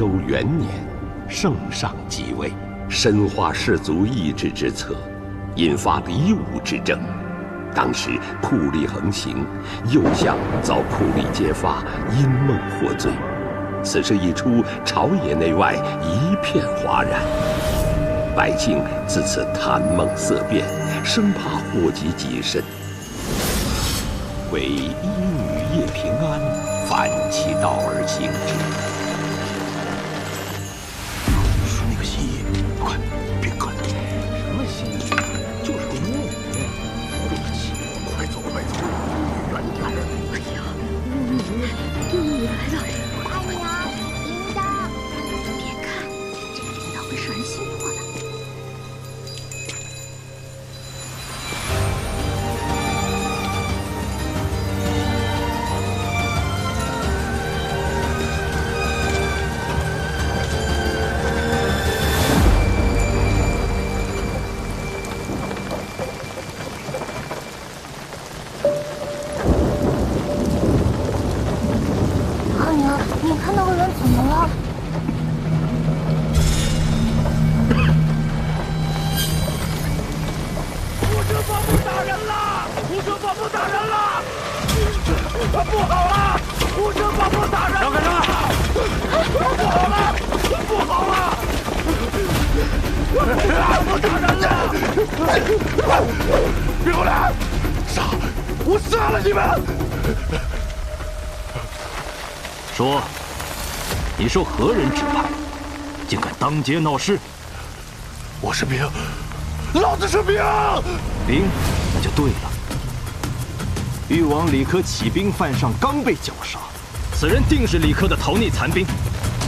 周元年，圣上即位，深化士族意志之策，引发黎武之争。当时酷吏横行，右相遭酷吏揭发，因梦获罪。此事一出，朝野内外一片哗然，百姓自此谈梦色变，生怕祸及己身。为医女叶平安反其道而行之。说那个新衣，快别看他！什么新衣？就是个巫女。对不起，快走快走，离远点儿！哎呀，你来了！哎呀，铃铛！别看，这个铃铛会摄人心魄的。你看那个人怎么了？护城堡部打人了！护城堡部打人了！不好了！护城堡部打人了！让开不好了！不好了！护城堡部打人了！别过来！我杀了你们！说，你受何人指派，竟敢当街闹事？我是兵，老子是兵。兵，那就对了。誉王李科起兵犯上，刚被绞杀，此人定是李科的逃匿残兵，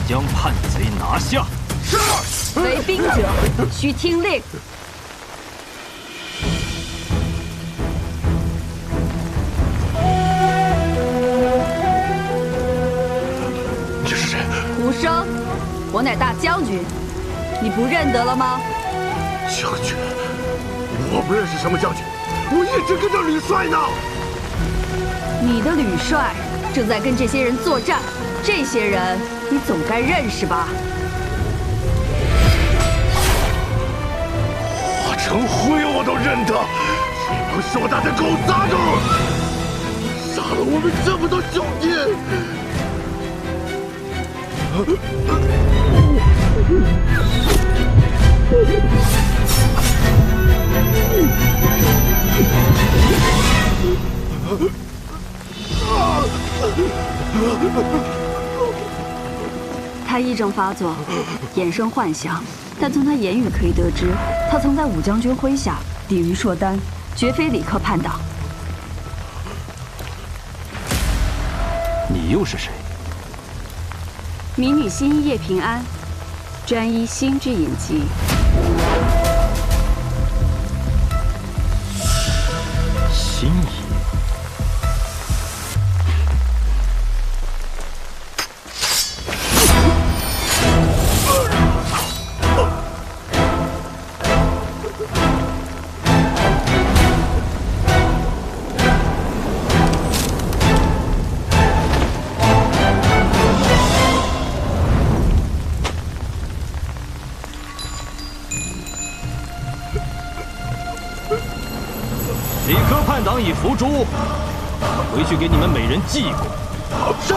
将叛贼拿下。是。为兵者，须听令。无声，我乃大将军，你不认得了吗？将军，我不认识什么将军，我一直跟着吕帅呢。你的吕帅正在跟这些人作战，这些人你总该认识吧？华成辉我都认得，这帮硕大的狗杂种，杀了我们这么多兄弟。他癔症发作，衍生幻想，但从他言语可以得知，他曾在武将军麾下抵御硕丹，绝非李克叛党。你又是谁？民女新衣叶平安，专医心之隐疾。心仪。李科叛党已伏诛，回去给你们每人记过。是。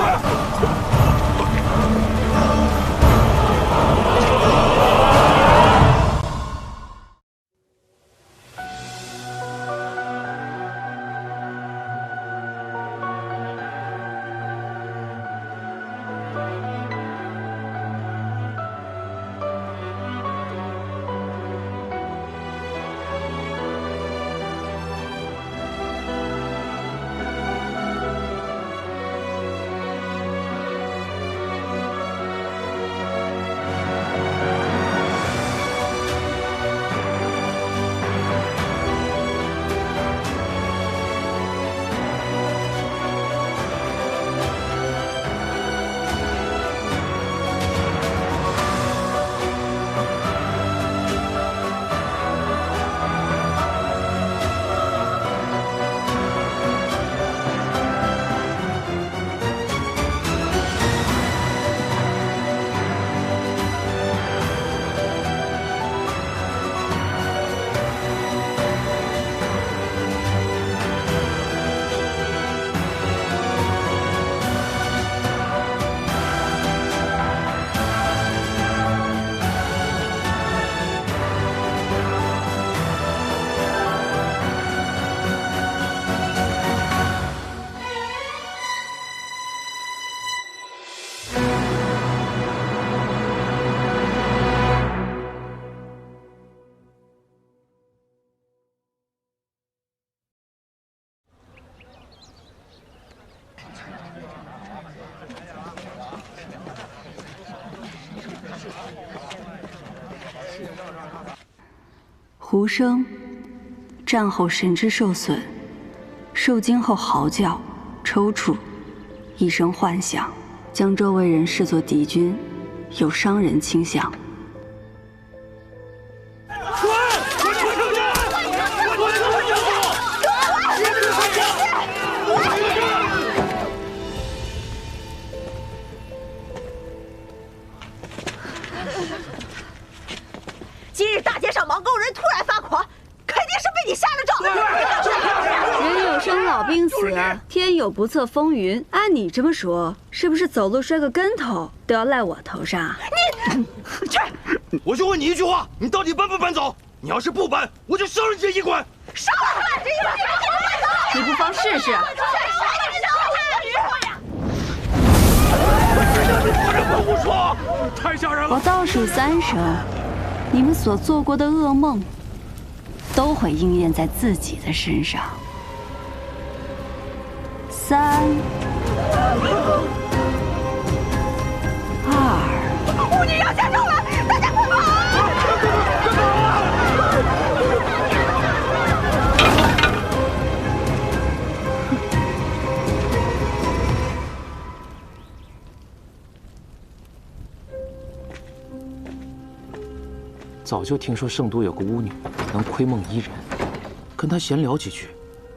胡生战后神志受损，受惊后嚎叫、抽搐，一生幻想，将周围人视作敌军，有伤人倾向。今日大街上盲沟人突然发狂，肯定是被你下了咒。人有生老病死，天有不测风云。按你这么说，是不是走路摔个跟头都要赖我头上？你去！我就问你一句话，你到底搬不搬走？你要是不搬，我就烧了你这衣冠！烧了这衣冠！你不妨试试。胡说！太吓人了！我倒数3声，你们所做过的噩梦，都会应验在自己的身上。3、2。巫女要下咒了，大家快跑！早就听说圣都有个巫女能窥梦医人，跟她闲聊几句，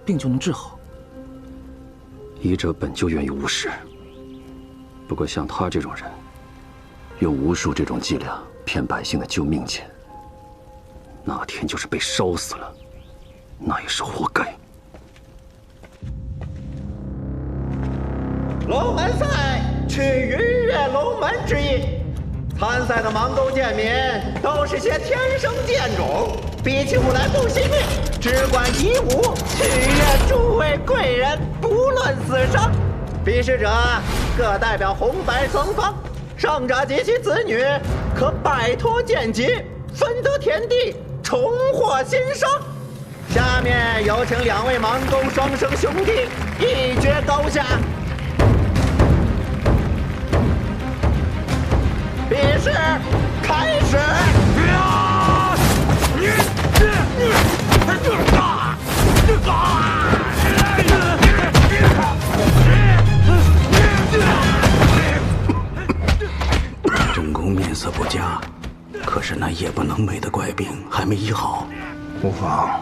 病就能治好。医者本就源于巫师，不过像他这种人，用巫术这种伎俩骗百姓的救命钱，那天就是被烧死了，那也是活该。龙门赛取逾越龙门之意。参赛的盲沟贱民都是些天生贱种，比起我来不惜命，只管以武取悦诸位贵人，不论死生。比试者各代表红白双方，胜者及其子女可摆脱贱疾，分得田地，重获新生。下面有请2位盲沟双生兄弟一决高下。比试开始！正宫面色不佳，可是那夜不能寐的怪病还没医好。无妨，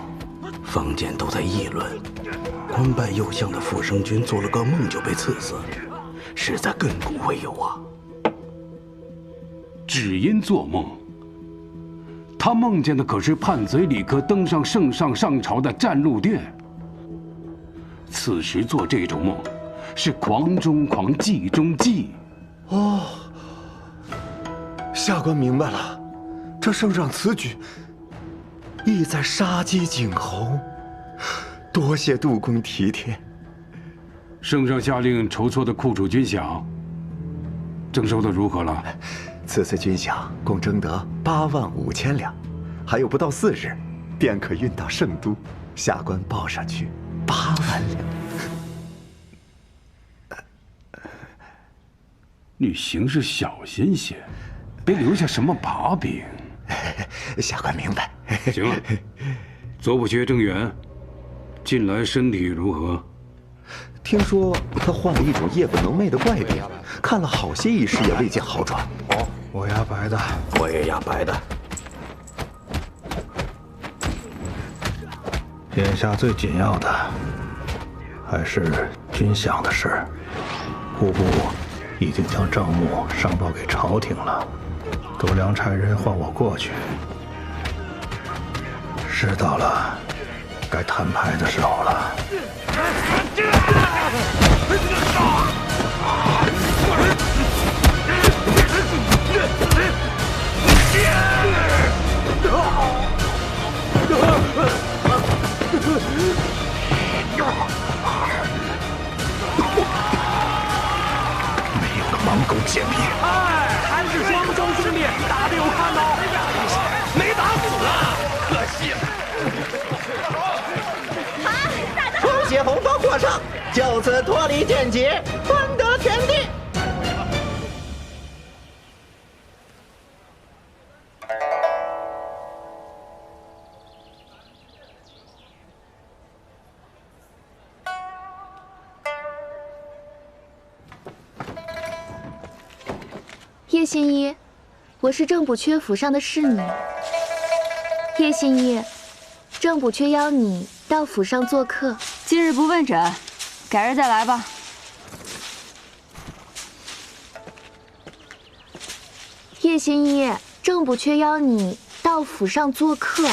坊间都在议论，官拜右相的傅生君做了个梦就被赐死，实在亘古未有啊。只因做梦，他梦见的可是叛贼李克登上圣上上朝的战鹿殿。此时做这种梦，是狂中狂，忌中忌。哦，下官明白了，这圣上此举，意在杀鸡儆猴。多谢杜公体贴。圣上下令筹措的库储军饷，征收的如何了？此次军饷共征得85000两，还有不到4日，便可运到圣都。下官报上去8万两。你行事小心些，别留下什么把柄。下官明白。行了，左补学郑远近来身体如何？听说他患了一种夜不能寐的怪病，看了好些医师也未见好转。我压白的，我也压白的。眼下最紧要的还是军饷的事。户部已经将账目上报给朝廷了，都梁差人唤我过去。是到了该摊牌的时候了。没有个盲狗贱民。还是双生兄弟打得有看头，没打死啊，可惜了。恭喜红方获胜，就此脱离剑劫，分得田地。叶新一，我是正补阙府上的侍女。叶新一，正补阙邀你到府上做客。今日不问诊，改日再来吧。叶新一，正补阙邀你到府上做客。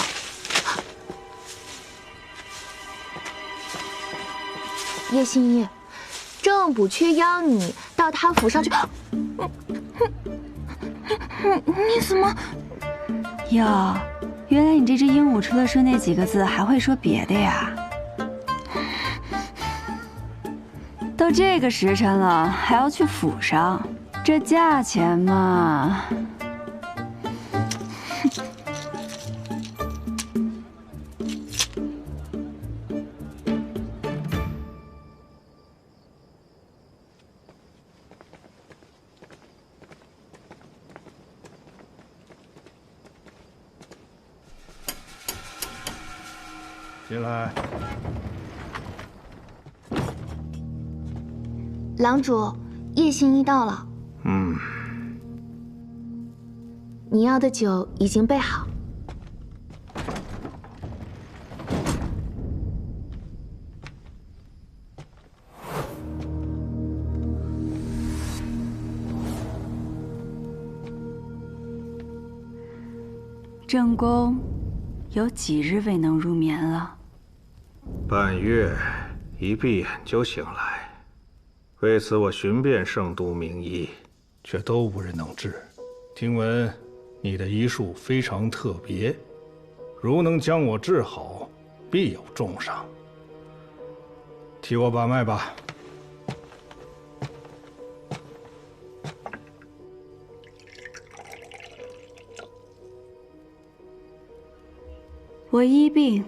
叶新一，正补阙邀你到他府上去。你怎么？哟，原来你这只鹦鹉除了说那几个字，还会说别的呀？都这个时辰了，还要去府上，这价钱嘛……进来。郎主，叶新一到了。你要的酒已经备好。正宫有几日未能入眠了？半月，一闭眼就醒来。为此，我寻遍圣都名医，却都无人能治。听闻你的医术非常特别，如能将我治好，必有重赏。替我把脉吧。我医病，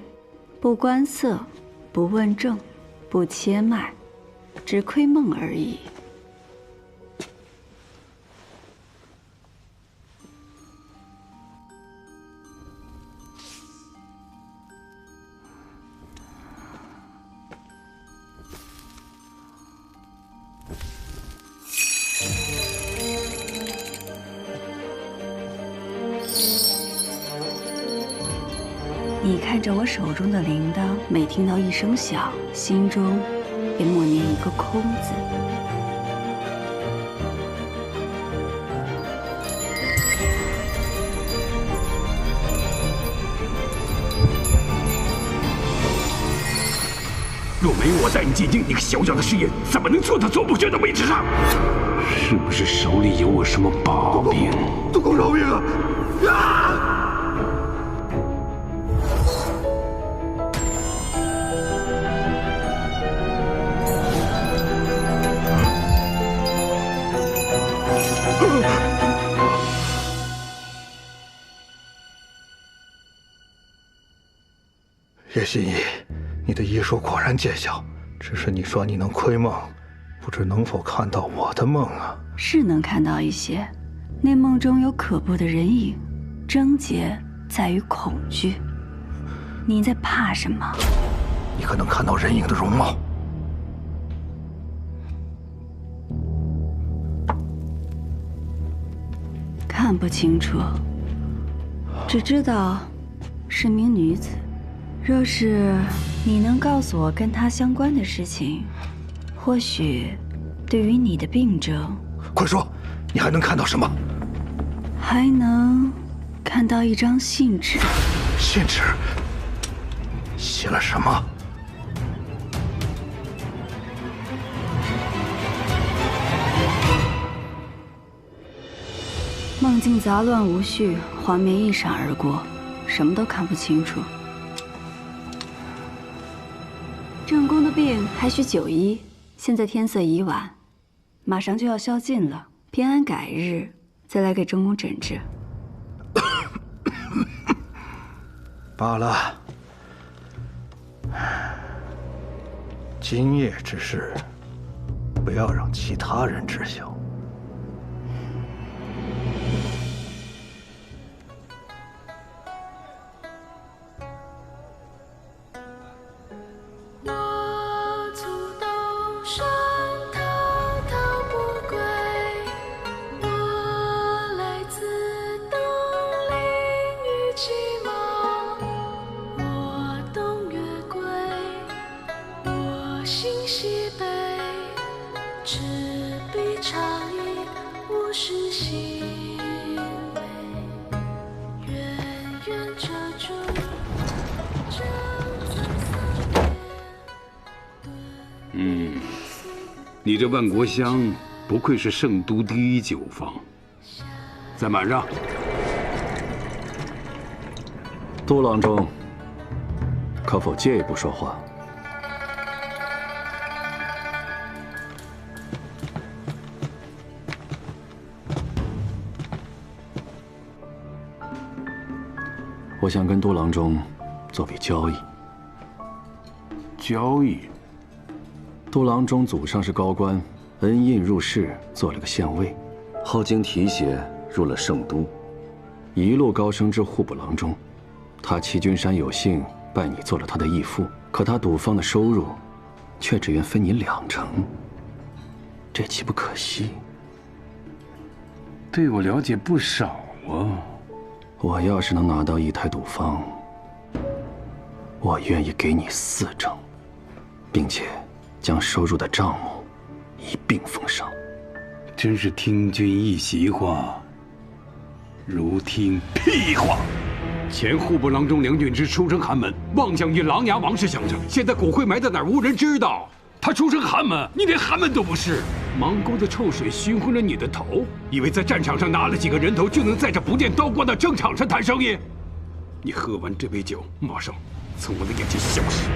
不观色，不问症，不切脉，只窥梦而已。你看着我手中的铃铛，每听到一声响，心中便默念一个空字。若没有我带你进京，你个小小的试验，怎么能坐到总捕阙的位置上？是不是手里有我什么把柄？督公饶命啊！啊！叶心怡，你的医术果然见效，只是你说你能窥梦，不知能否看到我的梦啊？是能看到一些，那梦中有可怖的人影，症结在于恐惧。你在怕什么？你可能看到人影的容貌？看不清楚，只知道是名女子。若是你能告诉我跟她相关的事情，或许对于你的病症，快说，你还能看到什么？还能看到一张信纸。信纸写了什么？梦境杂乱无序，画面一闪而过，什么都看不清楚。正宫的病还需久医，现在天色已晚，马上就要宵禁了，偏安改日再来给正宫诊治。罢了，今夜之事，不要让其他人知晓。你这万国香不愧是圣都第一酒坊，再满上。都郎中，可否借一步说话？我想跟都郎中做笔交易。交易？都郎中祖上是高官，恩印入仕，做了个县尉，后经提携入了圣都，一路高升至户部郎中。他齐君山有幸拜你做了他的义父，可他赌坊的收入，却只愿分你2成，这岂不可惜？对我了解不少啊。我要是能拿到一台赌坊，我愿意给你4成，并且将收入的账目一并奉上。真是听君一席话，如听屁话。前户部郎中梁俊之出身寒门，妄想与琅琊王氏相争，现在骨灰埋在哪儿无人知道。他出身寒门，你连寒门都不是。芒沟的臭水熏昏了你的头，以为在战场上拿了几个人头就能在这不见刀光的争场上谈生意？你喝完这杯酒，马上从我的眼前消失。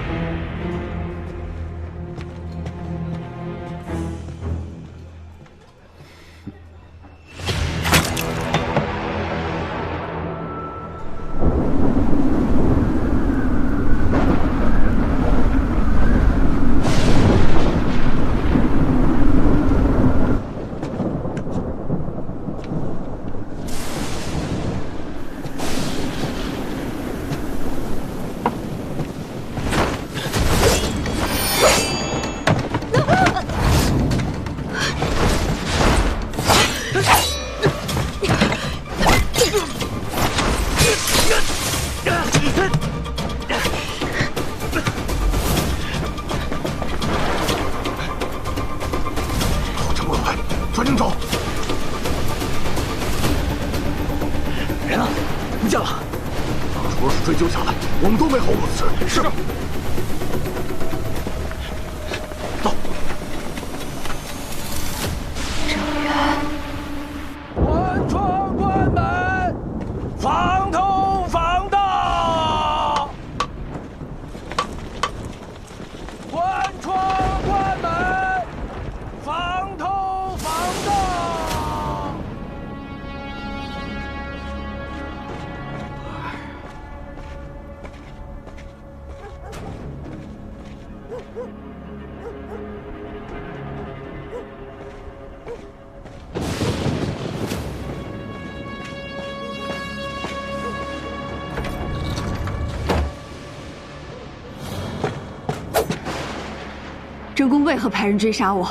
郑公为何派人追杀我？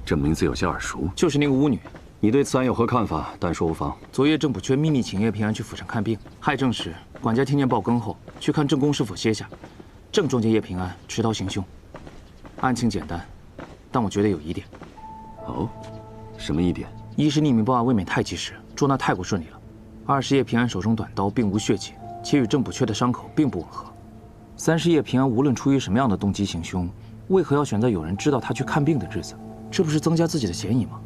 这名字有些耳熟，就是那个巫女。你对此案有何看法？但说无妨。昨夜郑补缺秘密请叶平安去府上看病，害症时管家听见报更后，去看郑公是否歇下，正撞见叶平安持刀行凶。案情简单，但我觉得有疑点。哦，什么疑点？一是匿名报案未免太及时，捉拿太过顺利了；二是叶平安手中短刀并无血迹，且与郑补缺的伤口并不吻合；三是叶平安无论出于什么样的动机行凶，为何要选择有人知道他去看病的日子？这不是增加自己的嫌疑吗？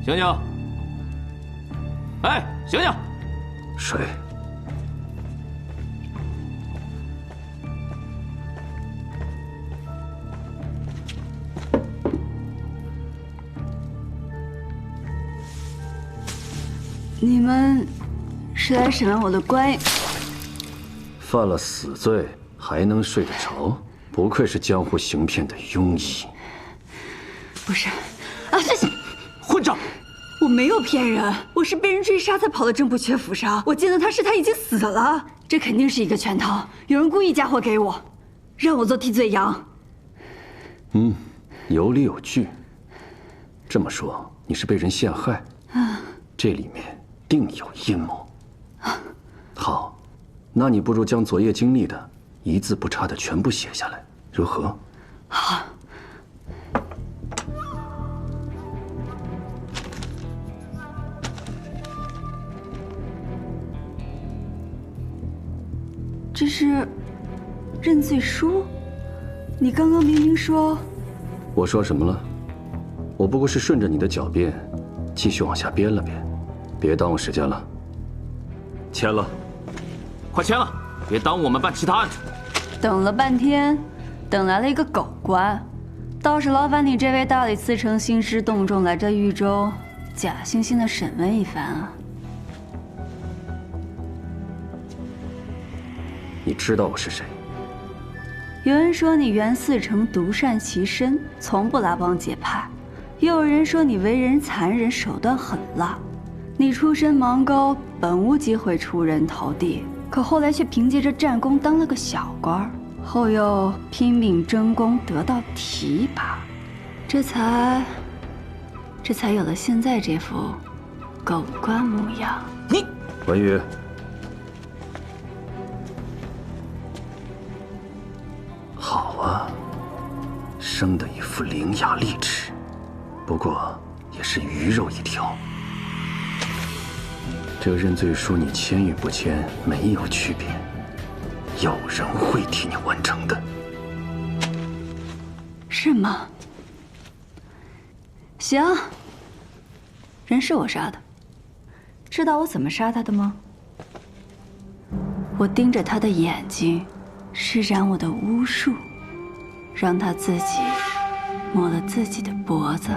醒醒！哎，醒醒！谁？你们是来审问我的官爷？犯了死罪还能睡得着，不愧是江湖行骗的庸医。不是，啊，这是混账！我没有骗人，我是被人追杀才跑到郑不缺府上。我见到他时，他已经死了。这肯定是一个圈套，有人故意嫁祸给我，让我做替罪羊。有理有据。这么说，你是被人陷害？这里面定有阴谋。好，那你不如将昨夜经历的一字不差的全部写下来，如何？好。这是认罪书？你刚刚明明说……我说什么了？我不过是顺着你的狡辩，继续往下编了编，别耽误时间了。签了，快签了，别耽误我们办其他案子。等了半天，等来了一个狗官，倒是劳烦你这位大理寺丞兴师动众来这豫州，假惺惺的审问一番啊。你知道我是谁？有人说你袁嗣成独善其身，从不拉帮结派；又有人说你为人残忍，手段狠辣。你出身芒高，本无机会出人头地，可后来却凭借着战功当了个小官，后又拼命争功得到提拔，这才有了现在这副狗官模样。你文宇。好啊，生的一副伶牙俐齿，不过也是鱼肉一条。这个认罪书你签与不签没有区别，有人会替你完成的。是吗？行，人是我杀的，知道我怎么杀他的吗？我盯着他的眼睛，施展我的巫术，让他自己摸了自己的脖子，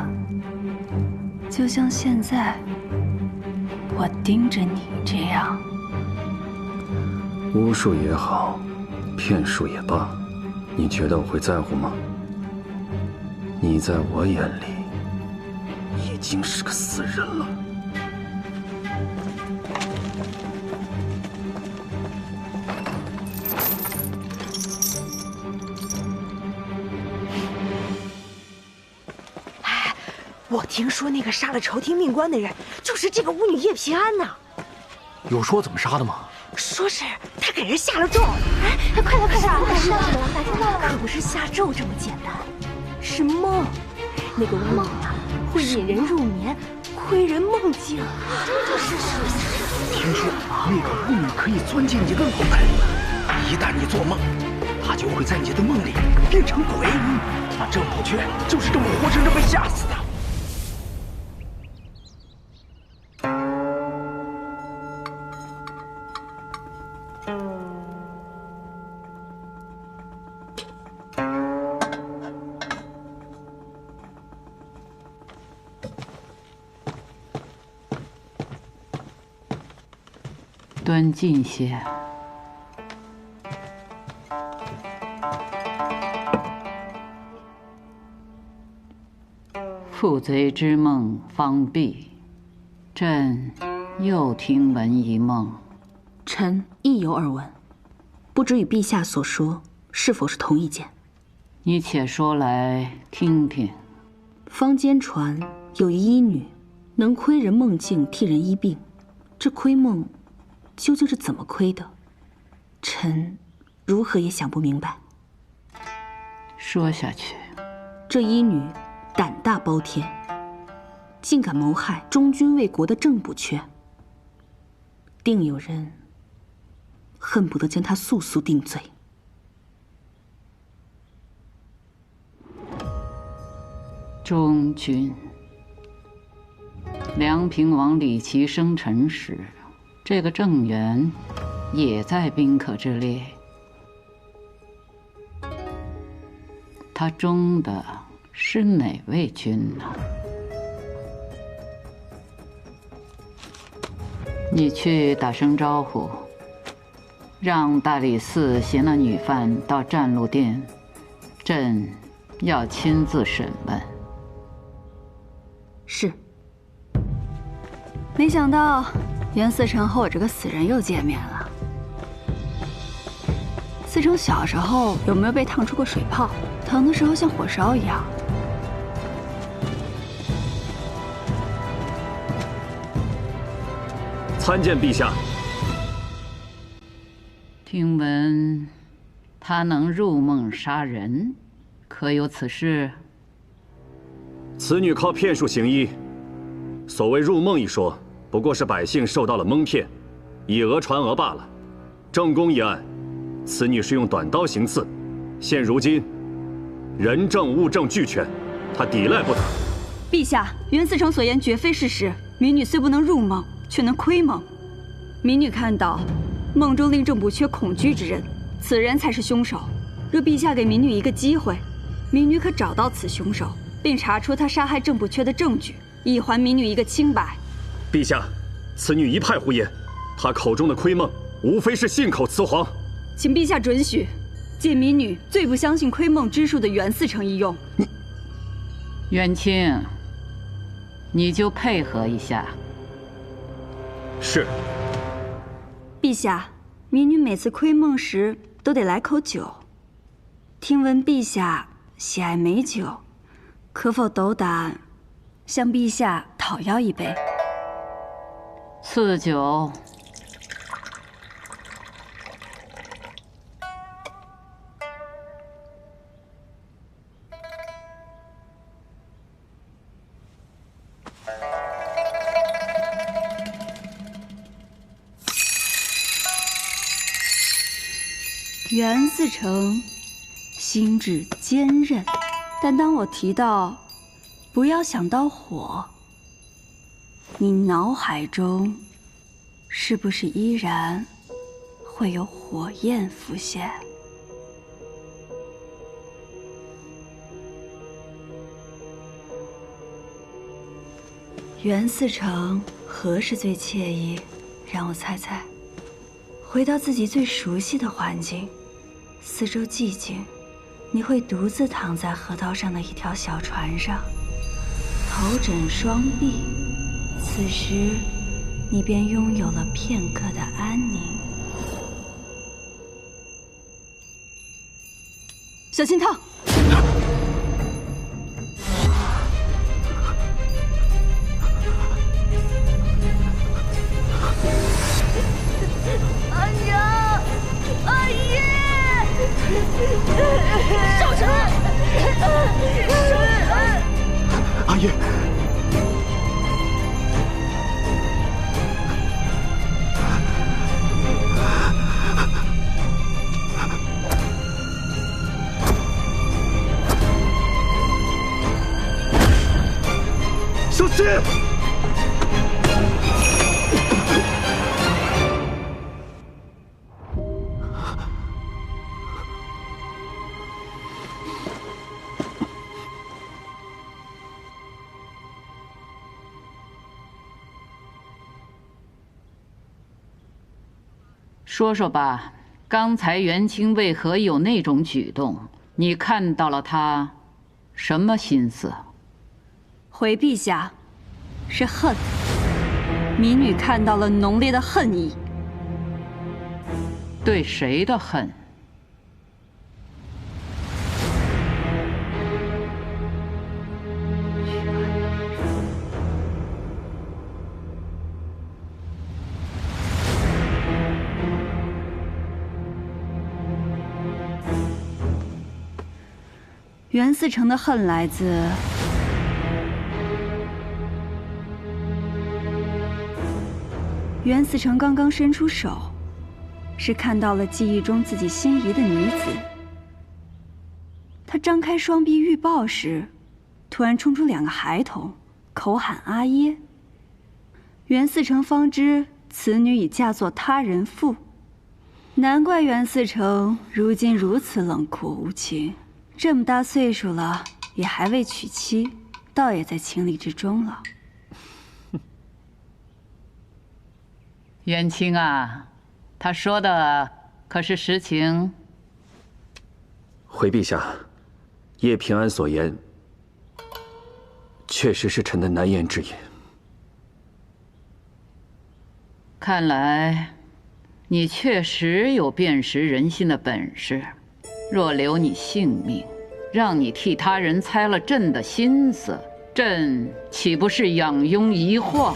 就像现在我盯着你这样。巫术也好，骗术也罢，你觉得我会在乎吗？你在我眼里已经是个死人了。我听说那个杀了朝廷命官的人，就是这个巫女叶平安呐。有说怎么杀的吗？说是他给人下了咒。哎，快点快点，大听到了吗？大听到了吗？可不是下咒这么简单，是梦。那个巫女啊，会引人入眠，窥人梦境。听说那个巫女可以钻进你的脑袋，一旦你做梦，她就会在你的梦里变成鬼。那郑不缺就是这么活生生被吓死的。端近些。负贼之梦方毕，朕又听闻一梦。臣亦有耳闻，不知与陛下所说是否是同一件？你且说来听听。坊间传有一医女，能窥人梦境，替人医病。这窥梦究竟是怎么窥的？臣如何也想不明白。说下去。这医女胆大包天，竟敢谋害忠君为国的郑不缺，定有人恨不得将她速速定罪。忠君，梁平王李琦生辰时，这个郑源也在宾客之列。他忠的是哪位君呢？你去打声招呼，让大理寺携那女犯到站路殿，朕要亲自审问。是。没想到袁思成和我这个死人又见面了。思成小时候有没有被烫出过水泡？疼的时候像火烧一样。参见陛下。听闻他能入梦杀人，可有此事？此女靠骗术行医，所谓入梦一说，不过是百姓受到了蒙骗，以讹传讹罢了。正宫一案，此女是用短刀行刺，现如今人证物证俱全，她抵赖不得。陛下，袁思成所言绝非事实。民女虽不能入梦，却能窥梦。民女看到梦中令郑补缺恐惧之人，此人才是凶手。若陛下给民女一个机会，民女可找到此凶手，并查出他杀害郑补缺的证据，以还民女一个清白。陛下，此女一派胡言，她口中的窥梦，无非是信口雌黄。请陛下准许，借民女最不相信窥梦之术的袁思成一用。元清，你就配合一下。是。陛下，民女每次窥梦时都得来口酒。听闻陛下喜爱美酒，可否斗胆向陛下讨要一杯？赐酒。袁思成心智坚韧，但当我提到不要想到火，你脑海中是不是依然会有火焰浮现？袁思成何时最惬意？让我猜猜。回到自己最熟悉的环境，四周寂静，你会独自躺在河道上的一条小船上，头枕双臂，此时你便拥有了片刻的安宁。小心烫！少神，阿爷，小心！说说吧，刚才元清为何有那种举动？你看到了他什么心思？回陛下，是恨。民女看到了浓烈的恨意。对谁的恨？袁思成的恨来自袁思成刚刚伸出手，是看到了记忆中自己心仪的女子。他张开双臂欲抱时，突然冲出2个孩童，口喊阿耶。袁思成方知此女已嫁作他人妇，难怪袁思成如今如此冷酷无情。这么大岁数了，也还未娶妻，倒也在情理之中了。元清啊，他说的可是实情？回陛下，叶平安所言，确实是臣的难言之隐。看来，你确实有辨识人心的本事。若留你性命，让你替他人猜了朕的心思，朕岂不是养庸遗患？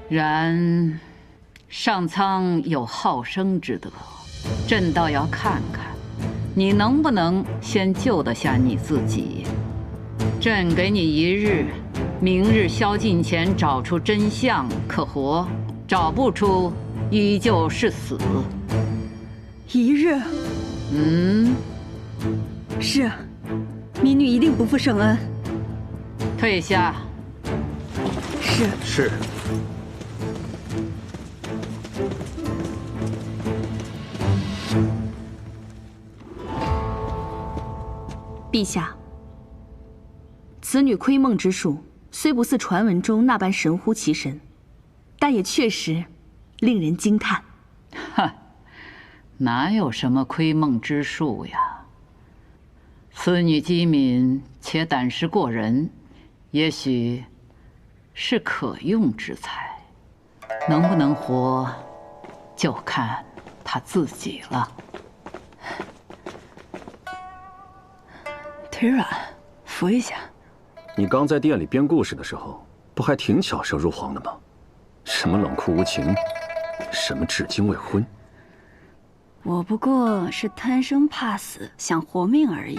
然上苍有好生之德，朕倒要看看你能不能先救得下你自己。朕给你1日，明日宵禁前找出真相，可活；找不出，依旧是死。1日？是，民女一定不负圣恩。退下。是。陛下，此女窥梦之术虽不似传闻中那般神乎其神，但也确实令人惊叹。哼，哪有什么窥梦之术呀？此女机敏且胆识过人，也许是可用之才，能不能活，就看她自己了。腿软，扶一下。你刚在店里编故事的时候，不还挺巧舌如簧的吗？什么冷酷无情，什么至今未婚。我不过是贪生怕死，想活命而已。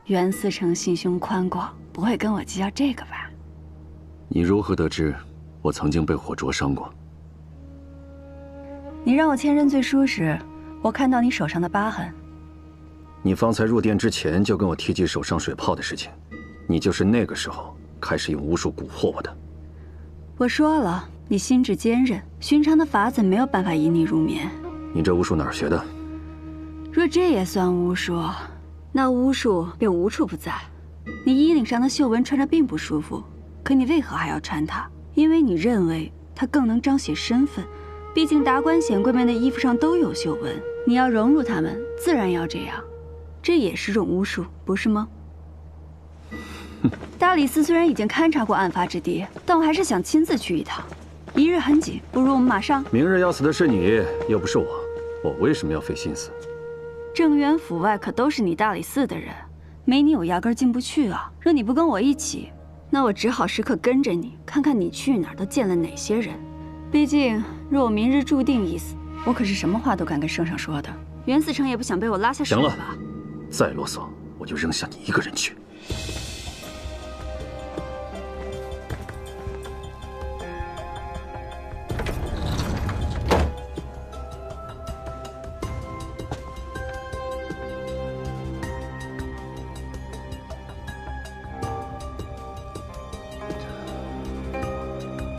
袁思成心胸宽广，不会跟我计较这个吧？你如何得知我曾经被火灼伤过？你让我签认罪书时，我看到你手上的疤痕。你方才入殿之前就跟我提及手上水泡的事情，你就是那个时候开始用巫术蛊惑我的。我说了，你心智坚韧，寻常的法子没有办法引你入眠。你这巫术哪儿学的？若这也算巫术，那巫术便无处不在。你衣领上的绣纹穿着并不舒服，可你为何还要穿它？因为你认为它更能彰显身份。毕竟达官显贵们的衣服上都有绣纹，你要融入他们，自然要这样。这也是种巫术，不是吗？大理寺虽然已经勘察过案发之地，但我还是想亲自去一趟。1日很紧，不如我们马上。明日要死的是你，又不是我，我为什么要费心思？正渊府外可都是你大理寺的人，没你我压根进不去啊。若你不跟我一起，那我只好时刻跟着你，看看你去哪儿都见了哪些人。毕竟若我明日注定一死，我可是什么话都敢跟圣上说的。袁思成也不想被我拉下水吧？行了，再啰嗦，我就扔下你一个人去。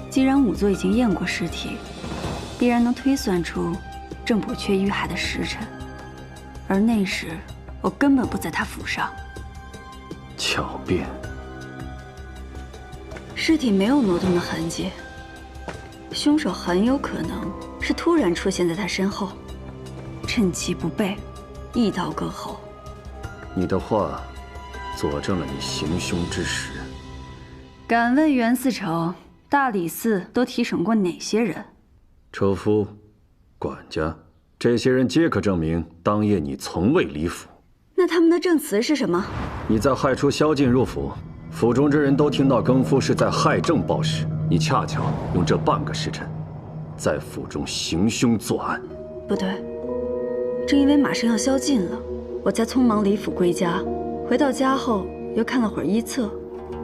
既然仵作已经验过尸体，必然能推算出郑补阙遇害的时辰，而那时我根本不在他府上。巧辩。尸体没有挪动的痕迹，凶手很有可能是突然出现在他身后，趁其不备，一刀割喉。你的话佐证了你行凶之时。敢问袁思成，大理寺都提审过哪些人？车夫、管家，这些人皆可证明当夜你从未离府。那他们的证词是什么？你在亥初宵禁入府，府中之人都听到更夫是在亥正报时，你恰巧用这半个时辰，在府中行凶作案。不对，正因为马上要宵禁了，我才匆忙离府归家。回到家后又看了会儿医册，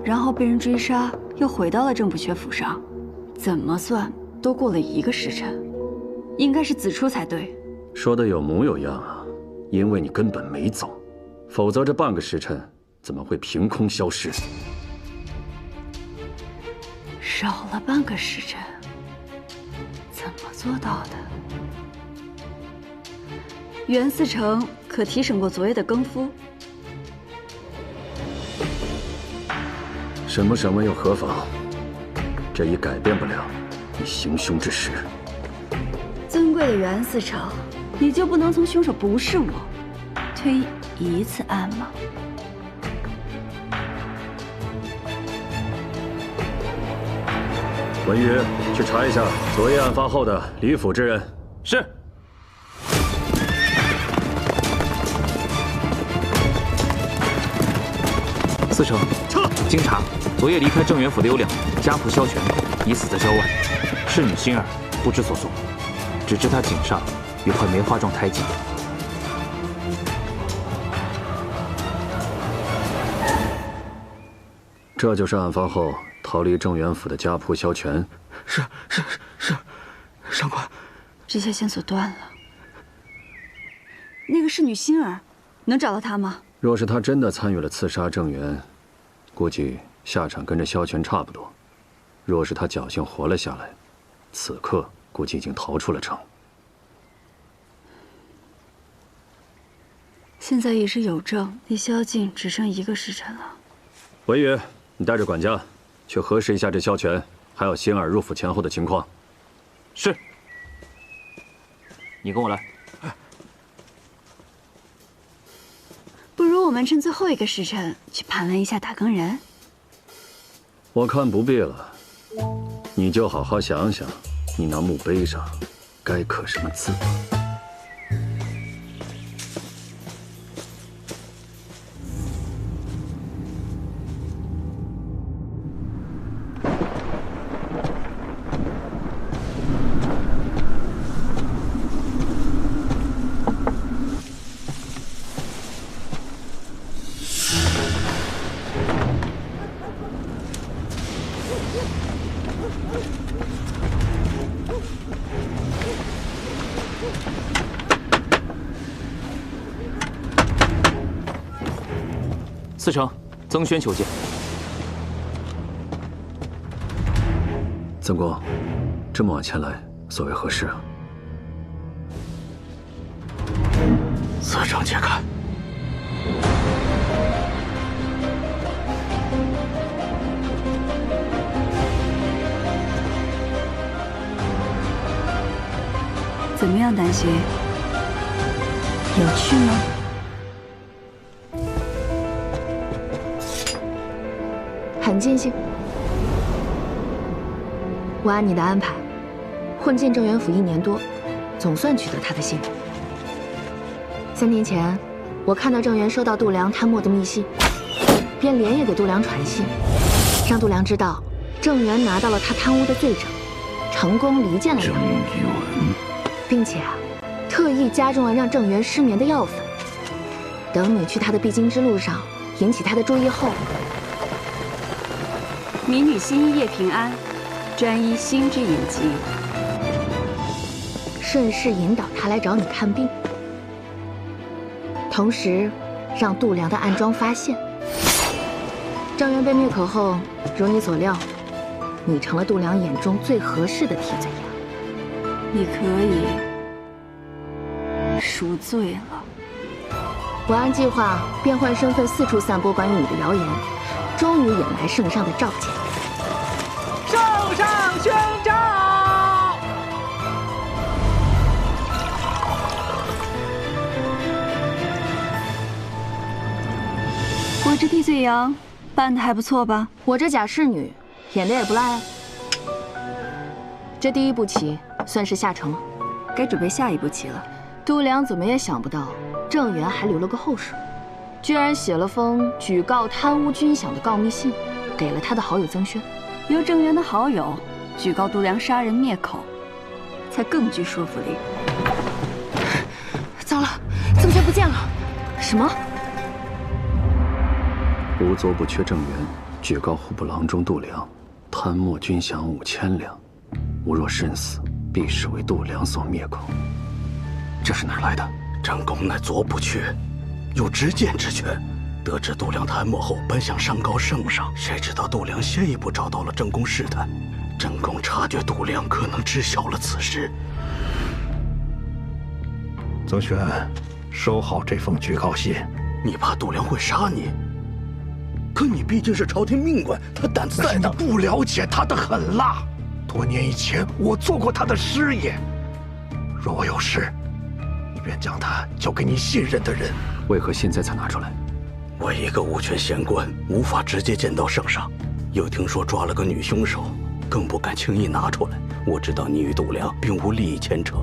然后被人追杀，又回到了郑补阙府上。怎么算都过了1个时辰，应该是子初才对。说的有模有样啊，因为你根本没走，否则这半个时辰怎么会凭空消失？少了半个时辰，怎么做到的？袁思成可提审过昨夜的更夫？审不审问又何妨？这已改变不了你行凶之时。尊贵的袁思成，你就不能从凶手不是我推一次案吗？文宇，去查一下昨夜案发后的李府之人。是。司城，撤！经查，昨夜离开郑元府的有2人，家仆萧全已死在郊外，侍女心儿不知所踪，只知她颈上有块梅花状胎记。这就是案发后逃离郑元府的家仆萧全。是，上官。这些线索断了。那个侍女心儿，能找到她吗？若是他真的参与了刺杀郑元，估计下场跟这萧全差不多。若是他侥幸活了下来，此刻估计已经逃出了城。现在已是有证，离萧静只剩1个时辰了。文宇，你带着管家去核实一下这萧全还有心儿入府前后的情况。是。你跟我来。不如我们趁最后1个时辰去盘问一下打更人。我看不必了，你就好好想想，你那墓碑上该刻什么字吧。司城，曾轩求见。曾公，这么晚前来，所为何事啊？司城，且看。怎么样，丹心？有趣吗？很尽兴。我按你的安排，混进郑元府1年多，总算取得他的信任。3年前，我看到郑元收到度量贪墨的密信，便连夜给度量传信，让度量知道郑元拿到了他贪污的罪证，成功离间了郑元，并且特意加重了让郑元失眠的药粉。等你去他的必经之路上引起他的注意后，民女心医夜平安，专医心之隐疾，顺势引导他来找你看病，同时让度量的暗桩发现。郑元被灭口后，如你所料，你成了度量眼中最合适的替罪羊。你可以赎罪了。我按计划变换身份四处散播关于你的谣言，终于引来圣上的召见。圣上宣召！我这替罪羊办得还不错吧？我这假侍女演的也不赖啊。这第1步棋算是下成了，该准备下一步棋了。度量怎么也想不到，郑元还留了个后手，居然写了封举告贪污军饷的告密信，给了他的好友曾轩。由郑元的好友举告度量杀人灭口，才更具说服力。糟了，曾轩不见了！什么？无昨不缺郑元，举告户部郎中度量，贪墨军饷5000两。吾若身死，必是为度量所灭口。这是哪儿来的？郑公乃左不缺，有执剑之权，得知度量贪墨后，本想上告圣上，谁知道度量先一步找到了正宫试探。正宫察觉度量可能知晓了此事。曾轩，收好这封举告信。你怕度量会杀你？可你毕竟是朝廷命官，他胆子再大，你不了解他的狠辣。多年以前，我做过他的师爷。若我有事，你便将他交给你信任的人。为何现在才拿出来？我一个无权闲官，无法直接见到圣上，又听说抓了个女凶手，更不敢轻易拿出来。我知道你与度量并无利益牵扯，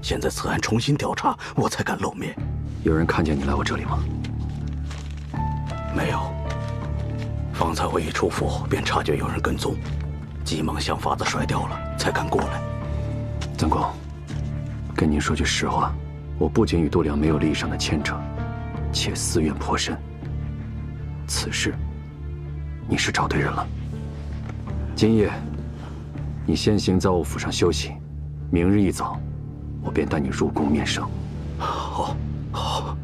现在此案重新调查，我才敢露面。有人看见你来我这里吗？没有。方才我一出府，便察觉有人跟踪，急忙想法子甩掉了，才敢过来。曾公，跟您说句实话，我不仅与度量没有利益上的牵扯，且私怨颇深。此事，你是找对人了。今夜，你先行在我府上休息，明日一早，我便带你入宫面圣。好，好。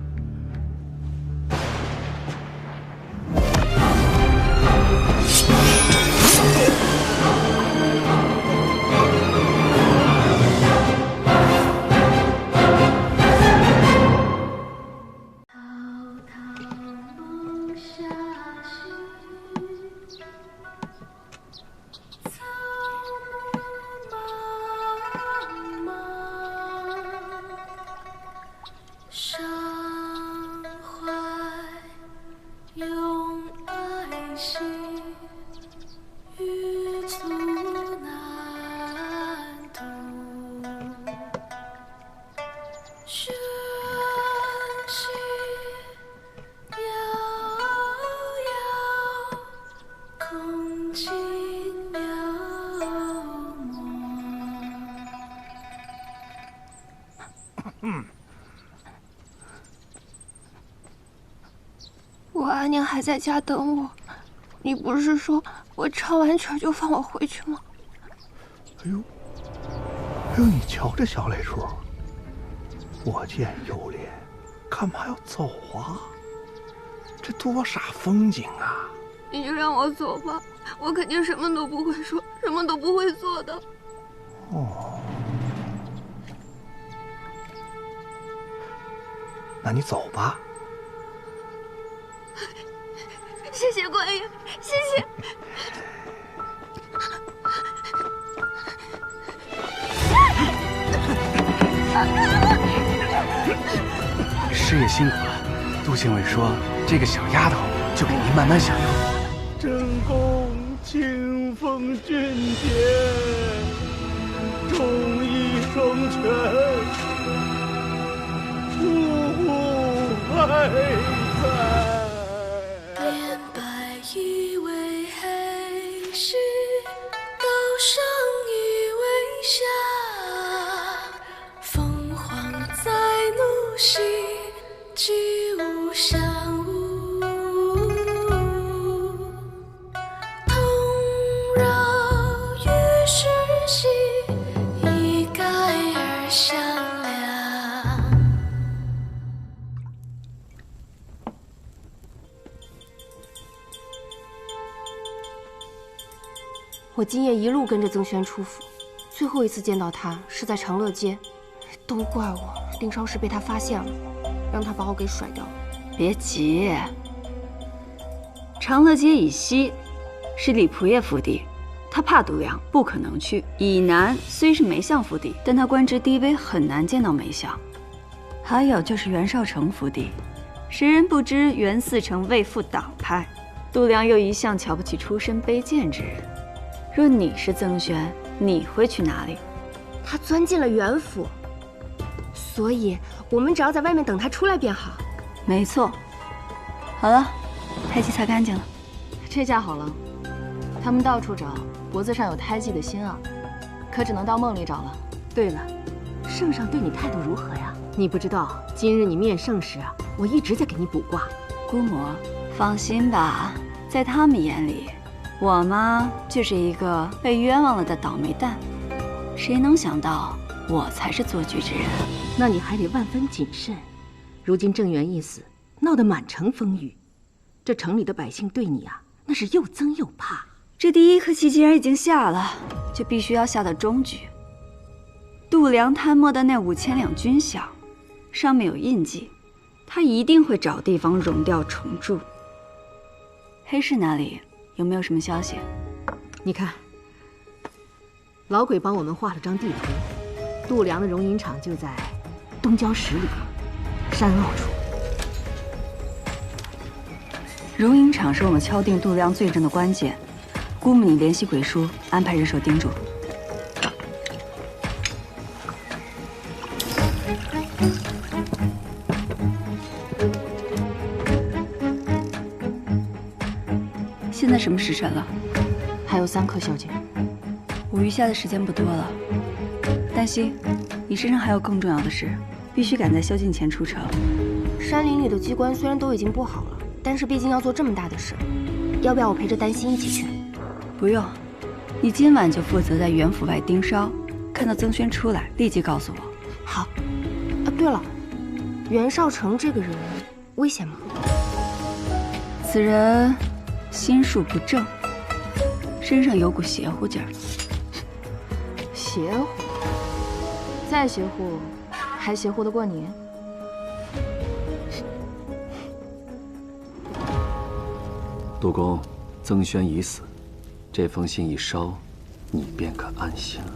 我阿娘还在家等我，你不是说我唱完曲就放我回去吗？哎呦，你瞧这小累数，我见犹怜，干嘛要走啊？这多煞风景啊！你就让我走吧，我肯定什么都不会说，什么都不会做的。哦，那你走吧。谢谢观音，谢谢。师爷辛苦了，杜县尉说这个小丫头就给您慢慢享用。正宫清风俊杰，忠义双全，呼呼爱在。变白衣为黑时，刀上一微霞。凤凰在怒兮，居无山屋。同绕于世兮，一概而相量。我今夜一路跟着曾轩出府，最后一次见到他是在长乐街，都怪我盯梢时被他发现了，让他把我给甩掉了。别急，长乐街以西是李仆射府邸，他怕度量，不可能去。以南虽是梅相府邸，但他官职低微，很难见到梅相。还有就是袁绍成府邸，时人不知袁嗣成为父党派，度量又一向瞧不起出身卑贱之人。若你是曾轩，你会去哪里？他钻进了袁府，所以我们只要在外面等他出来便好。没错。好了，胎记擦干净了。这下好了，他们到处找，脖子上有胎记的新啊，可只能到梦里找了。对了，圣上对你态度如何呀？你不知道，今日你面圣时啊，我一直在给你卜卦。姑母，放心吧，在他们眼里，我嘛就是一个被冤枉了的倒霉蛋。谁能想到我才是做局之人？那你还得万分谨慎。如今郑元一死，闹得满城风雨，这城里的百姓对你啊，那是又憎又怕。这第一颗棋既然已经下了，就必须要下到终局。度量贪墨的那5000两军饷，上面有印记，他一定会找地方熔掉重铸。黑市那里有没有什么消息？你看，老鬼帮我们画了张地图，度量的熔银厂就在东郊10里山坳处。熔银厂是我们敲定度量罪证的关键，姑母你联系鬼叔，安排人手盯住。现在什么时辰了？还有3刻，小姐。我余下的时间不多了。丹曦，你身上还有更重要的事，必须赶在宵禁前出城。山林里的机关虽然都已经布好了，但是毕竟要做这么大的事，要不要我陪着丹曦一起去？不用，你今晚就负责在袁府外盯梢，看到曾轩出来，立即告诉我。好。啊，对了，袁绍成这个人危险吗？此人心术不正，身上有股邪乎劲儿。邪乎？再邪乎，还邪乎得过你？杜公，曾轩已死，这封信一烧，你便可安心了。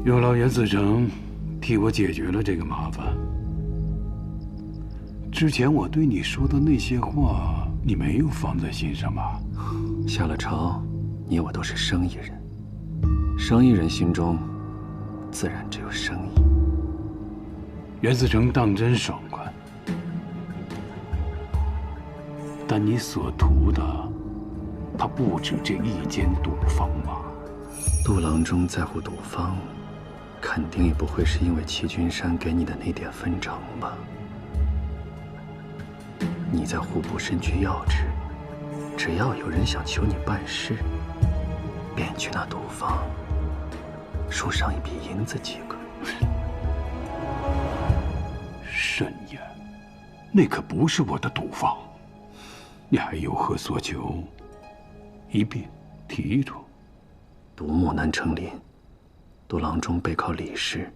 有劳袁子成替我解决了这个麻烦。之前我对你说的那些话，你没有放在心上吧？下了朝，你我都是生意人，生意人心中自然只有生意。袁子成当真爽快，但你所图的，他不止这一间赌坊吧？杜郎中在乎赌坊，肯定也不会是因为齐君山给你的那点分成吧？你在户部身居要职，只要有人想求你办事，便去那赌坊输上一笔银子即可。慎言，那可不是我的赌坊。你还有何所求？一并提出。独木难成林，杜郎中背靠李氏，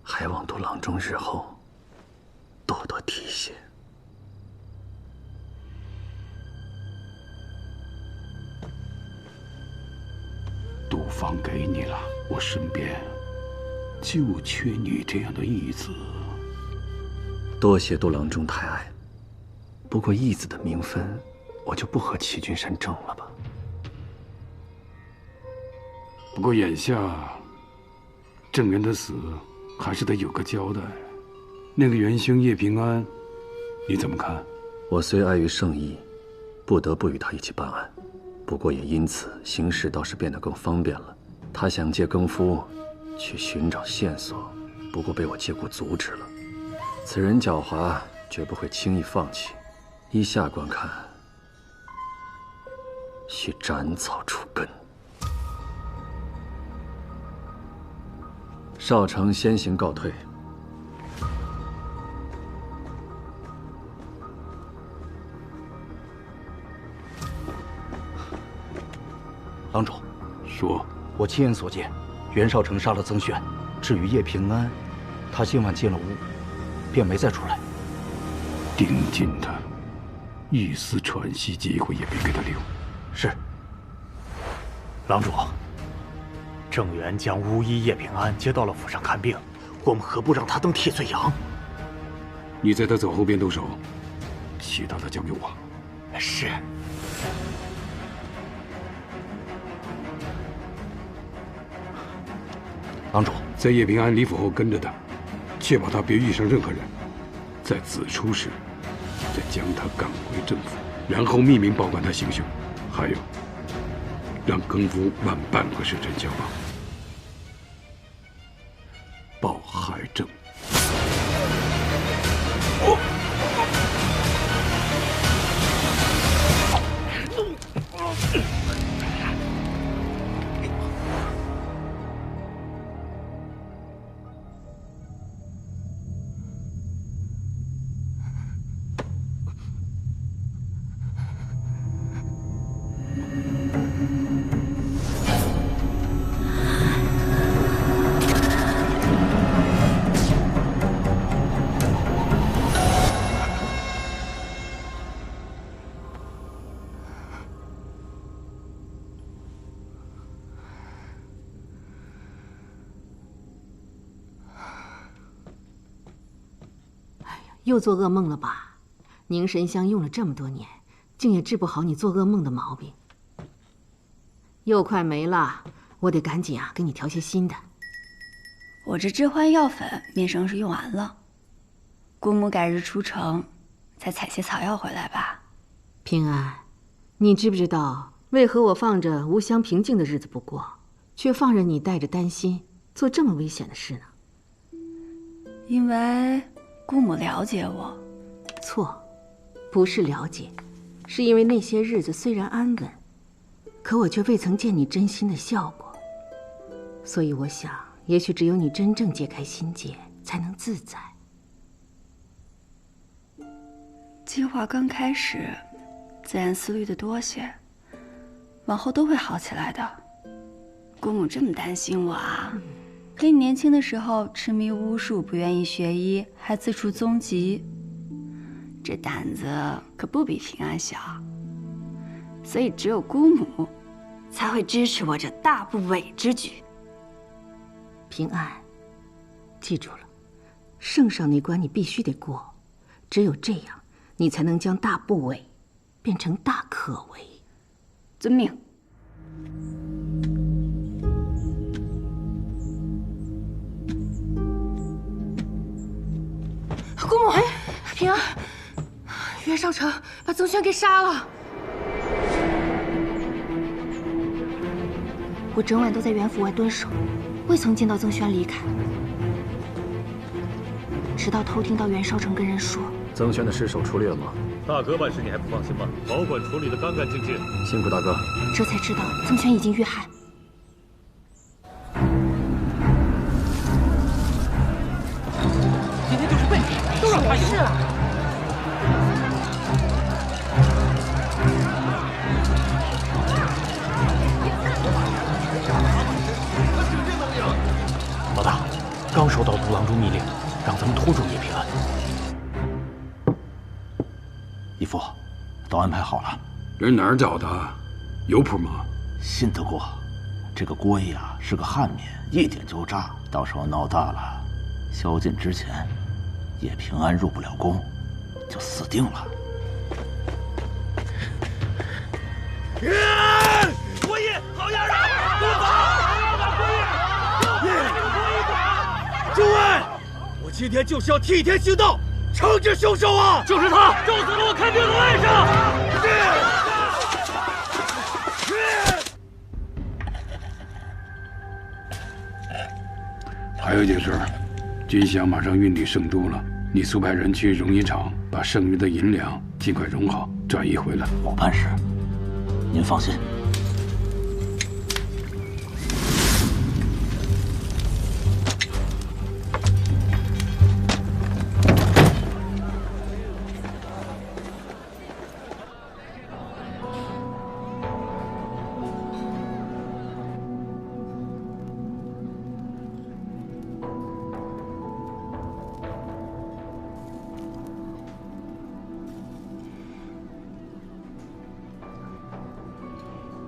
还望杜郎中日后多多提携。赌坊给你了，我身边就缺你这样的义子。多谢杜郎中抬爱，不过义子的名分，我就不和齐君山争了吧。不过眼下，郑源的死还是得有个交代。那个元凶叶平安，你怎么看？我虽碍于圣意，不得不与他一起办案，不过也因此行事倒是变得更方便了。他想借更夫去寻找线索，不过被我借故阻止了。此人狡猾，绝不会轻易放弃。依下观看，需斩草除根。少城先行告退。郎主，说，我亲眼所见，袁绍成杀了曾轩。至于叶平安，他今晚进了屋，便没再出来。盯紧他，一丝喘息机会也别给他留。是。郎主，郑源将巫医叶平安接到了府上看病，我们何不让他登替罪羊？你在他走后边动手，其他的交给我。是。郎主，在叶平安离府后跟着他，确保他别遇上任何人。在子出时，再将他赶回郑府，然后秘密报告他行凶。还有，让更夫晚半个时辰交报。报害郑。又做噩梦了吧？凝神香用了这么多年，竟也治不好你做噩梦的毛病。又快没了，我得赶紧给你调些新的。我这致幻药粉面生是用完了，姑母改日出城，再采些草药回来吧。平安，你知不知道为何我放着无香平静的日子不过，却放任你带着担心做这么危险的事呢？因为姑母了解我。错，不是了解，是因为那些日子虽然安稳，可我却未曾见你真心的笑过。所以我想，也许只有你真正解开心结，才能自在。计划刚开始，自然思虑的多些，往后都会好起来的。姑母这么担心我啊？跟你年轻的时候痴迷巫术，不愿意学医，还自处踪疾，这胆子可不比平安小。所以只有姑母才会支持我这大不韪之举。平安，记住了，圣上那关你必须得过，只有这样，你才能将大不韪变成大可为。遵命。姑母，平安，袁绍成把曾轩给杀了。我整晚都在袁府外蹲守，未曾见到曾轩离开，直到偷听到袁绍成跟人说曾轩的尸首处理了吗？大哥办事你还不放心吗？保管处理得干干净净。辛苦大哥。这才知道曾轩已经遇害。今天就是背，都让他赢了。老大，刚收到独郎中密令，让咱们拖住叶平安。义父，都安排好了。人哪儿找的？有谱吗？信得过。这个锅呀是个旱棉，一点就炸，到时候闹大了，宵禁之前，叶平安入不了宫，就死定了。国义，好样的！公子，诸位，我今天就是要替天行道，惩治凶手啊！就是他，咒死了我看病的外甥。还有一件事，军饷马上运抵圣都了，你速派人去容银厂把剩余的银两尽快融好，转移回来。我办事，您放心。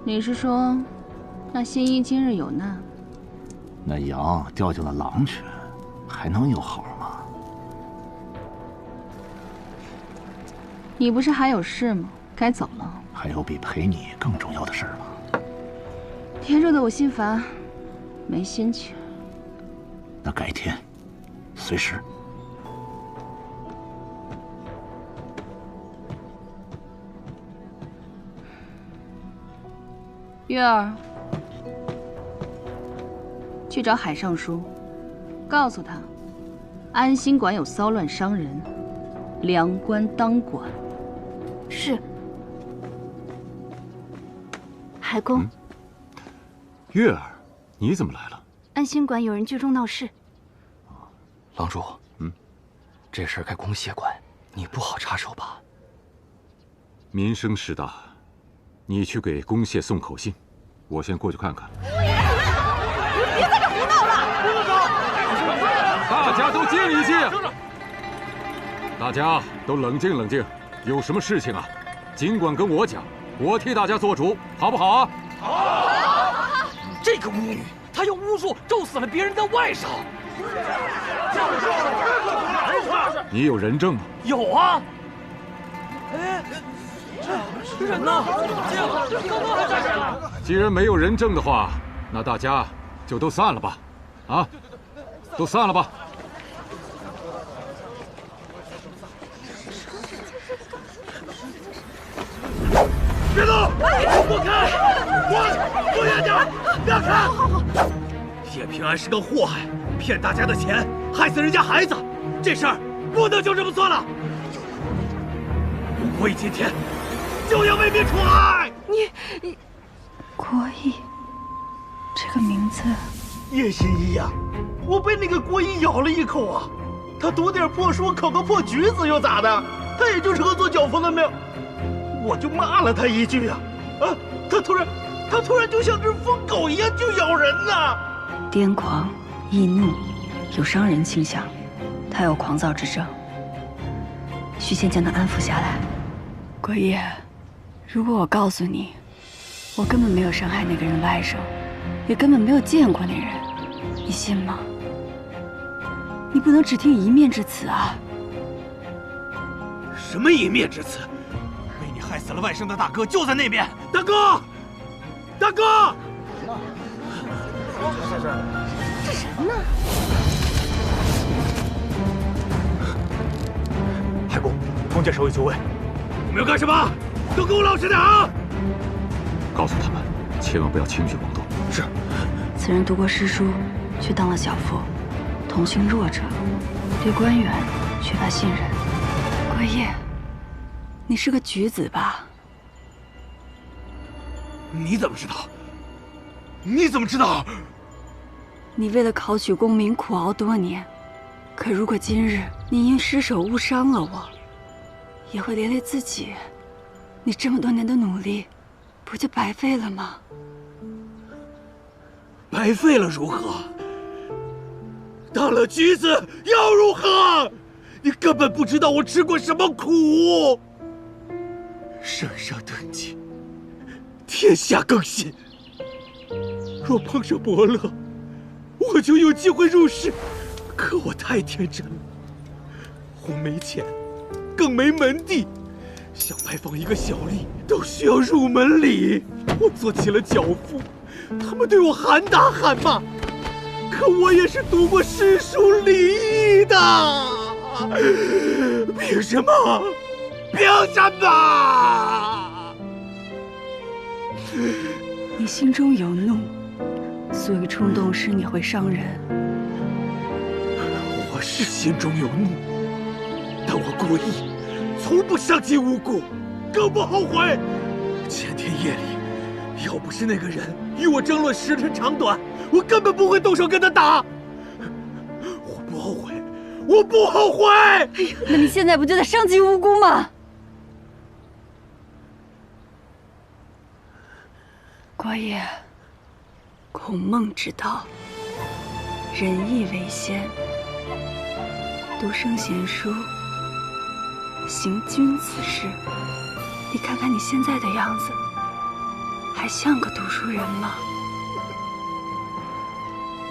你是说，那新一今日有难？那羊掉进了狼群，还能有好吗？你不是还有事吗？该走了。还有比陪你更重要的事吗？天热的我心烦，没心情。那改天，随时。月儿，去找海尚书，告诉他，安心馆有骚乱伤人，梁官当管。是。海公，月儿，你怎么来了？安心馆有人聚众闹事。郎主，这事该公协管，你不好插手吧？民生事大。你去给公谢送口信，我先过去看看。别在这胡闹了！大家都静一静，大家都冷静冷静。有什么事情啊，尽管跟我讲，我替大家做主，好不好啊？好。这个巫女，她用巫术咒死了别人的外甥。你有人证吗？有啊。哎，人呢？刚刚还站着呢。既然没有人证的话，那大家就都散了吧。啊，都散了吧。 别动！躲开！躲远点！不要看！叶平安是个祸害，骗大家的钱，害死人家孩子，这事儿不能就这么算了。我今天就要为民除害！你，郭毅，这个名字，叶心怡呀，我被那个郭毅咬了一口啊！他读点破书，考个破举子又咋的？他也就是个做脚夫的命。 我就骂了他一句啊，他突然就像只疯狗一样就咬人了。癫狂、易怒，有伤人倾向，他有狂躁之症，需先将他安抚下来。郭毅，如果我告诉你，我根本没有伤害那个人外甥，也根本没有见过那人，你信吗？你不能只听一面之词啊！什么一面之词？ 害死了外甥的大哥就在那边，大哥，大哥！这人呢？海公，封建守卫就位，你们要干什么？都给我老实点啊！告诉他们，千万不要轻举妄动。是。此人读过诗书，却当了小妇，同情弱者，对官员缺乏信任。郭毅。 你是个举子吧？你怎么知道？你怎么知道？你为了考取功名苦熬多年，可如果今日你因失手误伤了我，也会连累自己。你这么多年的努力，不就白费了吗？白费了如何？当了举子又如何？你根本不知道我吃过什么苦。 圣上登基，天下更新。若碰上伯乐，我就有机会入仕。可我太天真了，我没钱，更没门第，想拜访一个小吏都需要入门礼。我做起了脚夫，他们对我喊打喊骂。可我也是读过诗书礼义的，凭什么？ 凭什么？你心中有怒，所以冲动时你会伤人。我是心中有怒，但我郭毅从不伤及无辜，更不后悔。前天夜里，要不是那个人与我争论时辰长短，我根本不会动手跟他打。我不后悔，我不后悔。哎呀，那你现在不就在伤及无辜吗？ 郭毅，孔孟之道，仁义为先，读圣贤书，行君子事。你看看你现在的样子，还像个读书人吗？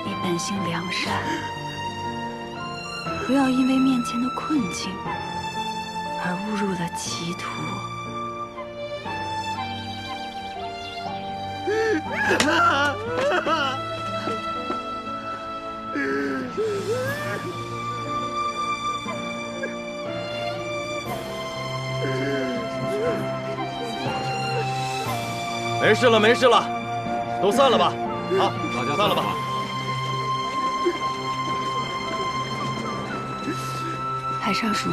你本性良善，不要因为面前的困境而误入了歧途。 没事了，没事了，都散了吧。啊，大家散了吧。海上书，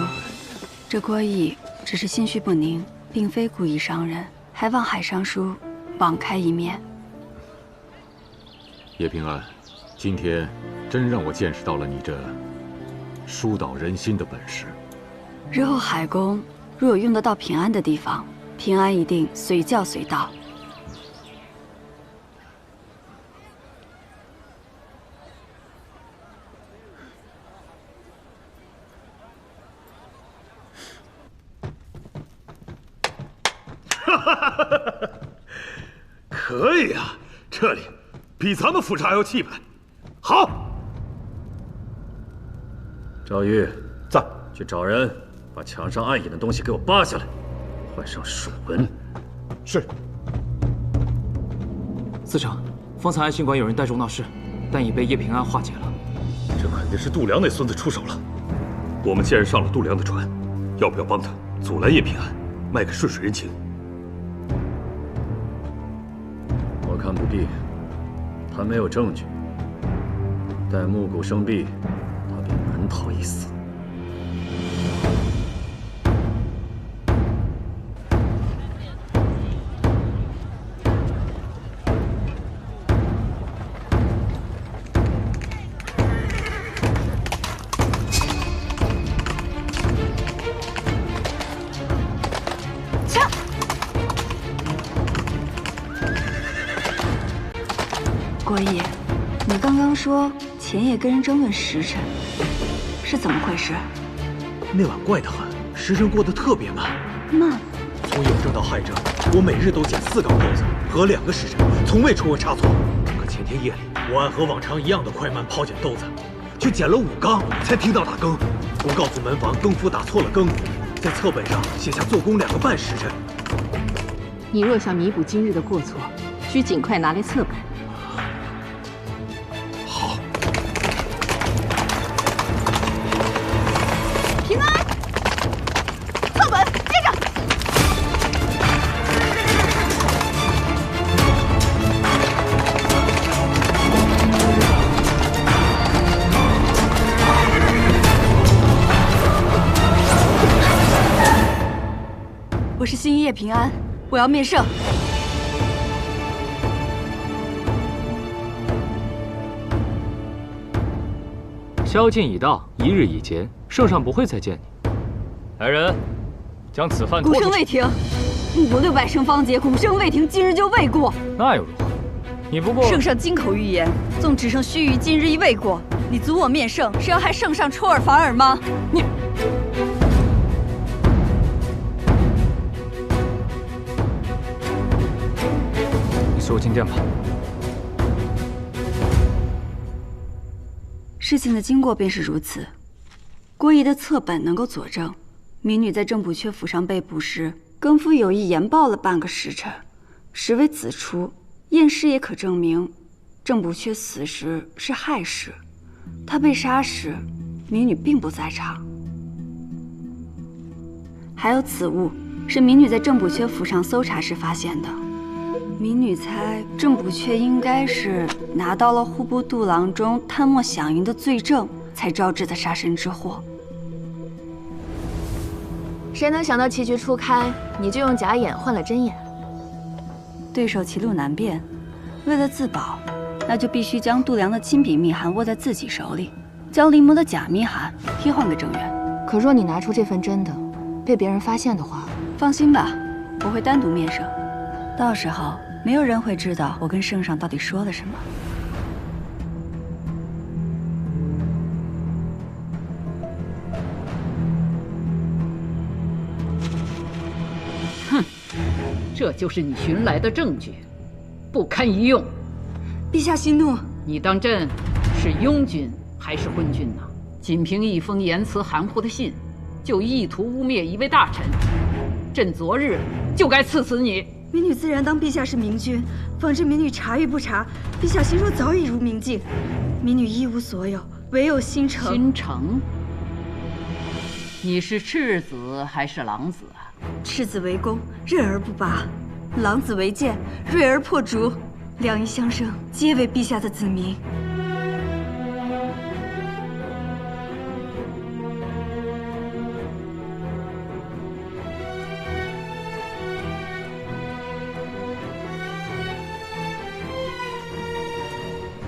这郭毅只是心绪不宁，并非故意伤人，还望海上书网开一面。叶平安，今天真让我见识到了你这疏导人心的本事。日后海公若有用得到平安的地方，平安一定随叫随到。可以啊，这里比咱们府上还要气派。好，赵玉，在。去找人把墙上暗影的东西给我扒下来，换上手纹。是。司城，方才暗信馆有人带众闹事，但已被叶平安化解了。这肯定是度良那孙子出手了。我们既然上了度良的船，要不要帮他阻拦叶平安，卖个顺水人情？我看不必，他没有证据，待木谷生毕，他便难逃一死。郭毅，你刚刚说前夜跟人争论时辰，是怎么回事？那晚怪得很，时辰过得特别慢。慢？从有证到害证，我每日都捡4缸豆子和2个时辰，从未出过差错。可前天夜里，我按和往常一样的快慢抛捡豆子，却捡了5缸才听到打更。我告诉门房更夫打错了更，在册本上写下做工2个半时辰。你若想弥补今日的过错，需尽快拿来册本。好。平安，册本接着。我是新一叶平安，我要面圣。宵禁已到，1日已结，圣上不会再见你。来人，将此犯拖出去。鼓声未停，木国600声方节，鼓声未停，今日就未过。那又如何？你不过圣上金口预言，纵只剩须臾，今日亦未过。你阻我面圣，是要害圣上出尔反尔吗？你随我进殿吧。事情的经过便是如此。郭仪的册本能够佐证，民女在郑补阙府上被捕时，更夫有意延报了半个时辰，实为子出。验尸也可证明，郑补阙死时是亥时，他被杀时，民女并不在场。还有此物是民女在郑补阙府上搜查时发现的。民女猜郑补阙应该是拿到了户部度郎中贪墨饗银的罪证，才招致的杀身之祸。谁能想到棋局初开，你就用假眼换了真眼？对手歧路难辨，为了自保，那就必须将度量的亲笔密函握在自己手里，将临摹的假密函替换给郑源。可若你拿出这份真的，被别人发现的话，放心吧，我会单独面圣，到时候没有人会知道我跟圣上到底说了什么。哼，这就是你寻来的证据，不堪一用。陛下息怒。你当朕是拥军还是昏君呢？仅凭一封言辞含糊的信，就意图污蔑一位大臣，朕昨日就该赐死你。民女自然当陛下是明君，仿制民女查与不查，陛下心若早已如明镜。民女一无所有，唯有心诚。心诚？你是赤子还是狼子啊？赤子为弓，锐而不拔；狼子为剑，锐而破竹。两仪相生，皆为陛下的子民。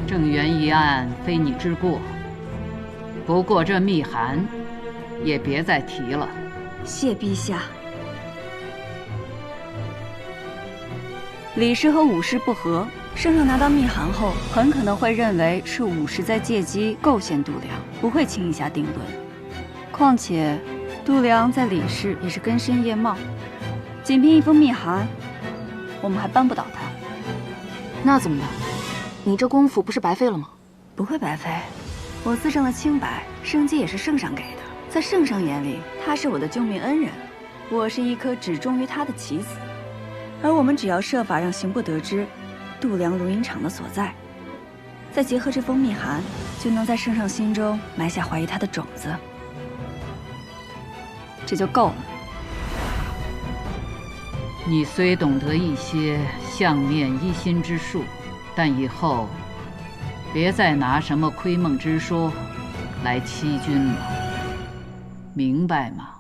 郑源一案非你之过，不过这密函也别再提了。谢陛下。李氏和武氏不和，圣上拿到密函后，很可能会认为是武氏在借机构陷度量，不会轻易下定论。况且，度量在李氏也是根深叶茂，仅凭一封密函，我们还扳不倒他。那怎么办？你这功夫不是白费了吗？不会白费，我自证的清白，生机也是圣上给的，在圣上眼里，他是我的救命恩人，我是一颗只忠于他的棋子。而我们只要设法让刑部得知度量容银厂的所在，再结合这封密函，就能在圣上心中埋下怀疑他的种子，这就够了。你虽懂得一些相面一心之术，但以后别再拿什么窥梦之说来欺君了，明白吗？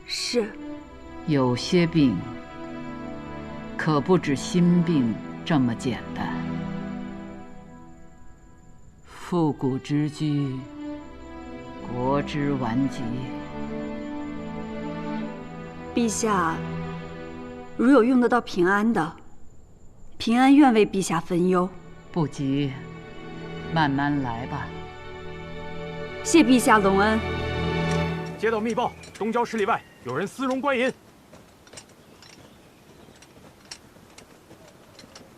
是。有些病可不止心病这么简单。复古之居，国之顽疾。陛下，如有用得到平安的，平安愿为陛下分忧。不急，慢慢来吧。谢陛下隆恩。接到密报，东郊10里外有人私容官银。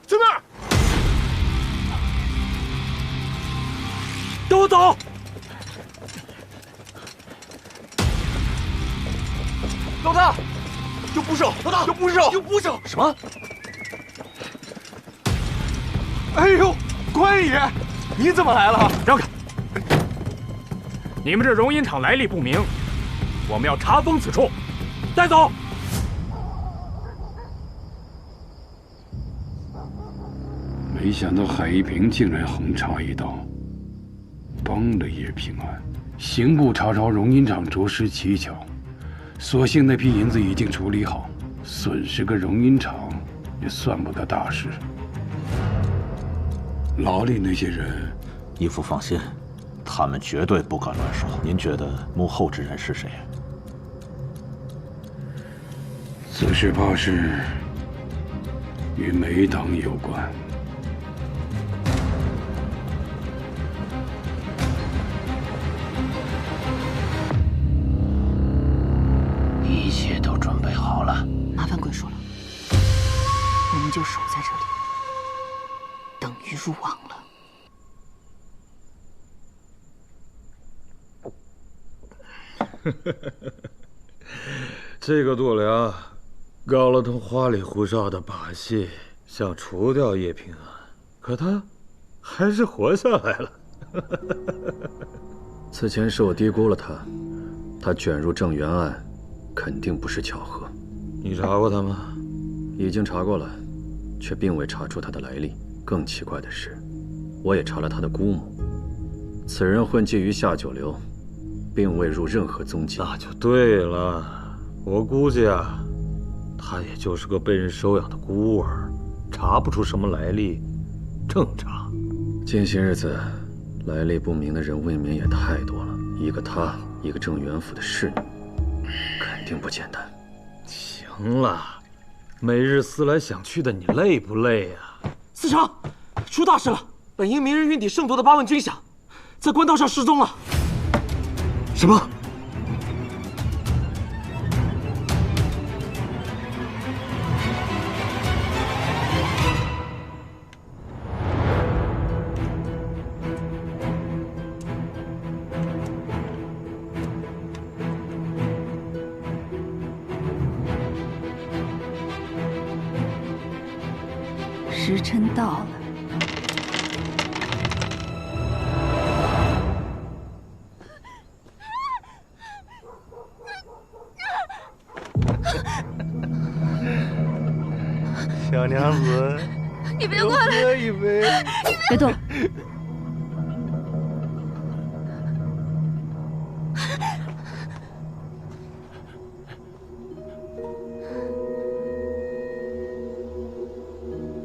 去那儿！跟我走！老大，有捕手！老大，有捕手！有捕手！什么？哎呦，官爷，你怎么来了？让开！你们这容银厂来历不明，我们要查封此处，带走。没想到海一平竟然横插一刀，帮了叶平安。刑部查着容银厂着实蹊跷，所幸那批银子已经处理好，损失个容银厂也算不得大事。牢里那些人，义父放心，他们绝对不敢乱说。您觉得幕后之人是谁？此事怕是与梅党有关。一切都准备好了。麻烦贵叔了，我们就守在这里，等于入网了。这个度量搞了通花里胡哨的把戏，想除掉叶平安，可他还是活下来了。此前是我低估了他，他卷入郑源案，肯定不是巧合。你查过他吗？已经查过了，却并未查出他的来历。更奇怪的是，我也查了他的姑母，此人混迹于下九流，并未入任何宗籍。那就对了，我估计啊，他也就是个被人收养的孤儿，查不出什么来历，正常。近些日子，来历不明的人未免也太多了，一个他，一个郑元府的侍女，肯定不简单。行了，每日思来想去的，你累不累呀？司城，出大事了！本应明日运抵圣都的8万军饷，在官道上失踪了。什么？时辰到了。小娘子，你别过来！喝一杯。别动！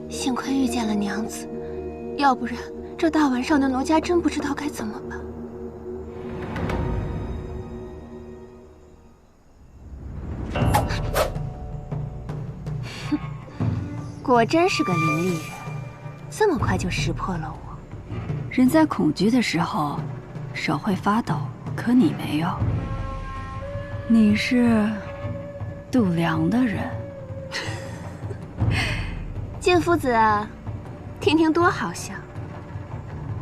幸亏遇见了娘子，要不然这大晚上的奴家真不知道该怎么办。哼，果真是个伶俐人，这么快就识破了我。人在恐惧的时候，手会发抖，可你没有。你是度量的人。剑夫子，听听多好笑。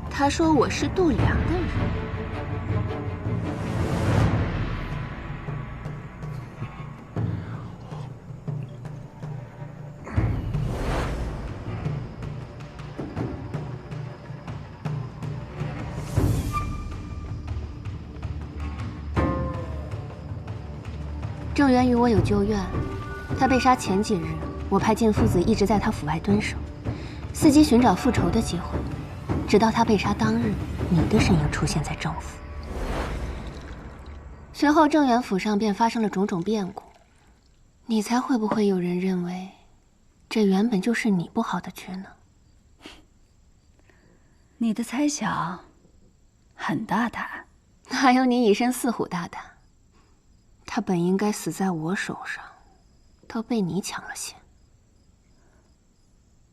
他说我是度量的人。郑源与我有旧怨，他被杀前几日，我派晋父子一直在他府外蹲守，伺机寻找复仇的机会。直到他被杀当日，你的身影出现在郑府。随后郑源府上便发生了种种变故，你猜会不会有人认为，这原本就是你布好的局呢？你的猜想很大胆，哪有你以身饲虎大胆？他本应该死在我手上，都被你抢了先。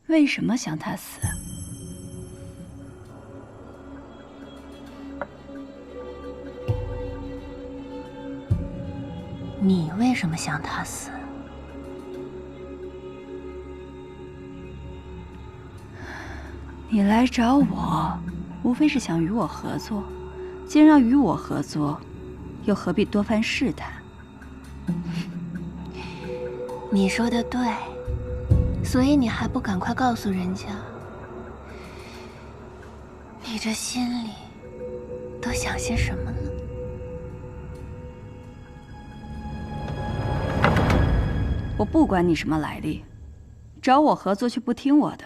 为什么想他死？你为什么想他死？你来找我，无非是想与我合作。既然要与我合作，又何必多番试探？你说的对，所以你还不赶快告诉人家，你这心里都想些什么呢？我不管你什么来历，找我合作却不听我的，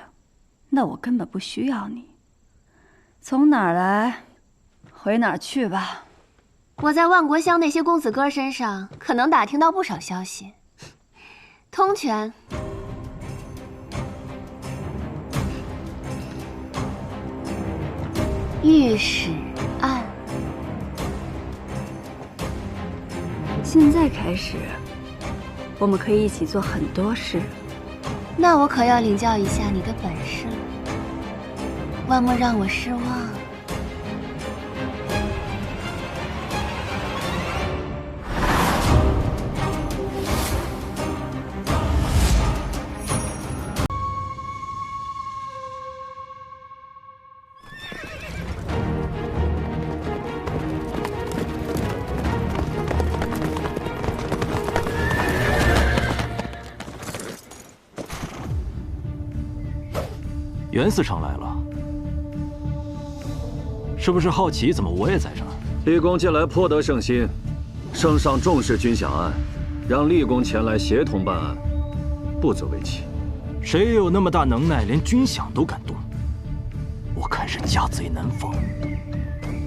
那我根本不需要你。从哪儿来，回哪儿去吧。我在万国乡那些公子哥身上，可能打听到不少消息。通泉，御史案，现在开始，我们可以一起做很多事。那我可要领教一下你的本事了，万莫让我失望。袁司城来了，是不是好奇怎么我也在这儿？厉公近来颇得圣心，圣上重视军饷案，让厉公前来协同办案，不足为奇。谁有那么大能耐，连军饷都敢动？我看是家贼难防，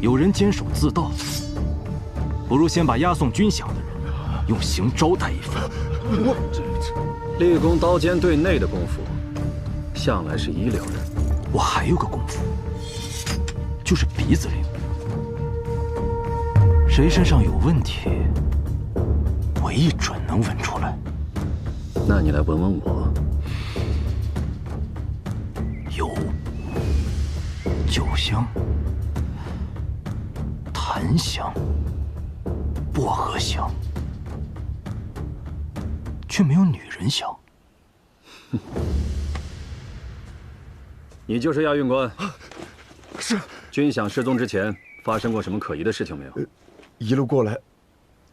有人监守自盗，不如先把押送军饷的人用刑招待一番。厉公刀尖对内的功夫，向来是一流的。我还有个功夫，就是鼻子灵。谁身上有问题，我一准能闻出来。那你来闻闻我。有酒香、檀香、薄荷香，却没有女人香。你就是押运官。是。军饷失踪之前发生过什么可疑的事情没有？一路过来，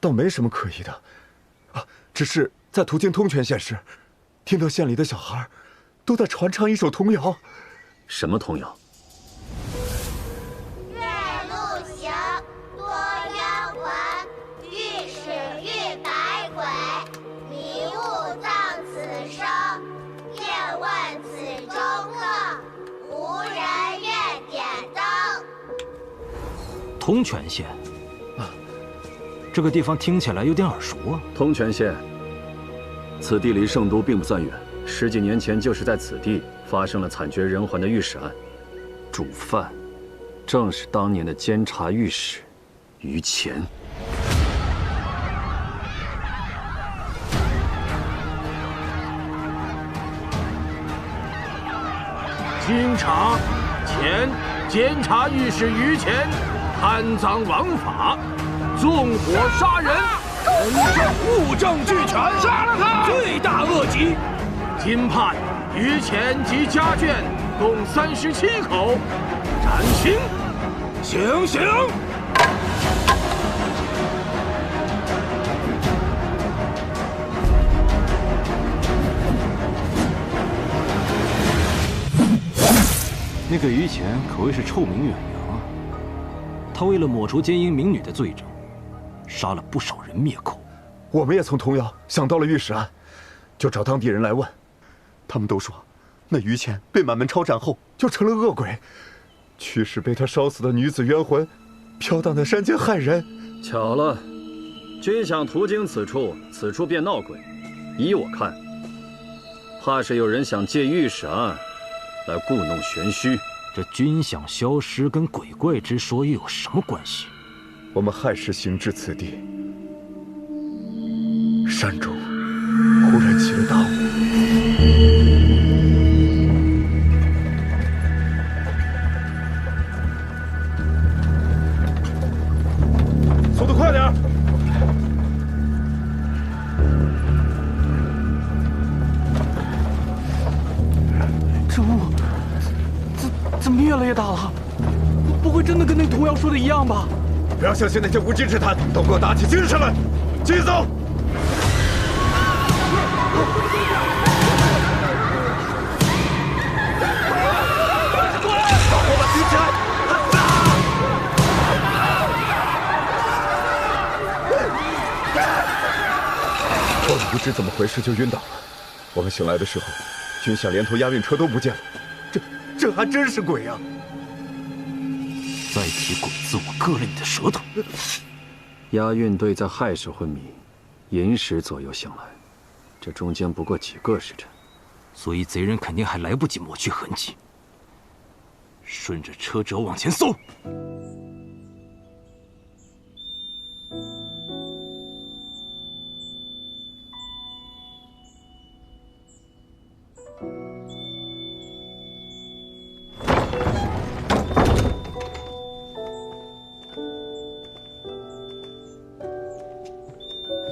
倒没什么可疑的，只是在途经通泉县时，听到县里的小孩都在传唱一首童谣。什么童谣？月路行，多冤魂，御史遇百鬼，迷雾葬此生，夜问此中客，无人愿点灯。通泉县，这个地方听起来有点耳熟啊。通泉县，此地离圣都并不算远。10几年前，就是在此地发生了惨绝人寰的御史案，主犯正是当年的监察御史于乾。经查，前监察御史于乾贪赃枉法，纵火杀人，人证物证俱全，杀了他，罪大恶极。今判于乾及家眷共37口，斩刑。行刑。那个于乾可谓是臭名远扬啊！他为了抹除奸淫民女的罪证，杀了不少人灭口。我们也从童谣想到了御史案，就找当地人来问，他们都说，那于谦被满门抄斩后就成了恶鬼，驱使被他烧死的女子冤魂，飘荡在山间害人。巧了，君想途经此处，此处便闹鬼。依我看，怕是有人想借御史案来故弄玄虚。这军饷消失跟鬼怪之说又有什么关系？我们亥时行至此地，山中忽然起了大雾。速度快点！这雾怎么越来越大了？不会真的跟那童谣说的一样吧？不要相信那些无稽之谈，都给我打起精神来，继续走！把火把举起来！我不知怎么回事就晕倒了。我们醒来的时候，军饷连头押运车都不见了。这还真是鬼啊！再提鬼字，我割了你的舌头！押运队在亥时昏迷，寅时左右醒来，这中间不过几个时辰，所以贼人肯定还来不及抹去痕迹。顺着车辙往前搜。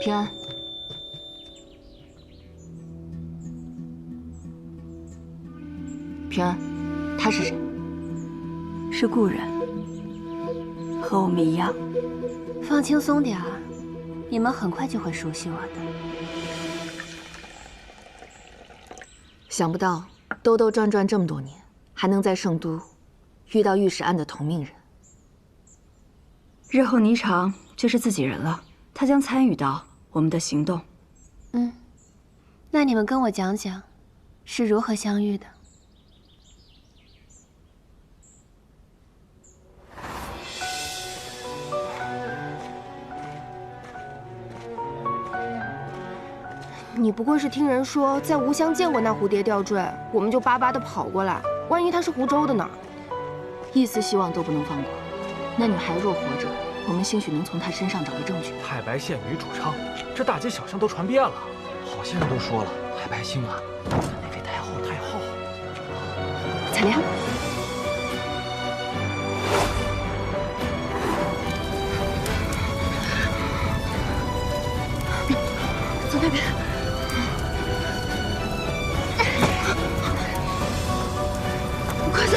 平安，平安，他是谁？是故人，和我们一样。放轻松点儿，你们很快就会熟悉我的。想不到兜兜转转这么多年，还能在圣都遇到御史案的同命人。日后霓裳就是自己人了，他将参与到我们的行动。那你们跟我讲讲，是如何相遇的？你不过是听人说在吴乡见过那蝴蝶吊坠，我们就巴巴的跑过来，万一他是湖州的呢？一丝希望都不能放过。那女孩若活着，我们兴许能从她身上找到证据。太白县女主唱，这大街小巷都传遍了，好些人都说了，太白星啊，跟那位太后太后。彩莲，从那边。快走！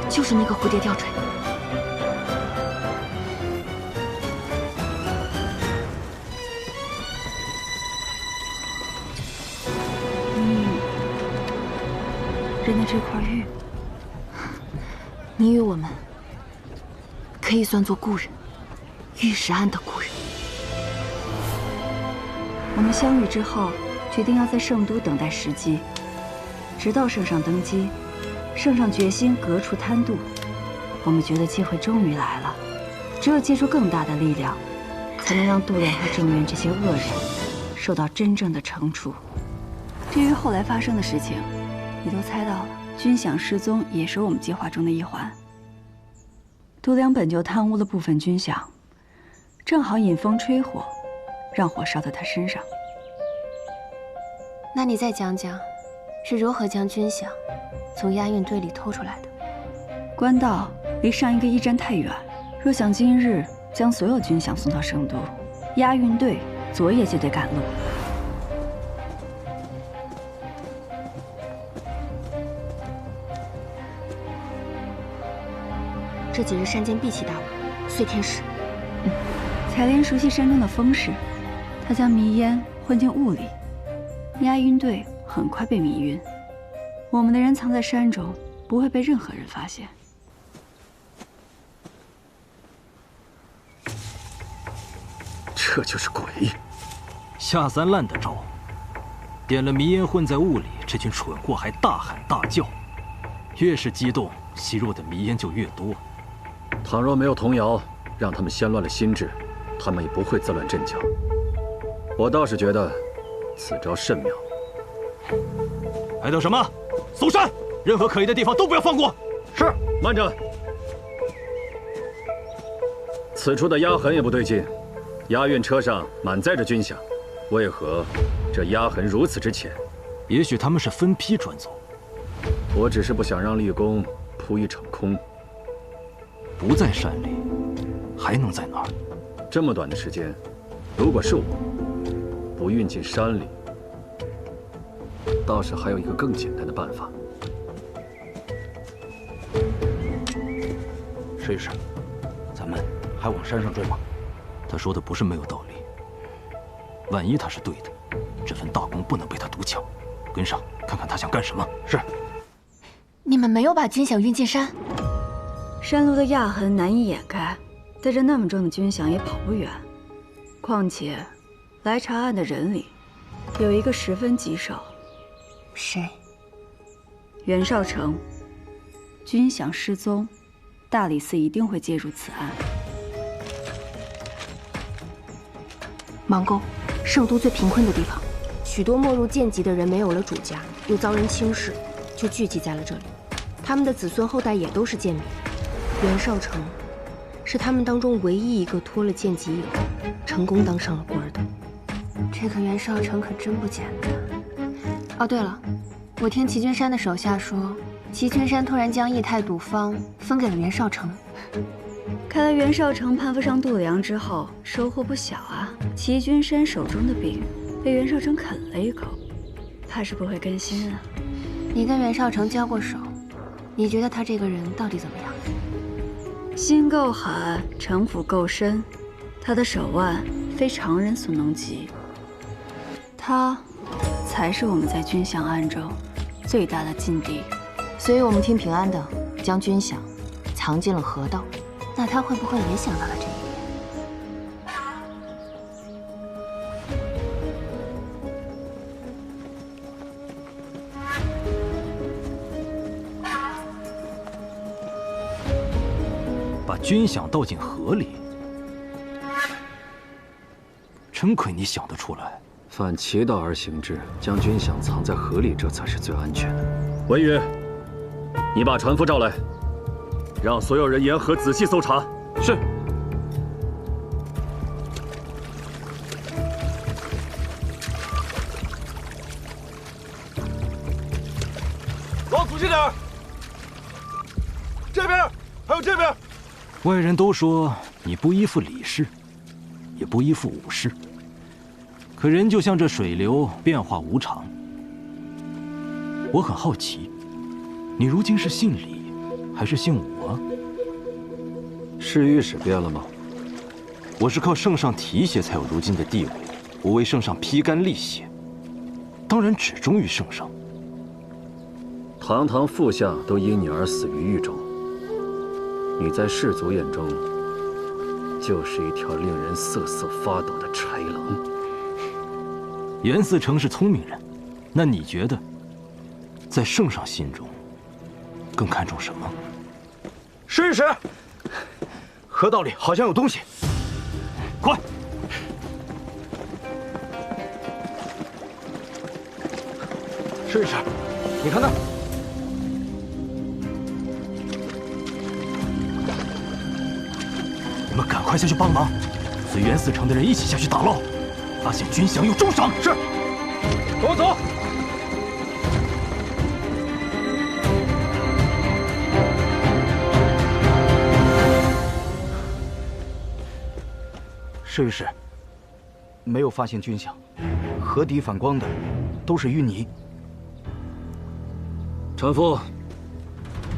就是那个蝴蝶吊坠。认的这块玉，你与我们可以算作故人，御史案的故人。我们相遇之后，决定要在圣都等待时机，直到圣上登基。圣上决心革除贪渎，我们觉得机会终于来了，只有借助更大的力量，才能让度量和郑渊这些恶人受到真正的惩处。至于后来发生的事情，你都猜到了，军饷失踪也是我们计划中的一环。度量本就贪污了部分军饷，正好引风吹火，让火烧到他身上。那你再讲讲，是如何将军饷从押运队里偷出来的？官道离上一个驿站太远，若想今日将所有军饷送到圣都，押运队昨夜就得赶路。这几日山间必起大雾，遂天时。彩莲熟悉山中的风势，她将迷烟混进雾里，押运队很快被迷晕。我们的人藏在山中，不会被任何人发现。这就是鬼。下三滥的招，点了迷烟混在雾里，这群蠢货还大喊大叫，越是激动，吸入的迷烟就越多。倘若没有童谣，让他们掀乱了心智，他们也不会自乱阵脚。我倒是觉得此招甚妙。还等什么？搜山，任何可疑的地方都不要放过。是。慢着，此处的压痕也不对劲，押运车上满载着军饷，为何这压痕如此之浅？也许他们是分批转走。我只是不想让立功扑一场空。不在山里，还能在哪儿？这么短的时间，如果是我，不运进山里，倒是还有一个更简单的办法。试一试，咱们还往山上追吗？他说的不是没有道理。万一他是对的，这份大功不能被他独抢。跟上，看看他想干什么。是。你们没有把军饷运进山？山路的压痕难以掩盖，带着那么重的军饷也跑不远。况且，来查案的人里，有一个十分棘手。谁？袁绍成。军饷失踪，大理寺一定会介入此案。芒沟，圣都最贫困的地方，许多没入贱籍的人没有了主家，又遭人轻视，就聚集在了这里。他们的子孙后代也都是贱民。袁绍成是他们当中唯一一个脱了贱籍以后，成功当上了官的。这个袁绍成可真不简单。哦，对了，我听齐君山的手下说，齐君山突然将义泰赌方分给了袁绍成。看来袁绍成攀附上度量之后，收获不小啊。齐君山手中的饼被袁绍成啃了一口，怕是不会甘心啊。你跟袁绍成交过手，你觉得他这个人到底怎么样？心够狠，城府够深，他的手腕非常人所能及。他才是我们在军饷案中最大的劲敌。所以我们听平安的，将军饷藏进了河道。那他会不会也想到了这一点？把军饷倒进河里，真亏你想得出来。反其道而行之，将军饷藏在河里，这才是最安全的。文宇，你把船夫召来，让所有人沿河仔细搜查。是。往仔细点，这边还有这边。外人都说你不依附李氏，也不依附武氏，可人就像这水流，变化无常。我很好奇，你如今是姓李，还是姓武啊？是御史变了吗？我是靠圣上提携才有如今的地位，我为圣上披肝沥血，当然只忠于圣上。堂堂副相都因你而死于狱中，你在士族眼中就是一条令人瑟瑟发抖的豺狼。袁嗣成是聪明人，那你觉得，在圣上心中更看重什么？试试。河道里好像有东西，快！试一试，你看那。你们赶快下去帮忙，随袁嗣成的人一起下去打捞，发现军饷有重赏。是，跟我走。侍御史，没有发现军饷，河底反光的都是淤泥。船夫，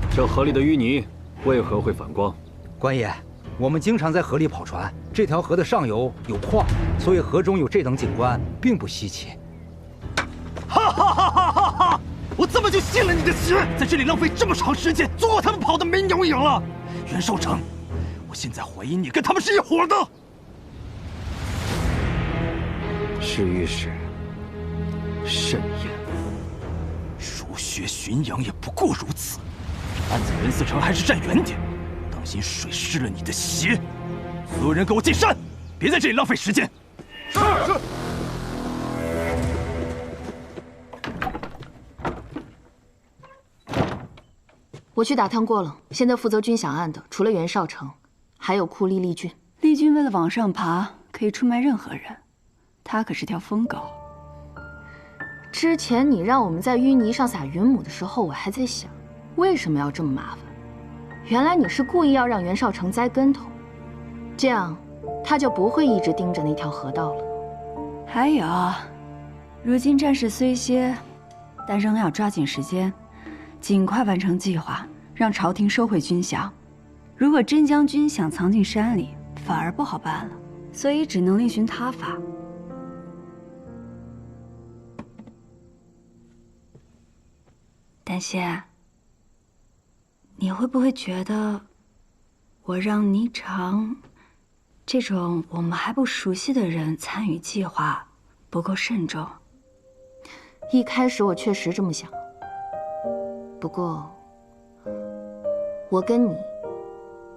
这河里的淤泥为何会反光？官爷，我们经常在河里跑船，这条河的上游有矿，所以河中有这等景观并不稀奇。哈哈哈哈哈哈！我怎么就信了你的邪？在这里浪费这么长时间，做他们跑得没鸟影了。袁绍成，我现在怀疑你跟他们是一伙的。侍御史慎言，儒学巡洋也不过如此。案子任四成还是站远点，当心水湿了你的鞋。所有人给我进山，别在这里浪费时间。是。我去打探过了，现在负责军饷案的，除了袁绍成，还有酷吏厉俊。厉俊为了往上爬，可以出卖任何人，他可是条疯狗。之前你让我们在淤泥上撒云母的时候，我还在想，为什么要这么麻烦？原来你是故意要让袁绍成栽跟头，这样他就不会一直盯着那条河道了。还有，如今战事虽歇，但仍要抓紧时间，尽快完成计划，让朝廷收回军饷。如果真将军饷藏进山里，反而不好办了，所以只能另寻他法。丹仙，你会不会觉得我让霓裳这种我们还不熟悉的人参与计划不够慎重？一开始我确实这么想，不过我跟你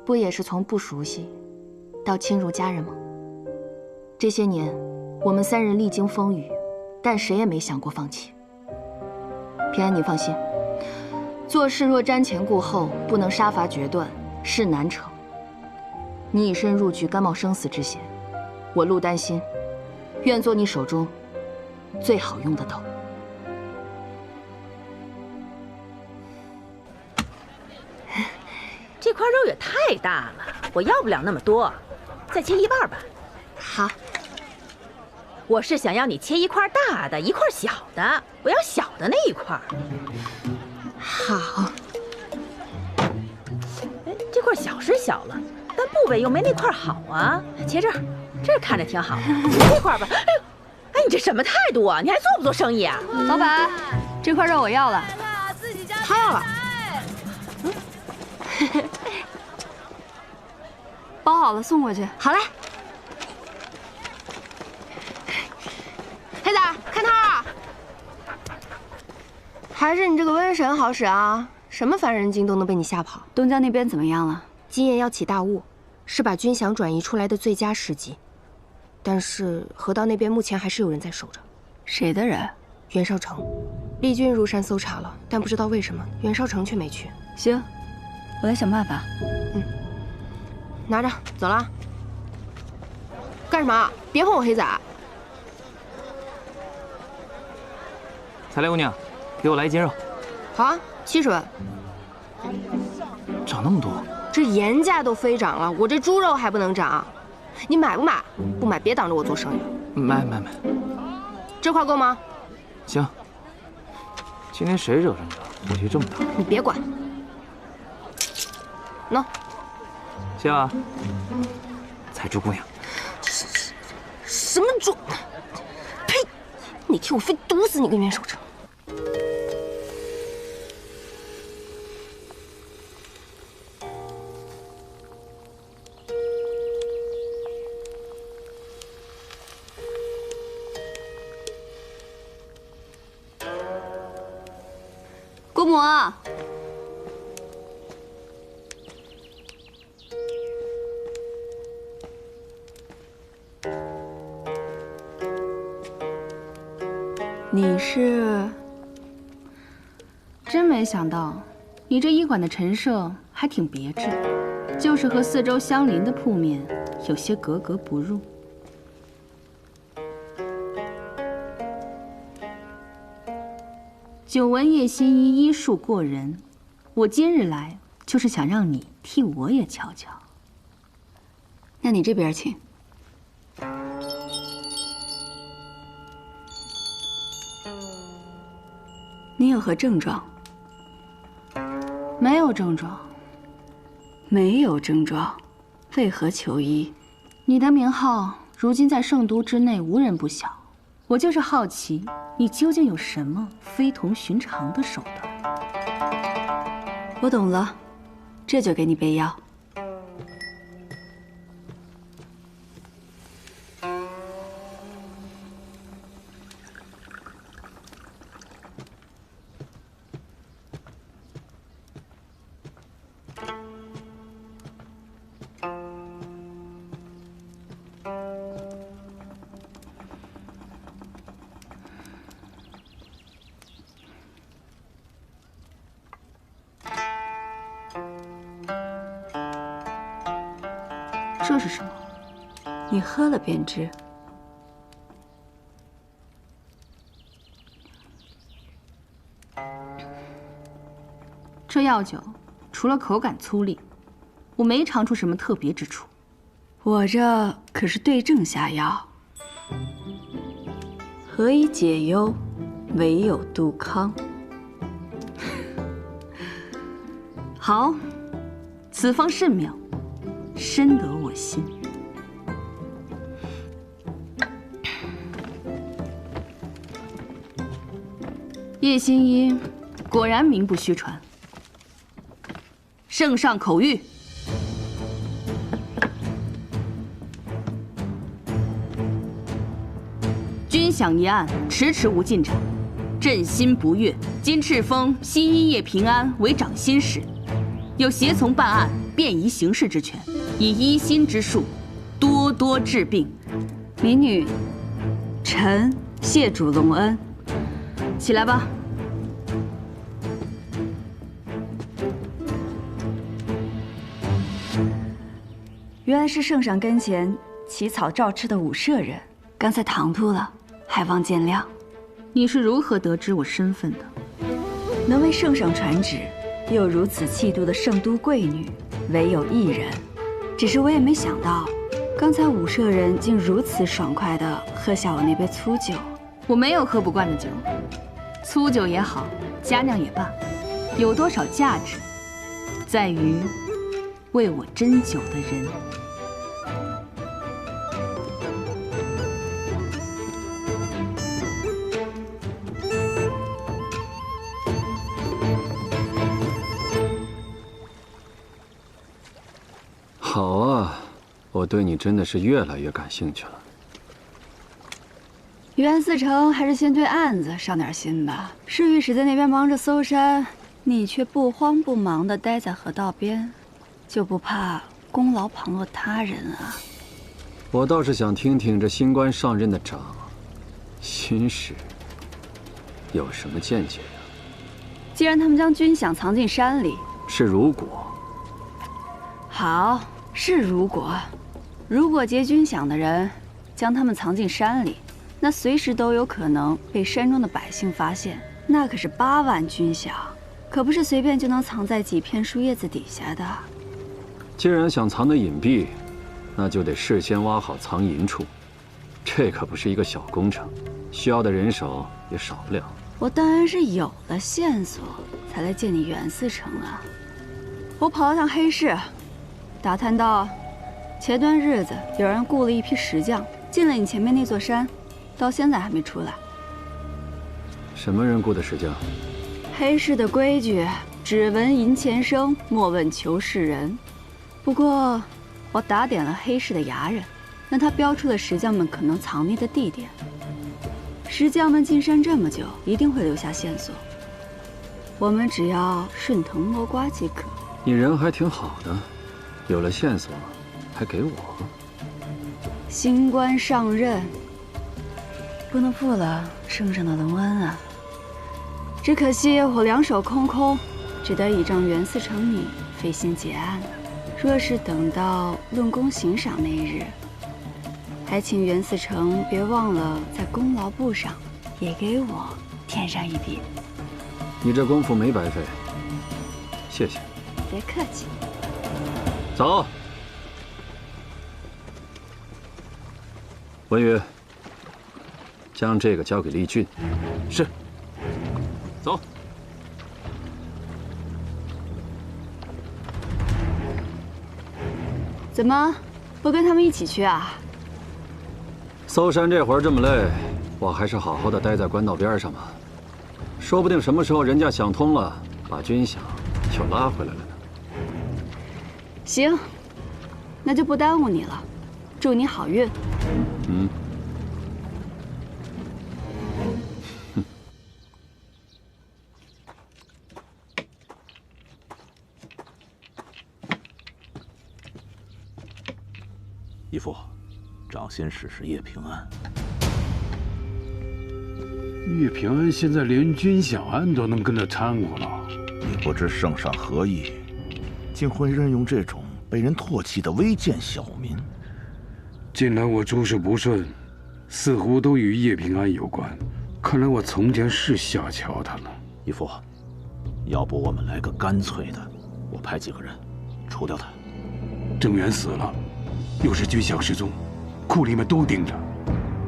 不也是从不熟悉到亲如家人吗？这些年我们三人历经风雨，但谁也没想过放弃。平安，你放心，做事若瞻前顾后，不能杀伐决断，事难成。你以身入局，甘冒生死之险，我陆丹心愿做你手中最好用的刀。这块肉也太大了，我要不了那么多，再切一半吧。好。我是想要你切一块大的，一块小的，我要小的那一块。好。哎，这块小是小了，但部位又没那块好啊。切这儿，这儿看着挺好，这块吧。哎呦，哎，你这什么态度啊？你还做不做生意啊？老板，这块肉我要了。他要了。包好了，送过去。好嘞。黑仔，看他啊！还是你这个瘟神好使啊，什么凡人精都能被你吓跑。东江那边怎么样了？今夜要起大雾，是把军饷转移出来的最佳时机。但是河道那边目前还是有人在守着。谁的人？袁绍成。厉军入山搜查了，但不知道为什么袁绍成却没去。行，我来想办法。拿着，走了。干什么？别碰我黑仔！采莲姑娘，给我来一斤肉。好啊，70文。涨那么多？这盐价都飞涨了，我这猪肉还不能涨？你买不买？不买别挡着我做生意。买。这块够吗？行。今天谁惹上你了？火气这么大？你别管。喏。谢了。采珠姑娘。什么猪？呸！哪天我非毒死你跟袁绍成！姑母，你是？真没想到，你这医馆的陈设还挺别致，就是和四周相邻的铺面有些格格不入。久闻叶心怡医术过人，我今日来就是想让你替我也瞧瞧。那你这边请。你有何症状？没有症状。没有症状，为何求医？你的名号如今在圣都之内无人不晓，我就是好奇，你究竟有什么非同寻常的手段？我懂了，这就给你备药。是什么？你喝了便知。这药酒除了口感粗粝，我没尝出什么特别之处。我这可是对症下药，何以解忧，唯有杜康。好，此方甚妙，深得我心。叶新一果然名不虚传，圣上口谕。军饷一案迟迟无进展，朕心不悦，今敕封新一叶平安为掌心使，有协从办案、便宜行事之权，以一心之术，多多治病。民女，臣谢主隆恩。起来吧。原来是圣上跟前起草诏敕的武舍人，刚才唐突了，还望见谅。你是如何得知我身份的？能为圣上传旨，又如此气度的圣都贵女，唯有一人。只是我也没想到，刚才武舍人竟如此爽快地喝下我那杯粗酒。我没有喝不惯的酒，粗酒也好，佳酿也罢，有多少价值，在于为我斟酒的人。好啊，我对你真的是越来越感兴趣了。袁思成还是先对案子上点心吧。侍御史在那边忙着搜山，你却不慌不忙地待在河道边，就不怕功劳旁落他人啊？我倒是想听听这新官上任的长新使有什么见解呀？既然他们将军饷藏进山里，是如果。好，是如果。如果劫军饷的人将他们藏进山里，那随时都有可能被山中的百姓发现。那可是8万军饷，可不是随便就能藏在几片树叶子底下的。既然想藏得隐蔽，那就得事先挖好藏银处，这可不是一个小工程，需要的人手也少不了。我当然是有了线索才来见你袁思成啊。我跑了趟黑市，打探到前段日子有人雇了一批石匠进了你前面那座山，到现在还没出来。什么人雇的石匠？黑市的规矩，只闻银钱声，莫问求是人。不过我打点了黑市的衙人，让他标出了石匠们可能藏匿的地点。石匠们进山这么久，一定会留下线索，我们只要顺藤摸瓜即可。你人还挺好的，有了线索还给我。新官上任，不能负了圣上的隆恩啊！只可惜我两手空空，只得倚仗袁思成你费心结案了。若是等到论功行赏那日，还请袁思成别忘了在功劳簿上也给我添上一笔。你这功夫没白费，谢谢。别客气。走。文宇，将这个交给厉俊。是。走。怎么不跟他们一起去啊？搜山这会儿这么累，我还是好好的待在官道边上吧。说不定什么时候人家想通了，把军饷就拉回来了呢。行，那就不耽误你了，祝你好运。嗯。义父，掌心使是叶平安。叶平安现在连军饷案都能跟着掺和了，也不知圣上何意，竟会任用这种被人唾弃的微贱小民。近来我诸事不顺，似乎都与叶平安有关。看来我从前是下瞧他了。义父，要不我们来个干脆的，我派几个人除掉他。郑源死了，又是军饷失踪，库里们都盯着，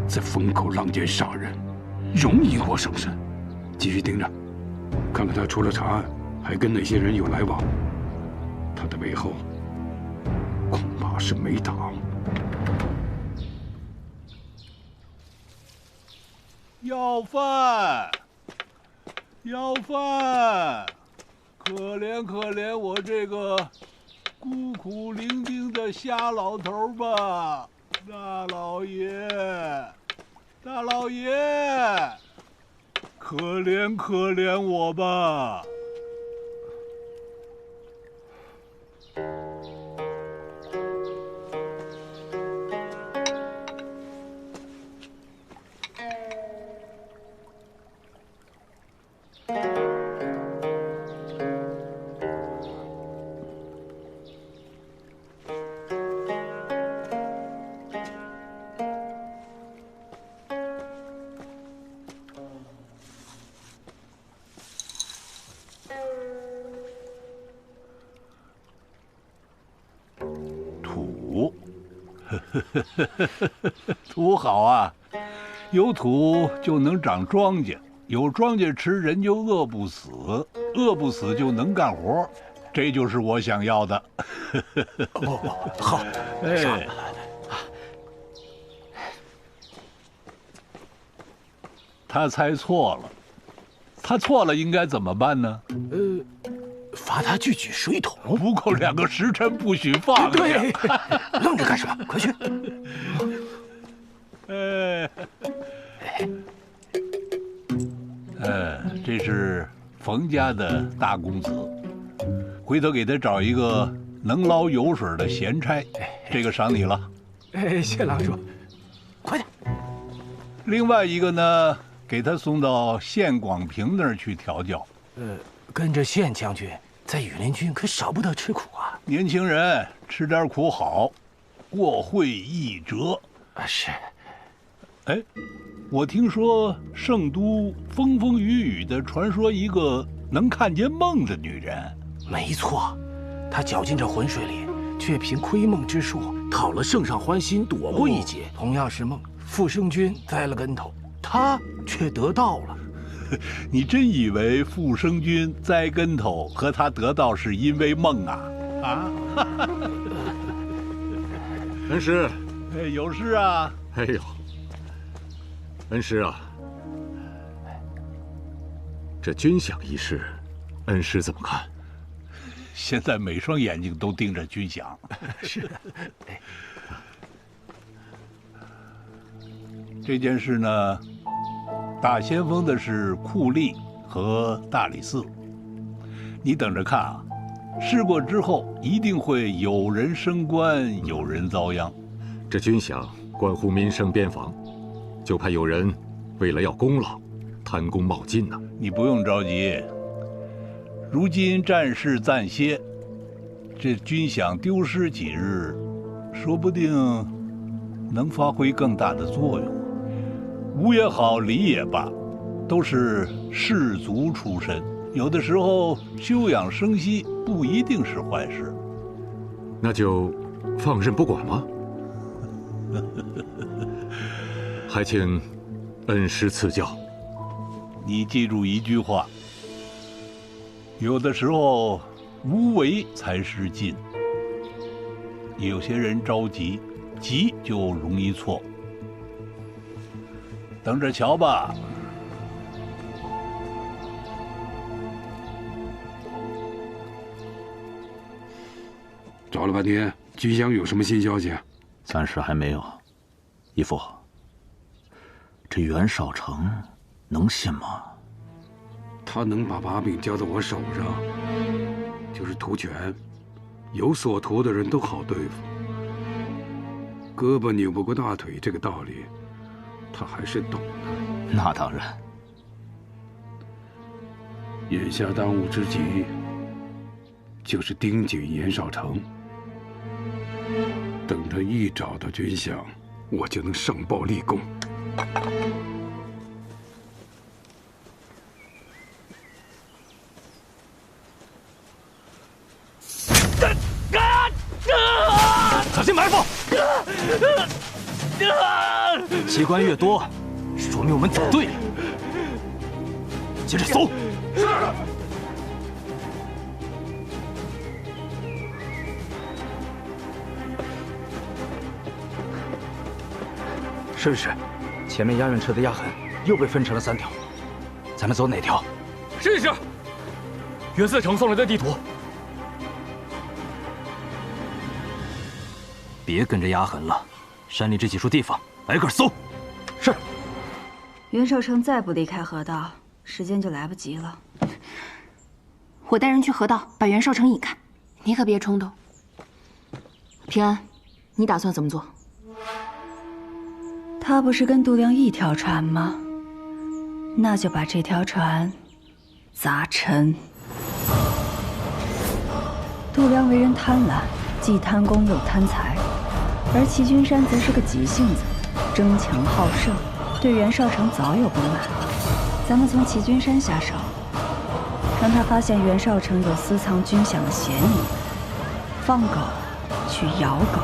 在风口浪尖杀人，容易获胜身。继续盯着，看看他除了查案，还跟哪些人有来往。他的背后恐怕是没党。要饭，要饭！可怜可怜我这个孤苦伶仃的瞎老头吧，大老爷，大老爷，可怜可怜我吧！土好啊，有土就能长庄稼，有庄稼吃，人就饿不死，饿不死就能干活，这就是我想要的。好，哎，他猜错了，他错了应该怎么办呢？罚他去举水桶，不够2个时辰不许放下。对，愣着干什么？快去！这是冯家的大公子，回头给他找一个能捞油水的闲差，这个赏你了。谢郎主，快点。另外一个呢，给他送到县广平那儿去调教。跟着县将军在羽林军可少不得吃苦啊！年轻人吃点苦好，过会易折。是。哎，我听说圣都风风雨雨的传说一个能看见梦的女人。没错，她搅进这浑水里，却凭窥梦之术讨了圣上欢心，躲过一劫。同样是梦，傅生君栽了跟头，她却得道了。你真以为傅生君栽跟头和他得到是因为梦啊？啊！恩师，有事啊？哎呦，恩师啊，这军饷一事，恩师怎么看？现在每双眼睛都盯着军饷。是。这件事呢？打先锋的是酷吏和大理寺，你等着看啊！事过之后，一定会有人升官，有人遭殃。这军饷关乎民生边防，就怕有人为了要功劳，贪功冒进呢。你不用着急，如今战事暂歇，这军饷丢失几日，说不定能发挥更大的作用。武也好，礼也罢，都是士族出身，有的时候休养生息不一定是坏事。那就放任不管吗？还请恩师赐教。你记住一句话：有的时候无为才是进。有些人着急，急就容易错。等着瞧吧。找了半天，军饷有什么新消息？暂时还没有。义父，这袁绍成能信吗？他能把把柄交到我手上，就是图权，有所图的人都好对付。胳膊扭不过大腿这个道理，他还是懂的。那当然。眼下当务之急就是盯紧袁绍成，等他一找到军饷，我就能上报立功。小心埋伏！机关越多，说明我们走对了。接着搜。是。试试，前面押运车的压痕又被分成了3条，咱们走哪条？试试。袁四成送来的地图。别跟着压痕了，山里这几处地方挨个搜。是。袁绍成再不离开河道，时间就来不及了。我带人去河道，把袁绍成引开。你可别冲动。平安，你打算怎么做？他不是跟度量一条船吗？那就把这条船砸沉。度量为人贪婪，既贪功又贪财，而齐君山则是个急性子，争强好胜，对袁绍成早有不满。咱们从齐君山下手，让他发现袁绍成有私藏军饷的嫌疑，放狗去咬狗。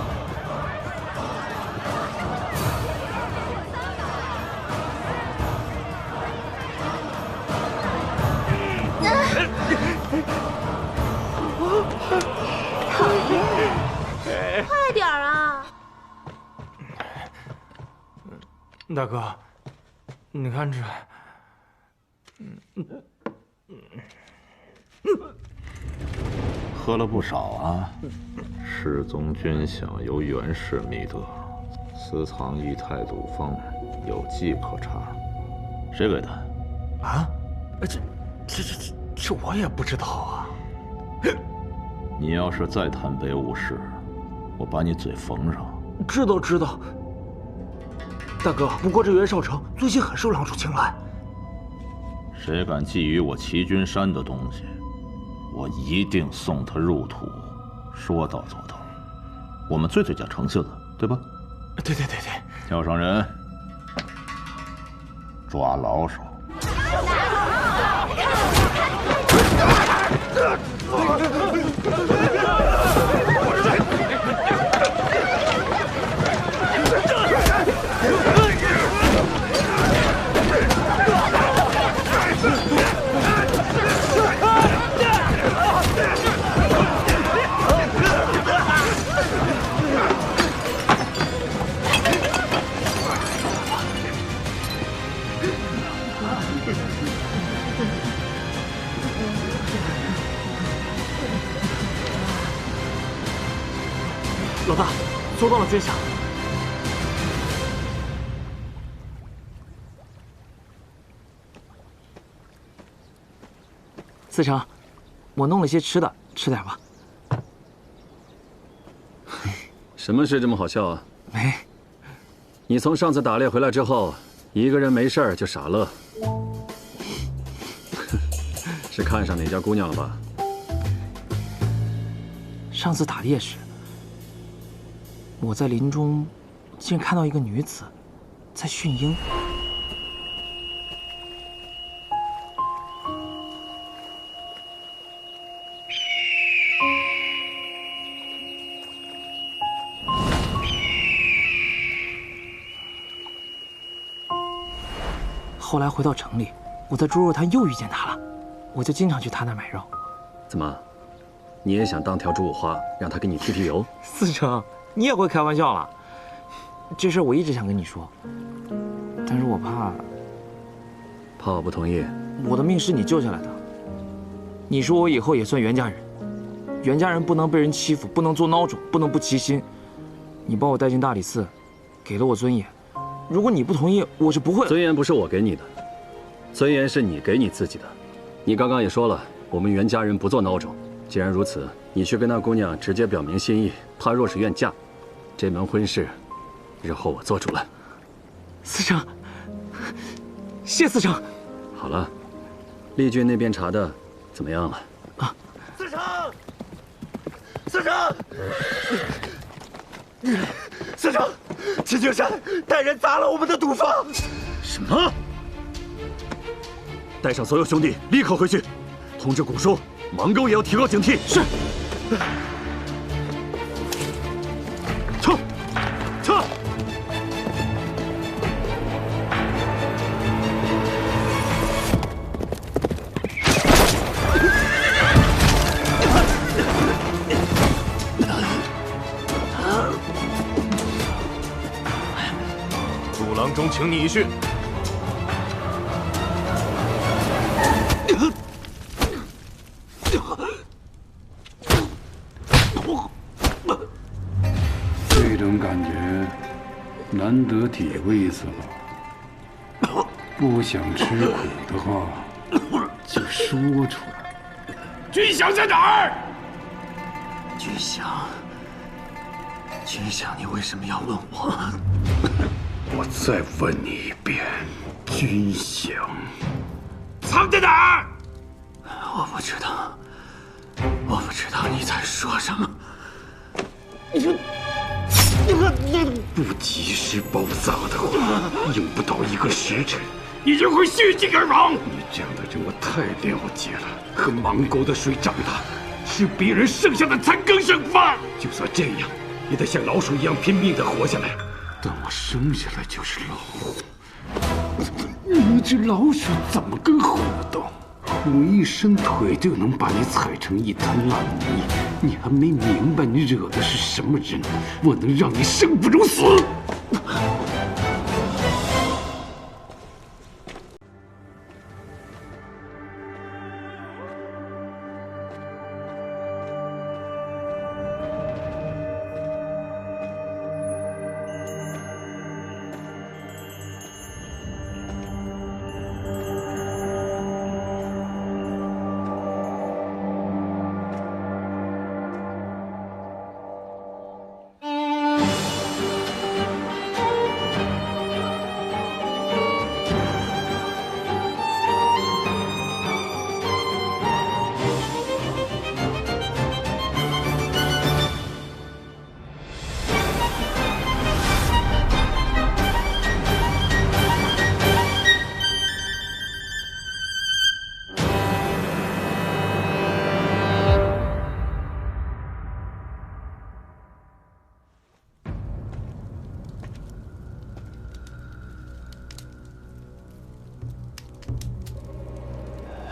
快点啊！大哥，你看这，喝了不少啊！失踪军饷由袁氏觅得，私藏义态赌坊，有迹可查。谁给的？啊？这我也不知道啊！你要是再贪杯误事，我把你嘴缝上。知道。大哥，不过这袁绍成最近很受郎主青睐。谁敢觊觎我齐君山的东西，我一定送他入土。说到做到，我们最讲诚信了，对吧？对。叫上人，抓老手。老大，搜到了军饷。四成，我弄了些吃的，吃点吧。什么事这么好笑啊？没。你从上次打猎回来之后，一个人没事儿就傻乐，是看上哪家姑娘了吧？上次打猎时，我在林中竟然看到一个女子在驯鹰。后来回到城里，我在猪肉摊又遇见她了，我就经常去她那儿买肉。怎么，你也想当条猪五花，让她给你提油？四成，你也会开玩笑了。这事我一直想跟你说，但是我怕我不同意。我的命是你救下来的，你说我以后也算袁家人，袁家人不能被人欺负，不能做孬种，不能不齐心。你把我带进大理寺，给了我尊严。如果你不同意，我是不会。尊严不是我给你的，尊严是你给你自己的。你刚刚也说了，我们袁家人不做孬种。既然如此，你去跟那姑娘直接表明心意。她若是愿嫁，这门婚事，日后我做主了。四成，谢四成。好了，丽君那边查的怎么样了？四成，四成，司长，齐景山带人砸了我们的赌坊。什么？带上所有兄弟，立刻回去，通知古叔，芒沟也要提高警惕。是。撤！撤！杜郎中，请你训。这种感觉难得体会一次吧。不想吃苦的话，就说出来。军饷在哪儿？军饷，军饷，你为什么要问我？我再问你一遍，军饷藏在哪儿？我不知道，我不知道你在说什么。不及时包扎的话，用不到1个时辰，你就会血尽而亡。你这样的人我太了解了，喝芒沟的水长大，吃别人剩下的残羹剩饭。就算这样，也得像老鼠一样拼命地活下来。但我生下来就是老虎，你这老鼠怎么跟虎斗？我一伸腿就能把你踩成一滩烂泥，你还没明白你惹的是什么人，我能让你生不如死。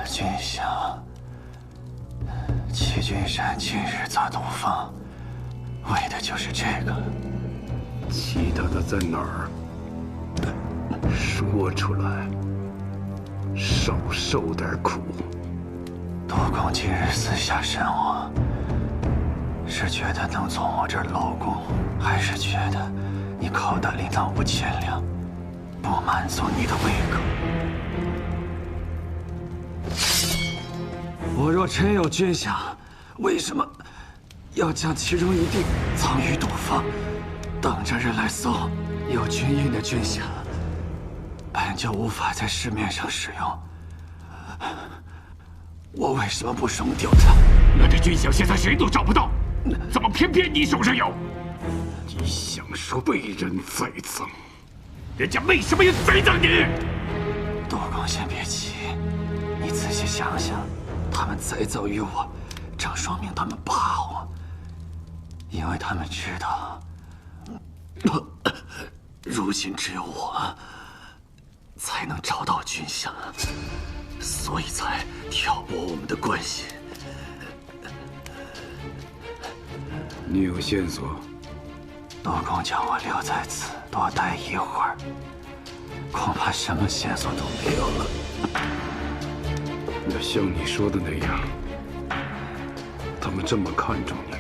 军饷，齐君山近日砸赌坊，为的就是这个。其他的在哪儿？说出来，少受点苦。杜公今日私下审我，是觉得能从我这儿捞功，还是觉得你口袋里那5千两不满足你的胃口？我若真有军饷，为什么要将其中一锭藏于赌坊，等着人来搜？有军印的军饷，本就无法在市面上使用，我为什么不扔掉它？那这军饷现在谁都找不到，怎么偏偏你手上有？你想说被人栽赃？人家为什么要栽赃你？杜公先别急，你仔细想想。他们栽赃于我，正说明他们怕我，因为他们知道，如今只有我才能找到军饷，所以才挑拨我们的关系。你有线索？杜公叫我留在此多待一会儿，恐怕什么线索都没有了。那像你说的那样，他们这么看重你呢？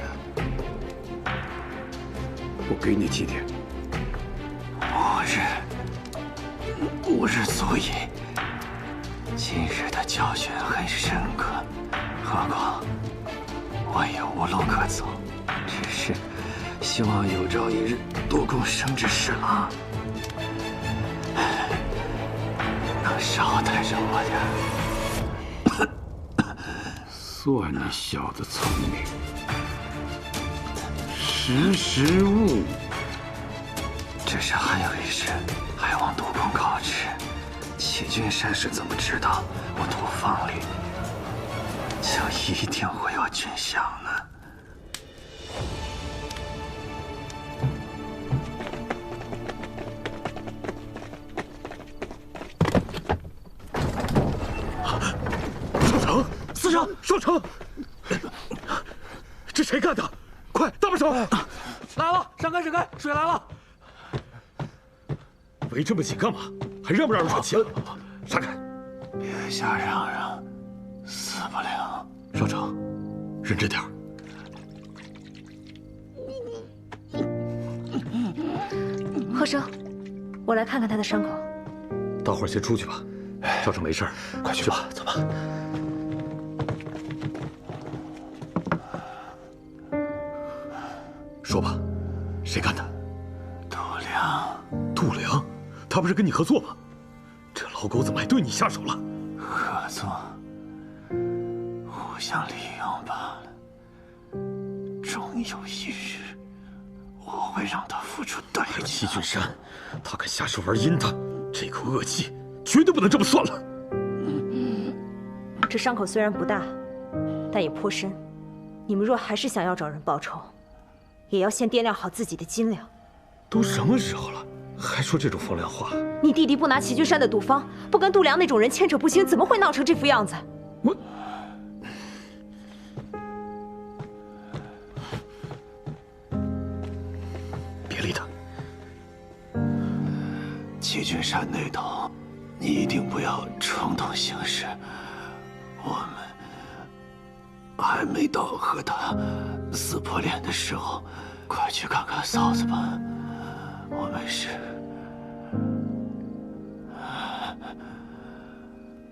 我给你几天，5日足矣。今日的教训很深刻，何况我也无路可走，只是希望有朝一日杜公升至侍郎，能少待着我点。算你小子聪明，识物。只是还有一事，还望督公告知。齐君山是怎么知道我土方里就一定会有军饷呢？少成，司长，少成，这谁干的？快，搭把手！来了，闪开，闪开，水来了！围这么紧干嘛？还让不让人喘气？闪开！别瞎嚷嚷，死不了。少成，认真点儿。贺生，我来看看他的伤口。大伙儿先出去吧。少成没事，快去吧，走吧。说吧，谁干的？度量。度量，他不是跟你合作吗？这老狗怎么还对你下手了？合作，互相利用罢了。终有一日，我会让他付出代价。还有齐俊山，他敢下手玩阴他，这口恶气绝对不能这么算了。这伤口虽然不大，但也颇深。你们若还是想要找人报仇，也要先掂量好自己的斤两。都什么时候了，还说这种风凉话？你弟弟不拿齐君山的赌方，不跟度量那种人牵扯不清，怎么会闹成这副样子？我别理他。齐君山那头，你一定不要冲动行事。我们还没到和他撕破脸的时候，快去看看嫂子吧。我没事。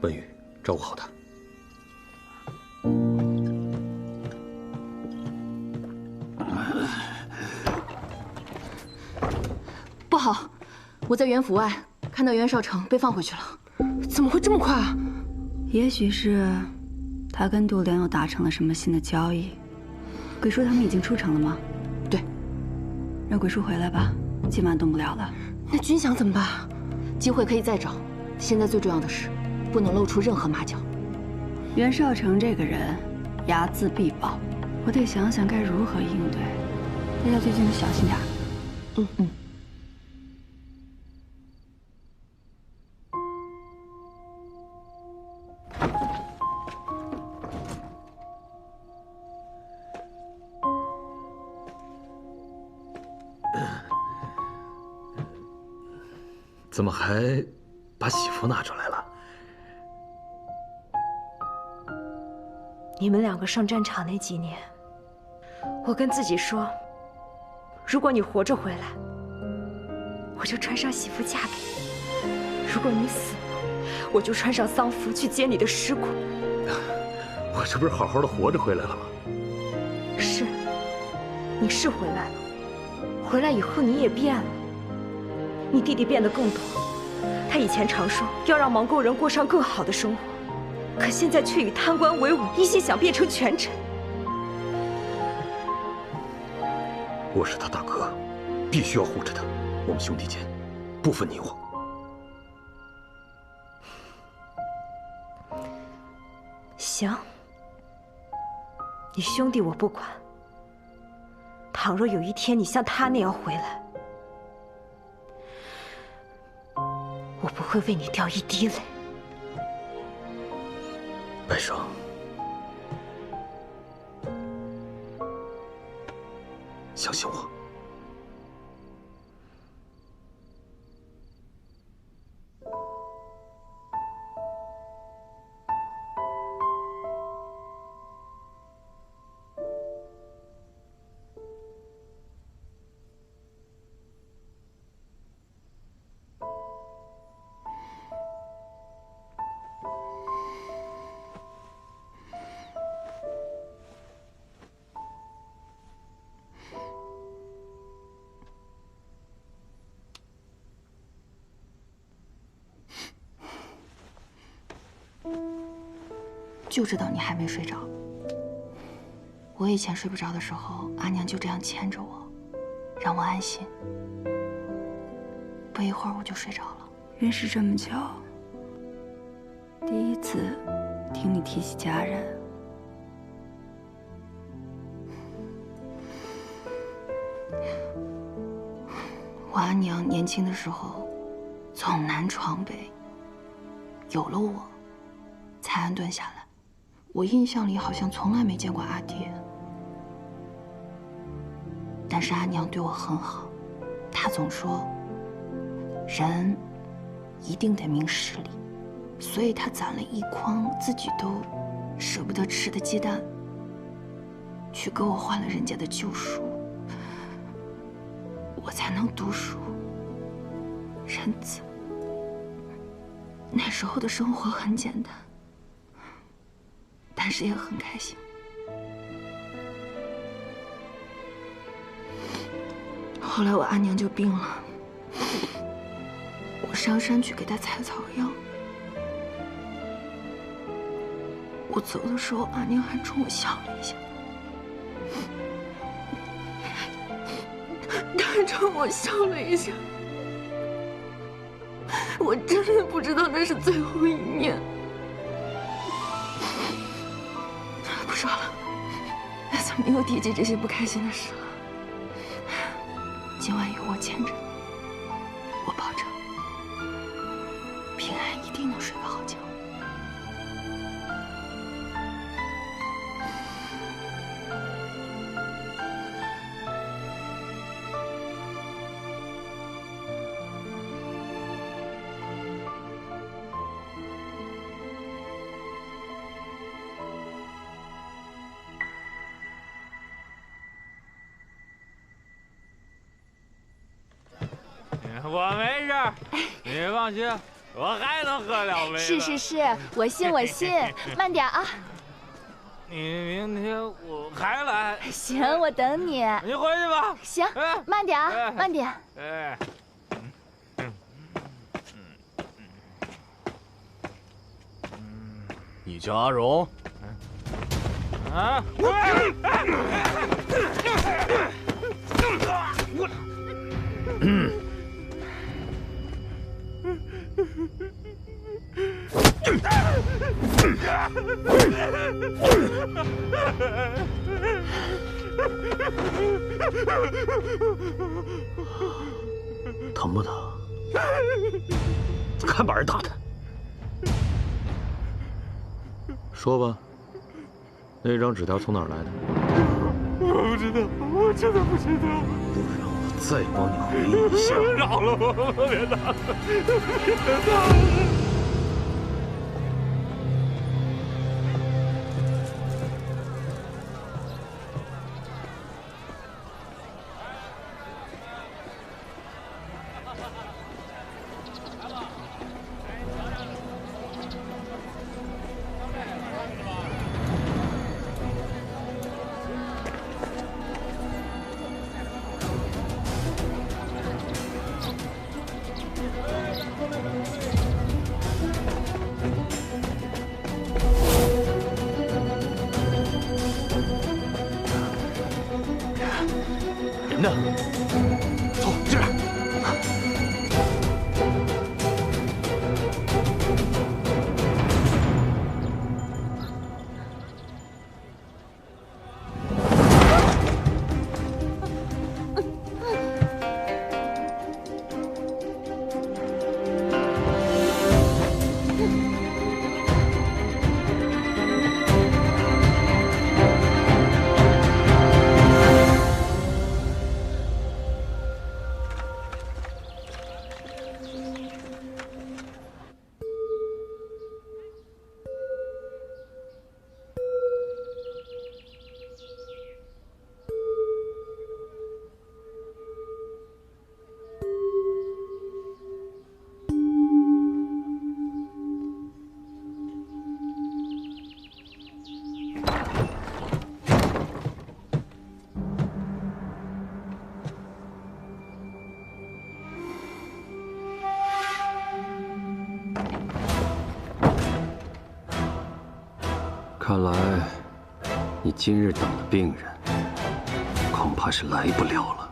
文宇，照顾好他。不好，我在袁府外看到袁绍成被放回去了。怎么会这么快啊？也许是他跟度量又达成了什么新的交易。鬼叔他们已经出城了吗？对，让鬼叔回来吧，今晚动不了了。那军饷怎么办？机会可以再找，现在最重要的是不能露出任何马脚。袁绍成这个人睚眦必报，我得想想该如何应对。大家最近都小心点。嗯。怎么还把喜服拿出来了？你们两个上战场那几年，我跟自己说，如果你活着回来，我就穿上喜服嫁给你；如果你死了，我就穿上丧服去接你的尸骨。我这不是好好的活着回来了吗？是，你是回来了，回来以后你也变了。你弟弟变得更懂，他以前常说要让芒沟人过上更好的生活，可现在却以贪官为伍，一心想变成权臣。我是他大哥，必须要护着他。我们兄弟间不分你我。行，你兄弟我不管。倘若有一天你像他那样回来，我不会为你掉一滴泪。白生，相信我。就知道你还没睡着。我以前睡不着的时候，阿娘就这样牵着我。让我安心。不一会儿我就睡着了。认识这么久，第一次听你提起家人。我阿娘年轻的时候从南闯北，有了我才安顿下来。我印象里好像从来没见过阿爹，但是阿娘对我很好，她总说，人一定得明事理，所以她攒了一筐自己都舍不得吃的鸡蛋，去给我换了人家的旧书，我才能读书认字。那时候的生活很简单，但是也很开心。后来我阿娘就病了，我上山去给她采草药。我走的时候，阿娘还冲我笑了一下，她还冲我笑了一下。我真的不知道那是最后一面。不说了，怎么又提起这些不开心的事了？今晚有我牵着，我保证，平安一定能睡个好觉。我没事，你放心，我还能喝2杯。是，我信。慢点啊！你明天我还来。行，我等你。你回去吧。行，慢点啊，慢点。哎。你叫阿荣？啊！疼不疼？看把人打的。说吧，那张纸条从哪儿来的？我不知道，我真的不知道。不然我再帮你回忆一下。饶了我，别打了，别打了。人呢？走，这边。看来，你今日等的病人，恐怕是来不了了。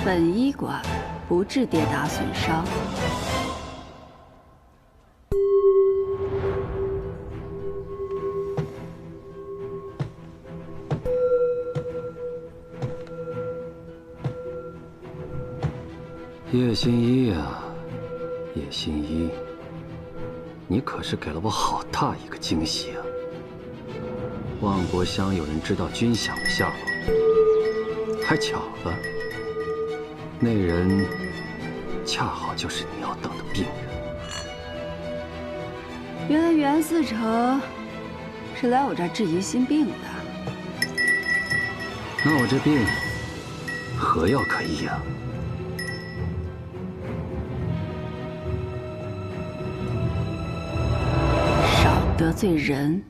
本医馆不致跌打损伤。叶新一呀，叶新一，你可是给了我好大一个惊喜啊！万国乡有人知道军饷的下落，还巧了，那人恰好就是你要等的病人。原来袁思成是来我这儿治疑心病的。那我这病何药可医呀？得罪人，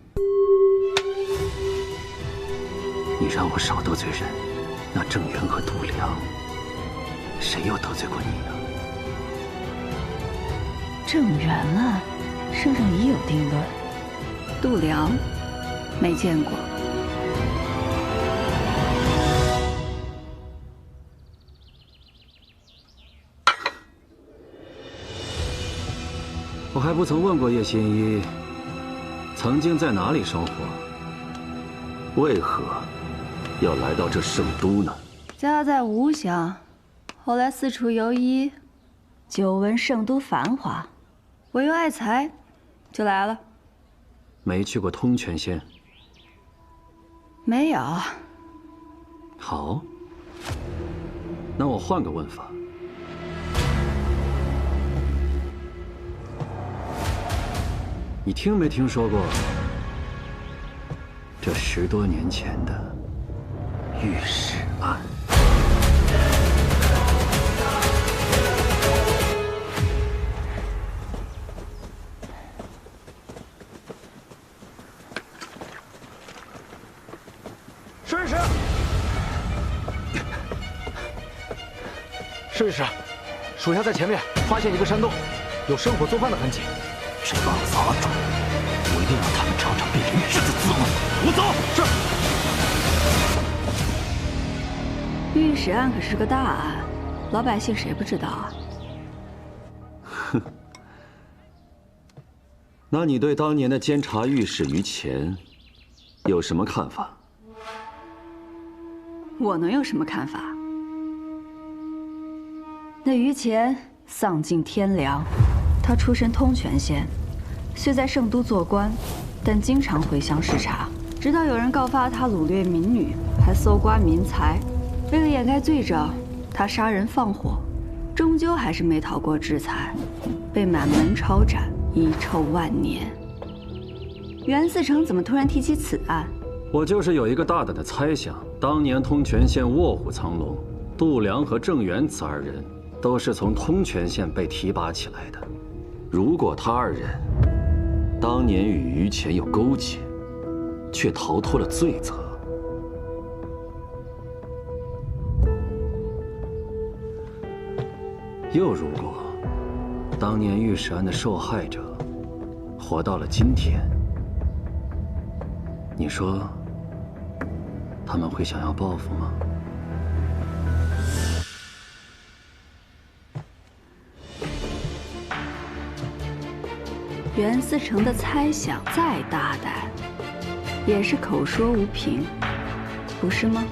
你让我少得罪人，那郑源和杜良，谁又得罪过你呀？郑源啊，圣上已有定论。杜良，没见过。我还不曾问过叶新一。曾经在哪里生活？为何要来到这圣都呢？家在吴乡，后来四处游医，久闻圣都繁华，我又爱才，就来了。没去过通泉县？没有。好，那我换个问法。你听没听说过这10多年前的御史案？施御史，施御史，属下在前面发现一个山洞，有生火做饭的痕迹。这帮杂种，我一定让他们尝尝被凌迟的滋味。我走。是。御史案可是个大案，老百姓谁不知道啊？哼。那你对当年的监察御史于乾有什么看法？我能有什么看法？那于乾丧尽天良。他出身通泉县，虽在圣都做官，但经常回乡视察。直到有人告发他掳掠民女，还搜刮民财。为了掩盖罪证，他杀人放火，终究还是没逃过制裁，被满门抄斩，遗臭万年。袁思成怎么突然提起此案？我就是有一个大胆的猜想：当年通泉县卧虎藏龙，杜良和郑源此2人都是从通泉县被提拔起来的。如果他2人当年与于乾有勾结，却逃脱了罪责，又如果当年御史案的受害者活到了今天，你说他们会想要报复吗？袁思成的猜想再大胆，也是口说无凭，不是吗？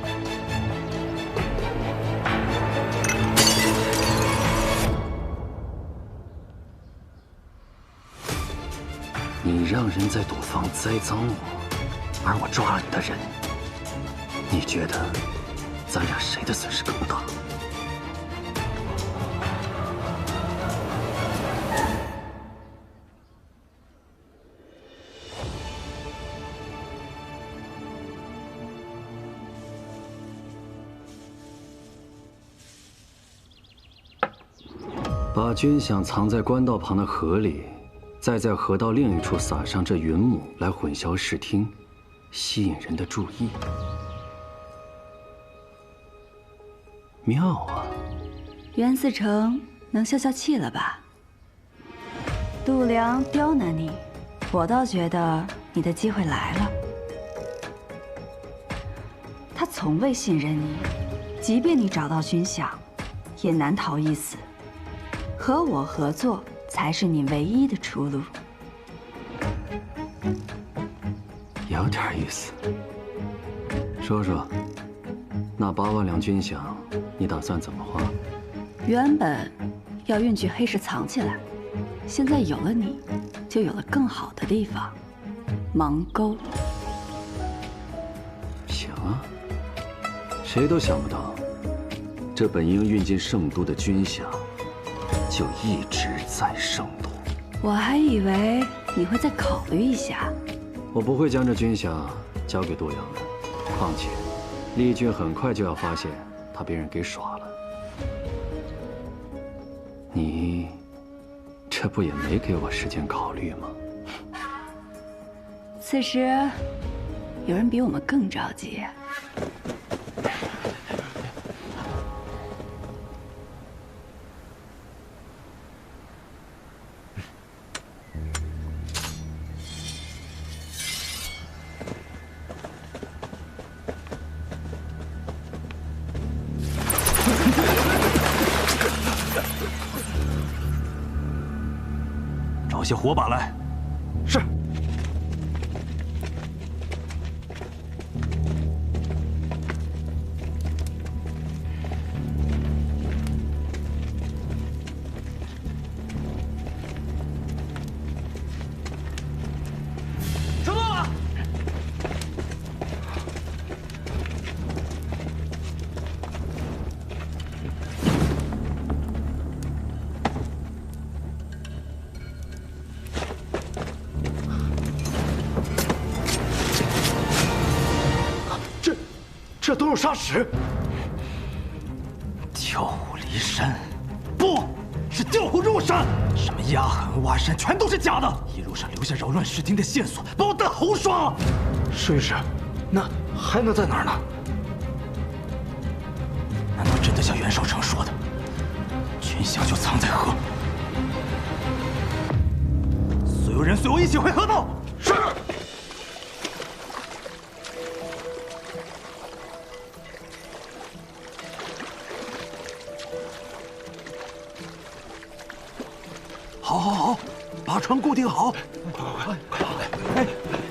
你让人在赌坊栽赃我，而我抓了你的人，你觉得咱俩谁的损失更大？把军饷藏在官道旁的河里，再在河道另一处撒上这云母来混淆视听，吸引人的注意。妙啊！袁思成能消消气了吧？杜良刁难你，我倒觉得你的机会来了。他从未信任你，即便你找到军饷，也难逃一死。和我合作才是你唯一的出路。有点意思。说说，那8万两军饷，你打算怎么花？原本要运去黑市藏起来，现在有了你，就有了更好的地方——芒沟。行啊，谁都想不到，这本应运进圣都的军饷，就一直在圣都。我还以为你会再考虑一下。我不会将这军饷交给杜阳的，况且，丽君很快就要发现他被人给耍了。你，这不也没给我时间考虑吗？此时，有人比我们更着急。找些火把来。是。收到了。这都有沙石。调虎离山，不是调虎入山。什么压痕挖山，全都是假的。一路上留下扰乱视听的线索，把我当猴耍。试一试，那还能在哪儿呢？难道真的像袁绍成说的，军饷就藏在河？所有人随我一起回河道。是。好，把船固定好，快！哎，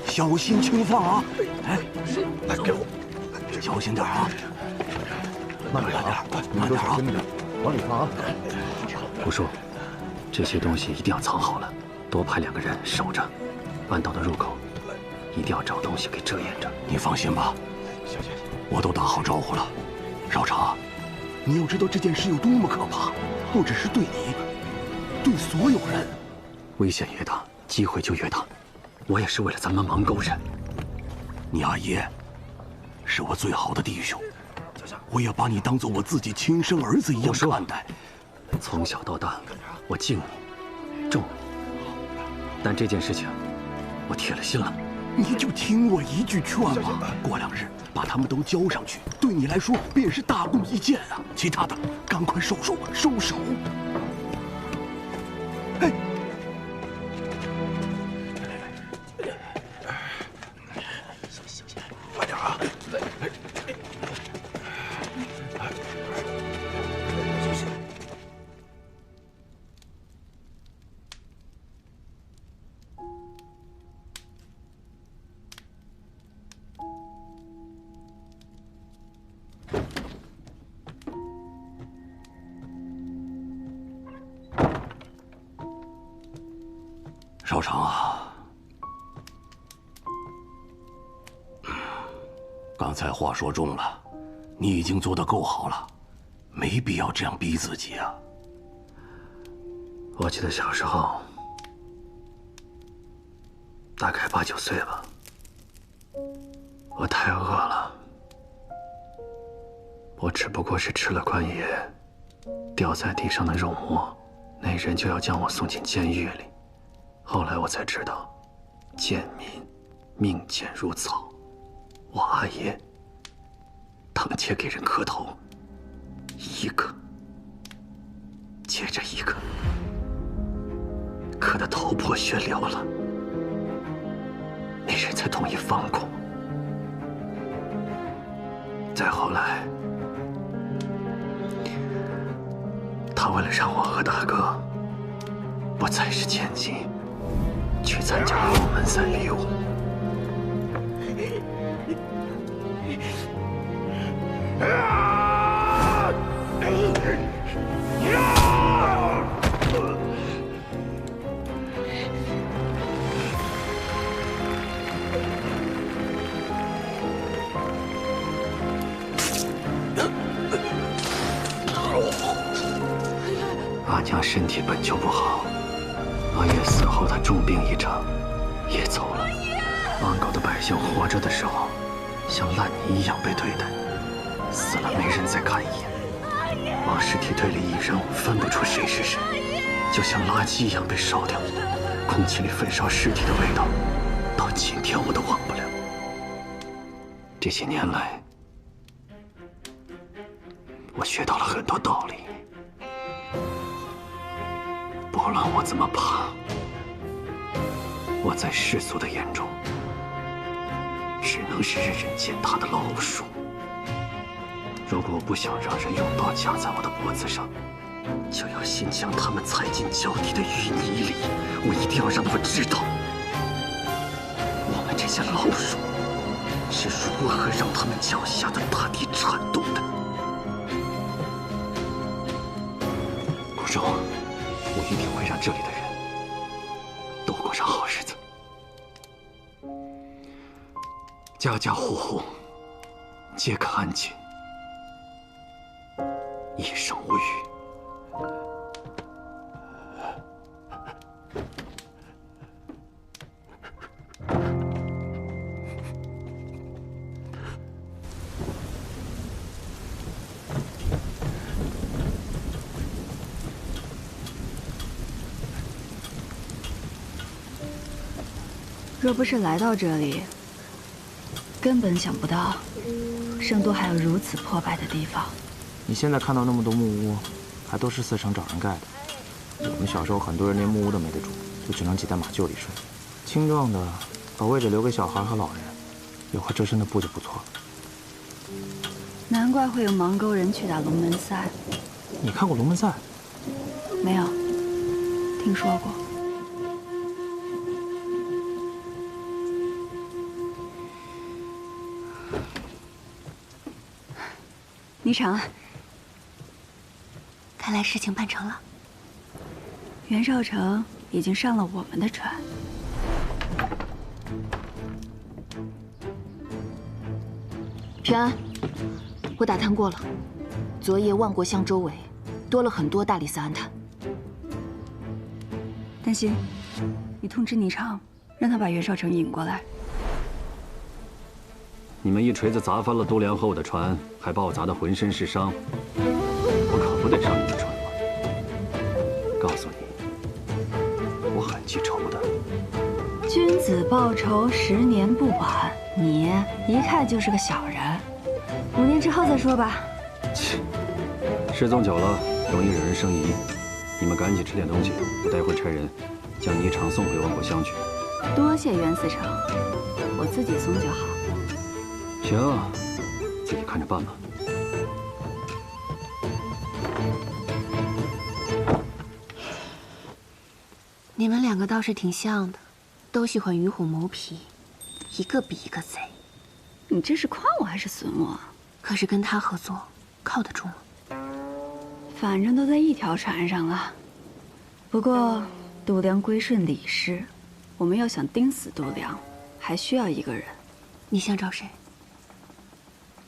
小心轻放啊！哎，来给我，小心点啊！慢点啊，你都小心点，往里放啊！胡叔，这些东西一定要藏好了，多派2个人守着，弯道的入口一定要找东西给遮掩着。你放心吧，我都打好招呼了。少成，你要知道这件事有多么可怕，不只是对你。对所有人，危险越大，机会就越大。我也是为了咱们芒沟人。你阿爷是我最好的弟兄，我也把你当做我自己亲生儿子一样看待。从小到大，我敬你，重你。但这件事情，我铁了心了。你就听我一句劝嘛，过2日把他们都交上去，对你来说便是大功一件啊。其他的，赶快收手。哎，慢点啊！少成啊，刚才话说重了，你已经做得够好了，没必要这样逼自己啊。我记得小时候，大概8、9岁吧，我太饿了，我只不过是吃了关爷掉在地上的肉末，那人就要将我送进监狱里。后来我才知道，贱民命贱如草，我阿爷当街给人磕头，一个接着一个，磕得头破血流了，那人才同意放过。再后来，他为了让我和大哥不再是千金，去参加龙门赛比武。阿娘身体本就不好，阿爷死后她重病一场，也走了。安狗的百姓活着的时候，像烂泥一样被对待，死了没人再看一眼，把尸体堆里一扔，分不出谁是谁，就像垃圾一样被烧掉。空气里焚烧尸体的味道，到今天我都忘不了。这些年来，我学到了很多道理。不论我怎么爬，我在世俗的眼中，只能是任人践踏的老鼠。如果我不想让人用刀架在我的脖子上，就要先将他们踩进脚底的淤泥里。我一定要让他们知道，我们这些老鼠是如何让他们脚下的大地颤动的。顾州，我一定会让这里的人都过上好日子，家家户户皆可安寝，一生无虞。若不是来到这里，根本想不到圣都还有如此破败的地方。你现在看到那么多木屋，还都是四城找人盖的。我们小时候很多人连木屋都没得住，就只能挤在马厩里睡。青壮的把位置留给小孩和老人，有块遮身的布就不错了。难怪会有芒沟人去打龙门赛。你看过龙门赛？没有，听说过。霓裳，看来事情办成了。袁绍成已经上了我们的船。平安，我打探过了，昨夜万国乡周围多了很多大理寺安探。担心，你通知霓裳，让他把袁绍成引过来。你们一锤子砸翻了都梁后的船，还把我砸得浑身是伤，我可不得上你的船吗？告诉你，我很记仇的。君子报仇，10年不晚。你一看就是个小人，5年之后再说吧。切，失踪久了容易惹人生疑。你们赶紧吃点东西，我待会儿差人将霓裳送回万国乡去。多谢袁思成，我自己送就好。行，自己看着办吧。你们两个倒是挺像的，都喜欢与虎谋皮，一个比一个贼。你这是夸我还是损我？可是跟他合作，靠得住吗？反正都在一条船上了。不过度量归顺李氏，我们要想盯死度量，还需要一个人。你想找谁？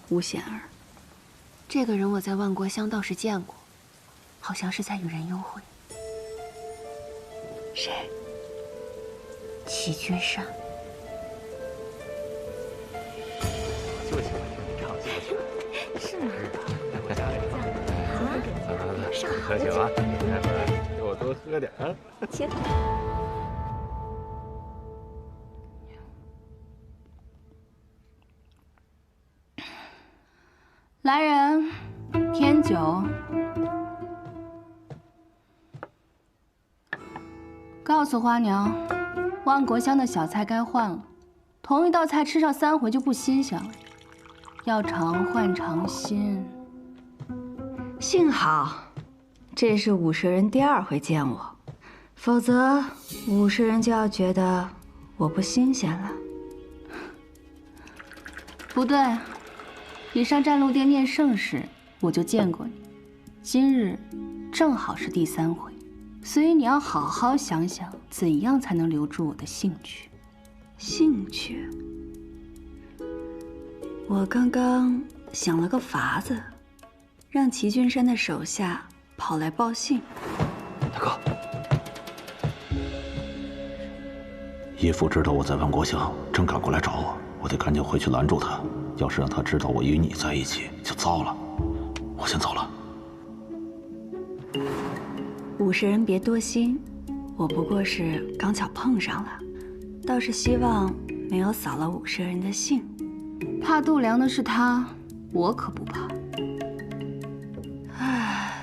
吴显儿。这个人我在万国乡倒是见过，好像是在与人幽会。谁？齐君善。就喜欢听你唱戏曲。是吗？来，我家里。来，喝酒啊！待会儿给我多喝点啊。请。来人，添酒。告诉花娘，万国香的小菜该换了，同一道菜吃上3回就不新鲜了，要常换常新。幸好，这是武蛇人第2回见我，否则武蛇人就要觉得我不新鲜了。不对，你上战鹿殿练圣时我就见过你，今日正好是第3回，所以你要好好想想，怎样才能留住我的兴趣。兴趣？我刚刚想了个法子，让齐君山的手下跑来报信。大哥，义父知道我在万国巷，正赶过来找我，我得赶紧回去拦住他。要是让他知道我与你在一起，就糟了。我先走了。武士人别多心，我不过是刚巧碰上了，倒是希望没有扫了武士人的兴。怕度量的是他，我可不怕。唉，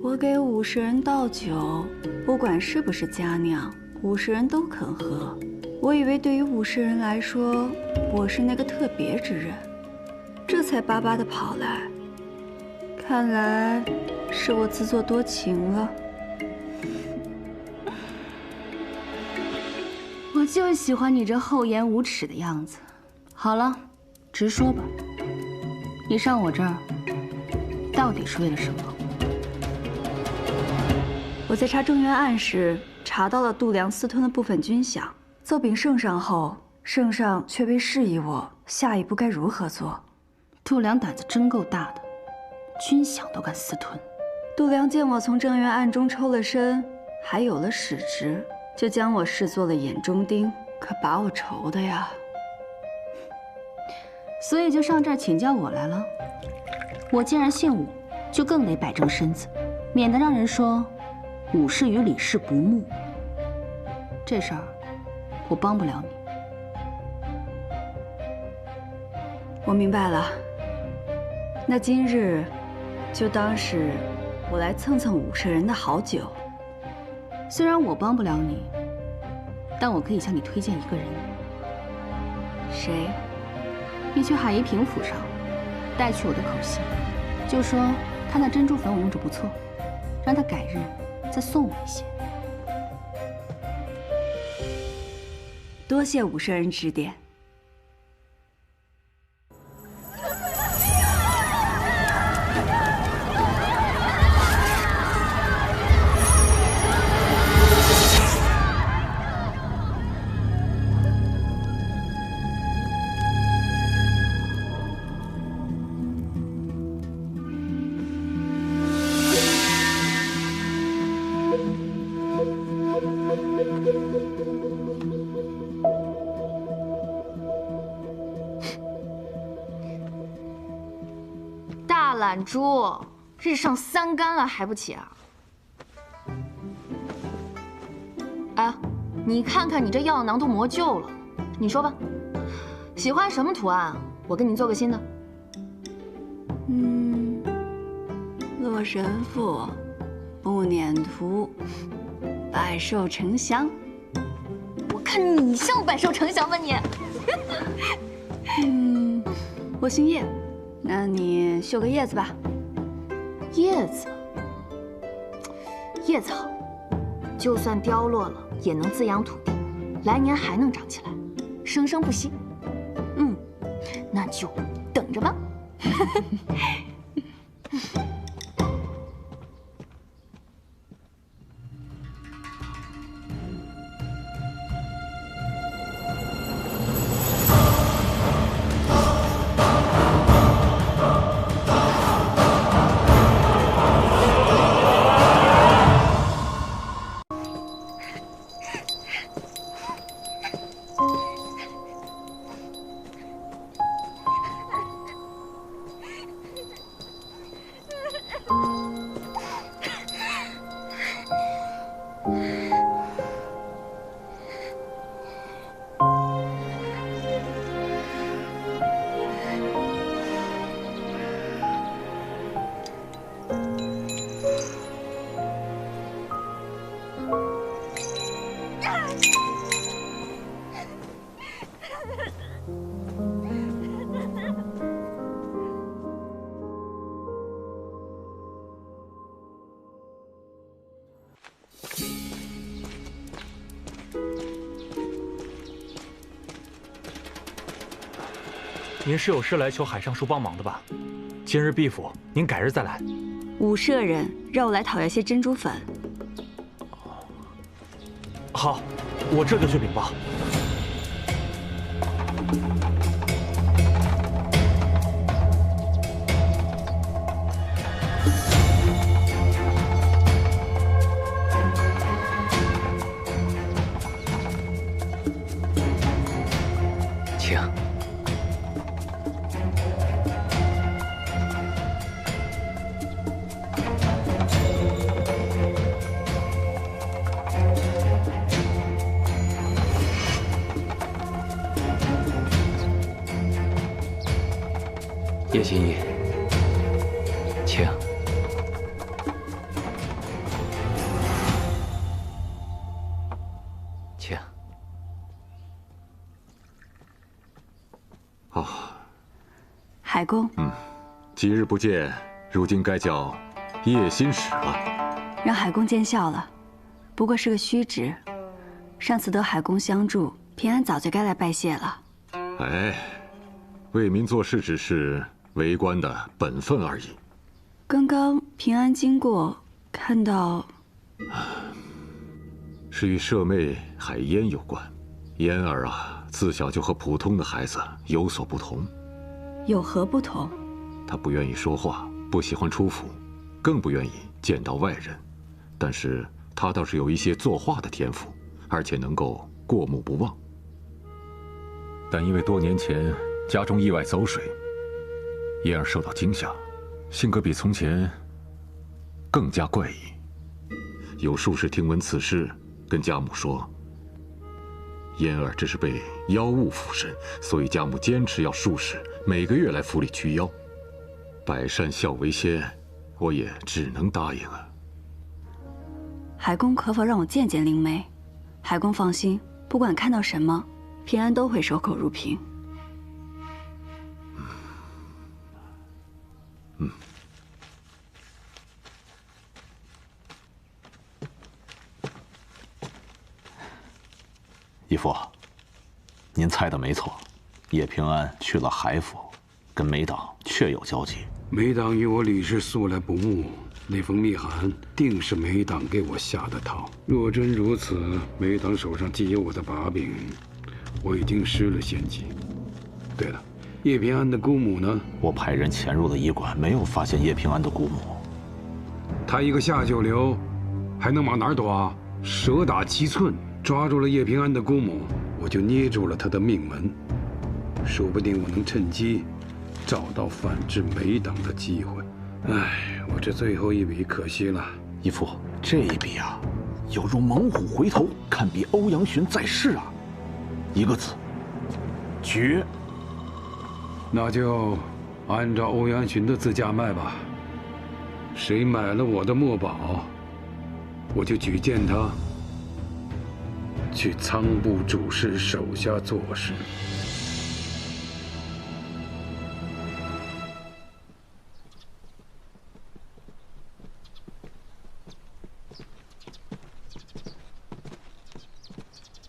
我给武士人倒酒，不管是不是佳酿，武士人都肯喝。我以为对于武士人来说，我是那个特别之人，这才巴巴地跑来。看来是我自作多情了。我就喜欢你这厚颜无耻的样子。好了，直说吧，你上我这儿到底是为了什么？我在查郑渊案时，查到了度量私吞的部分军饷，奏禀圣上后，圣上却未示意我下一步该如何做。度量胆子真够大的，军饷都敢私吞。度量见我从郑渊案中抽了身，还有了使职，就将我视作了眼中钉，可把我愁的呀。所以就上这儿请教我来了。我既然姓武，就更得摆正身子，免得让人说武士与李氏不睦。这事儿我帮不了你。我明白了，那今日就当是我来蹭蹭武士人的好酒。虽然我帮不了你，但我可以向你推荐一个人。谁？你去海夷平府上带去我的口信，就说他那珍珠粉我用着不错，让他改日再送我一些。多谢武士人指点。大懒猪，日上3竿了还不起啊？哎，你看看你这药囊都磨旧了，你说吧，喜欢什么图案？我给你做个新的。洛神赋、不辇图、百兽呈祥。我看你像百兽呈祥吧你。我姓叶，那你绣个叶子吧。叶子，叶子好，就算凋落了，也能滋养土地，来年还能长起来，生生不息。那就等着吧。您是有事来求海上叔帮忙的吧？今日毕府，您改日再来。武舍人让我来讨要些珍珠粉。好，我这就去禀报。请。叶心怡，请。请。哦，海公，几日不见，如今该叫叶心使了。让海公见笑了，不过是个虚职。上次得海公相助，平安早就该来拜谢了。哎，为民做事只是为官的本分而已。刚刚平安经过，看到是与舍妹海嫣有关。嫣儿啊，自小就和普通的孩子有所不同。有何不同？她不愿意说话，不喜欢出府，更不愿意见到外人。但是她倒是有一些作画的天赋，而且能够过目不忘。但因为多年前家中意外走水，嫣儿受到惊吓，性格比从前更加怪异。有术士听闻此事，跟家母说，嫣儿这是被妖物附身，所以家母坚持要术士每个月来府里驱妖。百善孝为先，我也只能答应啊。海公可否让我见见灵媒？海公放心，不管看到什么，平安都会守口如瓶。义父，您猜的没错，叶平安去了海府，跟梅党确有交集。梅党与我李氏素来不睦，那封密函定是梅党给我下的套。若真如此，梅党手上既有我的把柄，我已经失了先机。对了，叶平安的姑母呢？我派人潜入了医馆，没有发现叶平安的姑母。他一个下九流，还能往哪儿躲啊？蛇打七寸。抓住了叶平安的姑母，我就捏住了他的命门，说不定我能趁机找到反制梅党的机会。唉，我这最后一笔可惜了。义父，这一笔啊，有如猛虎回头，堪比欧阳询在世啊！一个字，绝。那就按照欧阳询的字价卖吧。谁买了我的墨宝，我就举荐他去仓部主事手下做事。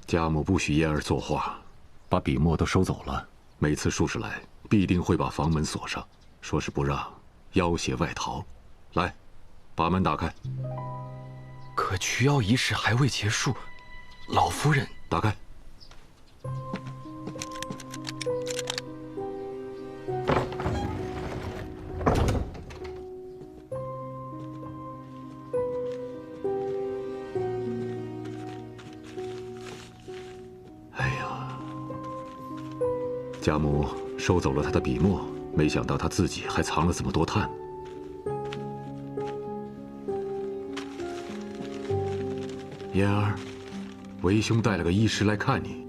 家母不许嫣儿作画，把笔墨都收走了。每次术士来，必定会把房门锁上，说是不让妖邪外逃。来，把门打开。可驱妖仪式还未结束。老夫人，打开。哎呀，家母收走了他的笔墨，没想到他自己还藏了这么多炭。嫣儿。为兄带了个医师来看你。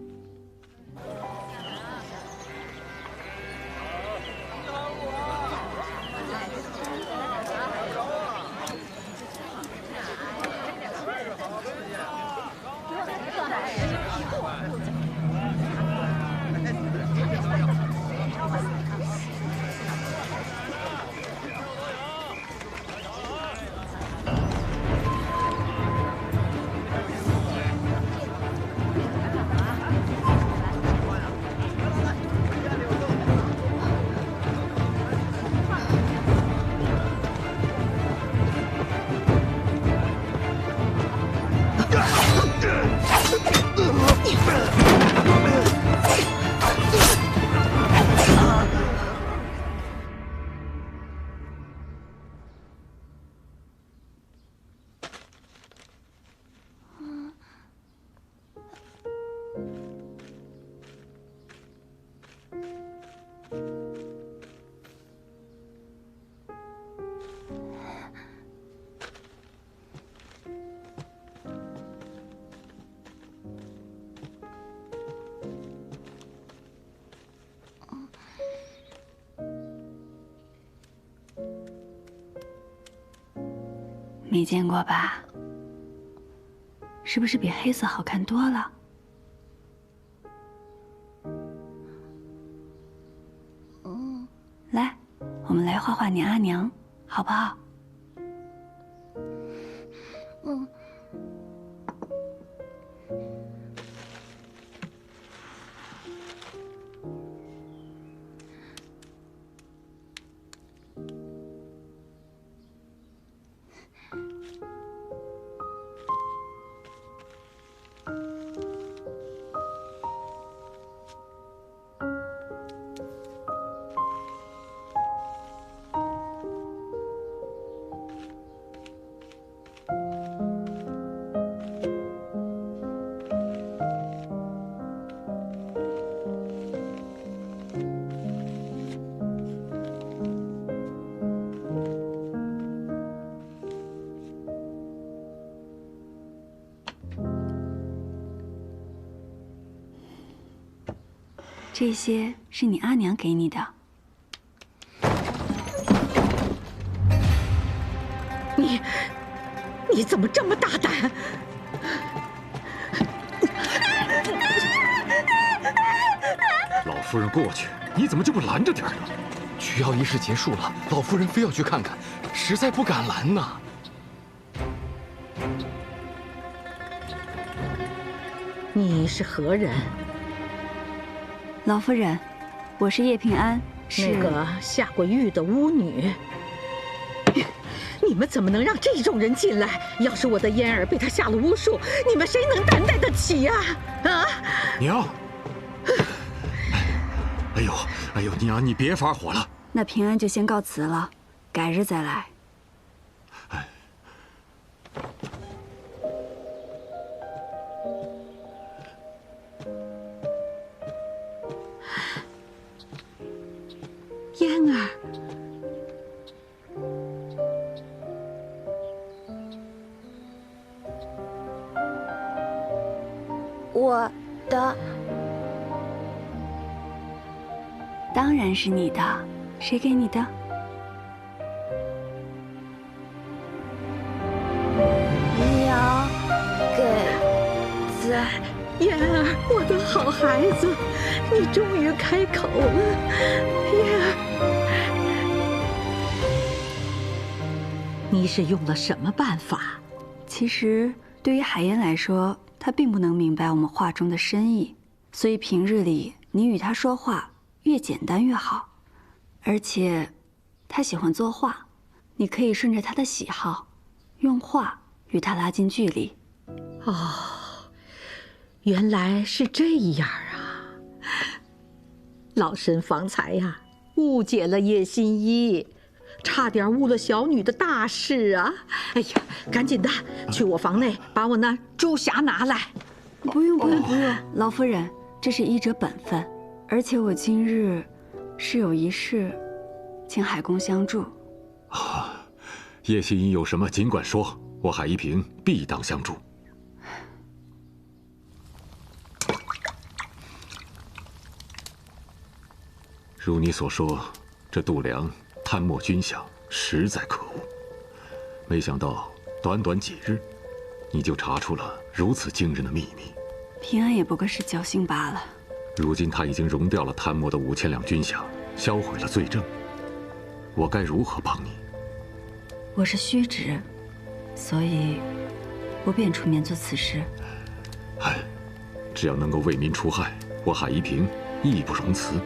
没见过吧？是不是比黑色好看多了？来，我们来画画你阿娘，好不好？这些是你阿娘给你的。你怎么这么大胆？老夫人过去，你怎么就不拦着点呢？取药仪式结束了，老夫人非要去看看，实在不敢拦呐。你是何人？老夫人，我是叶平安，是那个下过狱的巫女。你们怎么能让这种人进来？要是我的嫣儿被他下了巫术，你们谁能担待得起呀？啊！娘，哎呦，娘，你别发火了。那平安就先告辞了，改日再来。嫣儿，我的，当然是你的，谁给你的？娘给的。嫣儿，我的好孩子，你终于开口了，嫣儿。你是用了什么办法？其实，对于海燕来说，她并不能明白我们话中的深意，所以平日里你与她说话越简单越好。而且，她喜欢作画，你可以顺着她的喜好，用画与她拉近距离。哦，原来是这样啊！老身方才呀，误解了叶心一。差点误了小女的大事啊！哎呀，赶紧的，去我房内把我那朱匣拿来。不用，老夫人，这是医者本分。而且我今日是有一事，请海公相助。叶心怡有什么尽管说，我海一平必当相助。如你所说，这度量贪墨军饷实在可恶，没想到短短几日，你就查出了如此惊人的秘密。平安也不过是侥幸罢了。如今他已经熔掉了贪墨的5000两军饷，销毁了罪证，我该如何帮你？我是虚职，所以不便出面做此事。只要能够为民除害，我海一平义不容辞。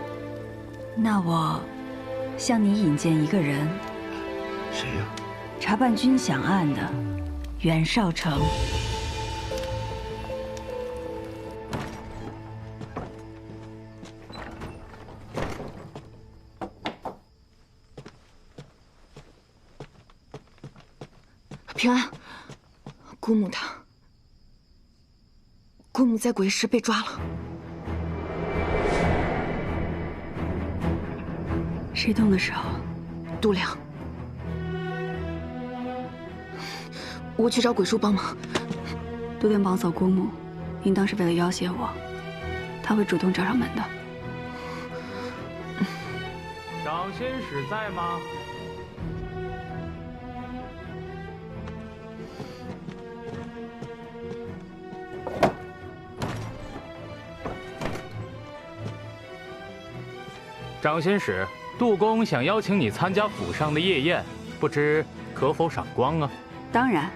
那我向你引荐一个人。谁呀？查办军饷案的袁绍成。平安，姑母姑母在鬼市被抓了。谁动的手？度量。我去找鬼叔帮忙。度量绑走姑母，应当是为了要挟我，他会主动找上门的。掌仙使在吗？掌心使，杜公想邀请你参加府上的夜宴，不知可否赏光啊？当然，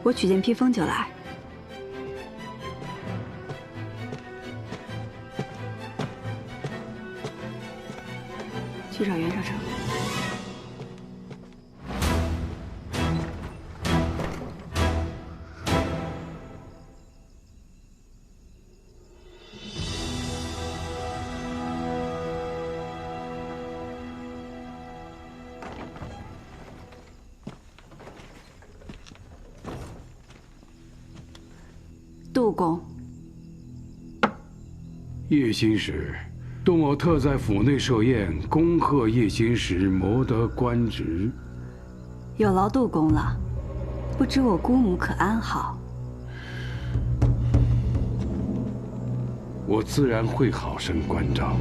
我取件披风就来。去找袁绍成。杜公，叶心使，杜某特在府内设宴，恭贺叶心使谋得官职。有劳杜公了，不知我姑母可安好？我自然会好生关照。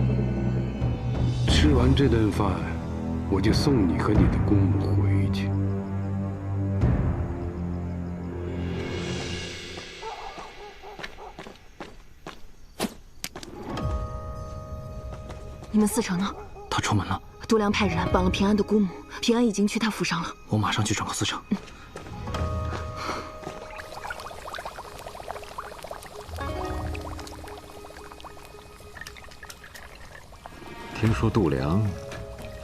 吃完这顿饭，我就送你和你的姑母回去。你们四成呢？他出门了。杜良派人绑了平安的姑母，平安已经去他府上了。我马上去转告四成。听说杜良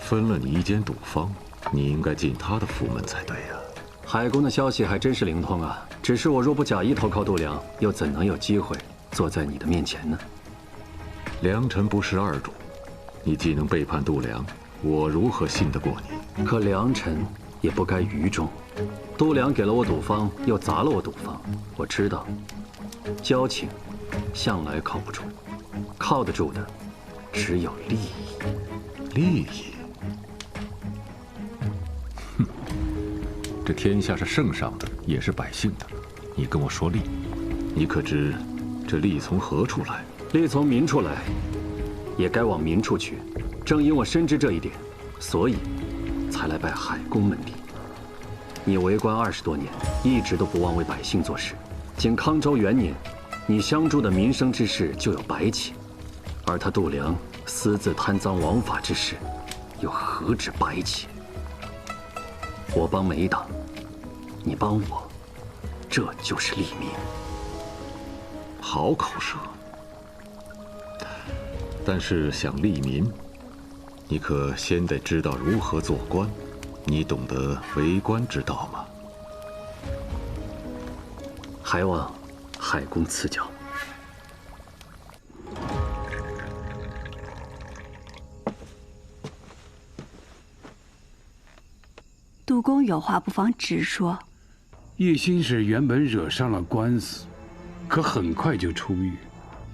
分了你一间赌坊，你应该进他的府门才对呀。海公的消息还真是灵通啊！只是我若不假意投靠杜良，又怎能有机会坐在你的面前呢？良臣不识二主，你既能背叛杜良，我如何信得过你？可良臣也不该愚忠。杜良给了我赌坊，又砸了我赌坊，我知道，交情向来靠不住，靠得住的只有利益。利益？哼！这天下是圣上的，也是百姓的。你跟我说利，你可知这利从何处来？利从民处来，也该往民处去。正因我深知这一点，所以才来拜海公门第。你为官20多年，一直都不忘为百姓做事。仅康州元年，你相助的民生之事就有100起，而他杜良私自贪赃枉法之事，又何止100起？我帮每党，你帮我，这就是利民。好口舌。但是想利民，你可先得知道如何做官。你懂得为官之道吗？还望海公赐教。杜公有话不妨直说。叶心使原本惹上了官司，可很快就出狱，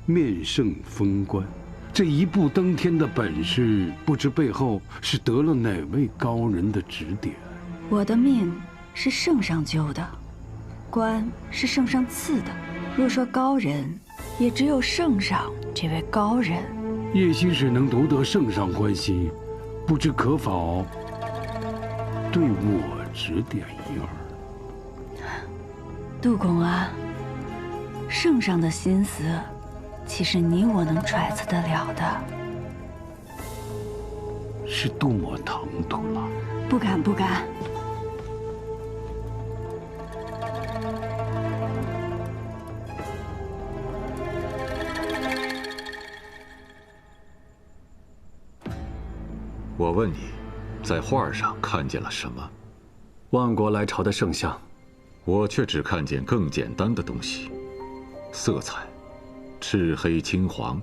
面圣封官。这一步登天的本事，不知背后是得了哪位高人的指点。我的命是圣上救的，官是圣上赐的。若说高人，也只有圣上这位高人。叶心使能夺得圣上欢心，不知可否对我指点一二？杜公啊，圣上的心思，岂是你我能揣测得了的？是杜某唐突了。不敢，不敢。我问你，在画上看见了什么？万国来朝的圣像。我却只看见更简单的东西，色彩。赤黑青黄，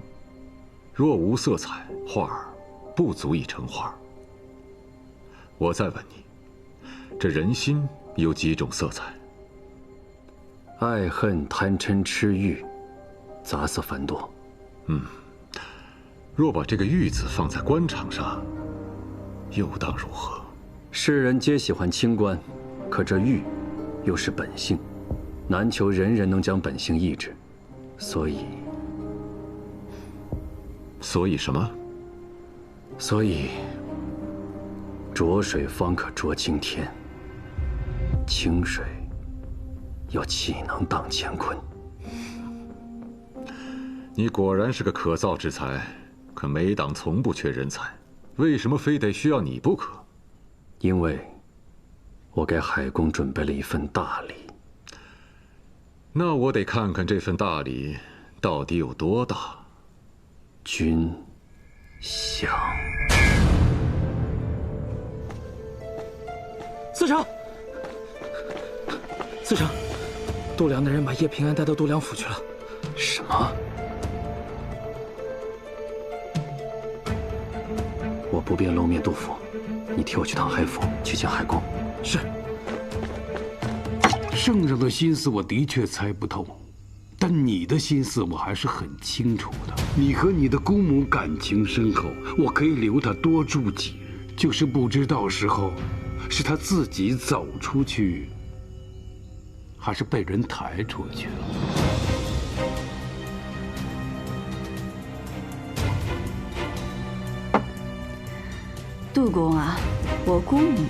若无色彩，画儿不足以成画。我再问你，这人心有几种色彩？爱恨贪嗔痴欲，杂色繁多。若把这个玉字放在官场上，又当如何？世人皆喜欢清官，可这玉又是本性，难求人人能将本性抑制，所以什么？所以浊水方可浊青天，清水又岂能荡乾坤？你果然是个可造之才，可每党从不缺人才。为什么非得需要你不可？因为我给海公准备了一份大礼。那我得看看这份大礼到底有多大。君享。司城，司城，度量的人把叶平安带到度量府去了。什么？我不便露面杜甫，你替我去趟海府，去见海公。是。圣上的心思我的确猜不透，但你的心思我还是很清楚的。你和你的姑母感情深厚，我可以留她多住几日，就是不知到时候是她自己走出去，还是被人抬出去了。杜公啊，我姑母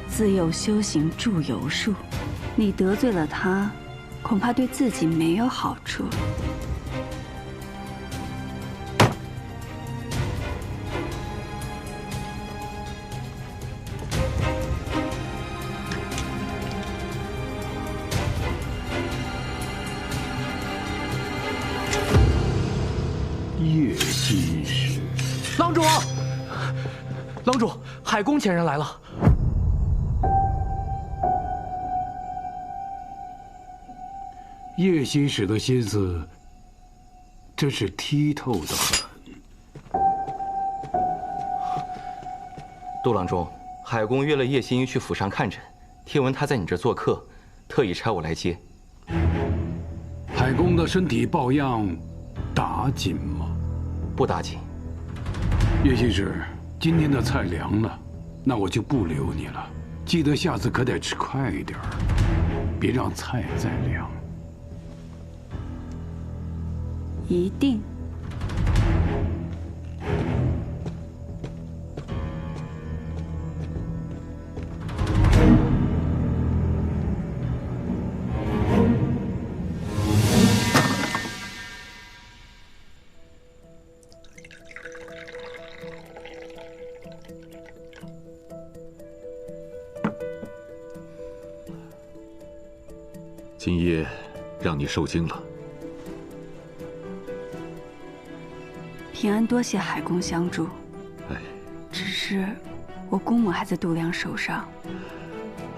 自幼修行祝由术，你得罪了她，恐怕对自己没有好处。叶心使，郎主，郎主，海公前人来了。叶心使的心思真是剔透的很。杜郎中，海公约了叶心怡去府上看诊，听闻他在你这做客，特意差我来接。海公的身体抱恙打紧吗？不打紧。叶心使，今天的菜凉了，那我就不留你了。记得下次可得吃快一点，别让菜再凉。一定。今夜让你受惊了。平安多谢海公相助。哎，只是我姑母还在度量手上。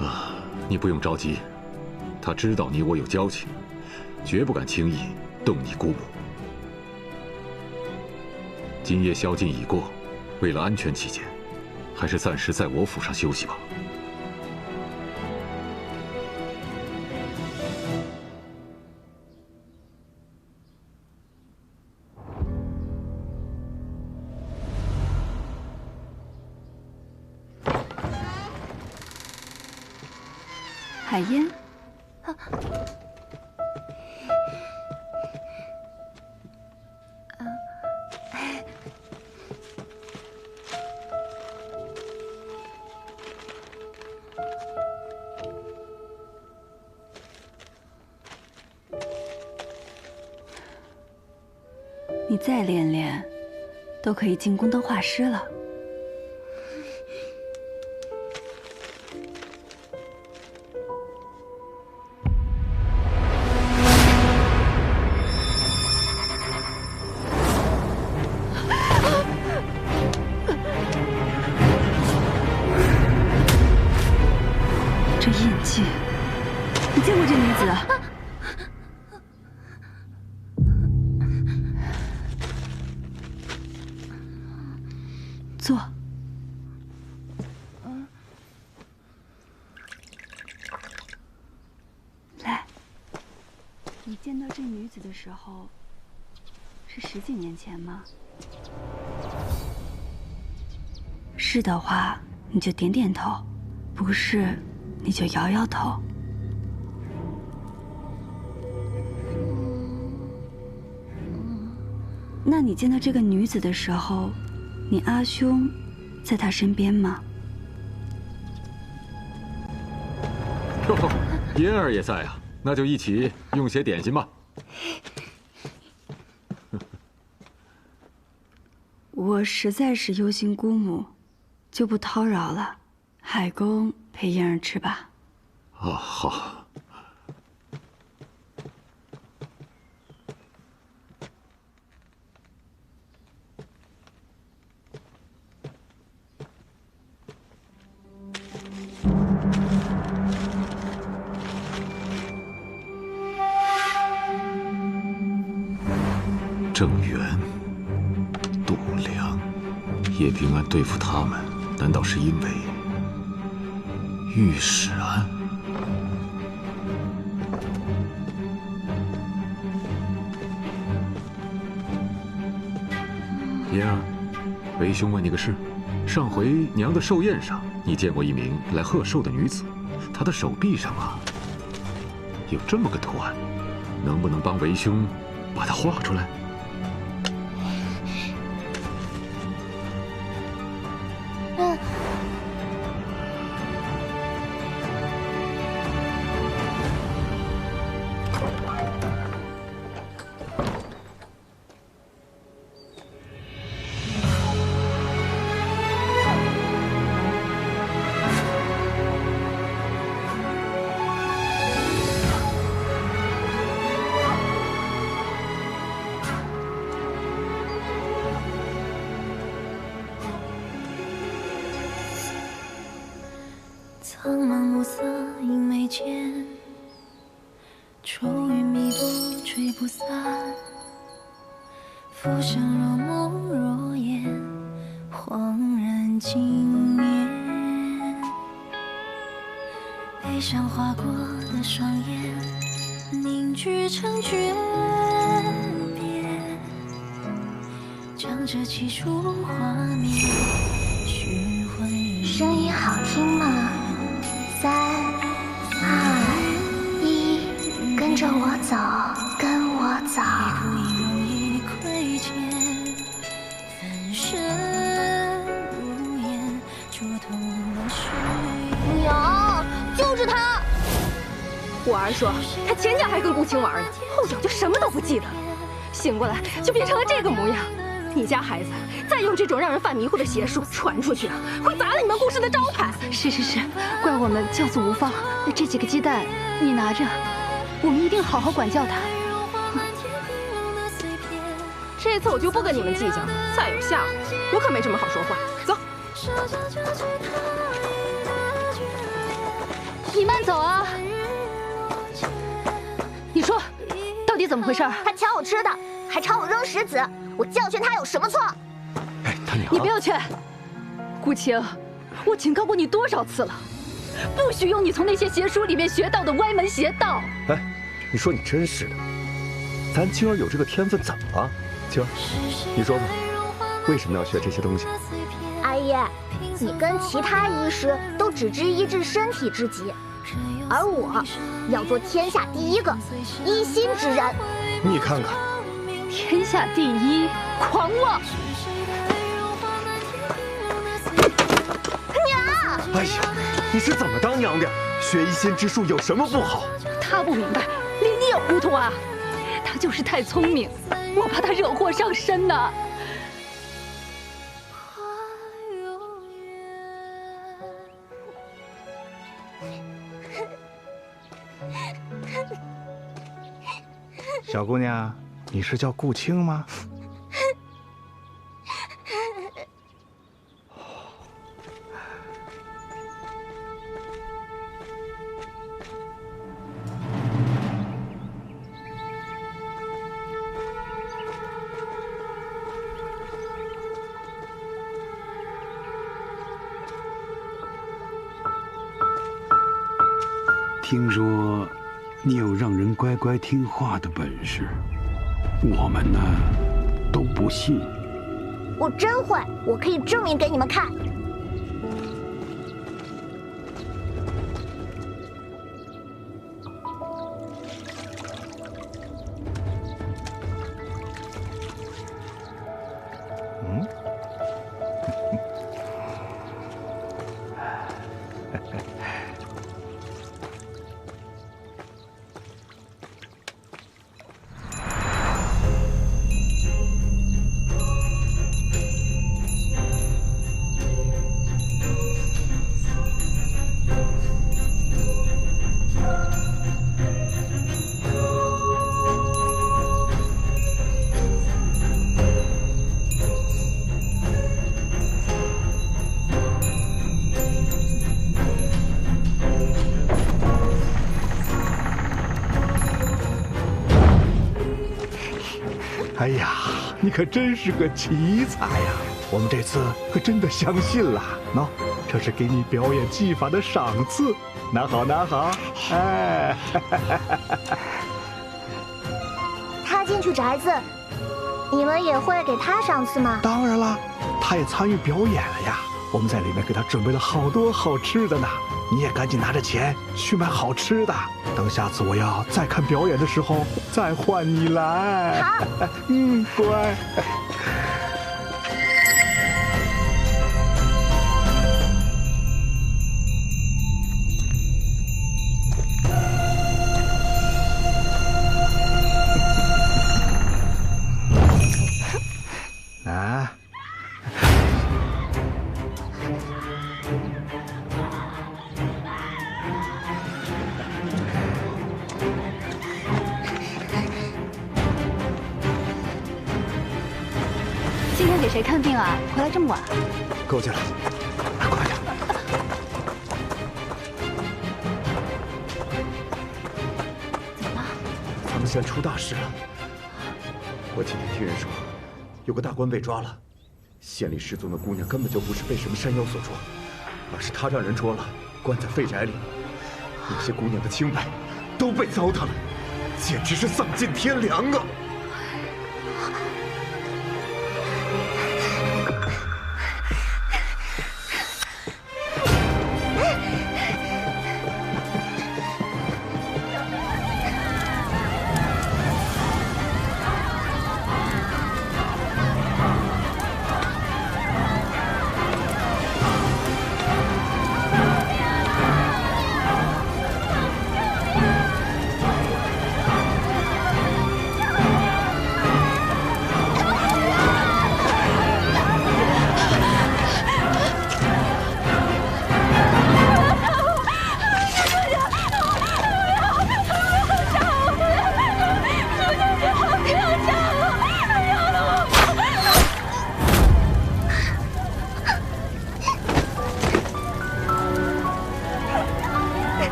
啊，你不用着急，他知道你我有交情，绝不敢轻易动你姑母。今夜宵禁已过，为了安全起见，还是暂时在我府上休息吧。海燕，你再练练，都可以进宫当画师了。这印记，你见过这女子？坐。来，你见到这女子的时候，是10几年前吗？是的话，你就点点头；不是，你就摇摇头。那你见到这个女子的时候，你阿兄在她身边吗？哟，嫣儿也在啊，那就一起用些点心吧。我实在是忧心姑母，就不叨扰了。海公陪燕儿吃吧。哦，好。郑源、度量、叶平安对付他们，难道是因为御史案？嫣儿，为兄问你个事：上回娘的寿宴上，你见过一名来贺寿的女子，她的手臂上啊有这么个图案，能不能帮为兄把它画出来？苍茫暮色映眉间，愁云密布吹不散。浮生若梦若魇，恍然惊眠。悲伤划过的双眼，凝聚成诀别，将这起初画面寻回。声音好听吗？3、2、1，跟着我走，跟我走。娘，就是他！我儿说，他前脚还跟顾青玩呢，后脚就什么都不记得了，醒过来就变成了这个模样。你家孩子再用这种让人犯迷糊的邪术传出去，会砸了你们顾氏的招牌。是，怪我们教子无方。这几个鸡蛋你拿着，我们一定好好管教他。这次我就不跟你们计较，再有下回我可没这么好说话。走。你慢走啊！你说，到底怎么回事？他抢我吃的，还朝我扔石子，我教训他有什么错？哎，他娘！你不要劝，顾青，我警告过你多少次了，不许用你从那些邪书里面学到的歪门邪道。哎，你说你真是的，咱青儿有这个天分怎么了？青儿，你说吧，为什么要学这些东西？阿姨，你跟其他医师都只知医治身体之疾，而我要做天下第一个医心之人。你看看，天下第一，狂妄！娘！哎呀，你是怎么当娘的？学医心之术有什么不好？他不明白，连你也糊涂啊！他就是太聪明，我怕他惹祸上身呢。小姑娘，你是叫顾青吗？听说你有让人乖乖听话的本事，我们呢都不信。我真会，我可以证明给你们看。哎呀，你可真是个奇才呀！我们这次可真的相信了。喏，这是给你表演技法的赏赐，拿好拿好。哎，他进去宅子，你们也会给他赏赐吗？当然啦，他也参与表演了呀。我们在里面给他准备了好多好吃的呢。你也赶紧拿着钱去买好吃的，等下次我要再看表演的时候再换你来。好，乖。啊。今天给谁看病啊？回来这么晚。够进来，快点！怎么了？咱们县出大事了。我今天听人说，有个大官被抓了。县里失踪的姑娘根本就不是被什么山妖所捉，而是他让人捉了，关在废宅里。那些姑娘的清白都被糟蹋了，简直是丧尽天良啊！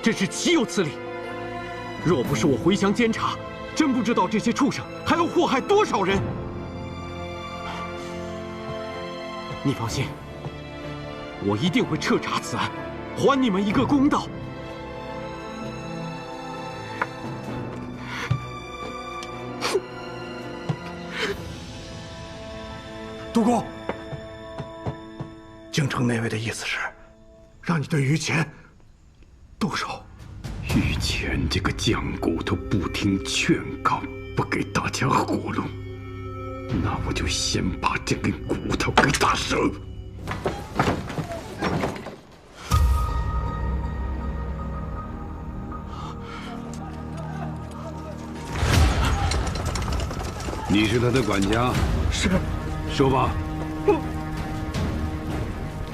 真是岂有此理！若不是我回乡监察，真不知道这些畜生还要祸害多少人。你放心，我一定会彻查此案，还你们一个公道。督公，京城那位的意思是，让你对于谦动手。于谦这个犟骨头不听劝告，不给大家活路，那我就先把这根骨头给打折。你是他的管家？是。说吧。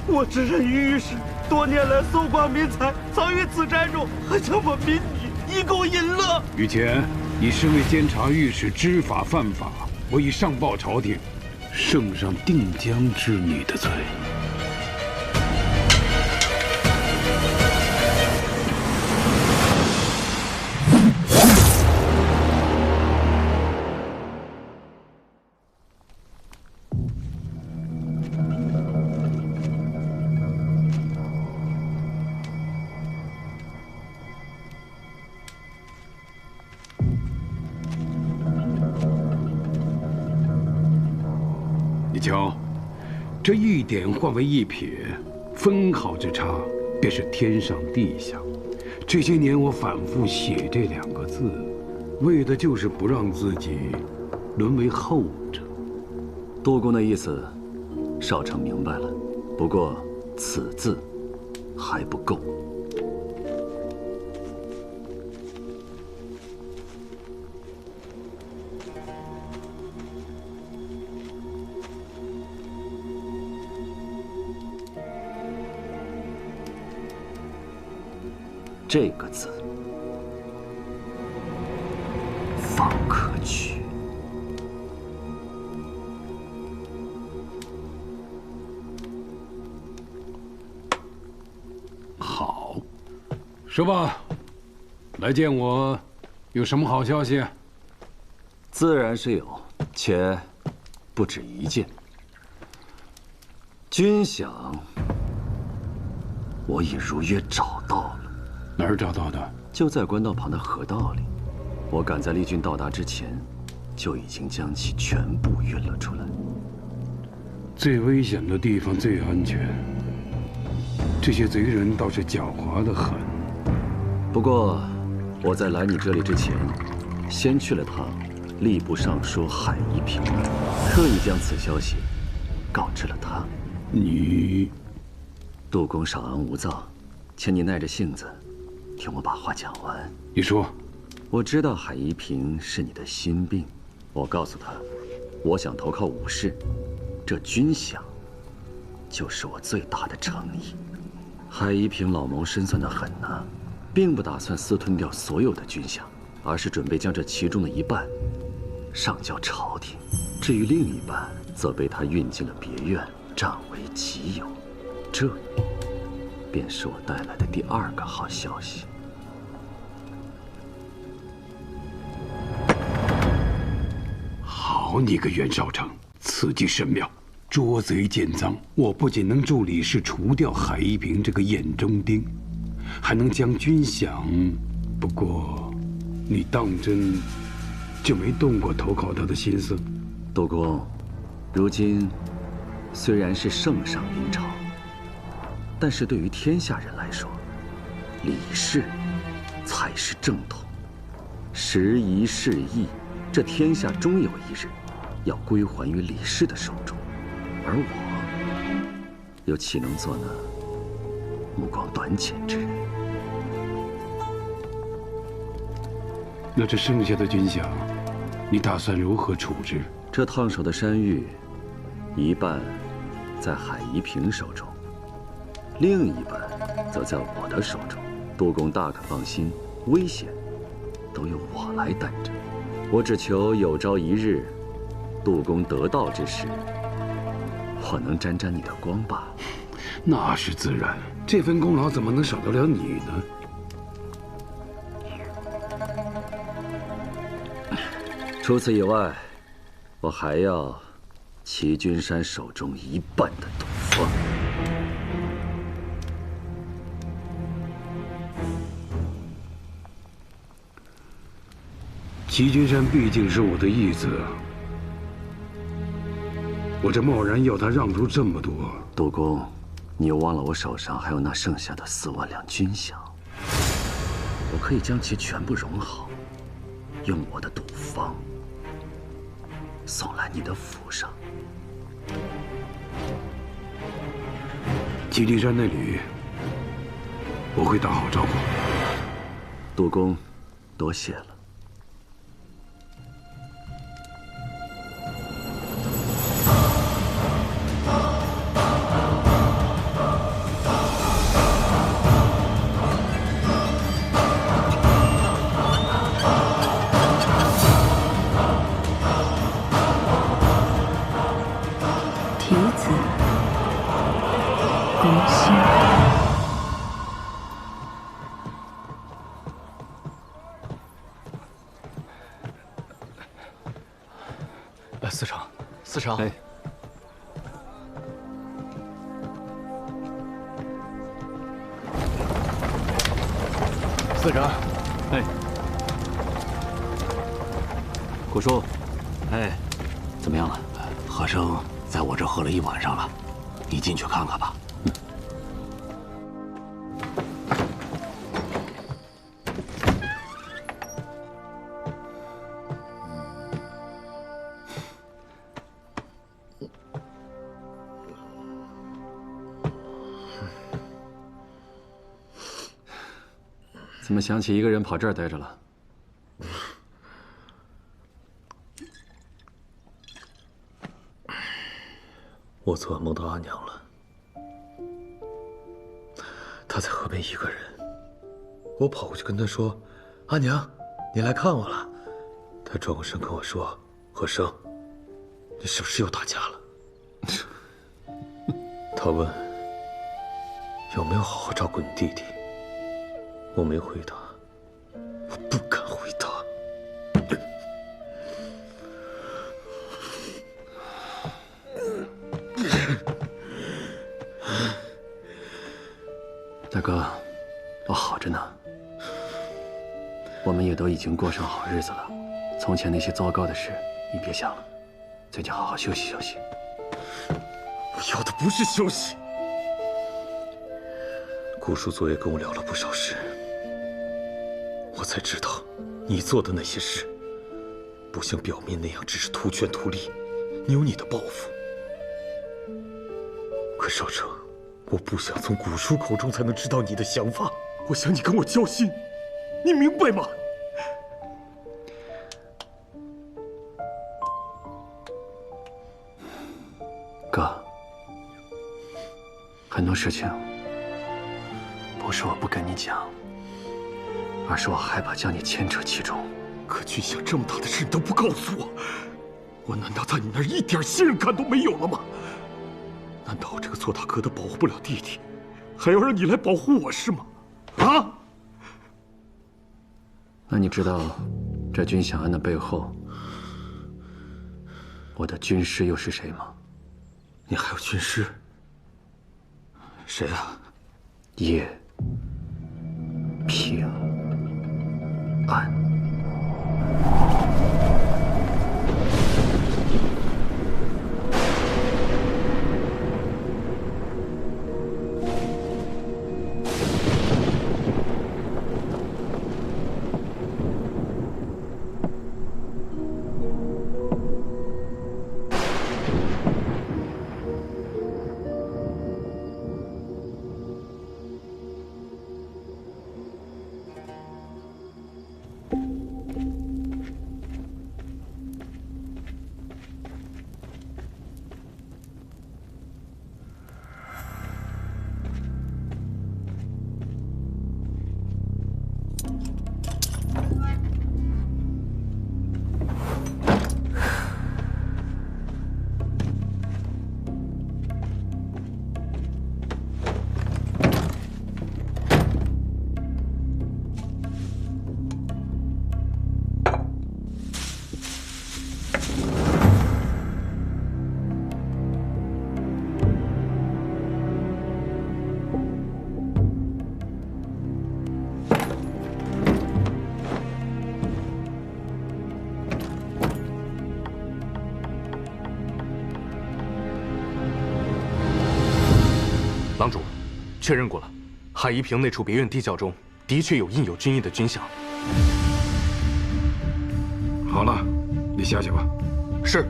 我只认于御史多年来搜刮民财，藏于此宅中，还将我民女以供淫乐。于谦，你身为监察御史，知法犯法，我已上报朝廷，圣上定将治你的罪。你瞧，这一点化为一撇，分毫之差，便是天上地下。这些年我反复写这2个字，为的就是不让自己沦为后者。杜公的意思，少成明白了。不过“此”字还不够。这个字方可取。好，说吧，来见我有什么好消息？自然是有，且不止一件。军饷，我已如约找到了。哪儿找到的？就在官道旁的河道里。我赶在丽军到达之前，就已经将其全部运了出来。最危险的地方最安全。这些贼人倒是狡猾得很。不过，我在来你这里之前，先去了趟吏部尚书海夷平，特意将此消息告知了他。你，杜公少安勿躁，请你耐着性子。听我把话讲完。你说，我知道海夷平是你的心病。我告诉他，我想投靠武士，这军饷就是我最大的诚意。海夷平老谋深算得很呐，并不打算私吞掉所有的军饷，而是准备将这其中的一半上交朝廷，至于另一半，则被他运进了别院，占为己有。这便是我带来的第2个好消息。好你个袁绍成，此计甚妙，捉贼见赃。我不仅能助李氏除掉海夷平这个眼中钉，还能将军饷。不过，你当真就没动过投靠他的心思？杜公，如今虽然是圣上临朝，但是对于天下人来说，李氏才是正统。时移世易，这天下终有一日要归还于李氏的手中，而我又岂能做那目光短浅之人？那这剩下的军饷，你打算如何处置？这烫手的山芋，一半在海夷平手中，另一半则在我的手中。杜公大可放心，危险都由我来担着。我只求有朝一日，杜公得道之时，我能沾沾你的光罢了。那是自然，这份功劳怎么能少得了你呢？除此以外，我还要齐君山手中一半的赌坊。齐君山毕竟是我的义子，我这贸然要他让出这么多，杜公，你又忘了我手上还有那剩下的4万两军饷，我可以将其全部融好，用我的赌坊送来你的府上。齐君山那里，我会打好招呼。杜公，多谢了。司城，哎，司城，哎，古叔，哎，怎么样了？和生在我这喝了一晚上了，你进去看看吧。怎么想起一个人跑这儿待着了？我昨晚梦到阿娘了，她在河边一个人。我跑过去跟她说：“阿娘，你来看我了。”她转过身跟我说：“和生，你是不是又打架了？”她问有没有好好照顾你弟弟。我没回答，我不敢回答。大哥，我好着呢。我们也都已经过上好日子了，从前那些糟糕的事，你别想了。最近好好休息休息。我要的不是休息。顾叔昨夜跟我聊了不少事，我才知道，你做的那些事，不像表面那样只是图权图利，你有你的抱负。可少成，我不想从古叔口中才能知道你的想法，我想你跟我交心，你明白吗？哥，很多事情不是我不跟你讲，而是我害怕将你牵扯其中。可君想这么大的事你都不告诉我，我难道在你那儿一点信任感都没有了吗？难道我这个做大哥的保护不了弟弟，还要让你来保护我是吗？啊？那你知道这君享案的背后，我的军师又是谁吗？你还有军师？谁啊？叶平安。郎主，确认过了，海夷平那处别院地窖中的确有印有军印的军饷。好了，你下去吧。是。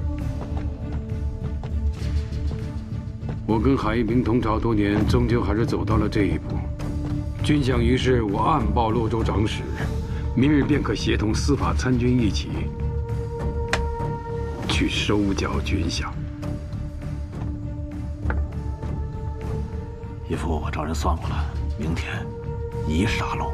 我跟海夷平同朝多年，终究还是走到了这一步。军饷于是我暗报洛州长史，明日便可协同司法参军一起去收缴军饷。义父，我找人算过了，明天一杀戮。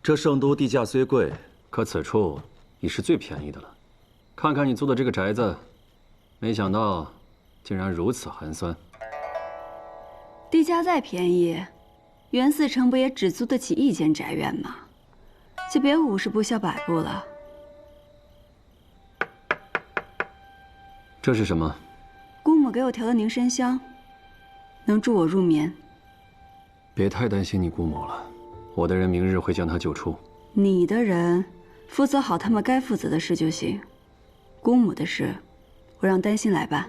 这圣都地价虽贵，可此处已是最便宜的了。看看你租的这个宅子，没想到竟然如此寒酸。地价再便宜，袁四成不也只租得起一间宅院吗？就别50步笑100步了。这是什么？姑母给我调的凝神香，能助我入眠。别太担心你姑母了，我的人明日会将她救出。你的人负责好他们该负责的事就行，姑母的事，我让丹心来办。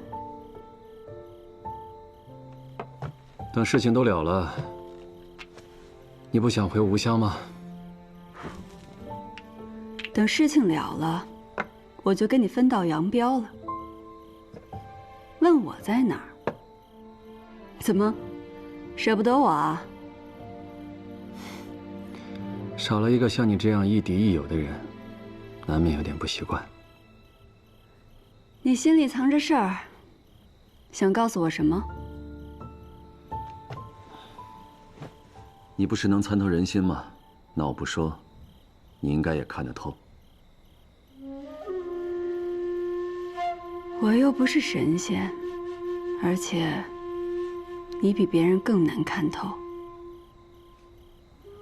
等事情都了了，你不想回吴乡吗？等事情了了，我就跟你分道扬镳了。问我在哪儿？怎么，舍不得我啊？少了一个像你这样亦敌亦友的人，难免有点不习惯。你心里藏着事儿，想告诉我什么？你不是能参透人心吗？那我不说，你应该也看得透。我又不是神仙，而且你比别人更难看透。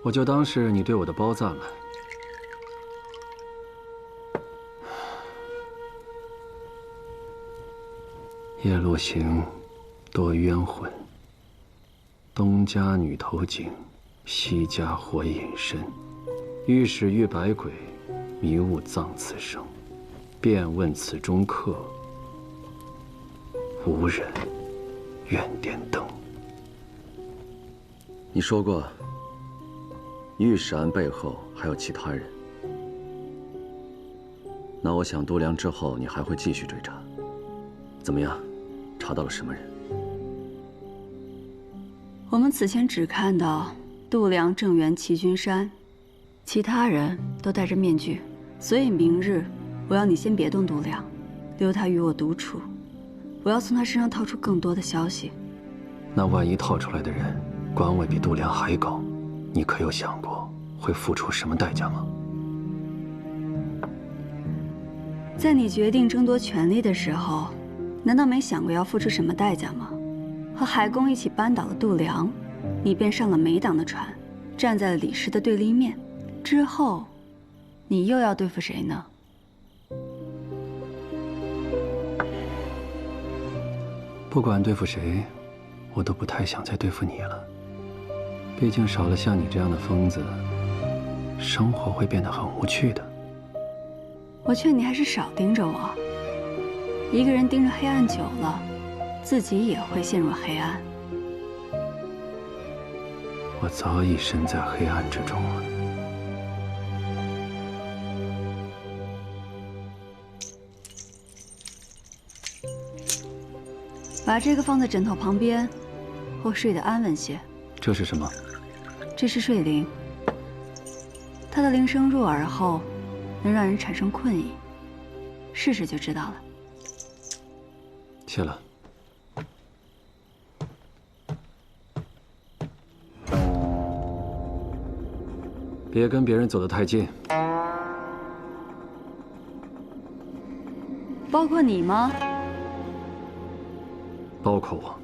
我就当是你对我的褒赞了。夜路行，多冤魂。东家女头颈，西家火隐身。御史遇百鬼，迷雾葬此生。便问此中客，无人愿点灯。你说过，御史案背后还有其他人。那我想，度量之后你还会继续追查。怎么样，查到了什么人？我们此前只看到度量、郑源、齐君山，其他人都戴着面具，所以明日我要你先别动度量，留他与我独处。我要从他身上套出更多的消息。那万一套出来的人官位比度量还高，你可有想过会付出什么代价吗？在你决定争夺权力的时候，难道没想过要付出什么代价吗？和海公一起扳倒了度量，你便上了美党的船，站在了李氏的对立面。之后，你又要对付谁呢？不管对付谁，我都不太想再对付你了。毕竟少了像你这样的疯子，生活会变得很无趣的。我劝你还是少盯着我。一个人盯着黑暗久了，自己也会陷入黑暗。我早已身在黑暗之中了。把这个放在枕头旁边，或睡得安稳些。这是什么？这是睡铃。它的铃声入耳后，能让人产生困意。试试就知道了。谢了。别跟别人走得太近。包括你吗？包括我。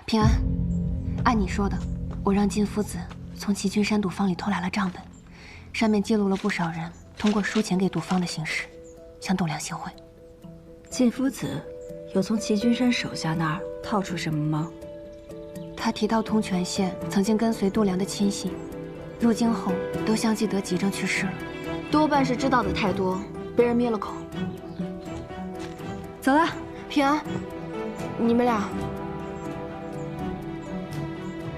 平安，按你说的，我让靳夫子从齐君山赌坊里偷来了账本，上面记录了不少人通过输钱给赌坊的形式，向度量行贿。靳夫子有从齐君山手下那儿套出什么吗？他提到通泉县曾经跟随度量的亲信，入京后都相继得急症去世了，多半是知道的太多，被人灭了口。走了，平安，你们俩，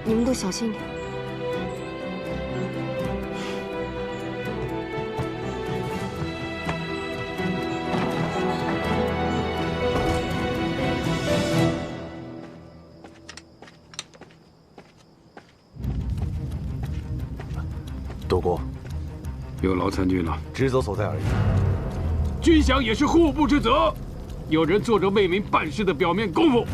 你们都小心点。督国，有劳参军了。职责所在而已。军饷也是户部之责。有人做着为民办事的表面功夫，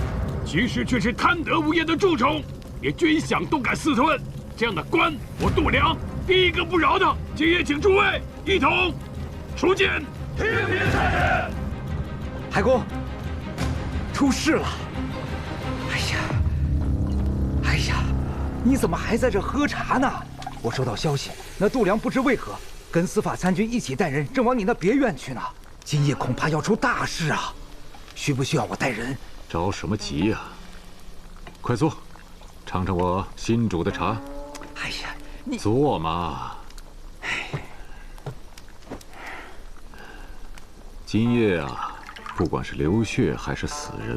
其实却是贪得无厌的蛀虫，连军饷都敢私吞，这样的官，我度量第一个不饶的。今夜请诸位一同出见。听凭差遣。海公，出事了！哎呀，你怎么还在这喝茶呢？我收到消息，那度量不知为何跟司法参军一起带人正往你那别院去呢。今夜恐怕要出大事啊！需不需要我带人？着什么急呀？快坐，尝尝我新煮的茶。哎呀，你坐嘛。今夜啊，不管是流血还是死人，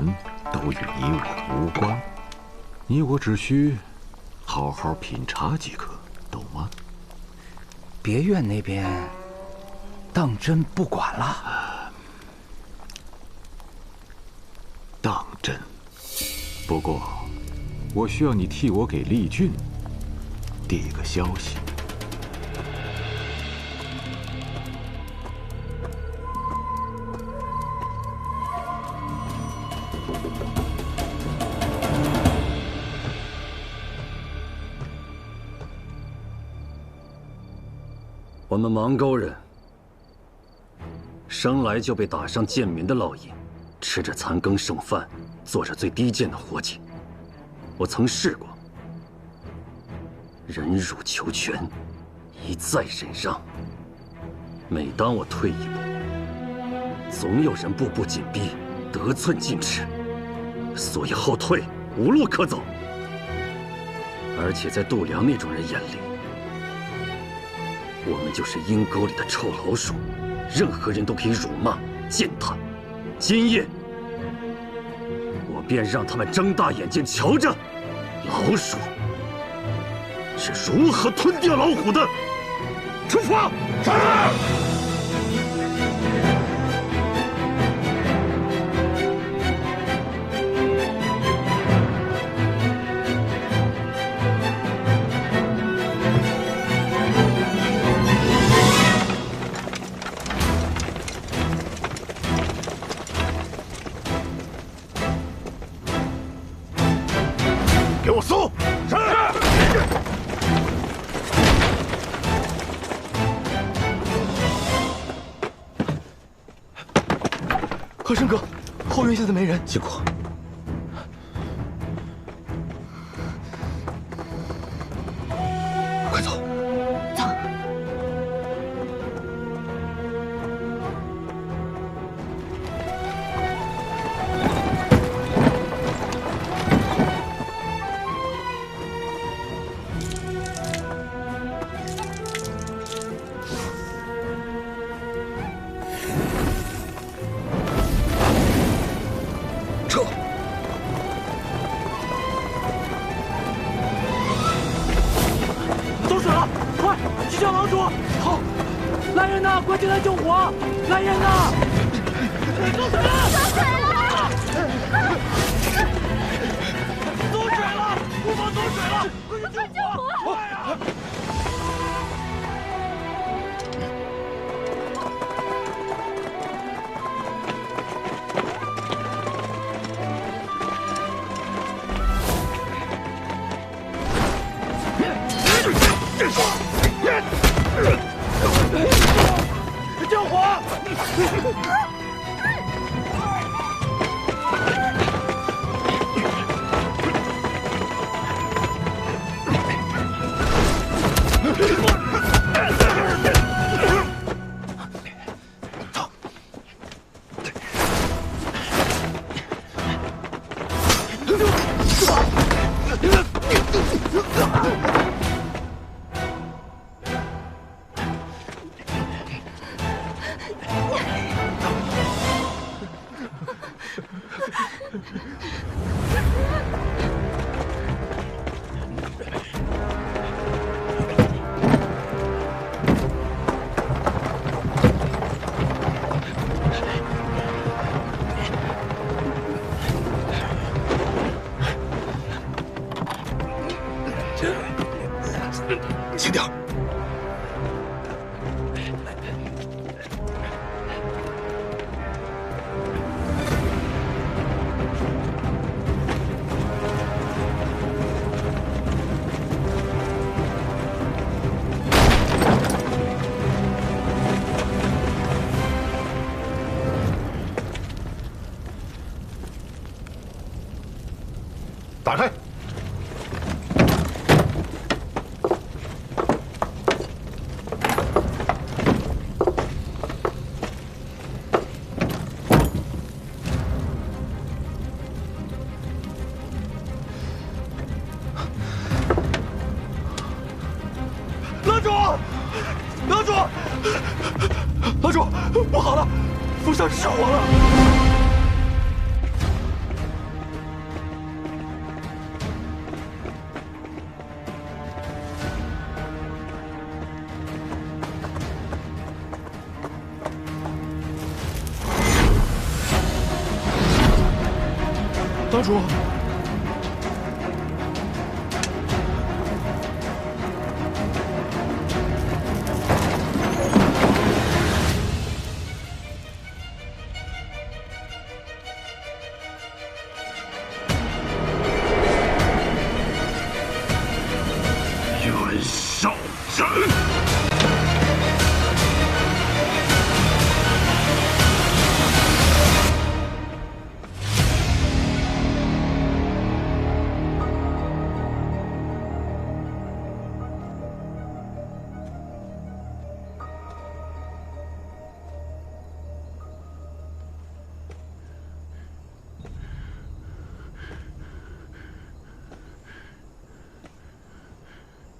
都与你我无关。你我只需好好品茶即可，懂吗？别院那边当真不管了？当真。不过，我需要你替我给厉俊递个消息。我们芒沟人生来就被打上贱民的烙印，吃着残羹剩饭，做着最低贱的活计。我曾试过忍辱求全，一再忍让。每当我退一步，总有人步步紧逼，得寸进尺，所以后退无路可走。而且在度量那种人眼里，我们就是阴沟里的臭老鼠，任何人都可以辱骂践踏。今夜，我便让他们睁大眼睛瞧着，老鼠是如何吞掉老虎的。出发！是。给我搜！是。和珅哥，后院现在没人，辛苦。快走！走。撤！走水了，快去叫郎主！好，来人呐，快进来救火！来人呐！走水了！走水了！走水了！不妨走水了！快去救火！快呀！救火！轻点。打开！楼主，楼主，楼主，不好了，府上失火了！楼主。 袁绍真。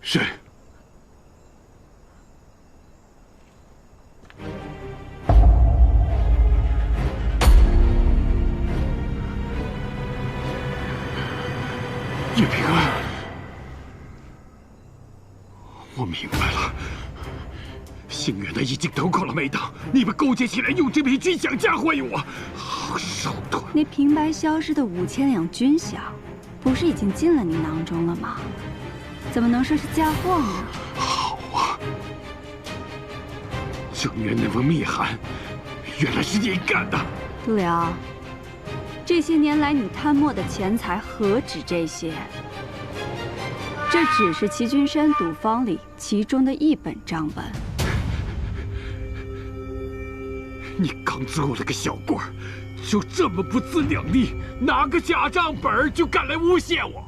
是。叶平安，我明白了，星远的已经投靠了美党，你们勾结起来，用这笔军饷嫁祸于我，好手段！那平白消失的5000两军饷，不是已经进了你囊中了吗？ 怎么能说是嫁祸呢？好啊！正源那封密函，原来是你干的。度辽，这些年来你贪墨的钱财何止这些？这只是齐君山赌坊里其中的一本账本。你刚做了个小官，就这么不自量力，拿个假账本就敢来诬陷我？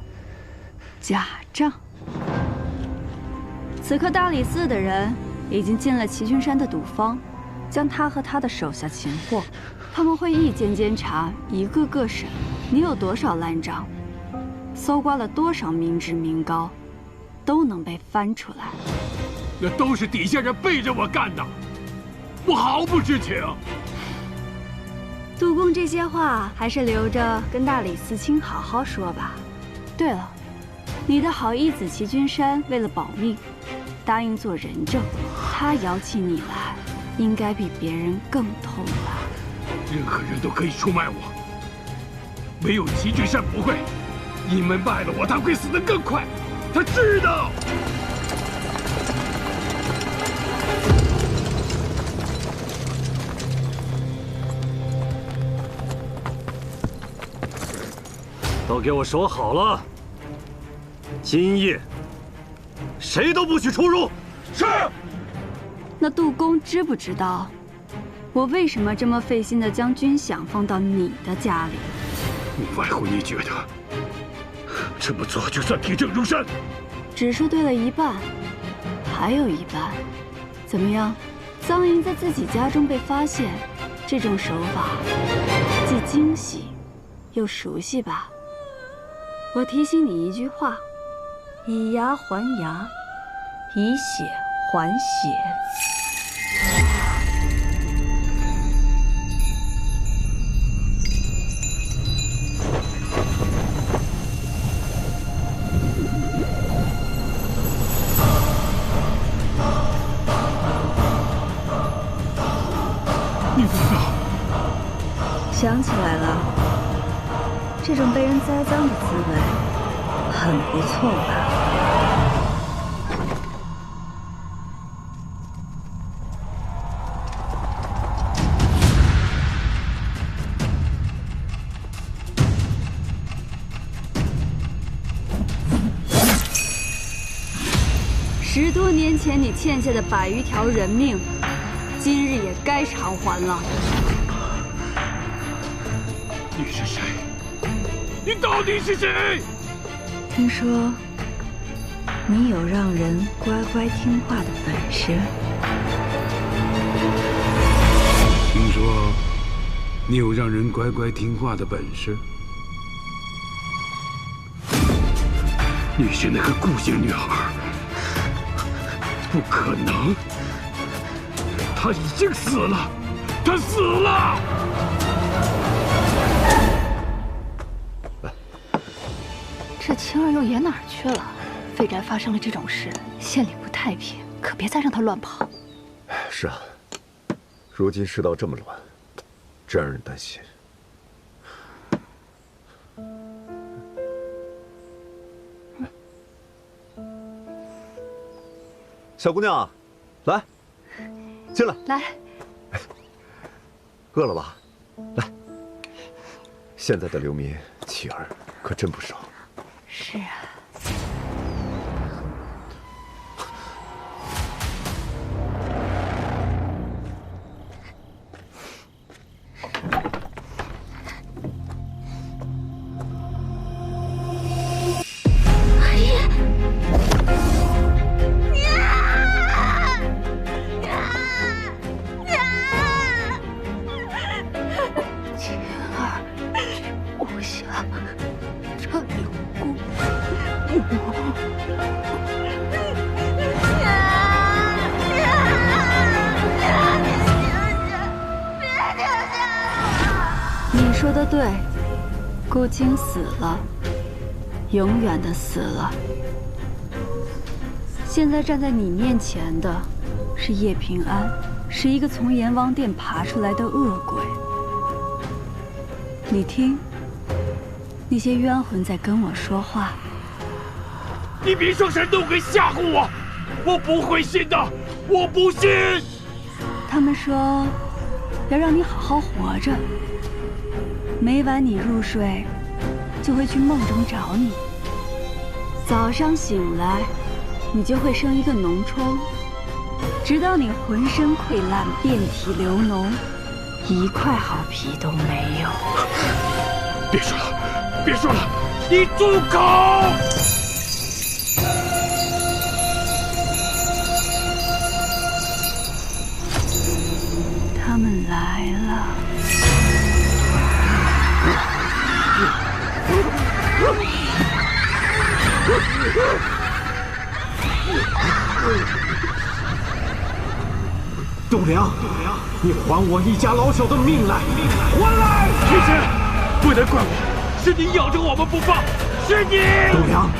假账？ 此刻大理寺的人已经进了齐君山的赌坊，将他和他的手下擒获。他们会一间间查，一个个审。你有多少烂账，搜刮了多少民脂民膏，都能被翻出来。那都是底下人背着我干的，我毫不知情。杜公这些话还是留着跟大理寺卿好好说吧。对了，你的好义子齐君山为了保命。 答应做人证，他摇起你来，应该比别人更痛吧？任何人都可以出卖我，唯有齐君山不会。你们卖了我，他会死得更快。他知道。都给我守好了，今夜。 谁都不许出入。是。那杜公知不知道，我为什么这么费心的将军饷放到你的家里？无外乎你觉得这么做就算提正如山？只说对了一半，还有一半。怎么样？赃银在自己家中被发现，这种手法既惊喜又熟悉吧？我提醒你一句话。 以牙还牙，以血还血。想起来了，这种被人栽赃的滋味很不错吧？10多年前你欠下的100余条人命，今日也该偿还了。你是谁？你到底是谁？听说你有让人乖乖听话的本事。听说你有让人乖乖听话的本事。你是那个顾姓女孩？不可能！她已经死了，她死了！这青儿又野哪儿去了？废宅发生了这种事，县里不太平，可别再让她乱跑。是啊，如今世道这么乱，真让人担心。小姑娘，来，进来。来，饿了吧？来，现在的流民妻儿可真不少。是啊。你说的对，顾青死了，永远的死了。现在站在你面前的是叶平安，是一个从阎王殿爬出来的恶鬼。你听，那些冤魂在跟我说话。你别说神都给吓唬我，我不会信的，我不信。他们说要让你好好活着，每晚你入睡就会去梦中找你，早上醒来你就会生一个脓疮，直到你浑身溃烂，遍体流脓，一块好皮都没有。别说了，别说了，你住口！他们来了。栋梁，你还我一家老小的命来！还来！天神，不能怪我，是你咬着我们不放，是你！栋梁，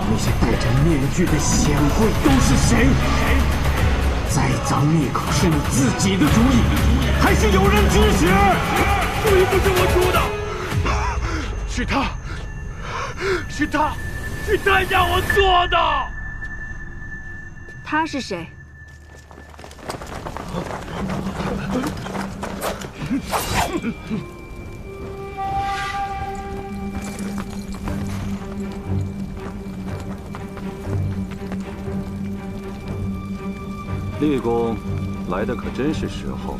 那些戴着面具的显贵都是谁？栽赃灭口是你自己的主意，还是有人指使？主意不是我出的，是他，是他，是他让我做的。他是谁？厉公来的可真是时候啊！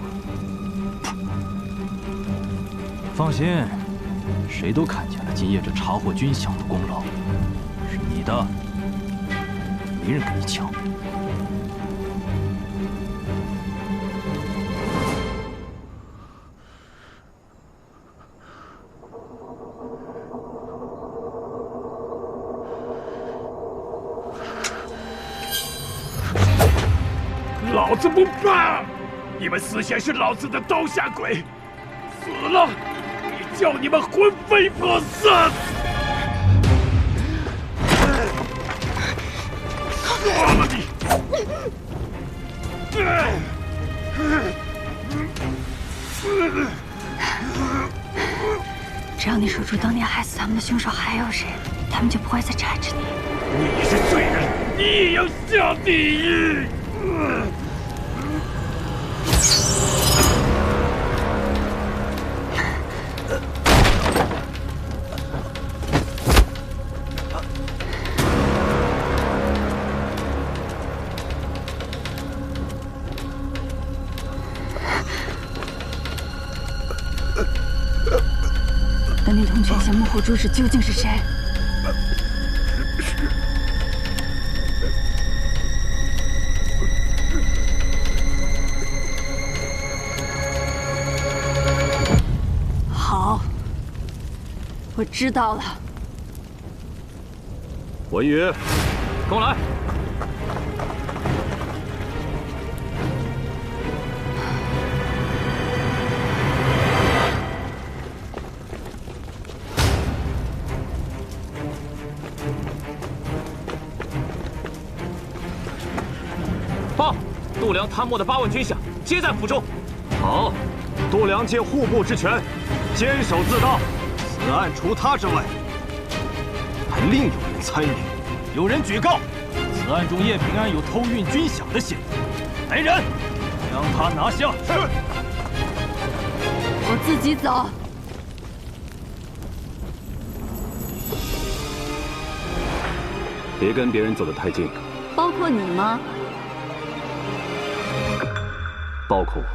放心，谁都看见了今夜这查获军饷的功劳，是你的，没人跟你抢。老子不怕！你们思贤是老子的刀下鬼，死了也叫你们魂飞魄散！杀了你！要你说出当年害死他们的凶手还有谁，他们就不会再缠着你。你是罪人，你也要下地狱！那童权贤幕后主使究竟是谁？好，我知道了。文宇，跟我来。度量贪墨的8万军饷，皆在府中。好，度量借户部之权，监守自盗。此案除他之外，还另有人参与。有人举告，此案中叶平安有偷运军饷的嫌疑。来人，将他拿下。是。我自己走。别跟别人走得太近。包括你吗？包括我。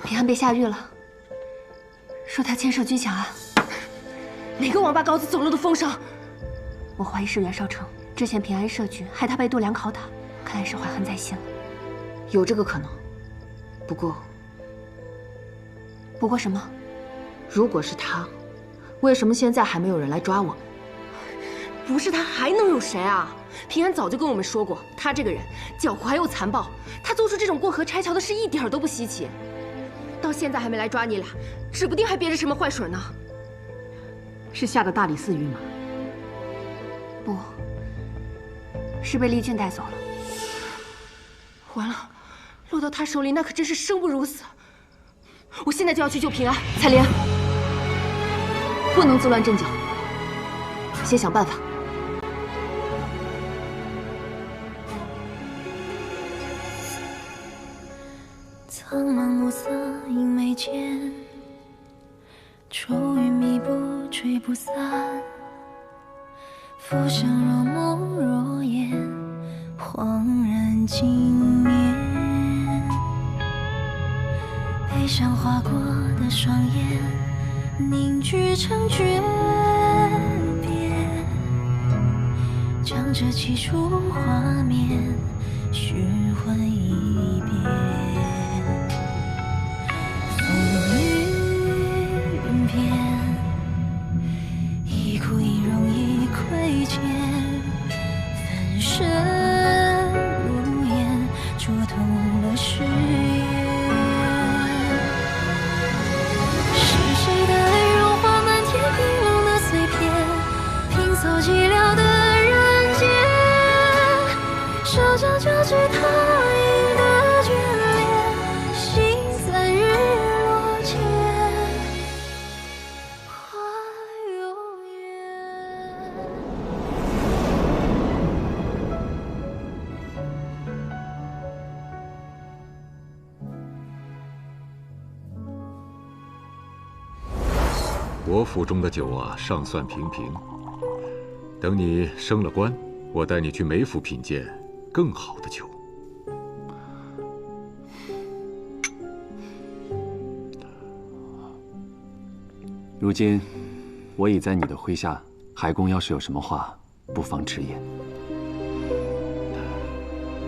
平安被下狱了，说他牵涉军饷案。哪个王八羔子走漏的风声？我怀疑是袁绍成。之前平安设局，害他被度量拷打，看来是怀恨在心了。有这个可能，不过什么？如果是他，为什么现在还没有人来抓我们？不是他还能有谁啊？平安早就跟我们说过，他这个人狡猾又残暴，他做出这种过河拆桥的事一点都不稀奇。到现在还没来抓你俩，指不定还憋着什么坏水呢。是下的大理寺狱吗？不，是被厉俊带走了。完了，落到他手里那可真是生不如死。我现在就要去救平安。彩莲，不能自乱阵脚，先想办法。苍茫暮色映眉间，愁云密布吹不散，浮生若梦若魇，恍然惊眠。悲伤划过的双眼，凝聚成诀别，将这起初画面循环一遍。风云变，一哭一荣一亏欠，分身如烟，灼痛了誓言。是谁的爱融化漫天冰冷的碎片，拼凑寂寥的人间，手将交织他一国府中的酒啊，尚算平平。等你升了官，我带你去梅府品鉴更好的酒。如今，我已在你的麾下，海公要是有什么话，不妨直言。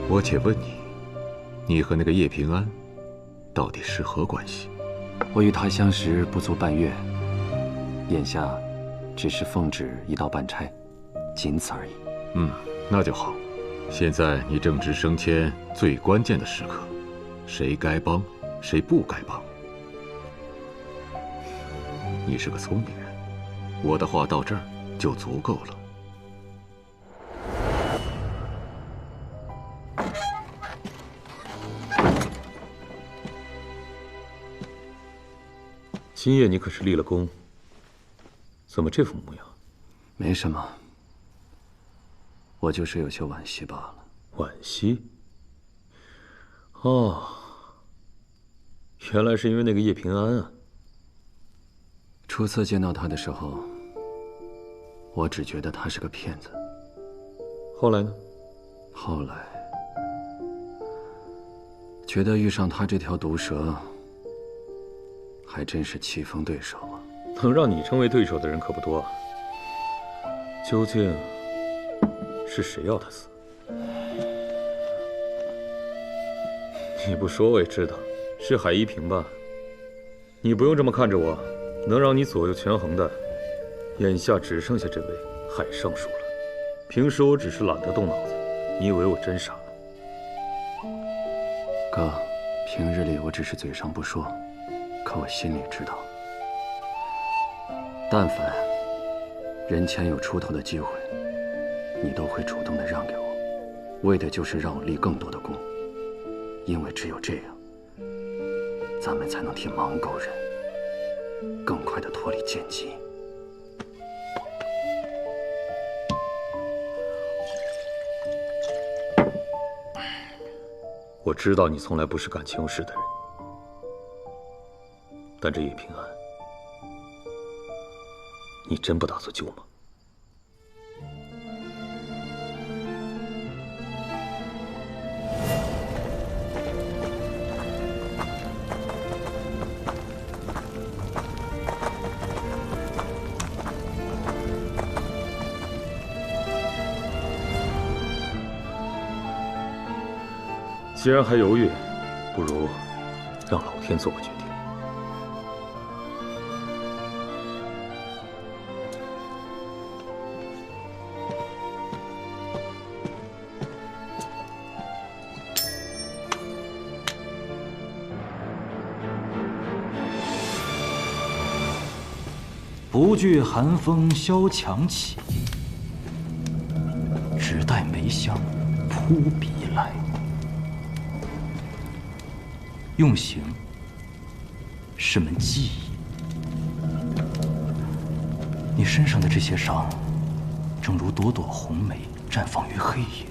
我且问你，你和那个叶平安，到底是何关系？我与他相识不足半月，眼下只是奉旨一道办差，仅此而已。那就好。现在你正值升迁最关键的时刻，谁该帮，谁不该帮。你是个聪明人，我的话到这儿就足够了。今夜你可是立了功，怎么这副模样？没什么，我就是有些惋惜罢了。惋惜？哦，原来是因为那个叶平安啊。初次见到他的时候，我只觉得他是个骗子。后来呢？后来觉得遇上他这条毒蛇，还真是棋逢对手啊！能让你成为对手的人可不多啊。究竟是谁要他死？你不说我也知道，是海一平吧？你不用这么看着我，能让你左右权衡的，眼下只剩下这位海尚书了。平时我只是懒得动脑子，你以为我真傻？哥，平日里我只是嘴上不说，可我心里知道，但凡人前有出头的机会，你都会主动的让给我，为的就是让我立更多的功，因为只有这样，咱们才能替芒狗人更快的脱离剑籍。我知道你从来不是感情用事的人，但这叶平安，你真不打算救吗？既然还犹豫，不如让老天做个决定。不惧寒风萧墙起，只待梅香扑鼻来。用刑是门技艺，你身上的这些伤，正如朵朵红梅绽放于黑夜。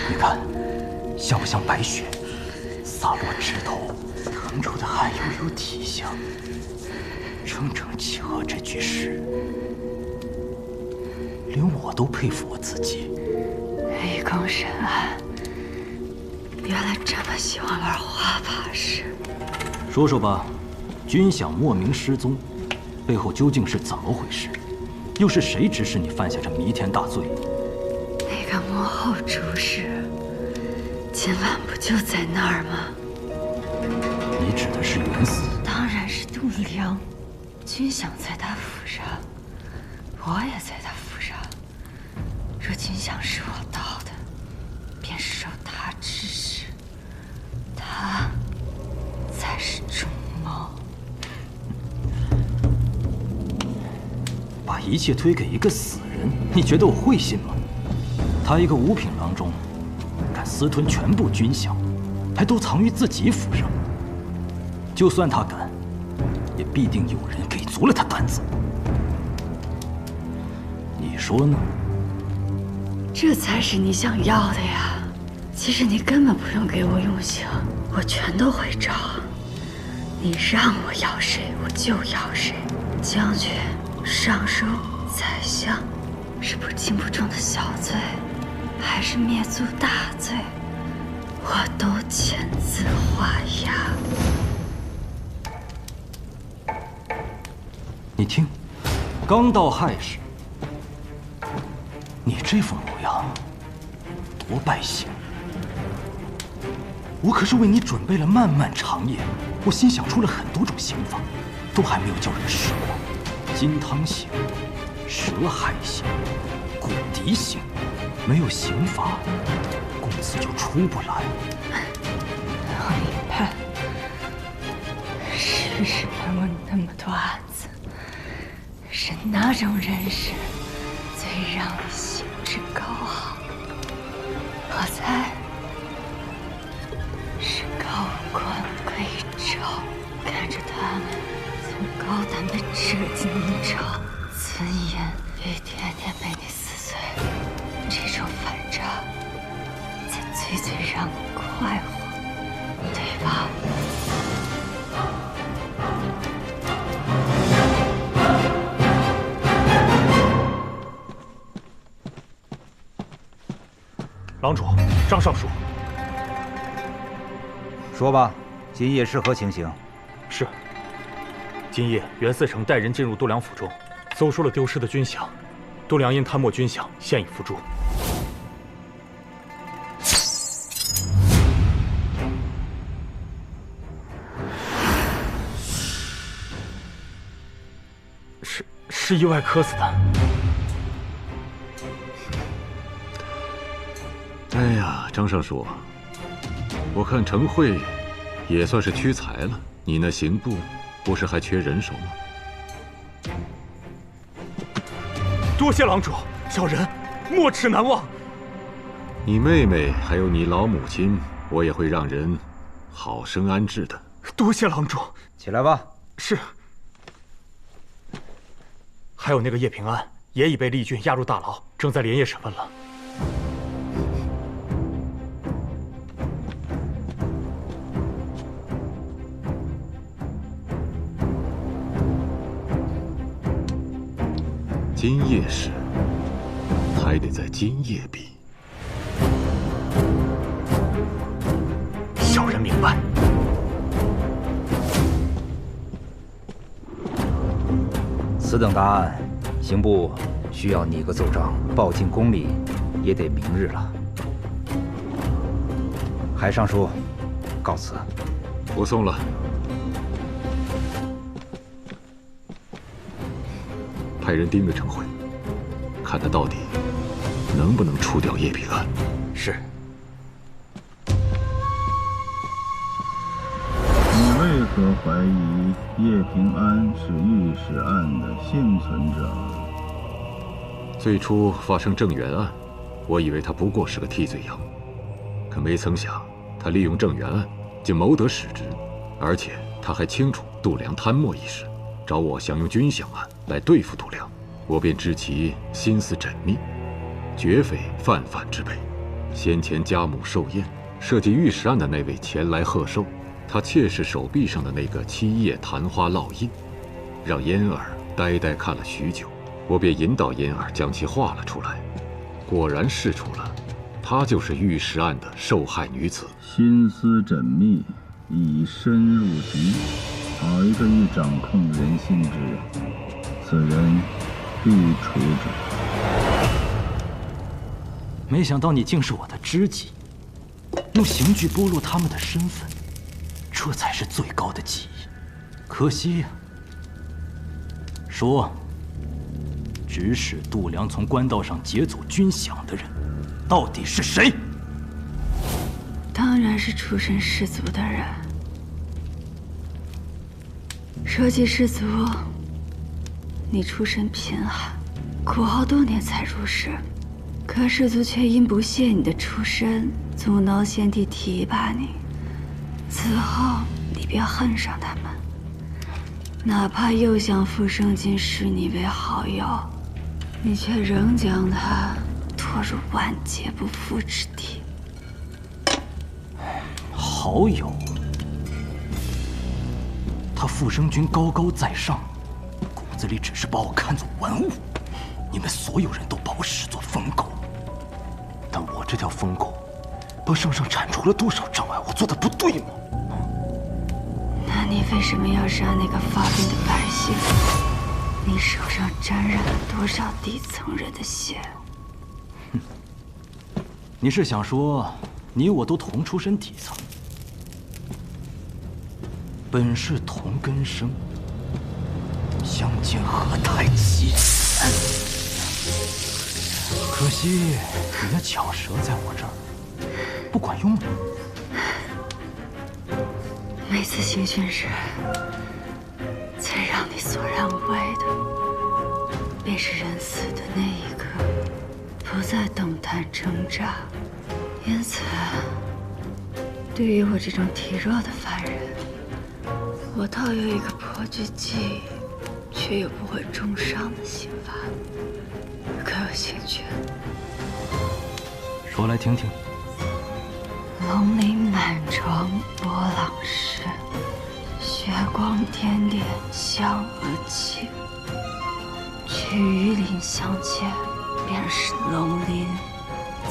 你看，像不像白雪洒落指头，腾出的汗油有体香，正正契合这句诗，连我都佩服我自己。立功深谙，原来这么喜欢玩花帕式。说说吧，军饷莫名失踪，背后究竟是怎么回事？又是谁指使你犯下这弥天大罪？那个幕后主使，今晚不就在那儿吗？你指的是袁嗣？当然是度量。军饷在他府上，我也在他府上。若军饷是我盗的，便是受他指使，他才是主谋。把一切推给一个死人，你觉得我会信吗？他一个五品郎中，敢私吞全部军饷，还都藏于自己府上。就算他敢，也必定有人给足了他胆子。你说呢？这才是你想要的呀！其实你根本不用给我用刑，我全都会照。你让我要谁，我就要谁。将军、尚书、宰相，是不轻不重的小罪，还是灭族大罪，我都签字画押。你听，刚到亥时，你这副模样，多败兴！我可是为你准备了漫漫长夜，我心想出了很多种刑法，都还没有叫人试过。金汤刑、蛇海刑、骨笛刑，没有刑法，公子就出不来。你看，世上有那么多案子，是哪种人事最让你兴致高昂？我猜是高官贵胄，看着他们从高胆的折进明朝，尊严一天天被你撕碎，这种反差才最让你快活，对吧？郎主，张尚书，说吧，今夜是何情形？是。今夜袁嗣成带人进入度量府中，搜出了丢失的军饷。度量因贪墨军饷，现已伏诛。是意外磕死的。哎呀，张尚书，我看程慧也算是屈才了。你那刑部不是还缺人手吗？多谢郎主，小人没齿难忘。你妹妹还有你老母亲，我也会让人好生安置的。多谢郎主。起来吧。是。还有那个叶平安，也已被厉郡押入大牢，正在连夜审问了。今夜事还得在今夜比。小人明白。此等大案，刑部需要拟个奏章报进宫里，也得明日了。海尚书，告辞。不送了。派人盯着程慧，看他到底能不能除掉叶平安。是。你为何怀疑叶平安是御史案的幸存者？最初发生郑源案，我以为他不过是个替罪羊，可没曾想他利用郑源案竟谋得使职，而且他还清楚度量贪墨一事，找我想用军饷案来对付度量，我便知其心思缜密，绝非泛泛之辈。先前家母寿宴设计御史案的那位前来贺寿，他妾室手臂上的那个7叶昙花烙印，让嫣儿呆呆看了许久。我便引导嫣儿将其画了出来，果然试出了，她就是御史案的受害女子。心思缜密，已深入局。好一个欲掌控人心之人，此人必除之。没想到你竟是我的知己，用刑具剥落他们的身份，这才是最高的技艺。可惜呀。说，指使度量从官道上劫走军饷的人，到底是谁？当然是出身士族的人。说起士族，你出身贫寒，苦熬多年才入仕，可士族却因不屑你的出身，阻挠先帝提拔你。此后，你便恨上他们，哪怕又想傅生进视你为好友，你却仍将他拖入万劫不复之地。好友，复生军高高在上，骨子里只是把我看作玩物。你们所有人都把我视作疯狗，但我这条疯狗，把圣上铲除了多少障碍？我做的不对吗？那你为什么要杀那个发病的百姓？你手上沾染了多少底层人的血？你是想说，你我都同出身底层，本是同根生，相煎何太急？可惜你那巧舌在我这儿不管用了。每次行训时，最让你索然无味的，便是人死的那一刻，不再动弹挣扎。因此，对于我这种体弱的凡人，我倒有一个颇具技艺却又不会重伤的刑罚，可有兴趣？说来听听。龙鳞满床波浪湿，血光点点香而起。取鱼鳞相间，便是龙鳞；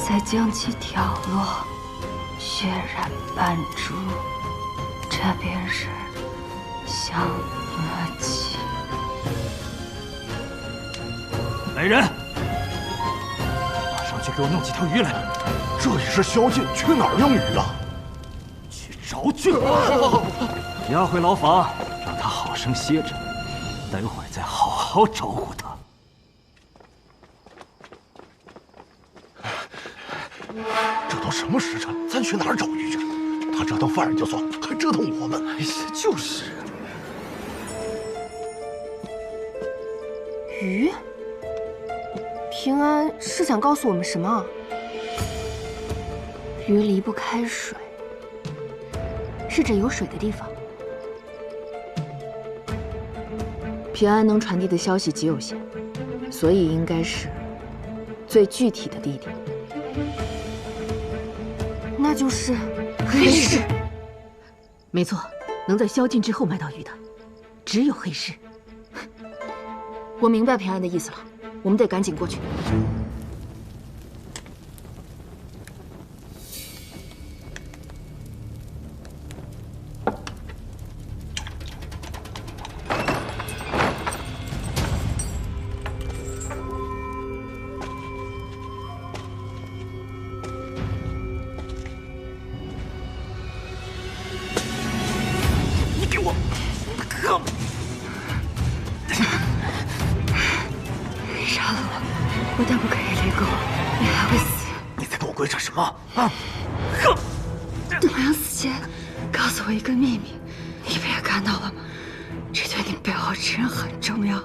再将其挑落，血染斑珠，这便是香而起。来人，马上去给我弄几条鱼来。这也是宵禁，去哪儿养鱼啊？去找去！押回牢房，让他好生歇着，待会儿再好好招呼他。这都什么时辰，咱去哪儿找鱼去？他折腾犯人就算，还折腾我们。哎呀，就是。鱼？平安是想告诉我们什么？鱼离不开水，是指有水的地方。平安能传递的消息极有限，所以应该是最具体的地点。那就是黑市。没错，能在宵禁之后买到鱼的，只有黑市。我明白平安的意思了，我们得赶紧过去。不但不可以离宫，你还会死。你在跟我鬼扯什么啊？度娘死前告诉我一个秘密，你不也看到了吗？这对你背后之人很重要。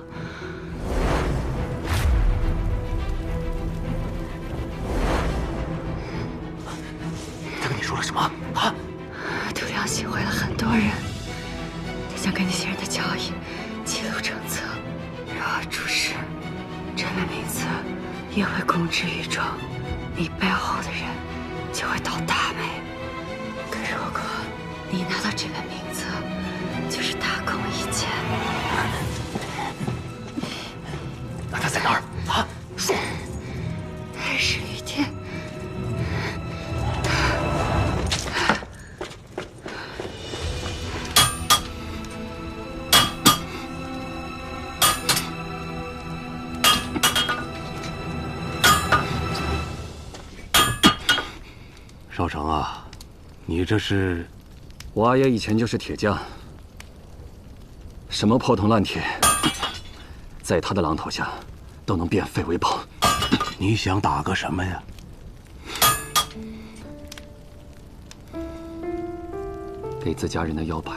他跟你说了什么啊？度娘行贿了很多人，他想跟那些人的交易记录成册，若出事，这本名册也会公之于众，你背后的人就会倒大霉。可如果你拿到这本名册，就是大功一件。那他在哪儿啊？说。黑市鱼店。少成啊，你这是？我阿爷以前就是铁匠，什么破铜烂铁，在他的榔头下都能变废为宝。你想打个什么呀？给自家人的腰牌。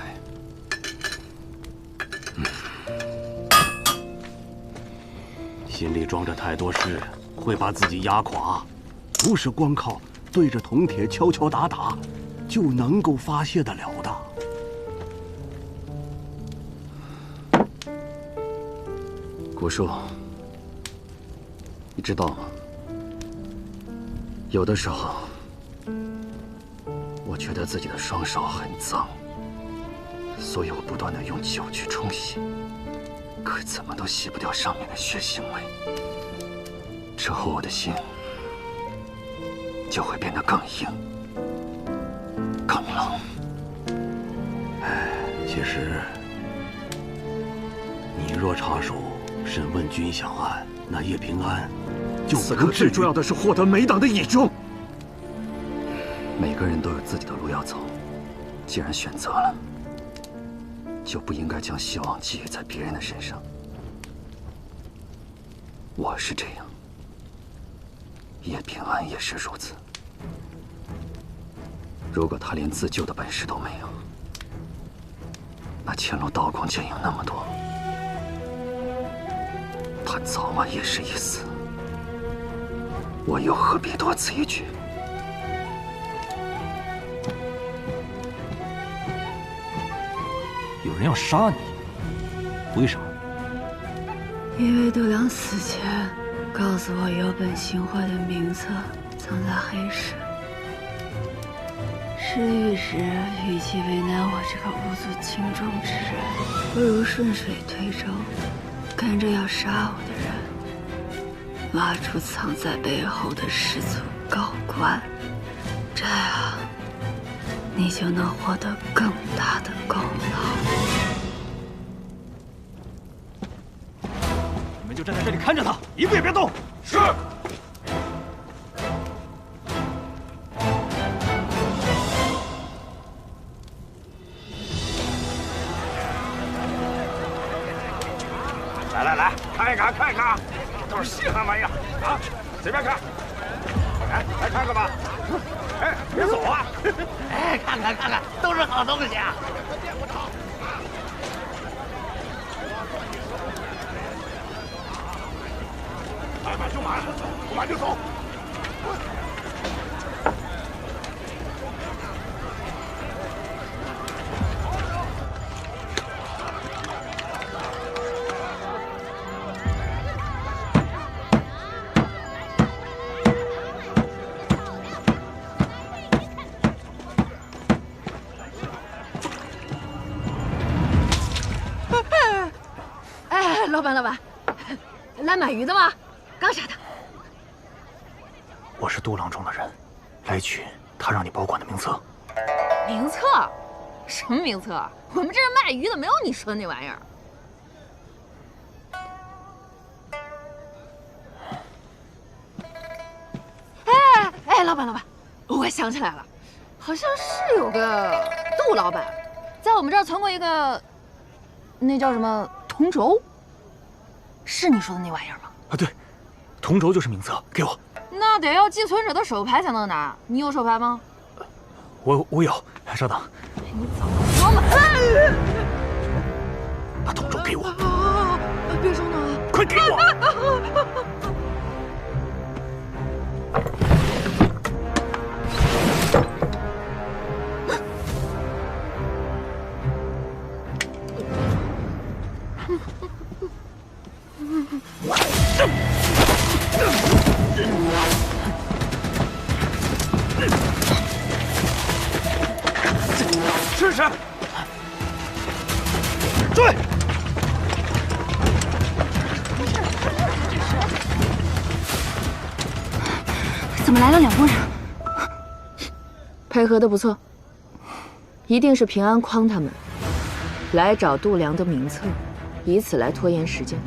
心里装着太多事，会把自己压垮。不是光靠对着铜铁敲敲打打就能够发泄得了的。古树，你知道吗？有的时候，我觉得自己的双手很脏。所以我不断的用酒去冲洗，可怎么都洗不掉上面的血腥味。之后我的心就会变得更硬、更冷。其实，你若插手审问军饷案，那叶平安就此刻最重要的是获得美党的倚重。每个人都有自己的路要走，既然选择了，就不应该将希望寄予在别人的身上。我是这样，叶平安也是如此。如果他连自救的本事都没有，那前路刀光剑影那么多，他早晚也是一死。我又何必多此一举？有人要杀你，为什么？因为度娘死前告诉我有本行贿的名册藏在黑市。是御史与其为难我这个无足轻重之人，不如顺水推舟，跟着要杀我的人，挖出藏在背后的士族高官，这样你就能获得更大的功劳。你们就站在这里看着他，一步也别动。是。来，看一看，都是稀罕玩意儿啊！随便看，来看看吧。哎，别走啊！哎，看看，都是好东西啊！买就买，不买就走。老板，来买鱼的吗？刚杀的。我是杜郎中的人，来取他让你保管的名册。名册？什么名册？我们这是卖鱼的，没有你说的那玩意儿。哎，老板，我想起来了，好像是有个杜老板，在我们这儿存过一个，那叫什么铜轴。是你说的那玩意儿吗？啊，对，铜轴就是名册，给我。那得要寄存者的手牌才能拿，你有手牌吗？我有，稍等。你早说嘛！把铜轴给我。别手挠啊！快给我！试试，追！怎么来了2拨人？配合的不错，一定是平安诓他们来找度娘的名册，以此来拖延时间。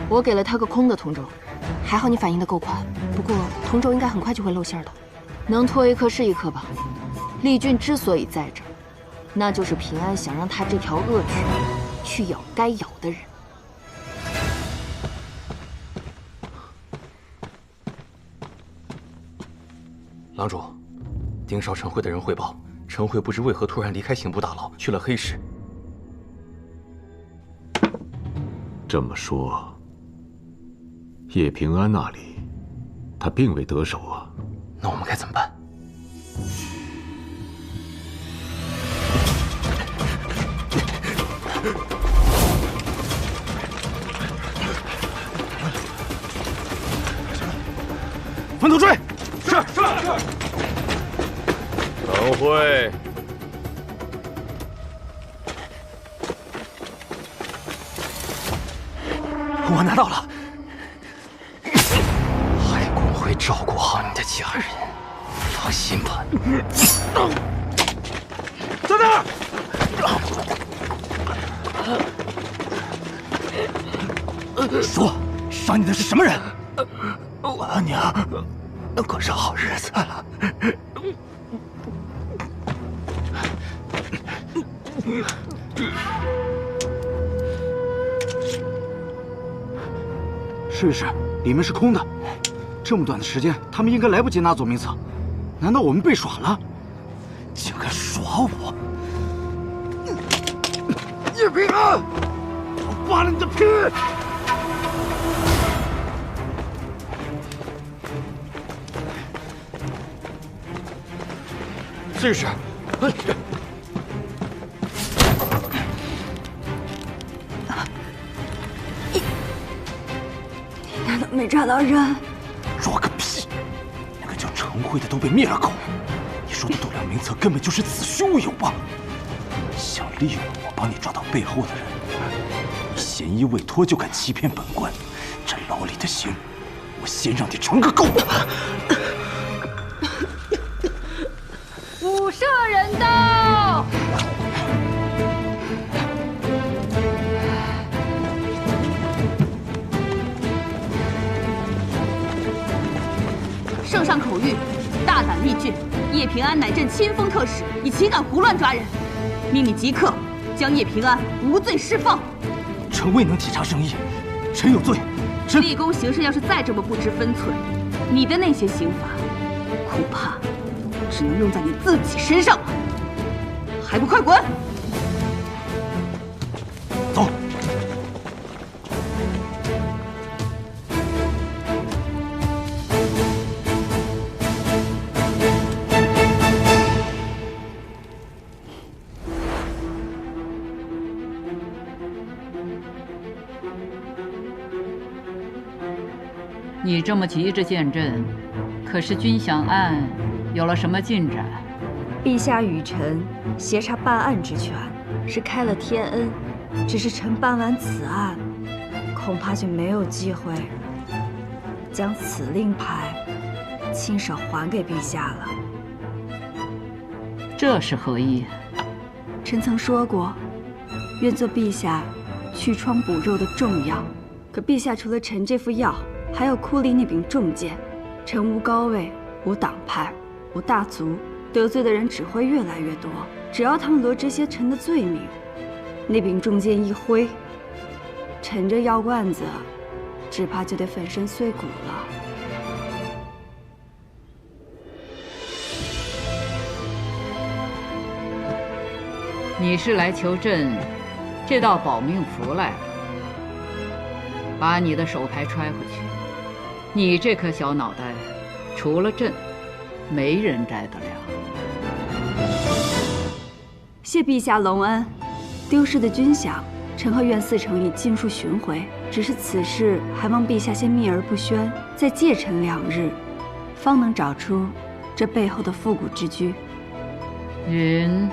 我给了他个空的铜轴，还好你反应的够快，不过铜轴应该很快就会露馅的。能拖一颗是一颗吧。丽君之所以在这儿，那就是平安想让他这条恶犬去咬该咬的人。郎主，盯梢陈慧的人汇报，陈慧不知为何突然离开刑部大牢，去了黑市。这么说，叶平安那里，他并未得手啊。那我们该怎么办？分头追！是。陈慧，我拿到了。海公会照顾好你的家人，放心吧。在那儿！说，杀你的是什么人？我阿娘能过上好日子了。试试，里面是空的。这么短的时间，他们应该来不及拿走名册。难道我们被耍了？竟敢耍我！叶平安，我扒了你的皮！试试。你难道没抓到人？抓个屁！那个叫陈辉的都被灭了口。你说的度量名册根本就是子虚乌有吧？想利用我帮你抓到背后的人，你嫌疑未脱就敢欺骗本官，这牢里的刑，我先让你尝个够！五射人刀！圣上口谕，大胆力拒，叶平安乃朕亲封特使，你岂敢胡乱抓人？命你即刻将叶平安无罪释放。臣未能体察圣意，臣有罪。臣立功行善要是再这么不知分寸，你的那些刑罚，恐怕只能用在你自己身上了。还不快滚！走。你这么急着见朕，可是军饷案有了什么进展？陛下与臣协查办案之权，是开了天恩。只是臣办完此案，恐怕就没有机会将此令牌亲手还给陛下了。这是何意？臣曾说过，愿做陛下祛疮补肉的重药。可陛下除了臣这副药，还要哭离那柄重剑。臣无高位，无党派，无大族，得罪的人只会越来越多。只要他们罗织些臣的罪名，那柄重剑一挥，臣这药罐子只怕就得粉身碎骨了。你是来求朕这道保命符来了？把你的手牌揣回去。你这颗小脑袋，除了朕，没人摘得了。谢陛下隆恩。丢失的军饷，臣和苑4城已尽数寻回。只是此事还望陛下先秘而不宣，再借臣2日，方能找出这背后的复古之居。云。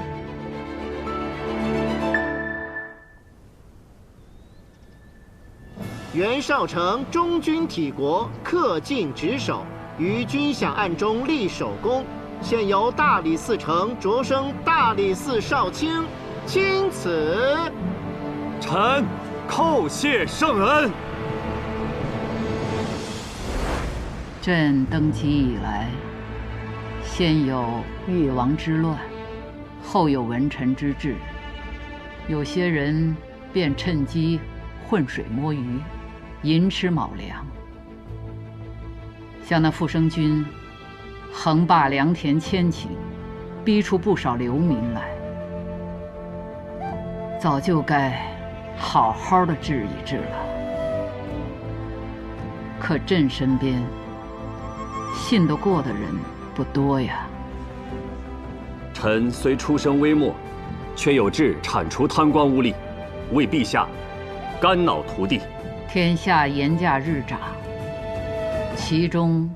袁绍成忠君体国，恪尽职守，于军饷案中立首功。现由大理寺丞擢升大理寺少卿，钦此。臣叩谢圣恩。朕登基以来，先有誉王之乱，后有文臣之治，有些人便趁机浑水摸鱼，寅吃卯粮。像那傅生军，横霸良田千顷，逼出不少流民来，早就该好好的治一治了。可朕身边信得过的人不多呀。臣虽出身微末，却有志铲除贪官污吏，为陛下肝脑涂地。天下盐价日涨，其中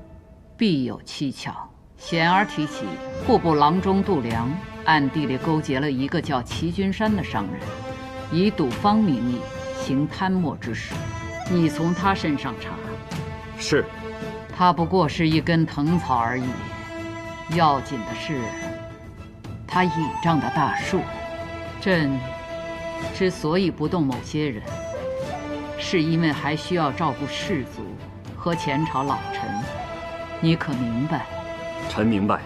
必有蹊跷。显而提起，户部郎中杜良暗地里勾结了一个叫齐君山的商人，以赌方名义行贪墨之事。你从他身上查。是。他不过是一根藤草而已，要紧的是，他倚仗的大树。朕之所以不动某些人，是因为还需要照顾士族和前朝老臣。你可明白？臣明白。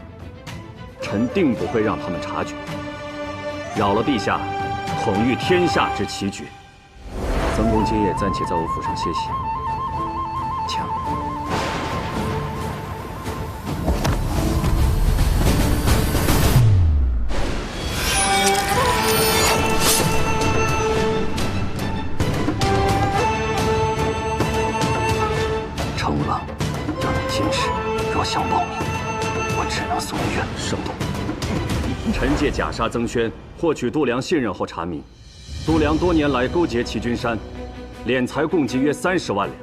臣定不会让他们察觉。扰了陛下统御天下之奇举。曾公今夜暂且在我府上歇息。请。成了，要你监视，若想报名，我只能送医院。圣动。臣借假杀曾宣，获取度量信任后查明，度量多年来勾结齐君山，敛财共计约30万两，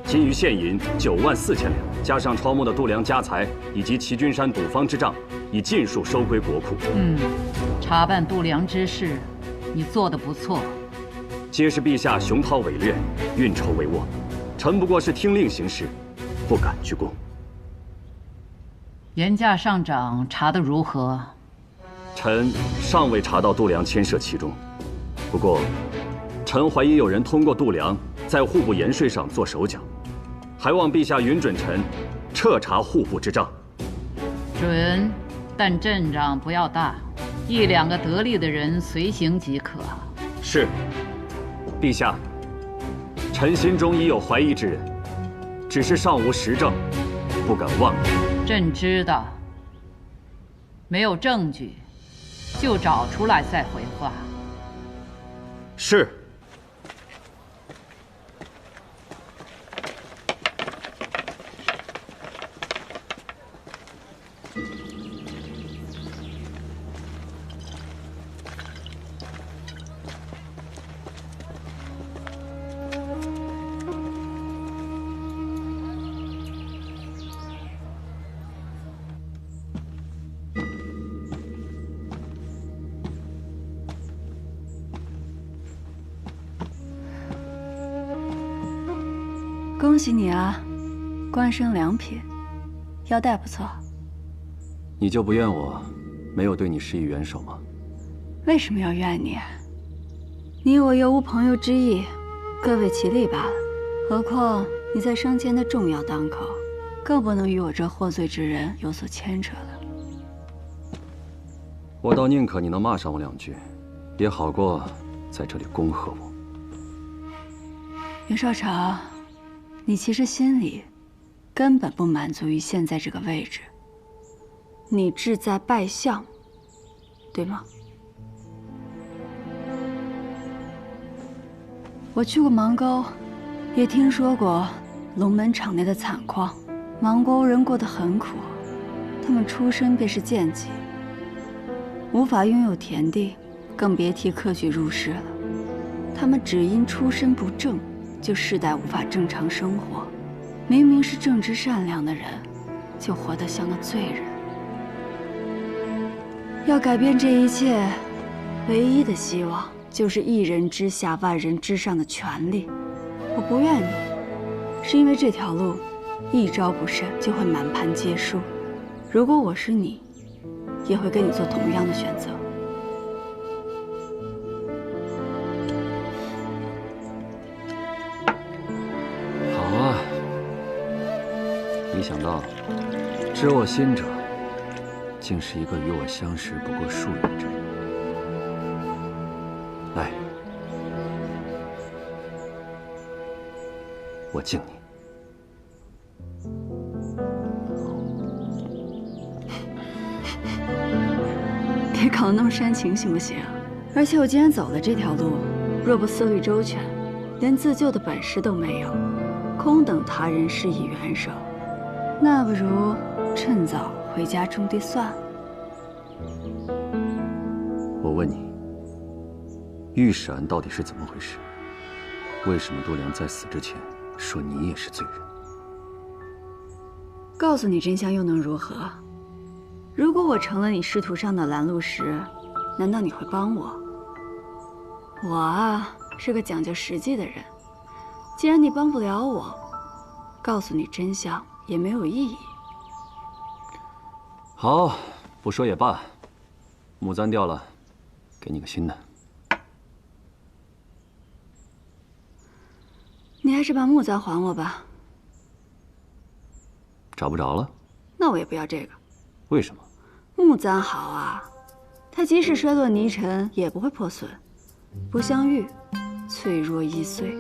今于现银9万4千两，加上抄没的度量家财以及齐君山赌坊之账，已尽数收归国库。查办度量之事，你做得不错。皆是陛下雄韬伟略，运筹帷幄，臣不过是听令行事，不敢居功。严驾上长查得如何？臣尚未查到度量牵涉其中，不过，臣怀疑有人通过度量在户部盐税上做手脚，还望陛下允准臣彻查户部之账。准，但阵仗不要大，1、2个得力的人随行即可。是，陛下，臣心中已有怀疑之人，只是尚无实证，不敢妄言。朕知道，没有证据，就找出来再回话。是。恭喜你啊，官升2品，腰带不错。你就不怨我没有对你施以援手吗？为什么要怨你？你我又无朋友之意，各为其利罢了。何况你在升迁的重要当口，更不能与我这获罪之人有所牵扯了。我倒宁可你能骂上我2句，也好过在这里恭贺我。袁绍常，你其实心里根本不满足于现在这个位置，你志在拜相，对吗？我去过芒沟，也听说过龙门场内的惨况。芒沟人过得很苦，他们出身便是贱籍，无法拥有田地，更别提科举入仕了。他们只因出身不正，就世代无法正常生活。明明是正直善良的人，就活得像个罪人。要改变这一切，唯一的希望就是一人之下，万人之上的权利。我不怨你，是因为这条路一招不慎就会满盘皆输。如果我是你，也会跟你做同样的选择。好啊，没想到知我心者，竟是一个与我相识不过数月之人。来，我敬你。别搞得那么煽情，行不行？而且我既然走了这条路，若不思虑周全，连自救的本事都没有，空等他人施以援手，那不如趁早回家种地算了。我问你，御史案到底是怎么回事？为什么度量在死之前说你也是罪人？告诉你真相又能如何？如果我成了你仕途上的拦路石，难道你会帮我？我啊，是个讲究实际的人，既然你帮不了我，告诉你真相也没有意义。好，不说也罢。木簪掉了，给你个新的。你还是把木簪还我吧。找不着了？那我也不要这个。为什么？木簪好啊，它即使摔落泥尘也不会破损，不像玉，脆弱易碎。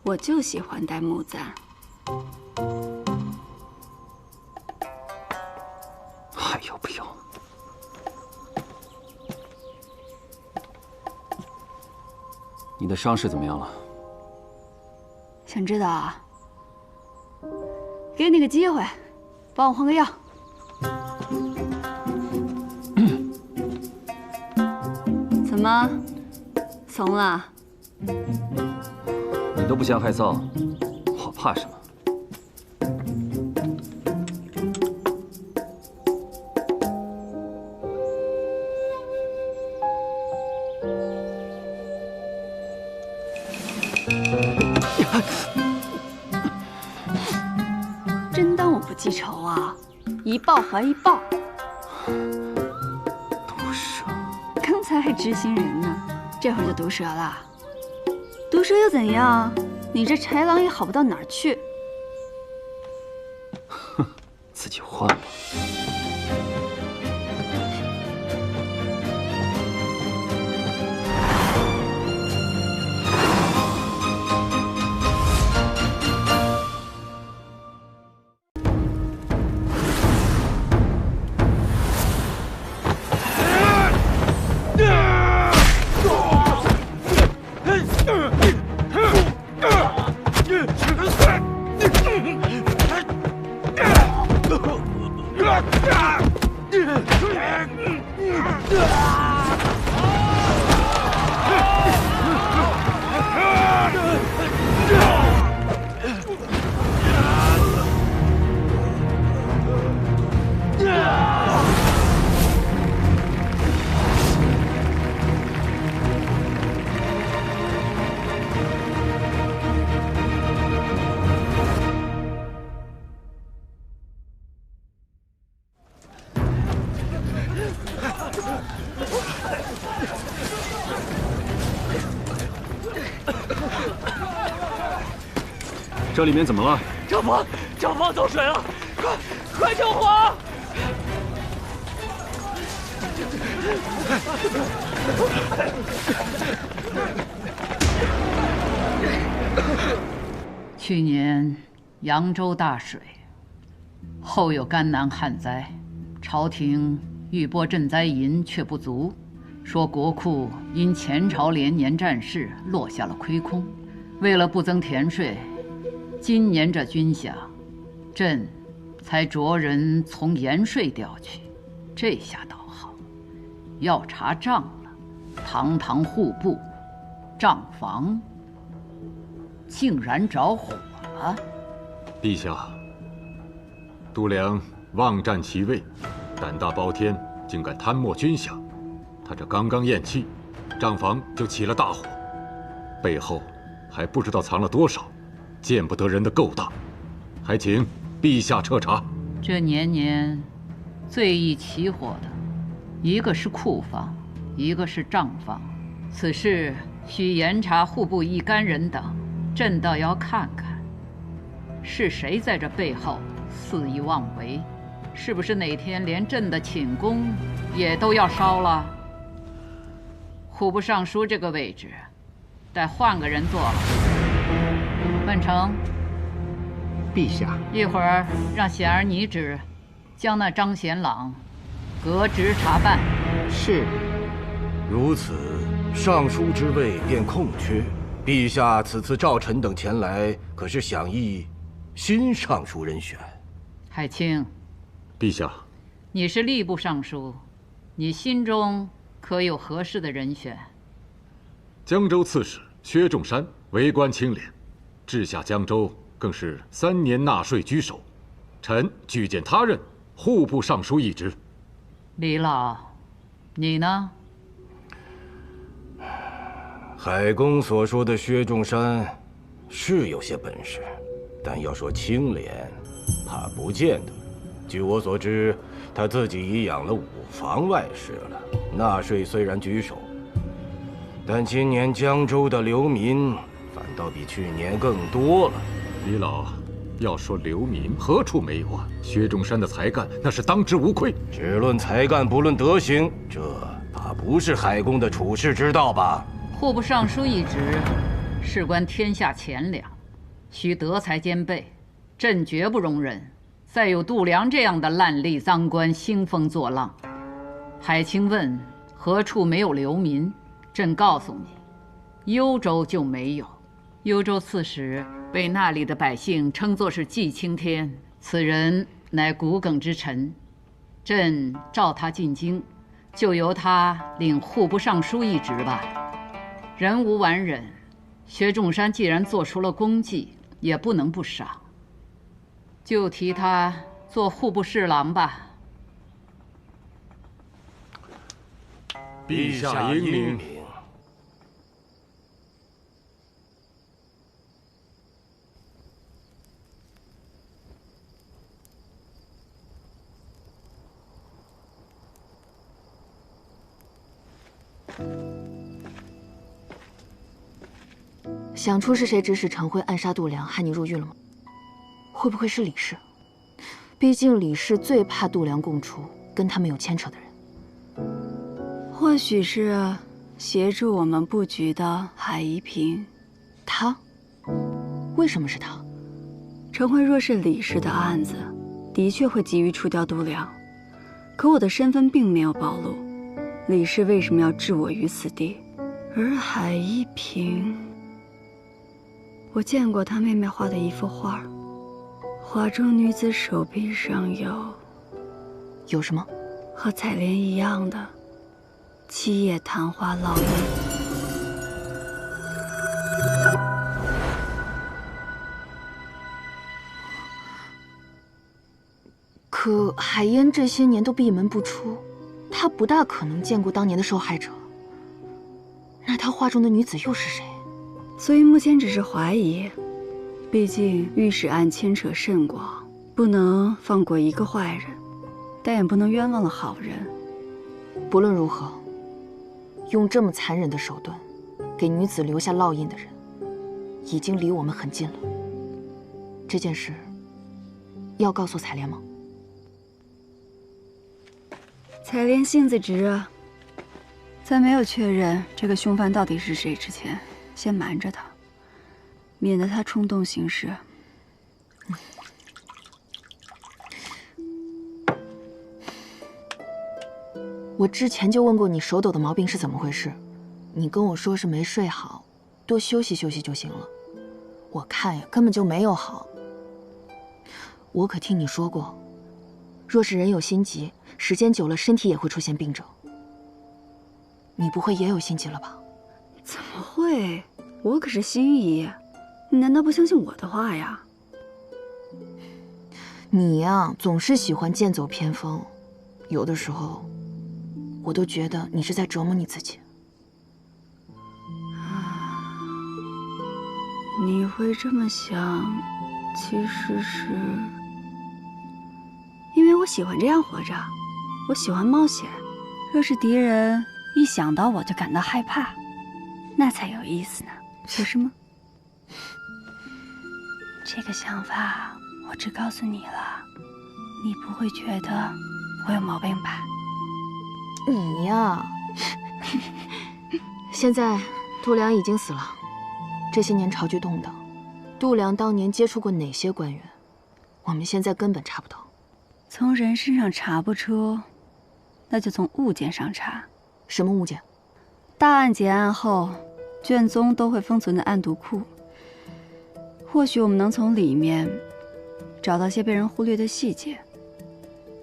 我就喜欢戴木簪。还要不要？你的伤势怎么样了？想知道啊？给你个机会，帮我换个药。怎么，怂了？你都不嫌害臊，我怕什么？真当我不记仇啊？一报还一报。毒蛇，刚才还知心人呢，这会儿就毒蛇了。毒蛇又怎样？你这豺狼也好不到哪儿去。哼，自己换吧。这里面怎么了？账房走水了，快救火！去年扬州大水，后有甘南旱灾，朝廷欲拨赈灾银却不足，说国库因前朝连年战事落下了亏空，为了不增田税，今年这军饷，朕才着人从盐税调去。这下倒好，要查账了。堂堂户部、账房竟然着火了！陛下，度量妄占其位，胆大包天，竟敢贪墨军饷。他这刚刚咽气，账房就起了大火，背后还不知道藏了多少见不得人的勾当，还请陛下彻查。这年年最易起火的，一个是库房，一个是账房。此事需严查户部一干人等，朕倒要看看，是谁在这背后肆意妄为？是不是哪天连朕的寝宫也都要烧了？户部尚书这个位置，得换个人做了。万成，陛下，一会儿让贤儿拟旨，将那张贤朗革职查办。是。如此，尚书之位便空缺。陛下此次召臣等前来，可是想议新尚书人选？海清，陛下，你是吏部尚书，你心中可有合适的人选？江州刺史薛仲山为官清廉，治下江州更是3年纳税居首，臣举荐他任户部尚书一职。李老，你呢？海公所说的薛仲山，是有些本事，但要说清廉，怕不见得。据我所知，他自己已养了5房外室了，纳税虽然举手，但今年江州的流民反倒比去年更多了。李老，要说流民，何处没有啊？薛中山的才干那是当之无愧。只论才干，不论德行，这怕不是海公的处世之道吧？户部尚书一职，事关天下钱粮，需德才兼备，朕绝不容忍再有度量这样的烂吏赃官兴风作浪。海清问何处没有流民，朕告诉你，幽州就没有。幽州刺史被那里的百姓称作是祭青天，此人乃骨梗之臣。朕召他进京，就由他领户部尚书一职吧。人无完人，薛仲山既然做出了功绩，也不能不赏，就提他做户部侍郎吧。陛下英明。想出是谁指使陈辉暗杀度量，害你入狱了吗？会不会是李氏？毕竟李氏最怕度量供出跟他们有牵扯的人。或许是协助我们布局的海一平。他？为什么是他？陈辉若是李氏的案子，的确会急于除掉度量，可我的身份并没有暴露，李氏为什么要置我于死地？而海一平，我见过他妹妹画的一幅画，画中女子手臂上有什么？和采莲一样的7叶昙花烙印。可海烟这些年都闭门不出，他不大可能见过当年的受害者。那他画中的女子又是谁？所以目前只是怀疑，毕竟御史案牵扯甚广，不能放过一个坏人，但也不能冤枉了好人。不论如何，用这么残忍的手段给女子留下烙印的人，已经离我们很近了。这件事要告诉采莲吗？采莲性子直啊，在没有确认这个凶犯到底是谁之前，先瞒着他，免得他冲动行事。我之前就问过你手抖的毛病是怎么回事，你跟我说是没睡好，多休息休息就行了。我看呀，根本就没有好。我可听你说过，若是人有心急，时间久了身体也会出现病症。你不会也有心急了吧？怎么会？我可是心仪，你难道不相信我的话呀？你呀，总是喜欢剑走偏锋，有的时候我都觉得你是在折磨你自己。你会这么想，其实是因为我喜欢这样活着，我喜欢冒险。若是敌人一想到我就感到害怕，那才有意思呢，不是吗？这个想法我只告诉你了，你不会觉得我有毛病吧？你呀，现在度量已经死了，这些年朝局动荡，度量当年接触过哪些官员，我们现在根本查不到。从人身上查不出，那就从物件上查。什么物件？大案结案后，卷宗都会封存在案牍库。或许我们能从里面找到些被人忽略的细节。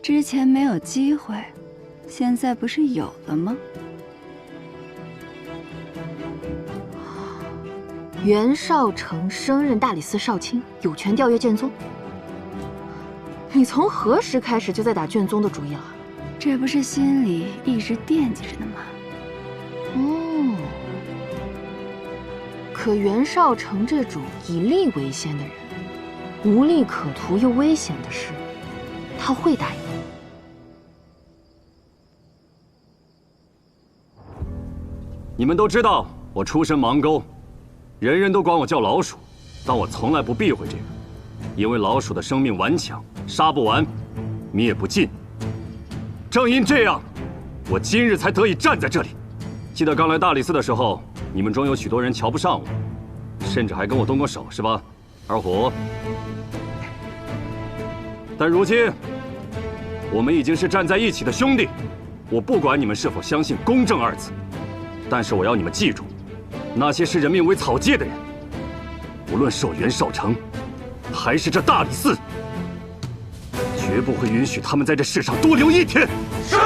之前没有机会，现在不是有了吗？袁绍成升任大理寺少卿，有权调阅卷宗。你从何时开始就在打卷宗的主意了？这不是心里一直惦记着呢吗？可袁绍成这种以利为先的人，无利可图又危险的事，他会答应吗？你们都知道我出身盲沟，人人都管我叫老鼠，但我从来不避讳这个，因为老鼠的生命顽强，杀不完，灭不尽。正因这样，我今日才得以站在这里。记得刚来大理寺的时候，你们中有许多人瞧不上我，甚至还跟我动过手，是吧，二虎？但如今，我们已经是站在一起的兄弟。我不管你们是否相信“公正”二字，但是我要你们记住，那些视人命为草芥的人，无论是我袁绍成，还是这大理寺，绝不会允许他们在这世上多留一天。是，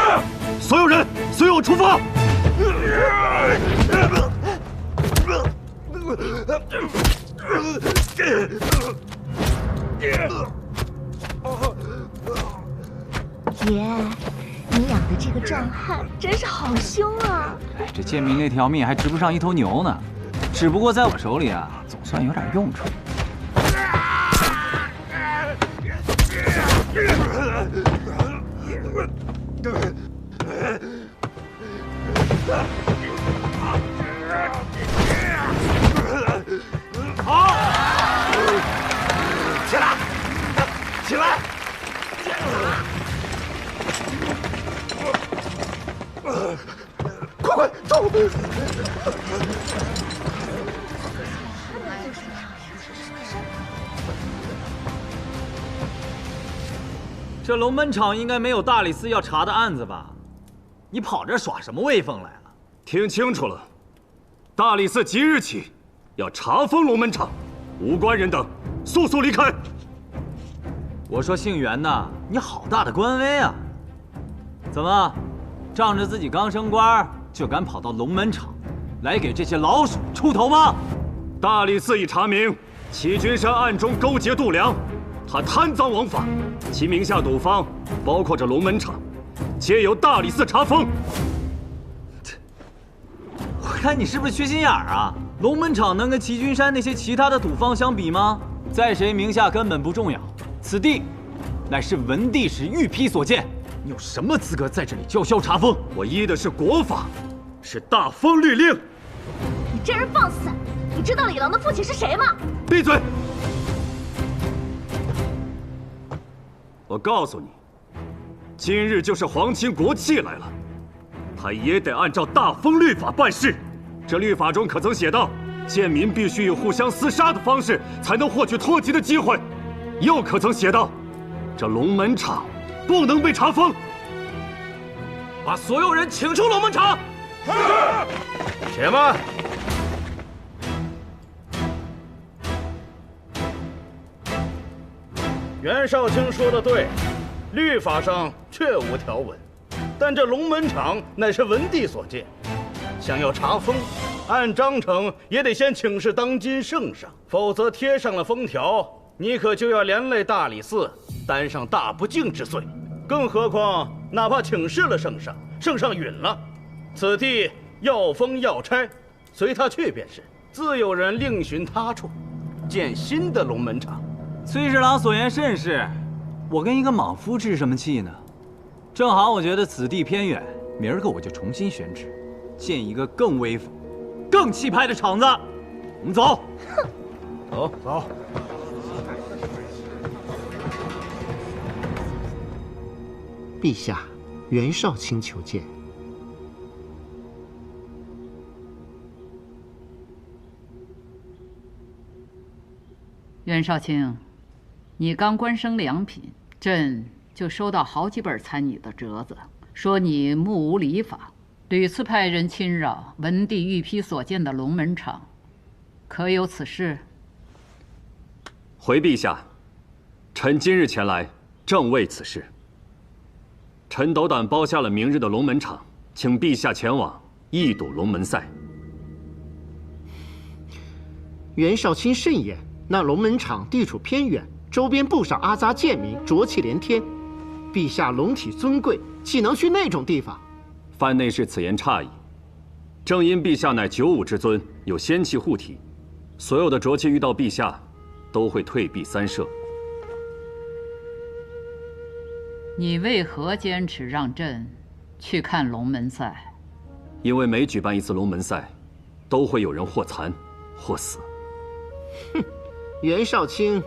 所有人随我出发。爷，你养的这个壮汉真是好凶啊！哎，这建明那条命还值不上一头牛呢，只不过在我手里啊，总算有点用处。好，起来，起来！快快走！这龙门场应该没有大理寺要查的案子吧？你跑这耍什么威风来了？听清楚了，大理寺即日起要查封龙门场，无关人等速速离开。我说姓袁的，你好大的官威啊！怎么，仗着自己刚升官就敢跑到龙门场，来给这些老鼠出头吗？大理寺已查明，齐君山暗中勾结度量，他贪赃枉法，其名下赌坊，包括这龙门场，皆由大理寺查封。我看你是不是缺心眼儿啊？龙门场能跟齐君山那些其他的赌坊相比吗？在谁名下根本不重要，此地乃是文帝时御批所建，你有什么资格在这里叫嚣查封？我依的是国法，是大封律令。你这人放肆！你知道李郎的父亲是谁吗？闭嘴！我告诉你，今日就是皇亲国戚来了，他也得按照大封律法办事。这律法中可曾写道，贱民必须以互相厮杀的方式才能获取脱籍的机会？又可曾写道，这龙门场不能被查封？把所有人请出龙门场。是。且慢。袁绍卿说的对，律法上确无条文，但这龙门场乃是文帝所建，想要查封，按章程也得先请示当今圣上，否则贴上了封条，你可就要连累大理寺，担上大不敬之罪。更何况，哪怕请示了圣上，圣上允了，此地要封要拆，随他去便是，自有人另寻他处，建新的龙门场。崔侍郎所言甚是，我跟一个莽夫置什么气呢？正好我觉得此地偏远，明儿个我就重新选址，建一个更威风、更气派的场子。我们走。走走。陛下，袁绍卿求见。袁绍卿，你刚官升良品，朕就收到好几本参你的折子，说你目无礼法，屡次派人侵扰文帝御批所建的龙门场，可有此事？回陛下，臣今日前来，正为此事。臣斗胆包下了明日的龙门场，请陛下前往一睹龙门赛。袁绍卿慎言，那龙门场地处偏远，周边不少阿杂贱民，浊气连天。陛下龙体尊贵，岂能去那种地方？范内侍此言差矣。正因陛下乃95之尊，有仙气护体，所有的浊气遇到陛下，都会退避三舍。你为何坚持让朕去看龙门赛？因为每举办一次龙门赛，都会有人或残或死。哼，袁绍卿，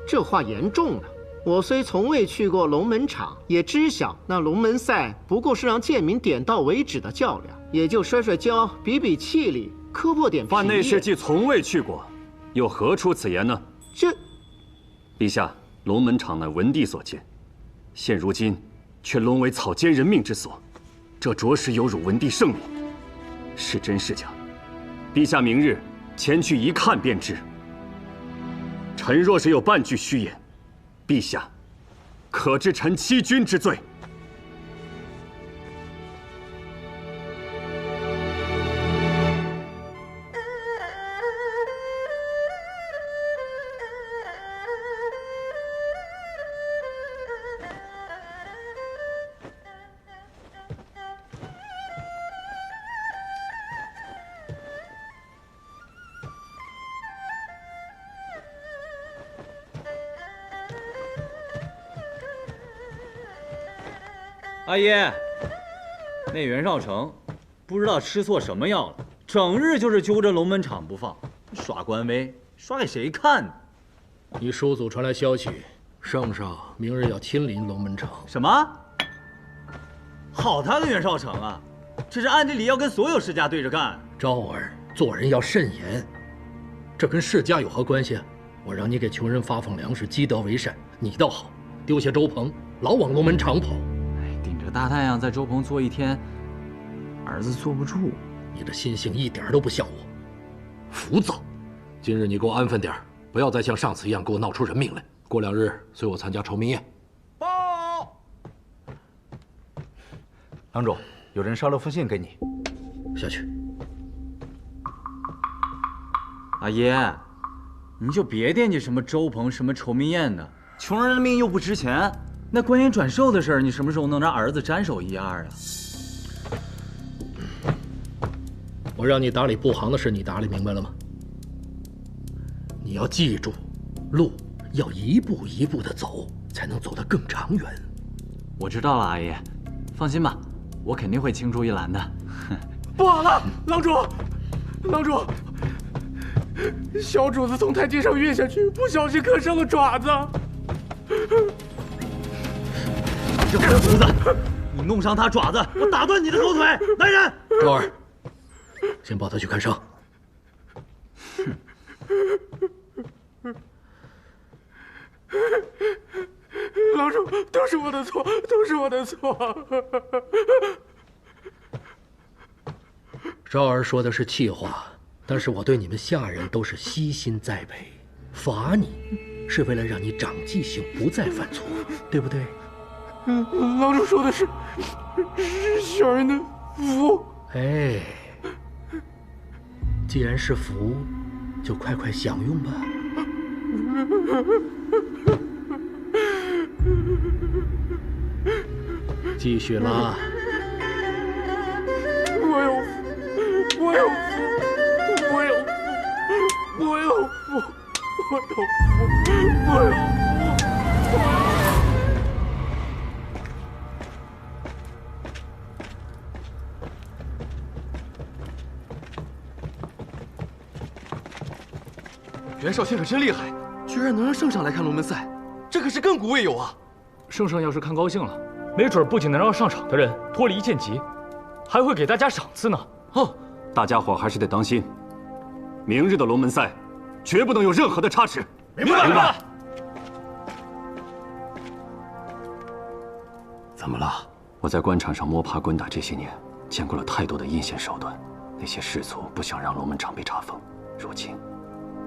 这话严重了。我虽从未去过龙门场，也知晓那龙门赛不过是让贱民点到为止的较量，也就摔摔跤、比比气力、磕破点皮。范内侍既从未去过，又何出此言呢？这，陛下，龙门场乃文帝所建，现如今却沦为草菅人命之所，这着实有辱文帝圣明。是真是假？陛下明日前去一看便知。臣若是有半句虚言，陛下可治臣欺君之罪。阿爷，那袁绍成不知道吃错什么药了，整日就是揪着龙门场不放，耍官威，耍给谁看呢？你叔祖传来消息，圣上明日要亲临龙门场。什么？好他个袁绍成啊！这是暗地里要跟所有世家对着干。昭儿，做人要慎言，这跟世家有何关系？我让你给穷人发放粮食，积德为善，你倒好，丢下周鹏，老往龙门场跑。顶着大太阳在周棚坐一天，儿子坐不住。你这心性一点都不像我，浮躁。今日你给我安分点，不要再像上次一样给我闹出人命来。过2日随我参加酬明宴。报，郎主，有人捎了封信给你。下去。阿爷，您就别惦记什么周鹏、什么酬明宴的，穷人的命又不值钱。那官员转授的事儿，你什么时候能让儿子沾手一二啊？我让你打理布行的事，你打理明白了吗？你要记住，路要一步一步的走，才能走得更长远。我知道了，阿爷，放心吧，我肯定会青出于蓝的。不好了，郎主，郎主，小主子从台阶上跃下去，不小心磕伤了爪子。这混犊子！你弄伤他爪子，我打断你的狗腿！来人！周儿，先抱他去看伤。郎主，都是我的错，都是我的错。昭儿说的是气话，但是我对你们下人都是悉心栽培，罚你是为了让你长记性，不再犯错，对不对？郎主说的是小人的福。哎，既然是福，就快快享用吧。继续啦。我有福，我有福，我有福，我有福，我有福，我有福。袁绍卿可真厉害，居然能让圣上来看龙门赛，这可是亘古未有啊！圣上要是看高兴了，没准不仅能让上场的人脱离一剑疾，还会给大家赏赐呢。哦，大家伙还是得当心，明日的龙门赛绝不能有任何的差池。明白，明白。怎么了？我在官场上摸爬滚打这些年，见过了太多的阴险手段，那些士卒不想让龙门场被查封，如今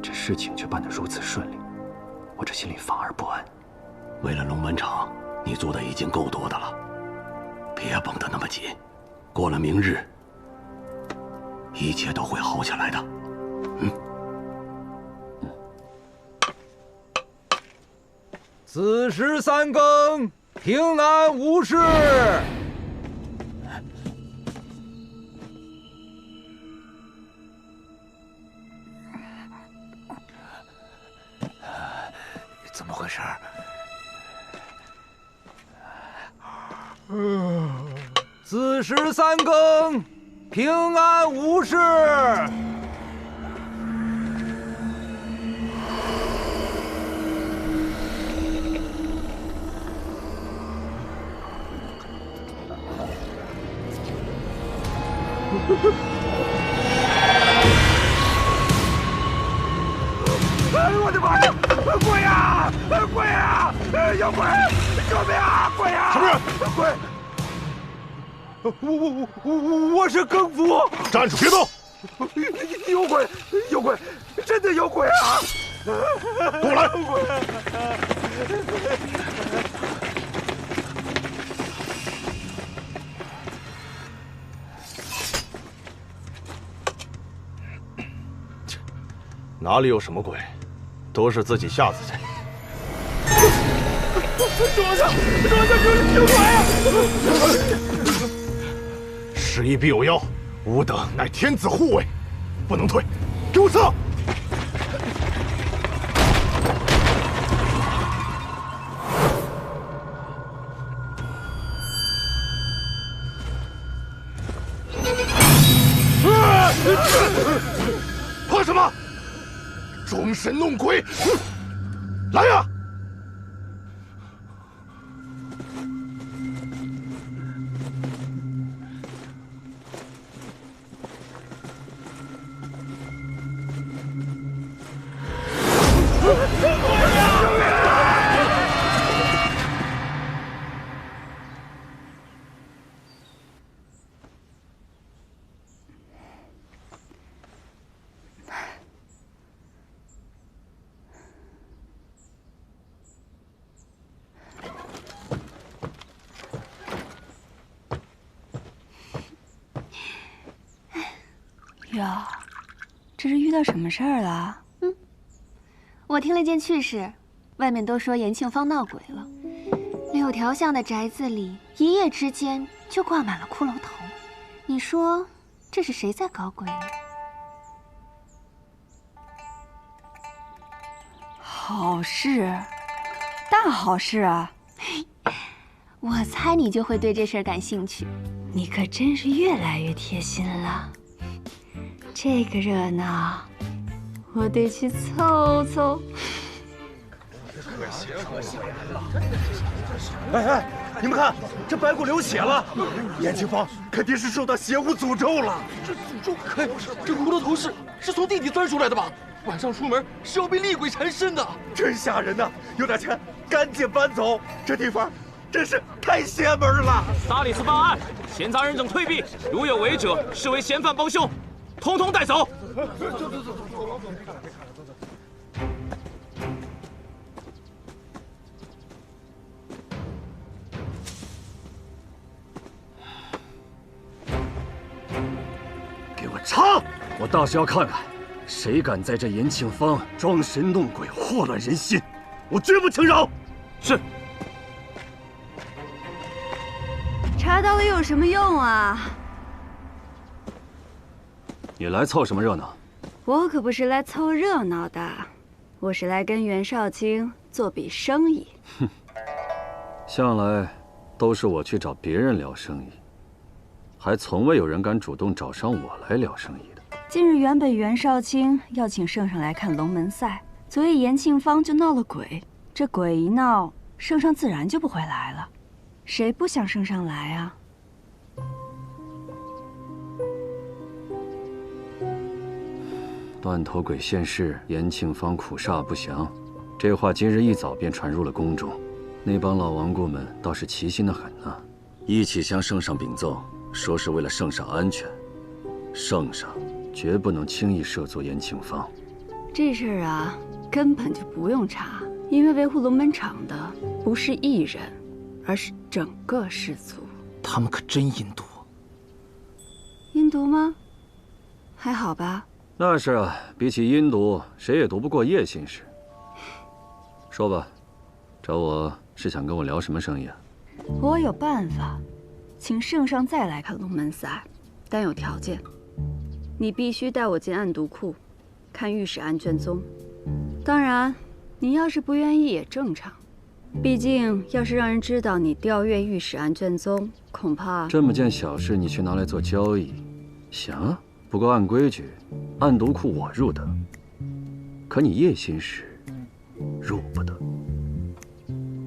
这事情却办得如此顺利，我这心里反而不安。为了龙门场，你做的已经够多的了，别绷得那么紧。过了明日，一切都会好起来的。子时3更，平安无事。子时3更，平安无事。哎，我的妈呀！鬼呀！鬼呀！有鬼！救命啊！鬼呀！什么人？鬼！我是更夫。站住！别动！有鬼！有鬼！真的有鬼啊！过来！哪里有什么鬼，都是自己吓自己。桌上有鬼啊！时移必有妖，吾等乃天子护卫，不能退，给我撤！怕什么？装神弄鬼！来呀！哟，这是遇到什么事儿了？我听了件趣事，外面都说延庆坊闹鬼了，6条巷的宅子里一夜之间就挂满了骷髅头。你说这是谁在搞鬼呢？好事，大好事啊！我猜你就会对这事儿感兴趣。你可真是越来越贴心了。这个热闹，我得去凑凑。哎，你们看，这白骨流血了，延庆坊肯定是受到邪物诅咒了。这诅咒？哎，这骷髅头是从地底钻出来的吧？晚上出门是要被厉鬼缠身的，真吓人呐！有点钱，赶紧搬走，这地方真是太邪门了。大理寺办案，闲杂人等退避，如有违者，视为嫌犯帮凶，统统带走。给我查！我倒是要看看，谁敢在这延庆坊装神弄鬼，祸乱人心，我绝不轻饶。是。查到了有什么用啊？你来凑什么热闹？我可不是来凑热闹的，我是来跟袁绍卿做笔生意。哼，向来都是我去找别人聊生意，还从未有人敢主动找上我来聊生意的。近日原本袁绍卿要请圣上来看龙门赛，所以延庆坊就闹了鬼。这鬼一闹，圣上自然就不会来了。谁不想圣上来啊？断头鬼现世，延庆坊苦煞不详，这话今日一早便传入了宫中。那帮老顽固们倒是齐心的很啊，一起向圣上禀奏，说是为了圣上安全，圣上绝不能轻易涉足延庆坊。这事儿啊，根本就不用查，因为维护龙门场的不是一人，而是整个氏族。他们可真阴毒。阴毒吗？还好吧。那是啊，比起阴毒，谁也毒不过叶信使。说吧，找我是想跟我聊什么生意啊？我有办法，请圣上再来看龙门赛，但有条件。你必须带我进暗毒库，看御史案卷宗。当然，你要是不愿意也正常，毕竟，要是让人知道你调阅御史案卷宗，恐怕这么件小事你却拿来做交易，行啊。不过按规矩，暗毒库我入得，可你叶心史入不得。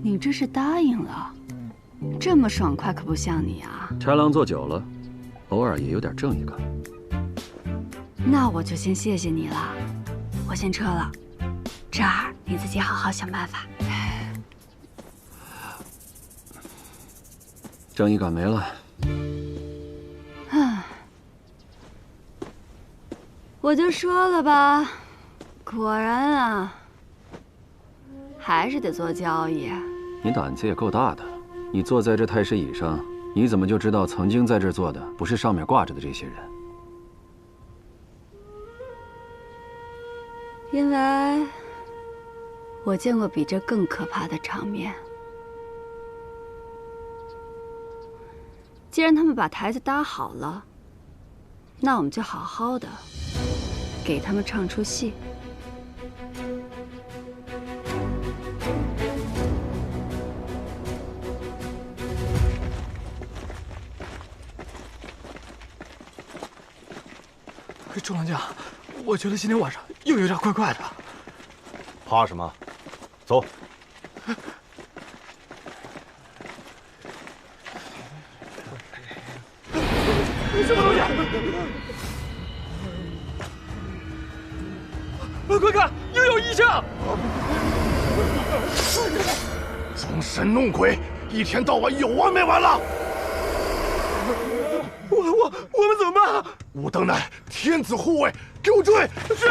你这是答应了？这么爽快可不像你啊！豺狼做久了，偶尔也有点正义感。那我就先谢谢你了，我先撤了。这儿你自己好好想办法。正义感没了。唉，我就说了吧，果然啊，还是得做交易。你胆子也够大的，你坐在这太师椅上，你怎么就知道曾经在这儿坐的不是上面挂着的这些人？因为我见过比这更可怕的场面。既然他们把台子搭好了，那我们就好好的给他们唱出戏。中郎将，我觉得今天晚上又有点怪怪的。怕什么？走。什么东西？快看，又有异象！装神弄鬼，一天到晚有完没完了？我们怎么办？武登乃天子护卫，给我追！是。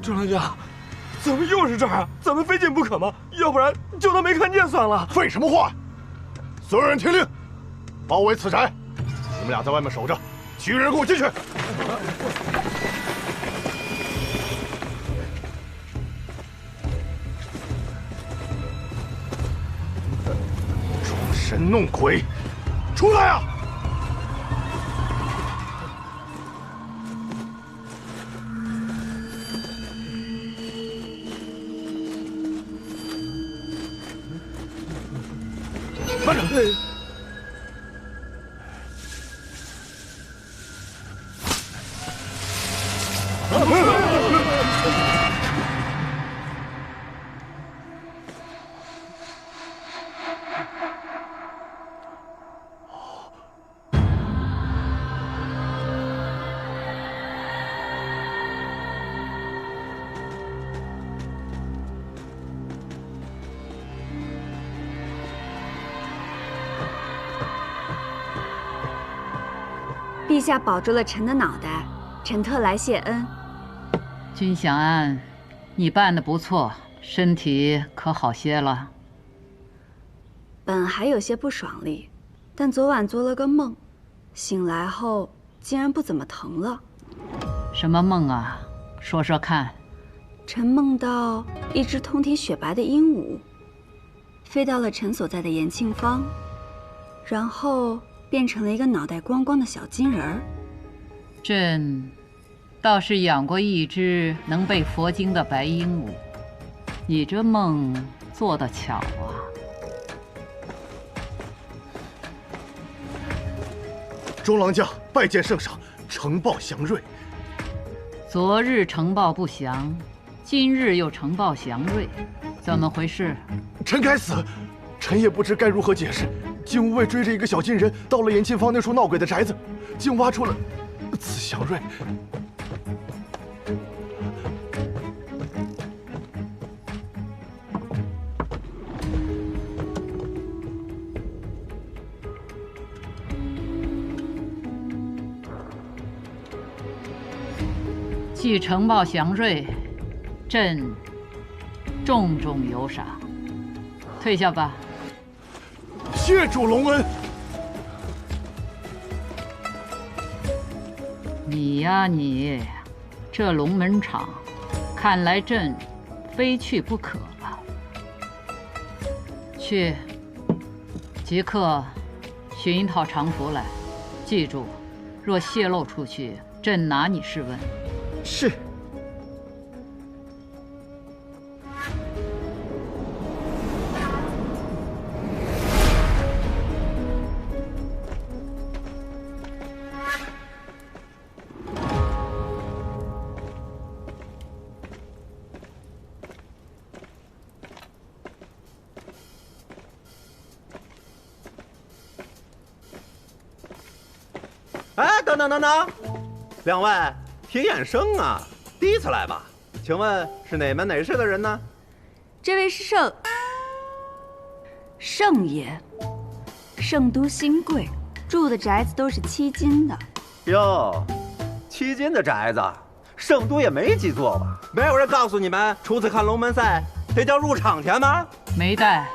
中郎将，怎么又是这儿啊？咱们非进不可吗？要不然就当没看见算了。废什么话！所有人听令，包围此宅。你们俩在外面守着，其余人给我进去。装神弄鬼，出来啊！慢着！陛下保住了臣的脑袋，臣特来谢恩。君享安，你办得不错，身体可好些了？本还有些不爽利，但昨晚做了个梦，醒来后竟然不怎么疼了。什么梦啊？说说看。臣梦到一只通体雪白的鹦鹉，飞到了臣所在的延庆坊，然后变成了一个脑袋光光的小金人儿。朕倒是养过一只能背佛经的白鹦鹉，你这梦做得巧啊！中郎将拜见圣上，呈报祥瑞。昨日呈报不祥，今日又呈报祥瑞，怎么回事？臣该死，臣也不知该如何解释。金吾卫追着一个小金人到了延庆坊那处闹鬼的宅子，竟挖出了此祥瑞。既呈报祥瑞，朕重重有赏。退下吧。谢主隆恩。你呀你，这龙门场，看来朕非去不可了。去，即刻寻一套常服来。记住，若泄露出去，朕拿你试问。是。哎，等等，两位体验生啊，第一次来吧？请问是哪门哪市的人呢？这位是圣爷，圣都新贵，住的宅子都是7金的。哟，7金的宅子，圣都也没几座吧？没有人告诉你们，初次看龙门赛得交入场钱吗？没带，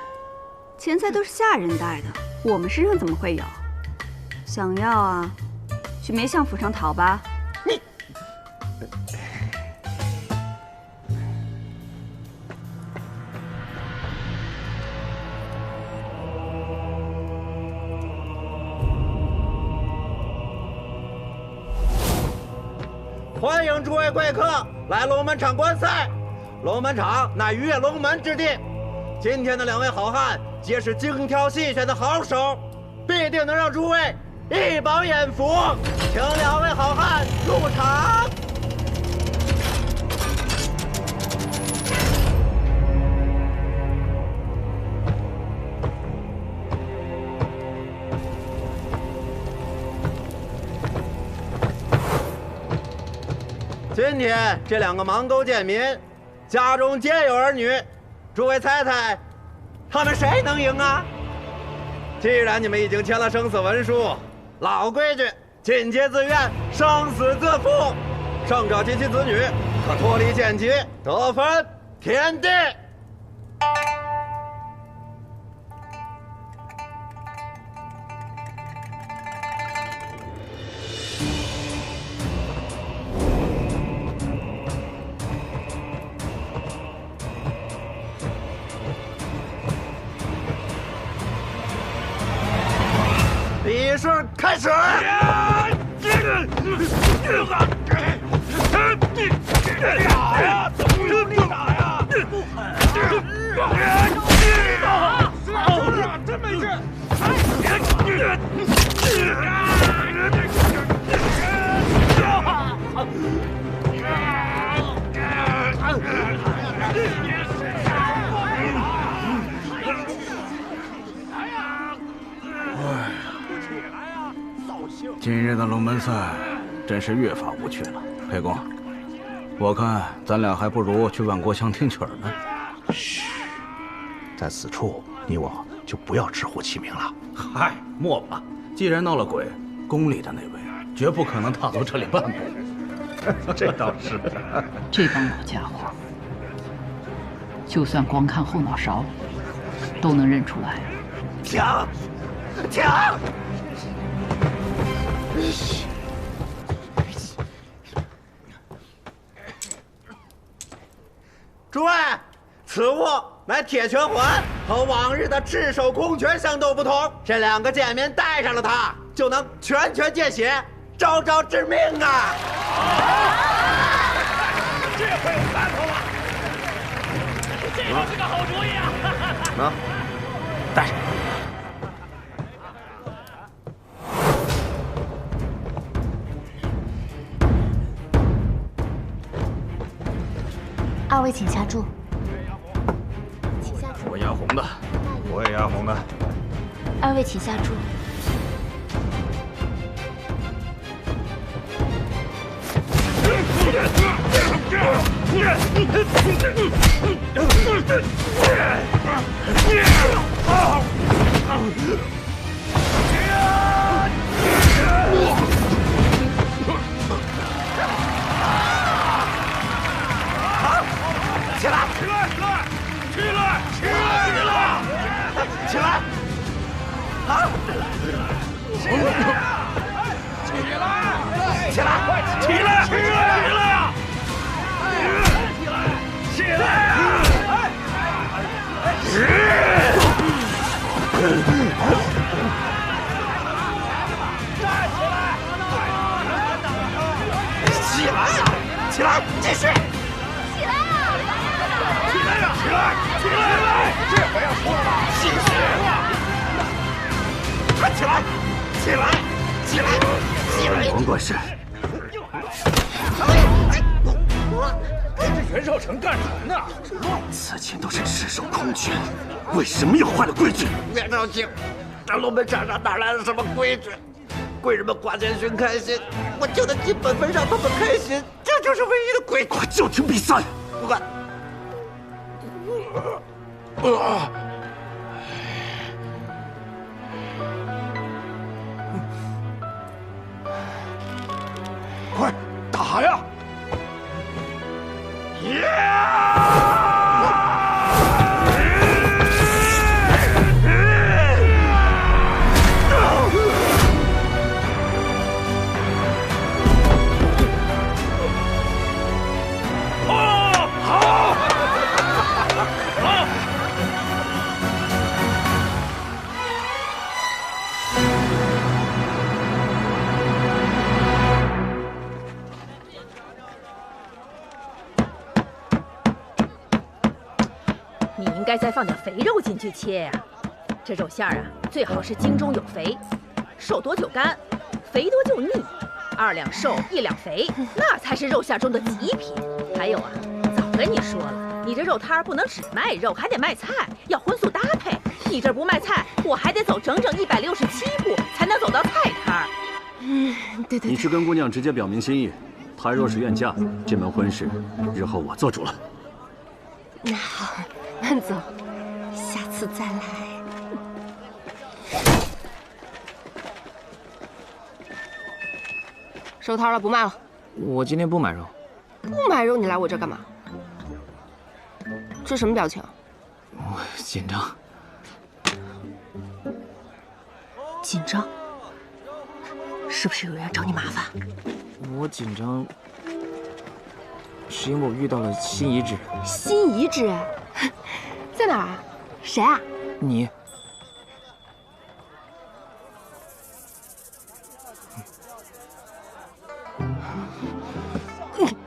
钱财都是下人带的，我们身上怎么会有？想要啊，去梅相府上讨吧。你。欢迎诸位贵客来龙门场观赛。龙门场乃跃龙门之地，今天的2位好汉皆是精挑细选的好手，必定能让诸位一饱眼福。请2位好汉入场。今天这2个盲沟贱民，家中皆有儿女，诸位猜猜，他们谁能赢啊？既然你们已经签了生死文书，老规矩，进阶自愿，生死自负，胜者及其子女可脱离贱籍，得分田地。比试开始。真没事。今日的龙门赛真是越发无趣了。沛公，我看咱俩还不如去万国香听曲儿呢。嘘，在此处你我就不要直呼其名了。嗨，莫吧！既然闹了鬼，宫里的那位绝不可能踏足这里半步。这倒是。这帮老家伙，就算光看后脑勺，都能认出来。停！停！诸位，此物乃铁拳环，和往日的赤手空拳相斗不同，这2个贱民带上了它，就能拳拳见血，招招致命啊！这回有看头了，这倒是个好主意啊！啊，带上。2位请下注。请下注。我压红的，我也压红的。 2位请下注。起来！起来！起来！起来！起来！啊！起来！起来！起来！起来！起来呀！起来呀！起来呀！起来！继续！ 起来呀！起来！起来！这回要输了吧？继续！快起来！起来！起来！起来！王管事，这袁绍成干什么呢？此前都是赤手空拳，为什么又坏了规矩？别着急，这龙门场上哪来的什么规矩？贵人们花钱寻开心，我就得尽本分让他们开心，这就是唯一的规矩。快叫停比赛！快打呀！你应该再放点肥肉进去切呀。这肉馅儿啊，最好是精中有肥，瘦多就干，肥多就腻，2两瘦1两肥，那才是肉馅中的极品。还有啊，早跟你说了，你这肉摊儿不能只卖肉，还得卖菜，要荤素搭配。你这不卖菜，我还得走整整167步才能走到菜摊儿。对。你去跟姑娘直接表明心意，她若是愿嫁，这门婚事日后我做主了。那好，慢走，下次再来。收摊了，不卖了。我今天不买肉。不买肉，你来我这干嘛？这什么表情？我紧张。紧张？是不是有人要找你麻烦？我紧张，是因为我遇到了新遗址。新遗址？在哪儿啊？谁啊？你。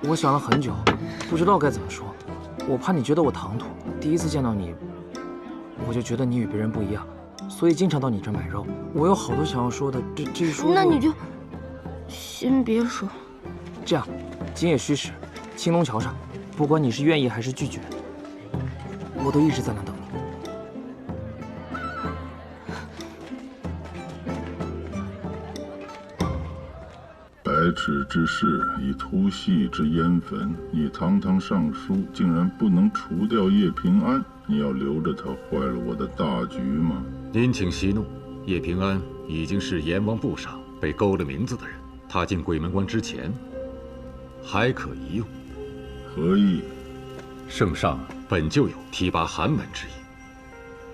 我想了很久，不知道该怎么说。我怕你觉得我唐突。第一次见到你，我就觉得你与别人不一样，所以经常到你这儿买肉。我有好多想要说的，这一说……那你就先别说。这样，今夜戌时，青龙桥上，不管你是愿意还是拒绝，我都一直在那等你。白纸之事，以图系之烟焚。你堂堂上书，竟然不能除掉叶平安？你要留着他坏了我的大局吗？您请息怒，叶平安已经是阎王簿上被勾了名字的人，他进鬼门关之前还可一用。何意？圣上本就有提拔寒门之意。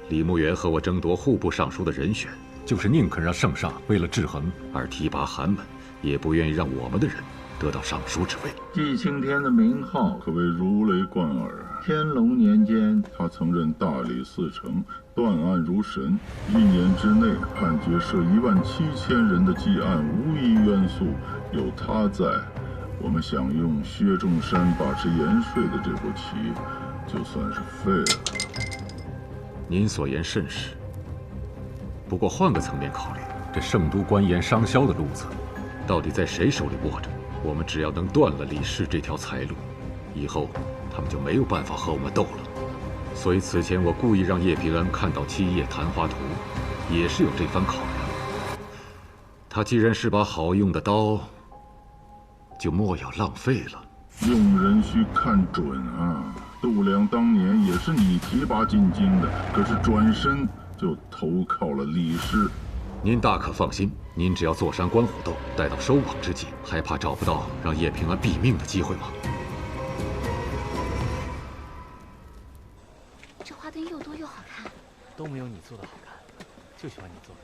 李牧原和我争夺户部尚书的人选，就是宁肯让圣上为了制衡而提拔寒门，也不愿意让我们的人得到尚书之位。季青天的名号可谓如雷贯耳。天龙年间，他曾任大理寺丞，断案如神。1年之内判决涉17000人的积案无一冤诉，有他在，我们想用薛仲山把持盐税的这步棋，就算是废了。您所言甚是。不过换个层面考虑，这圣都官盐商销的路子，到底在谁手里握着？我们只要能断了李氏这条财路，以后他们就没有办法和我们斗了。所以此前我故意让叶平安看到7叶昙花图，也是有这番考量。他既然是把好用的刀，就莫要浪费了。用人需看准啊！度量当年也是你提拔进京的，可是转身就投靠了李氏。您大可放心，您只要坐山观虎斗，待到收网之际，还怕找不到让叶平安毙命的机会吗？这花灯又多又好看，都没有你做的好看，就喜欢你做的。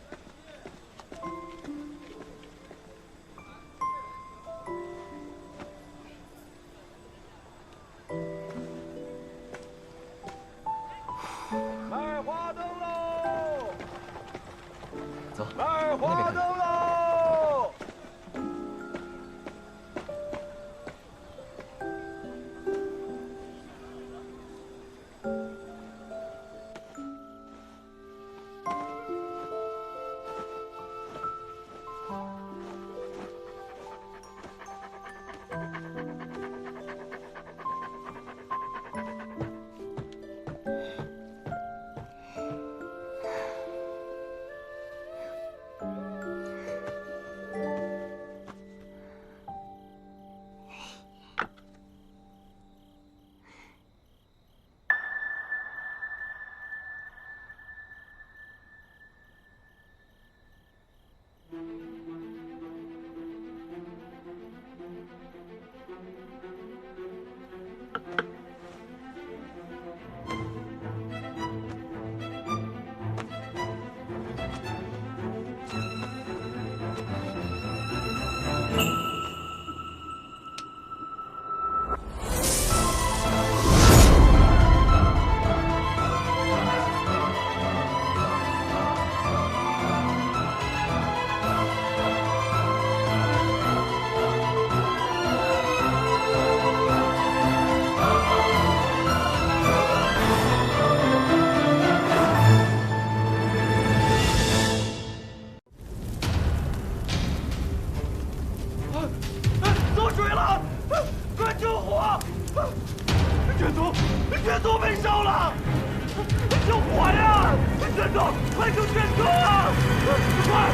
卖花灯喽！走，卖花灯喽！走，快走，卷走啊！快！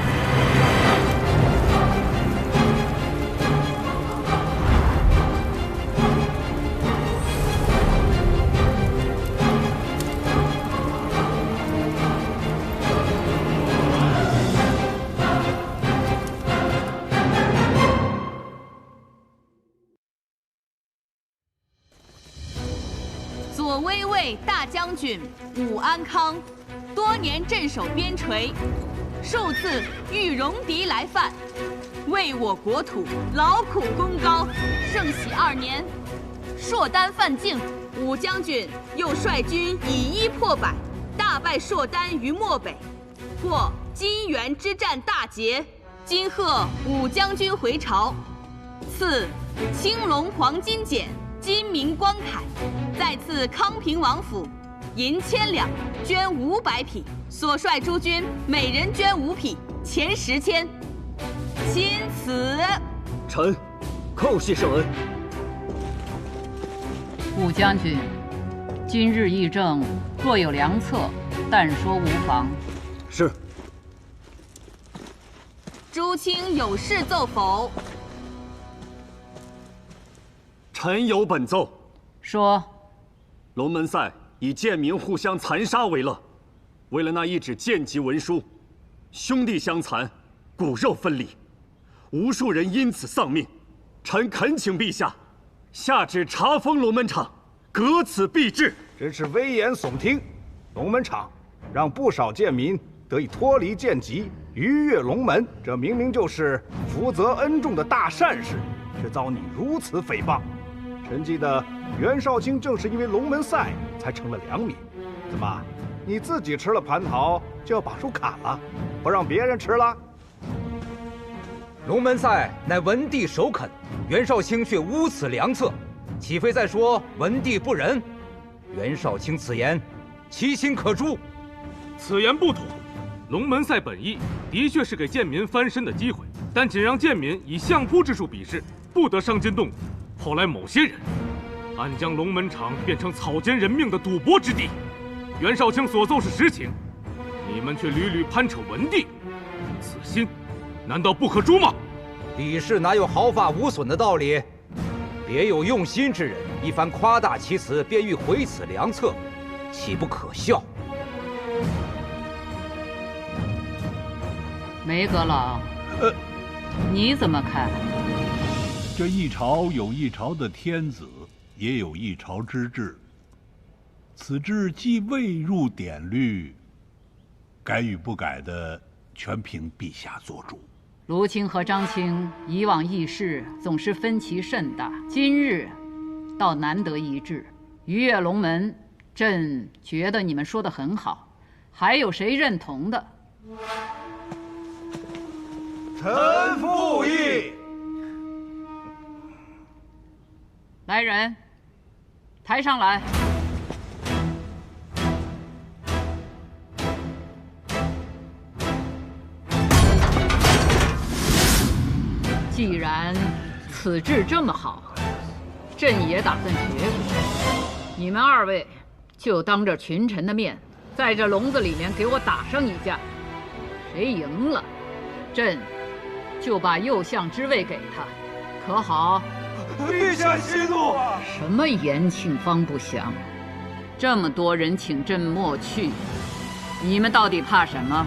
左威卫大将军武安康，多年镇守边陲，受赐玉戎狄来犯，为我国土劳苦功高。圣喜2年，硕丹犯境，武将军又率军以一破百，大败硕丹于漠北，获金元之战大捷。今贺武将军回朝，赐青龙黄金简。金明光铠，再赐康平王府银1000两，绢500匹，所率诸军每人绢5匹，钱10千。钦此。臣叩谢圣恩。武将军，今日议政若有良策，但说无妨。是。诸卿有事奏否？臣有本奏。说。龙门赛以贱民互相残杀为乐，为了那一纸贱籍文书，兄弟相残，骨肉分离，无数人因此丧命。臣恳请陛下下旨查封龙门场，革此弊制。真是危言耸听！龙门场让不少贱民得以脱离贱籍，逾越龙门，这明明就是福泽恩重的大善事，却遭你如此诽谤。臣记得袁绍卿正是因为龙门赛才成了良民。怎么，你自己吃了蟠桃就要把树砍了，不让别人吃了？龙门赛乃文帝首肯，袁绍卿却污此良策，岂非在说文帝不仁？袁绍卿此言，其心可诛。此言不妥。龙门赛本意的确是给贱民翻身的机会，但仅让贱民以相扑之术比试，不得伤筋动骨。后来某些人暗将龙门场变成草菅人命的赌博之地。袁绍卿所奏是实情，你们却屡屡攀扯文帝，此心难道不可诛吗？李氏哪有毫发无损的道理？别有用心之人一番夸大其词，便欲毁此良策，岂不可笑？梅阁老，你怎么看？这一朝有一朝的天子，也有一朝之治。此制既未入典律，改与不改的，全凭陛下做主。卢青和张青以往议事总是分歧甚大，今日倒难得一致。逾越龙门，朕觉得你们说得很好，还有谁认同的？臣附议。来人，抬上来。既然此制这么好，朕也打算学学。你们2位就当着群臣的面，在这笼子里面给我打上一架。谁赢了，朕就把右相之位给他，可好？陛下息怒！什么延庆方不祥？这么多人请朕莫去，你们到底怕什么？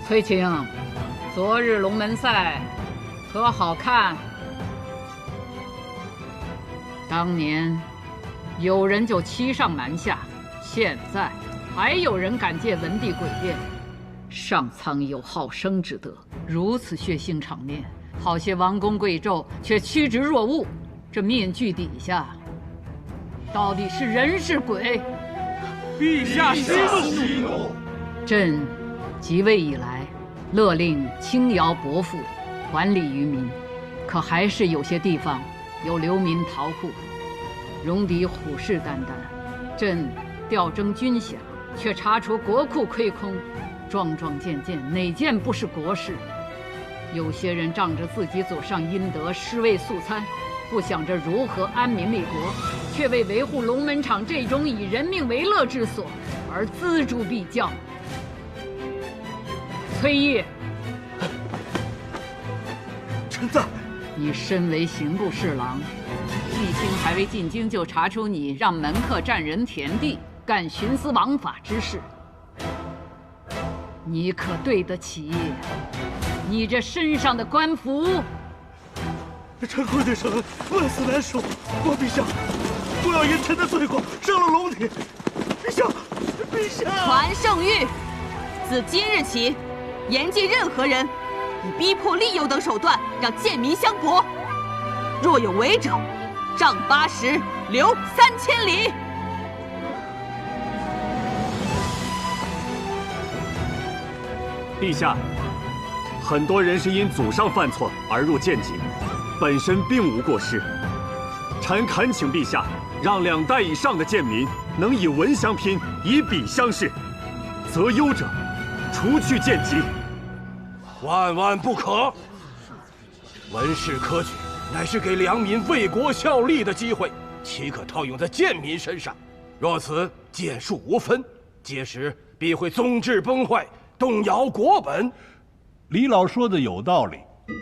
崔青，昨日龙门赛可好看？当年有人就欺上瞒下，现在还有人敢借文帝诡辩。上苍有好生之德，如此血腥场面，好些王公贵胄却趋之若鹜。这面具底下，到底是人是鬼？陛下息怒！朕即位以来，勒令轻徭薄赋，还礼于民，可还是有些地方有流民逃户，戎狄虎视眈眈。朕调征军饷，却查出国库亏空，桩桩件件哪件不是国事？有些人仗着自己祖上阴德，尸位素餐，不想着如何安民立国，却为维护龙门场这种以人命为乐之所，而资助必教。崔烨，臣在。你身为刑部侍郎，季青还未进京就查出你让门客占人田地，干徇私枉法之事，你可对得起你这身上的官服？臣跪对圣恩，万死难恕。国陛下，不要因臣的罪过伤了龙体。陛下，陛下！传圣谕，自今日起，严禁任何人以逼迫、利诱等手段让贱民相搏，若有违者，杖80，流3000里。陛下，很多人是因祖上犯错而入贱籍，本身并无过失。臣恳请陛下，让2代以上的贱民能以文相拼，以笔相视，择优者除去贱籍。万万不可！文士科举乃是给良民为国效力的机会，岂可套用在贱民身上？若此剑术无分，届时必会宗制崩坏，动摇国本。李老说的有道理，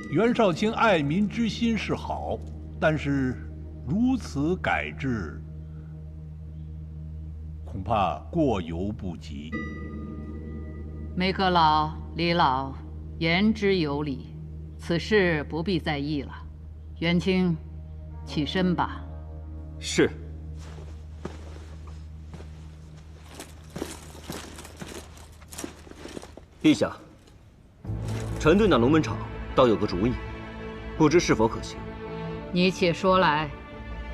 袁绍卿爱民之心是好，但是如此改制，恐怕过犹不及。梅阁老、李老言之有理，此事不必在意了。元清，起身吧。是。陛下，臣对那龙门场倒有个主意，不知是否可行。你且说来。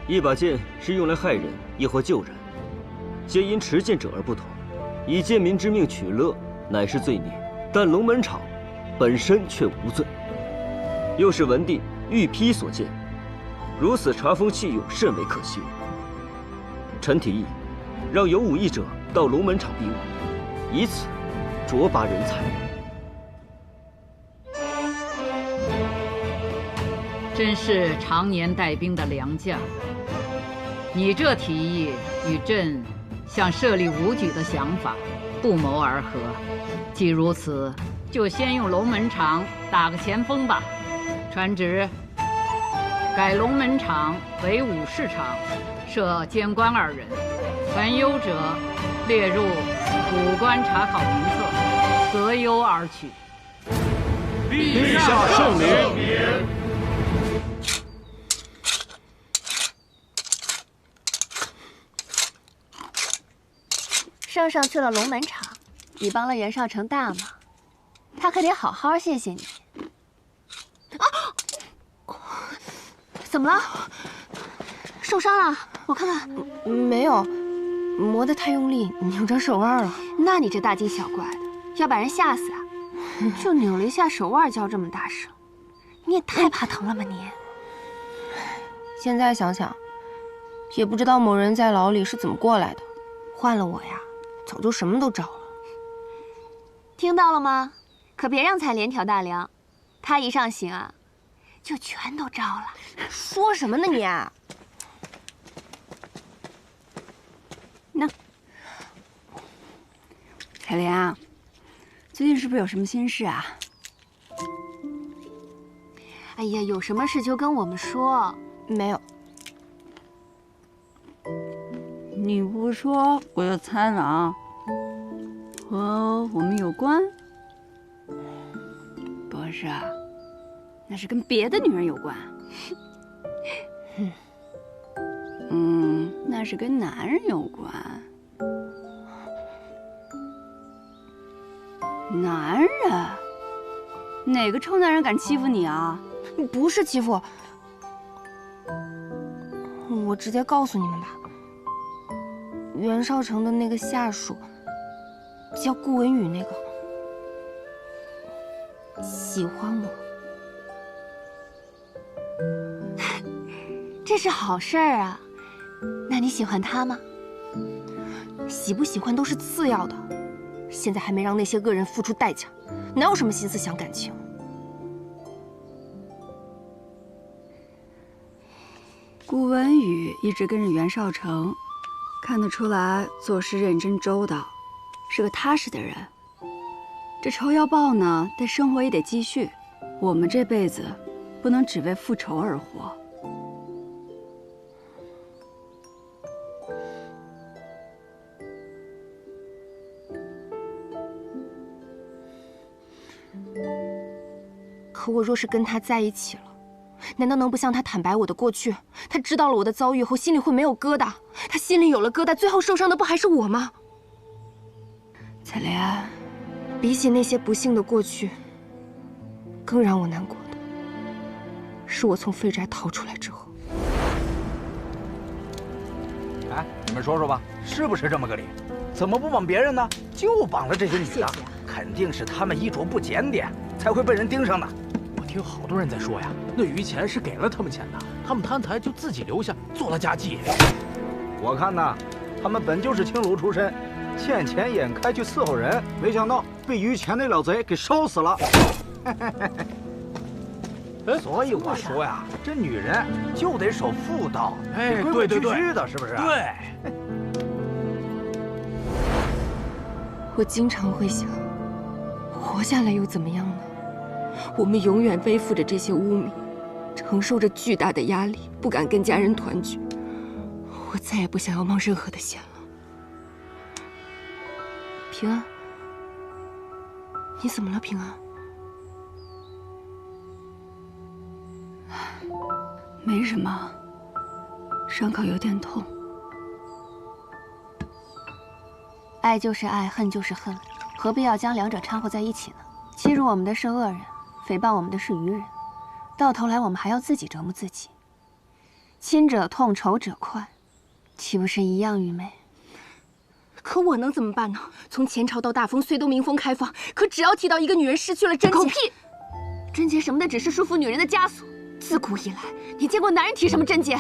一把剑是用来害人，亦或救人，皆因持剑者而不同。以贱民之命取乐，乃是罪孽，但龙门场本身却无罪，又是文帝御批所建，如此查封弃用，甚为可惜。臣提议，让有武艺者到龙门场比武，以此卓拔人才。真是常年带兵的良将，你这提议与朕想设立武举的想法不谋而合。既如此，就先用龙门场打个前锋吧。传旨，改龙门场为武士场，设监官2人，凡优者列入武官查考名册，择优而取。陛下圣明。圣上去了龙门场，你帮了袁绍成大忙，他可得好好谢谢你。啊！怎么了？受伤了？我看看。没有，磨得太用力，扭着手腕了。那你这大惊小怪的，要把人吓死啊！就扭了一下手腕，叫这么大声，你也太怕疼了吧你！现在想想，也不知道某人在牢里是怎么过来的。换了我呀，早就什么都找了。听到了吗？可别让采连挑大梁，他一上刑啊，就全都招了。说什么呢你？那采莲啊，最近是不是有什么心事啊？哎呀，有什么事就跟我们说。没有。你不说，我就猜了啊。和我们有关？不是，那是跟别的女人有关。那是跟男人有关。男人？哪个臭男人敢欺负你啊？不是欺负，我直接告诉你们吧。袁绍成的那个下属，叫顾文宇，那个喜欢我。这是好事儿啊。那你喜欢他吗？喜不喜欢都是次要的，现在还没让那些恶人付出代价，哪有什么心思想感情？顾文宇一直跟着袁绍成，看得出来做事认真周到，是个踏实的人。这仇要报呢，但生活也得继续。我们这辈子不能只为复仇而活。可我若是跟他在一起了，难道能不向他坦白我的过去？他知道了我的遭遇后，心里会没有疙瘩？他心里有了疙瘩，最后受伤的不还是我吗？采莲，比起那些不幸的过去，更让我难过的是我从废宅逃出来之后。哎，你们说说吧，是不是这么个理？怎么不绑别人呢？就绑了这些女的，肯定是他们衣着不检点，才会被人盯上的。我听好多人在说呀，那于钱是给了他们钱的，他们贪财就自己留下做了家妓。我看呐，他们本就是青楼出身，见钱眼开去伺候人，没想到被于钱那老贼给烧死了。所以我说呀，这女人就得守妇道，哎，规规矩矩的，是不是？对。我经常会想，活下来又怎么样呢？我们永远背负着这些污名，承受着巨大的压力，不敢跟家人团聚。我再也不想要冒任何的险了。平安，你怎么了？平安？没什么，伤口有点痛。爱就是爱，恨就是恨，何必要将两者掺和在一起呢？欺辱我们的是恶人，诽谤我们的是愚人，到头来我们还要自己折磨自己。亲者痛，仇者快，岂不是一样愚昧？可我能怎么办呢？从前朝到大封，虽都民风开放，可只要提到一个女人失去了贞洁，狗屁！贞洁什么的，只是束缚女人的枷锁。自古以来，你见过男人提什么贞洁？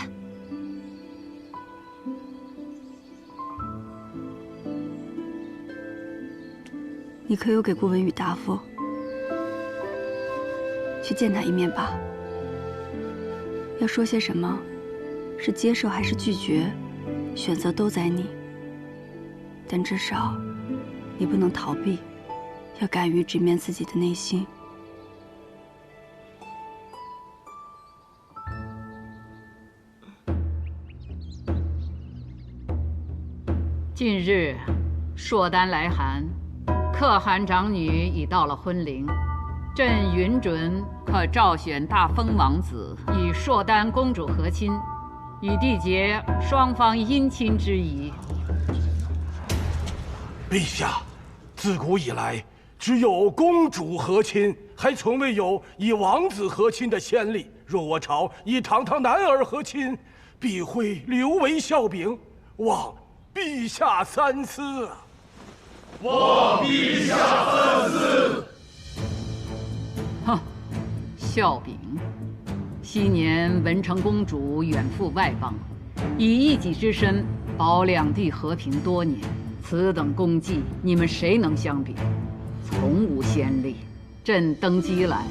你可有给顾文宇答复？去见他一面吧。要说些什么，是接受还是拒绝，选择都在你。但至少，你不能逃避，要敢于直面自己的内心。近日，朔丹来函，可汗长女已到了婚龄，朕允准可召选大封王子与朔丹公主和亲，以缔结双方姻亲之谊。陛下，自古以来，只有公主和亲，还从未有以王子和亲的先例。若我朝以堂堂男儿和亲，必会留为笑柄，望陛下三思。望陛下三思。哼，笑柄！昔年文成公主远赴外邦，以一己之身保两地和平多年，此等功绩，你们谁能相比？从无先例。朕登基来，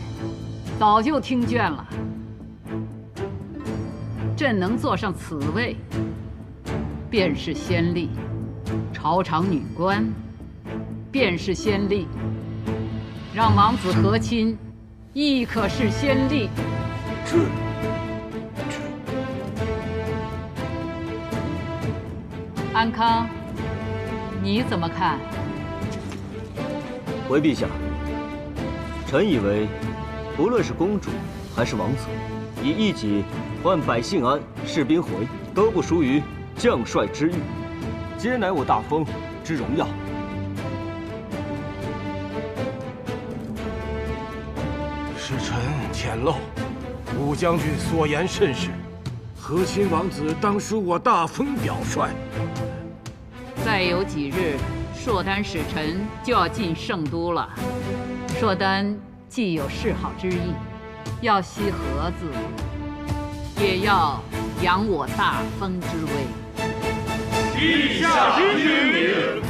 早就听倦了。朕能坐上此位，便是先例；朝场女官，便是先例；让王子和亲，亦可是先例。安康，你怎么看？回陛下，臣以为，不论是公主还是王子，以一己换百姓安、士兵回，都不输于将帅之誉，皆乃我大封之荣耀。是臣浅陋，武将军所言甚是。和亲王子当属我大封表率。再有几日，朔丹使臣就要进圣都了。朔丹既有示好之意，要惜和字，也要扬我大封之威。陛下英明。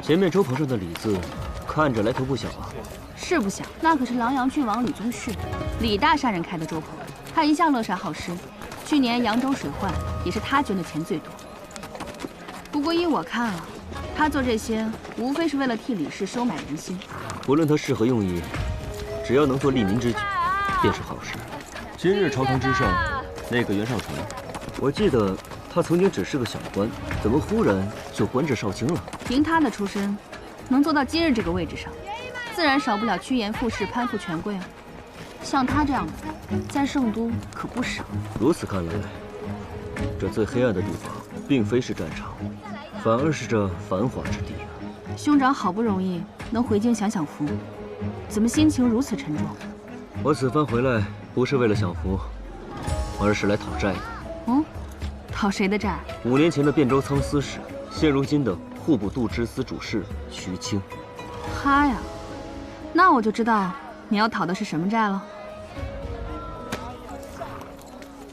前面周棚上的李字，看着来头不小啊。是不想，那可是琅琊郡王李宗顼，李大善人开的粥棚，他一向乐善好施，去年扬州水患也是他捐的钱最多。不过依我看啊，他做这些无非是为了替李氏收买人心。无论他是何用意，只要能做利民之举，便是好事。今日朝堂之上，那个袁绍纯，我记得他曾经只是个小官，怎么忽然就官至少卿了？凭他的出身，能做到今日这个位置上，自然少不了趋炎附势、攀附权贵啊。像他这样的，在圣都可不少。如此看来，这最黑暗的地方，并非是战场，反而是这繁华之地啊。兄长好不容易能回京享享福，怎么心情如此沉重？我此番回来，不是为了享福，而是来讨债的。哦，讨谁的债？5年前的汴州仓司使，现如今的户部度支司主事徐清。他呀，那我就知道你要讨的是什么债了。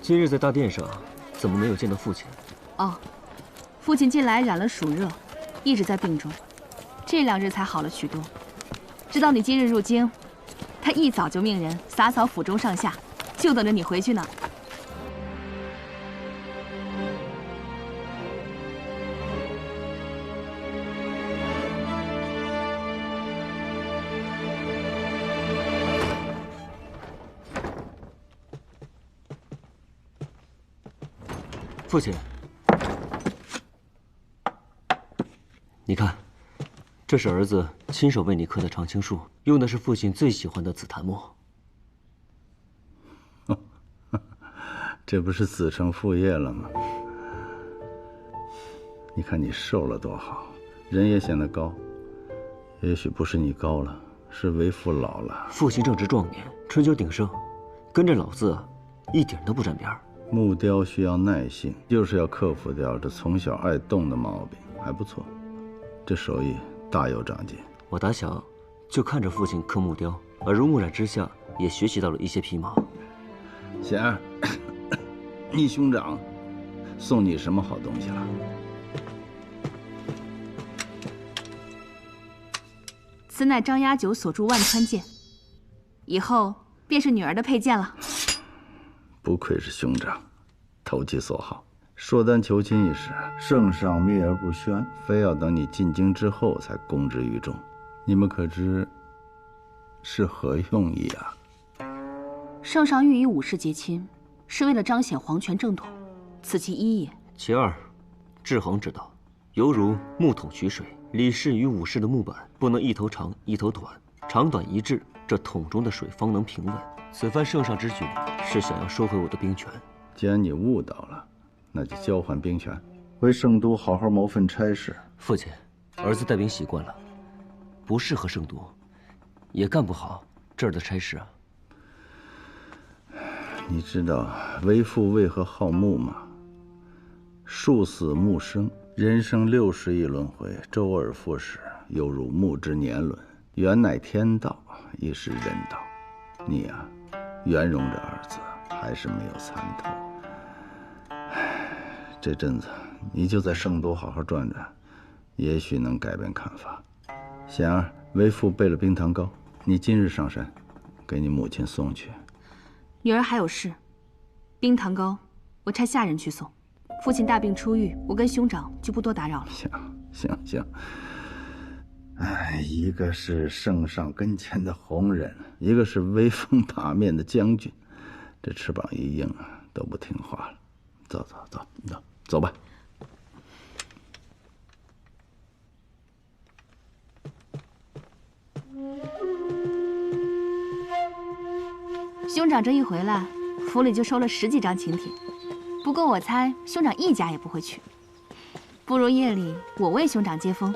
今日在大殿上，怎么没有见到父亲？哦，父亲近来染了暑热，一直在病中，这2日才好了许多。知道你今日入京，他一早就命人洒扫府中上下，就等着你回去呢。父亲，你看，这是儿子亲手为你刻的常青树，用的是父亲最喜欢的紫檀木。这不是子承父业了吗？你看你瘦了多好，人也显得高。也许不是你高了，是为父老了。父亲正值壮年，春秋鼎盛，跟着老子一点都不沾边儿。木雕需要耐性，就是要克服掉这从小爱动的毛病，还不错，这手艺大有长进。我打小就看着父亲刻木雕，耳濡目染之下，也学习到了一些皮毛。贤儿，你兄长送你什么好东西了？此乃张押九所铸万川剑，以后便是女儿的佩剑了。不愧是兄长，投其所好。说单求亲一事，圣上秘而不宣，非要等你进京之后才公之于众。你们可知是何用意啊？圣上欲以武士结亲，是为了彰显皇权正统，此其一也。其二，制衡之道，犹如木桶取水，李氏与武士的木板不能一头长一头短，长短一致，这桶中的水方能平稳。此番圣上之举，是想要收回我的兵权。既然你悟到了，那就交还兵权，回圣都好好谋份差事。父亲，儿子带兵习惯了，不适合圣都，也干不好这儿的差事啊。你知道为父为何好木吗？树死木生，人生60亿轮回，周而复始，犹如木之年轮。缘乃天道，亦是人道。你呀，圆融这二字还是没有参透。这阵子你就在圣都好好转转，也许能改变看法。贤儿，为父备了冰糖糕，你今日上山，给你母亲送去。女儿还有事，冰糖糕我差下人去送。父亲大病初愈，我跟兄长就不多打扰了。行。哎，一个是圣上跟前的红人，一个是威风八面的将军，这翅膀一硬啊，都不听话了。走吧。兄长这一回来，府里就收了10几张请帖。不过我猜兄长一家也不会去，不如夜里我为兄长接风，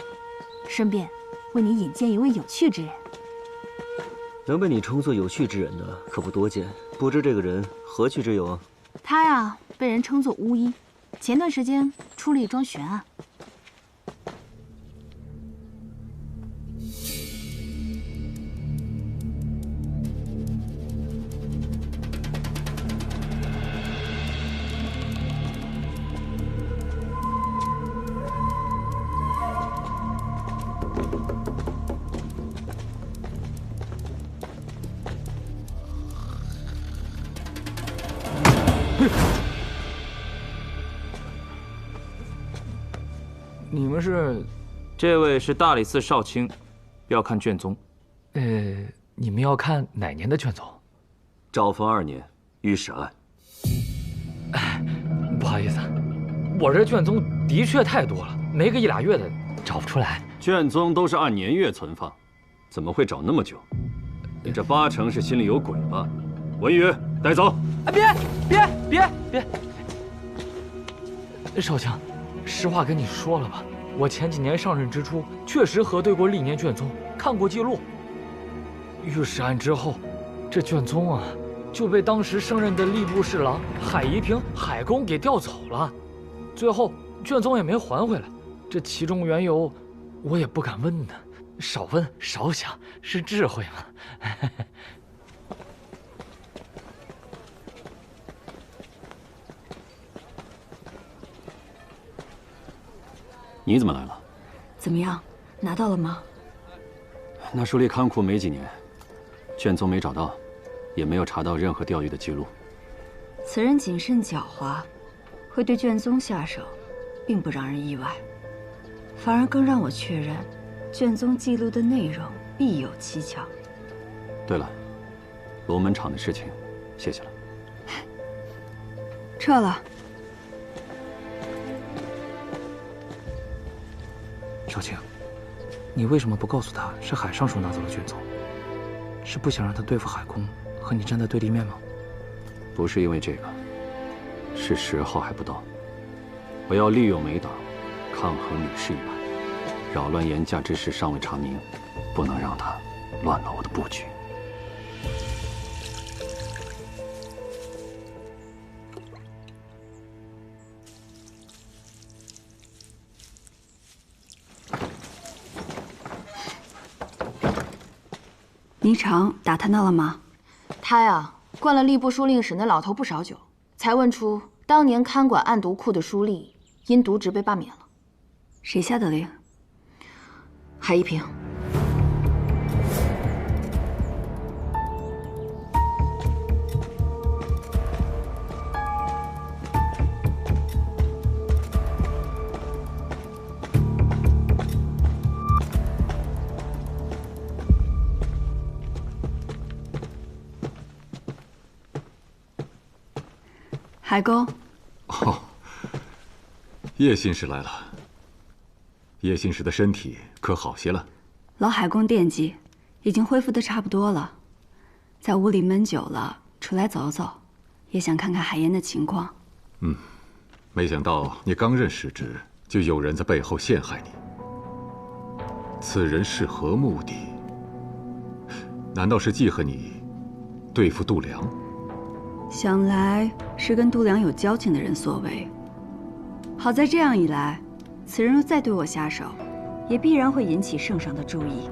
顺便为你引荐一位有趣之人。能被你称作有趣之人的可不多见，不知这个人何趣之有啊？他呀，被人称作巫医，前段时间出了一桩悬案。你们是？这位是大理寺少卿，要看卷宗。你们要看哪年的卷宗？昭丰2年，御史案。不好意思，我这卷宗的确太多了，没个1、2月的找不出来。卷宗都是按年月存放，怎么会找那么久？你这8成是心里有鬼吧？文宇，带走。别！少卿，实话跟你说了吧，我前几年上任之初，确实核对过历年卷宗，看过记录。御史案之后，这卷宗啊，就被当时升任的吏部侍郎海宜平海公给调走了，最后卷宗也没还回来。这其中缘由，我也不敢问呢。少问少想是智慧嘛。你怎么来了？怎么样，拿到了吗？那书里看库没几年，卷宗没找到，也没有查到任何调阅的记录。此人谨慎狡猾，会对卷宗下手，并不让人意外，反而更让我确认，卷宗记录的内容必有蹊跷。对了，龙门场的事情，谢谢了。撤了。少卿，你为什么不告诉他是海尚书拿走了卷宗？是不想让他对付海公，和你站在对立面吗？不是因为这个，是时候还不到。我要利用美党，抗衡李氏一派。扰乱严家之事尚未查明，不能让他乱了我的布局。霓裳打探到了吗？他呀，灌了吏部书令室那老头不少酒，才问出当年看管案牍库的书吏因渎职被罢免了。谁下的令？海宜平。海公。哦，叶信使来了。叶信使的身体可好些了？老海公惦记，已经恢复的差不多了。在屋里闷久了，出来走走，也想看看海燕的情况。没想到你刚任使职，就有人在背后陷害你。此人是何目的？难道是记恨你对付度量？想来是跟度量有交情的人所为。好在这样一来，此人若再对我下手，也必然会引起圣上的注意。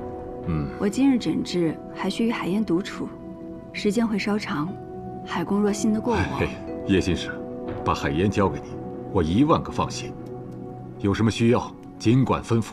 我今日诊治还需与海燕独处，时间会稍长。海公若信得过我，叶信使，把海燕交给你，我10000个放心。有什么需要，尽管吩咐。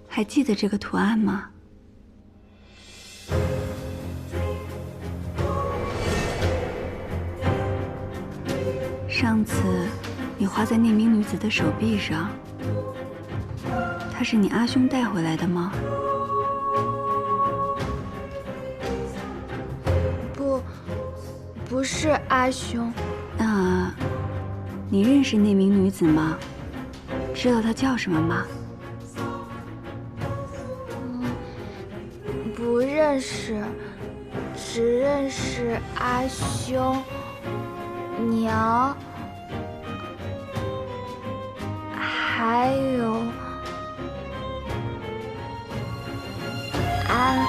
还记得这个图案吗？上次你画在那名女子的手臂上，她是你阿兄带回来的吗？不，是阿兄。那，你认识那名女子吗？知道她叫什么吗？不认识，只认识阿兄、娘，还有安。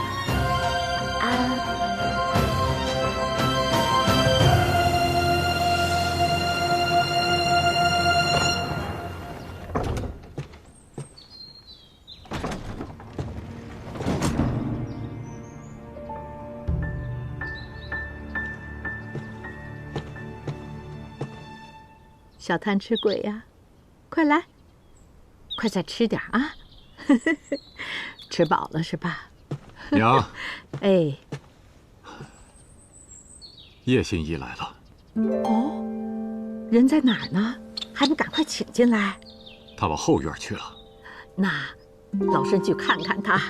小贪吃鬼呀，快来，快再吃点啊！吃饱了是吧？娘。哎，叶信一来了。哦，人在哪儿呢？还不赶快请进来？他往后院去了。那老身去看看他。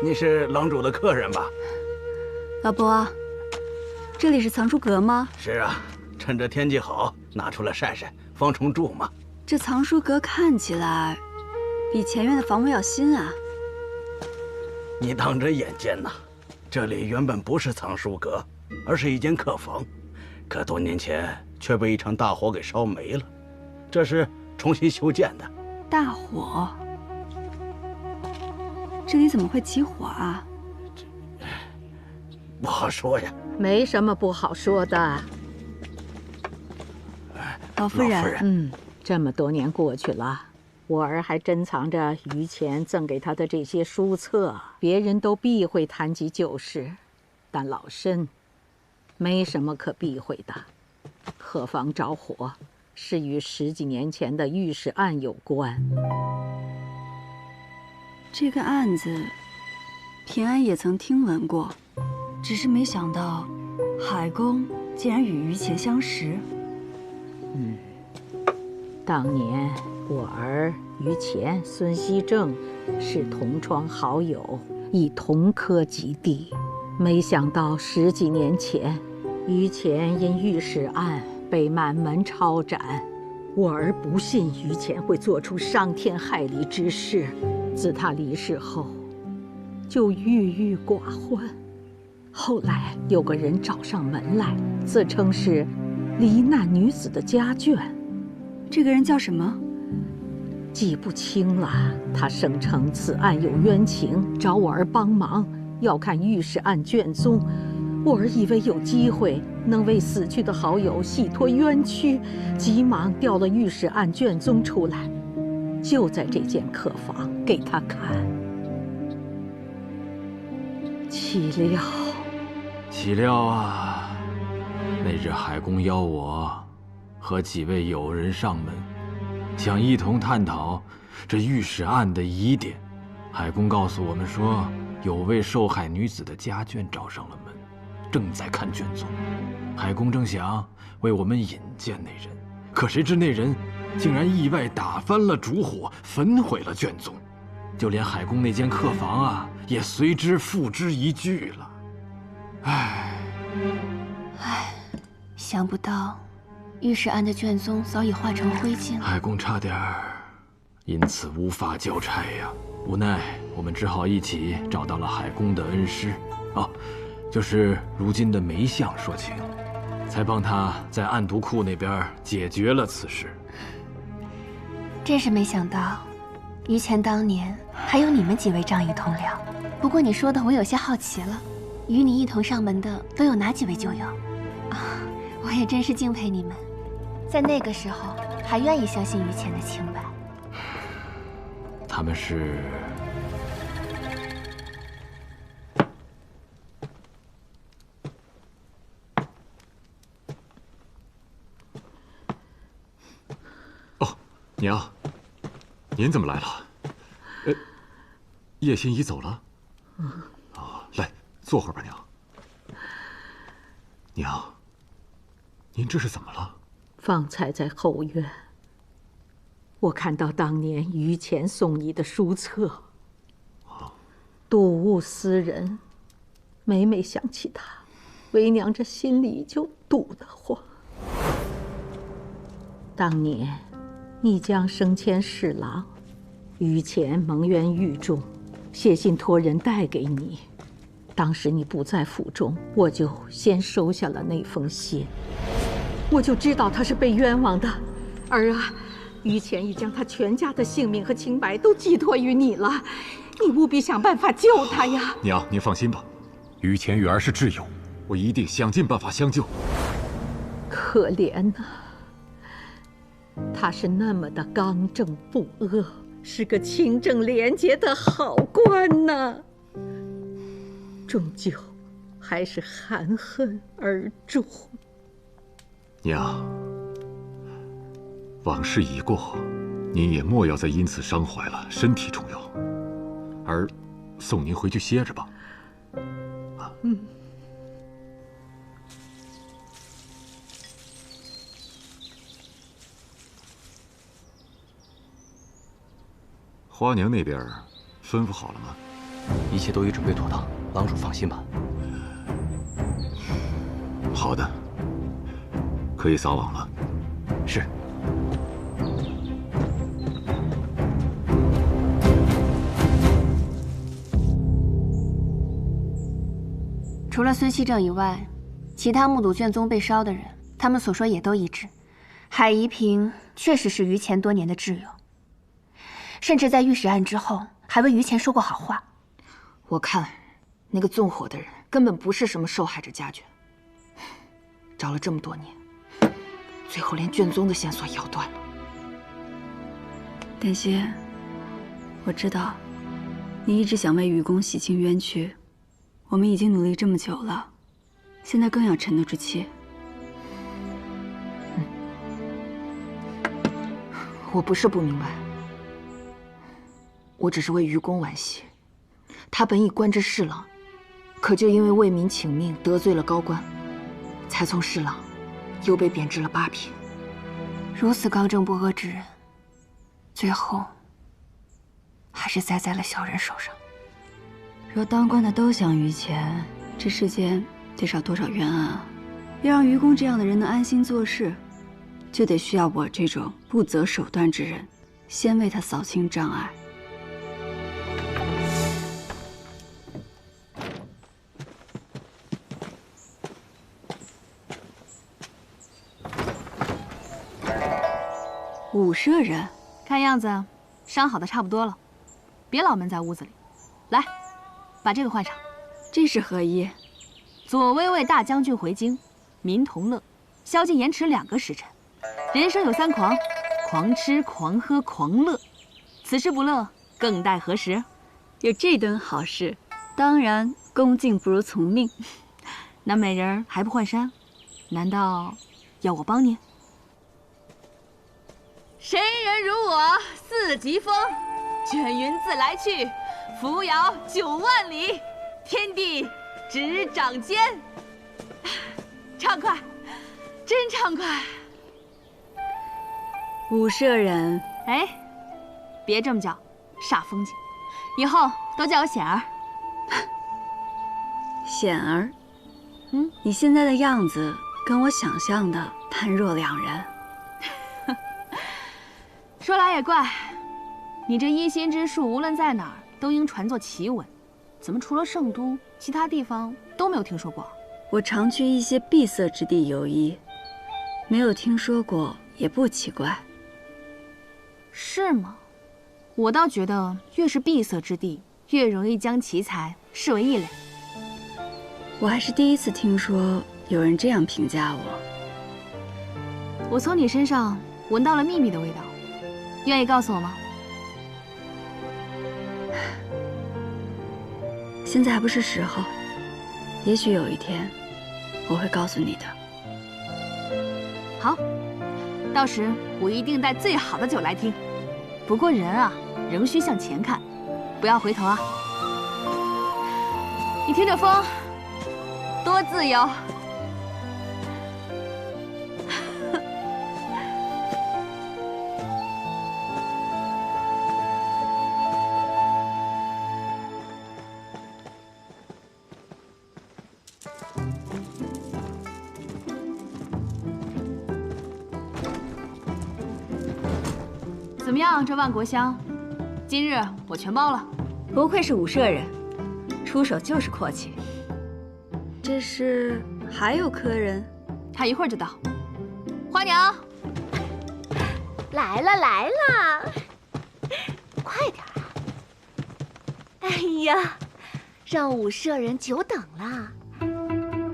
你是郎主的客人吧？老伯，这里是藏书阁吗？是啊，趁着天气好，拿出来晒晒，防虫蛀嘛。这藏书阁看起来比前院的房屋要新啊。你当真眼尖呐！这里原本不是藏书阁，而是一间客房，可多年前却被一场大火给烧没了，这是重新修建的。大火？这里怎么会起火啊？不好说呀。没什么不好说的。老夫人，这么多年过去了，我儿还珍藏着于前赠给他的这些书册，别人都避讳谈及旧事，但老身没什么可避讳的。客房着火是与10几年前的御史案有关。这个案子，平安也曾听闻过，只是没想到海公竟然与于前相识。当年我儿于前、孙熙正是同窗好友，亦同科及第。没想到10几年前，于前因御史案被满门抄斩，我儿不信于前会做出伤天害理之事。自他离世后，就郁郁寡欢。后来有个人找上门来，自称是罹难女子的家眷。这个人叫什么？记不清了。他声称此案有冤情，找我儿帮忙，要看御史案卷宗。我儿以为有机会能为死去的好友洗脱冤屈，急忙调了御史案卷宗出来，就在这间客房给他看。岂料啊！那日海公邀我和几位友人上门，想一同探讨这御史案的疑点。海公告诉我们说，有位受害女子的家眷找上了门，正在看卷宗。海公正想为我们引荐那人，可谁知那人竟然意外打翻了烛火，焚毁了卷宗，就连海公那间客房啊，也随之付之一炬了。想不到御史案的卷宗早已化成灰烬了。海公差点因此无法交差呀，无奈我们只好一起找到了海公的恩师，就是如今的梅相说情，才帮他在案牍库那边解决了此事。真是没想到，于前当年还有你们几位仗义同僚。不过你说的我有些好奇了，与你一同上门的都有哪几位旧友？我也真是敬佩你们，在那个时候还愿意相信于前的清白。他们是……哦，娘，您怎么来了？叶心怡走了。哦，来，坐会儿吧，娘。娘，您这是怎么了？方才在后院，我看到当年于谦送你的书册，睹物思人，每每想起他，为娘这心里就堵得慌。当年你将升迁侍郎，于谦蒙冤狱中，写信托人带给你。当时你不在府中，我就先收下了那封信。我就知道他是被冤枉的，儿啊，于谦已将他全家的性命和清白都寄托于你了，你务必想办法救他呀！娘，您放心吧，于谦与儿是挚友，我一定想尽办法相救。可怜呐，他是那么的刚正不阿，是个清正廉洁的好官呐，终究还是含恨而终。娘，往事已过，您也莫要再因此伤怀了。身体重要，儿送您回去歇着吧。花娘那边吩咐好了吗？一切都已准备妥当，郎主放心吧。好的。可以撒网了。是。除了孙熙正以外，其他目睹卷宗被烧的人，他们所说也都一致。海夷平确实是于谦多年的挚友，甚至在御史案之后，还为于谦说过好话。我看，那个纵火的人根本不是什么受害者家眷，找了这么多年。最后连卷宗的线索咬断了。丹心，我知道，你一直想为愚公洗清冤屈，我们已经努力这么久了，现在更要沉得住气。我不是不明白，我只是为愚公惋惜。他本已官至侍郎，可就因为为民请命得罪了高官，才从侍郎又被贬至了八品。如此刚正不阿之人，最后还是栽在了小人手上。若当官的都想于谦，这世间得少多少冤案啊！要让愚公这样的人能安心做事，就得需要我这种不择手段之人，先为他扫清障碍。武舍人，看样子伤好的差不多了，别老闷在屋子里。来，把这个换上。这是何意？左威卫大将军回京，民同乐，宵禁延迟2个时辰。人生有3狂：狂吃、狂喝、狂乐。此时不乐，更待何时？有这等好事，当然恭敬不如从命。那美人还不换衫？难道要我帮您？谁人如我4级风？卷云自来去，扶摇9万里，天地只掌间。畅快，真畅快。武舍人，哎，别这么叫，煞风景。以后都叫我显儿。显儿，你现在的样子跟我想象的判若两人。说来也怪，你这医心之术无论在哪儿都应传作奇闻，怎么除了圣都，其他地方都没有听说过？我常去一些闭塞之地游医，没有听说过也不奇怪。是吗？我倒觉得越是闭塞之地，越容易将奇才视为异类。我还是第一次听说有人这样评价我。我从你身上闻到了秘密的味道，愿意告诉我吗？现在还不是时候，也许有一天我会告诉你的。好，到时我一定带最好的酒来听。不过人啊，仍需向前看，不要回头啊。你听着风，多自由。怎么样，这万国香，今日我全包了。不愧是武舍人，出手就是阔气。这是还有客人？他一会儿就到。花娘，来了来了，快点啊！哎呀，让武舍人久等了。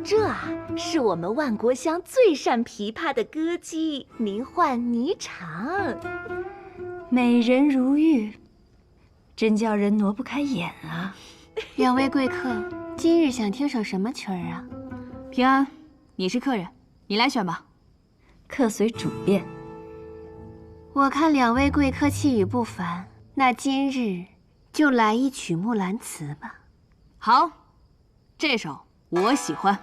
这啊，是我们万国香最善琵琶的歌姬，名唤霓裳。美人如玉，真叫人挪不开眼啊！两位贵客，今日想听首什么曲儿啊？平安，你是客人，你来选吧。客随主便。我看两位贵客气宇不凡，那今日就来一曲《木兰辞》吧。好，这首我喜欢。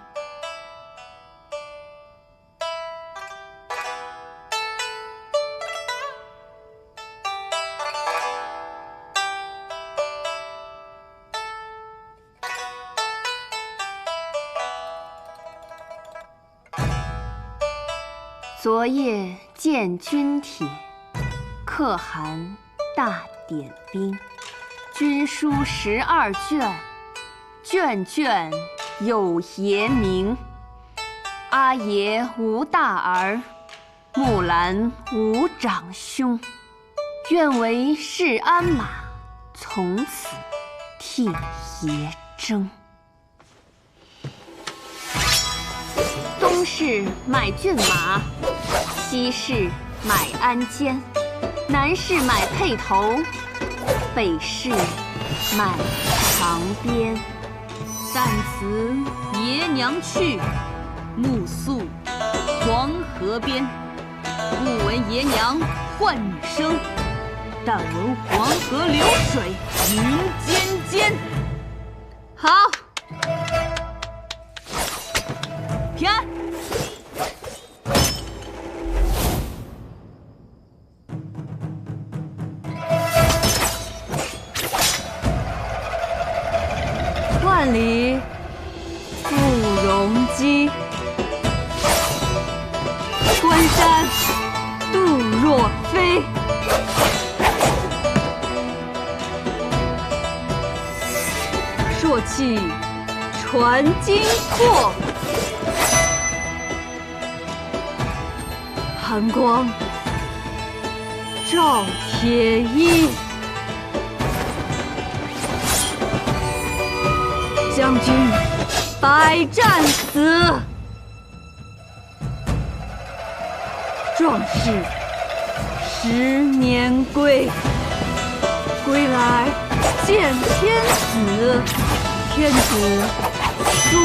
昨夜见军帖，可汗大点兵。军书12卷，卷卷有爷名。阿爷无大儿，木兰无长兄。愿为市鞍马，从此替爷征。东市买骏马，西市买鞍鞯，南市买辔头，北市买长鞭。但辞爷娘去，暮宿黄河边。不闻爷娘唤女声，但闻黄河流水云间间。好，平安。万里不容机，关山度若飞。朔气传金阔，寒光照铁衣。将军百战死，壮士10年归。归来见天子，天子坐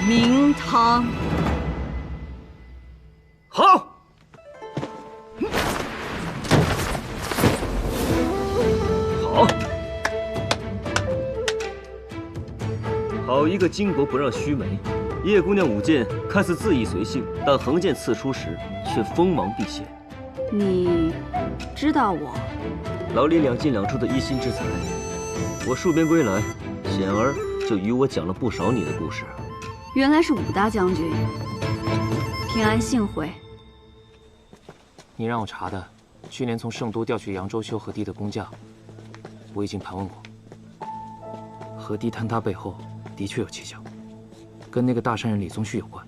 明堂。好。好。好一个巾帼不让须眉！叶姑娘舞剑看似恣意随性，但横剑刺出时却锋芒毕现。你知道我？老李2进2出的一心之才，我戍边归来，显儿就与我讲了不少你的故事。原来是武大将军，平安幸会。你让我查的，去年从圣都调去扬州修河堤的工匠，我已经盘问过。河堤坍塌背后的确有蹊跷，跟那个大善人李宗旭有关。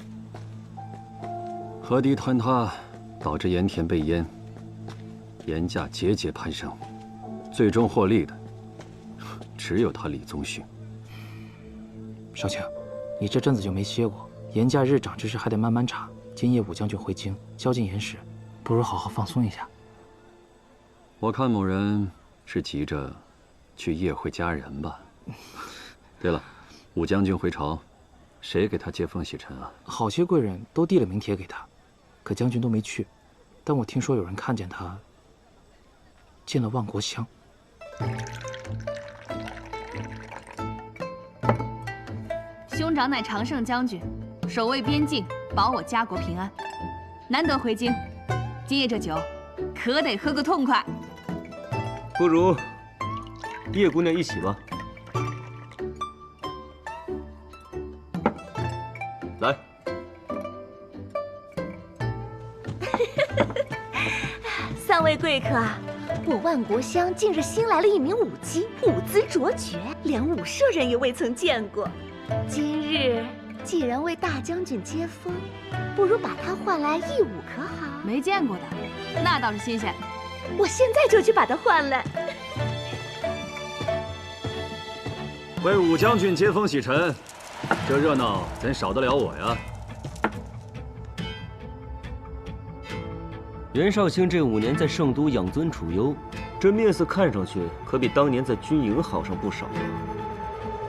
河堤坍塌导致盐田被淹，盐价节节攀升，最终获利的只有他李宗旭。少卿，你这阵子就没歇过，盐价日涨之时还得慢慢查。今夜武将军回京，宵禁严实，不如好好放松一下。我看某人是急着去夜会佳人吧。对了，武将军回朝，谁给他接风洗尘啊？好些贵人都递了名帖给他，可将军都没去。但我听说有人看见他进了万国乡。兄长乃常胜将军，守卫边境，保我家国平安。难得回京，今夜这酒可得喝个痛快。不如叶姑娘一起吧。来。三位贵客，我万国乡近日新来了一名武姬，舞姿卓绝，连武舍人也未曾见过。今日既然为大将军接风，不如把他换来一舞，可好？没见过的，那倒是新鲜。我现在就去把他换来。为武将军接风洗尘，这热闹怎少得了我呀？袁绍兴这5年在圣都养尊处优，这面色看上去可比当年在军营好上不少啊。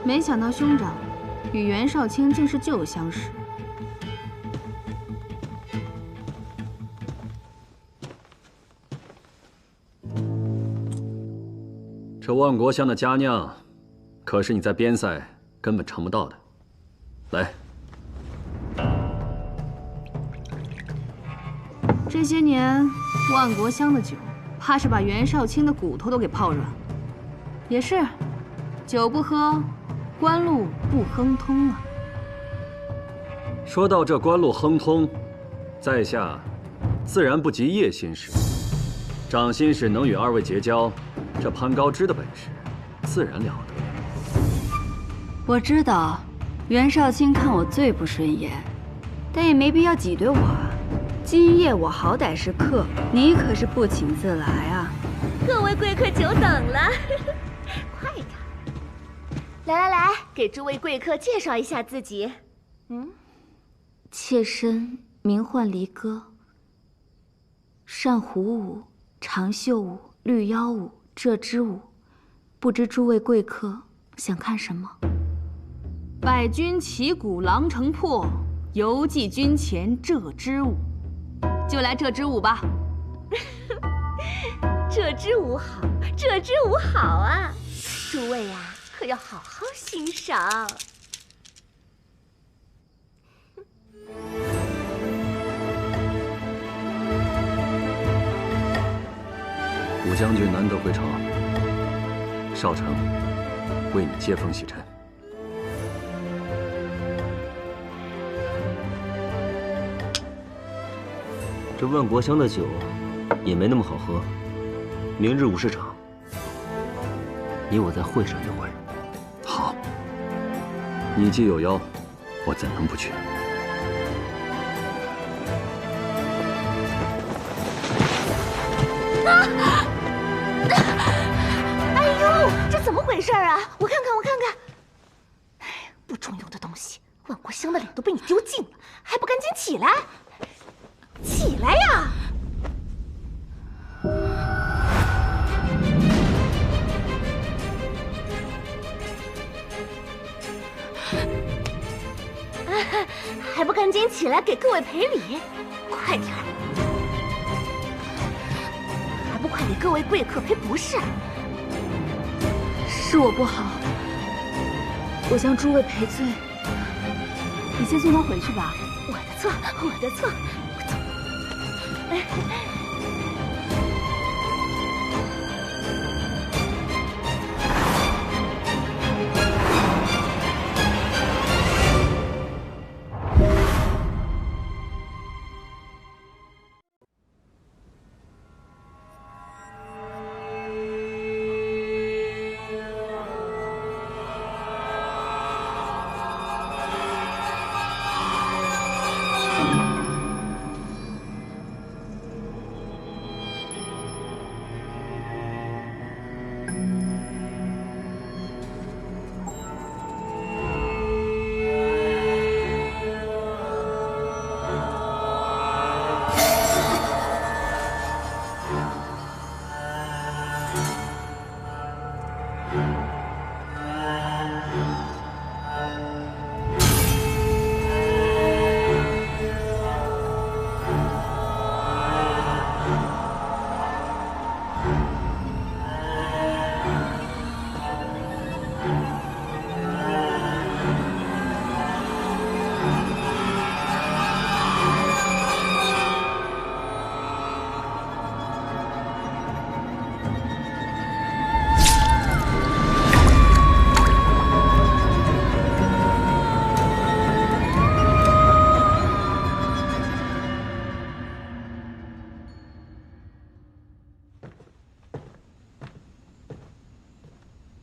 没想到兄长与袁绍卿竟是旧相识。这万国乡的佳酿，可是你在边塞根本尝不到的。来。这些年，万国乡的酒，怕是把袁绍卿的骨头都给泡软。也是，酒不喝，官路不亨通啊。说到这官路亨通，在下自然不及叶新使。长新使能与2位结交，这攀高枝的本事，自然了得。我知道，袁绍卿看我最不顺眼，但也没必要挤兑我啊。今夜我好歹是客，你可是不请自来啊！各位贵客久等了，快点！来，给诸位贵客介绍一下自己。妾身名唤离歌，善胡舞、长袖舞、绿腰舞、这支舞，不知诸位贵客想看什么？百军旗鼓狼城破，犹记军前这支舞。就来这支舞吧。这支舞好，这支舞好啊！诸位呀，可要好好欣赏。武将军难得回朝，少城为你接风洗尘。这万国乡的酒也没那么好喝。明日武士场，你我再会上一会。好，你既有邀，我怎能不去？哎呦，这怎么回事啊？我看看。哎，不中用的东西，万国乡的脸都被你丢尽了，还不赶紧起来！起来呀！还不赶紧起来给各位赔礼！快点儿！还不快给各位贵客赔不是？是我不好，我向诸位赔罪。你先送他回去吧。我的错。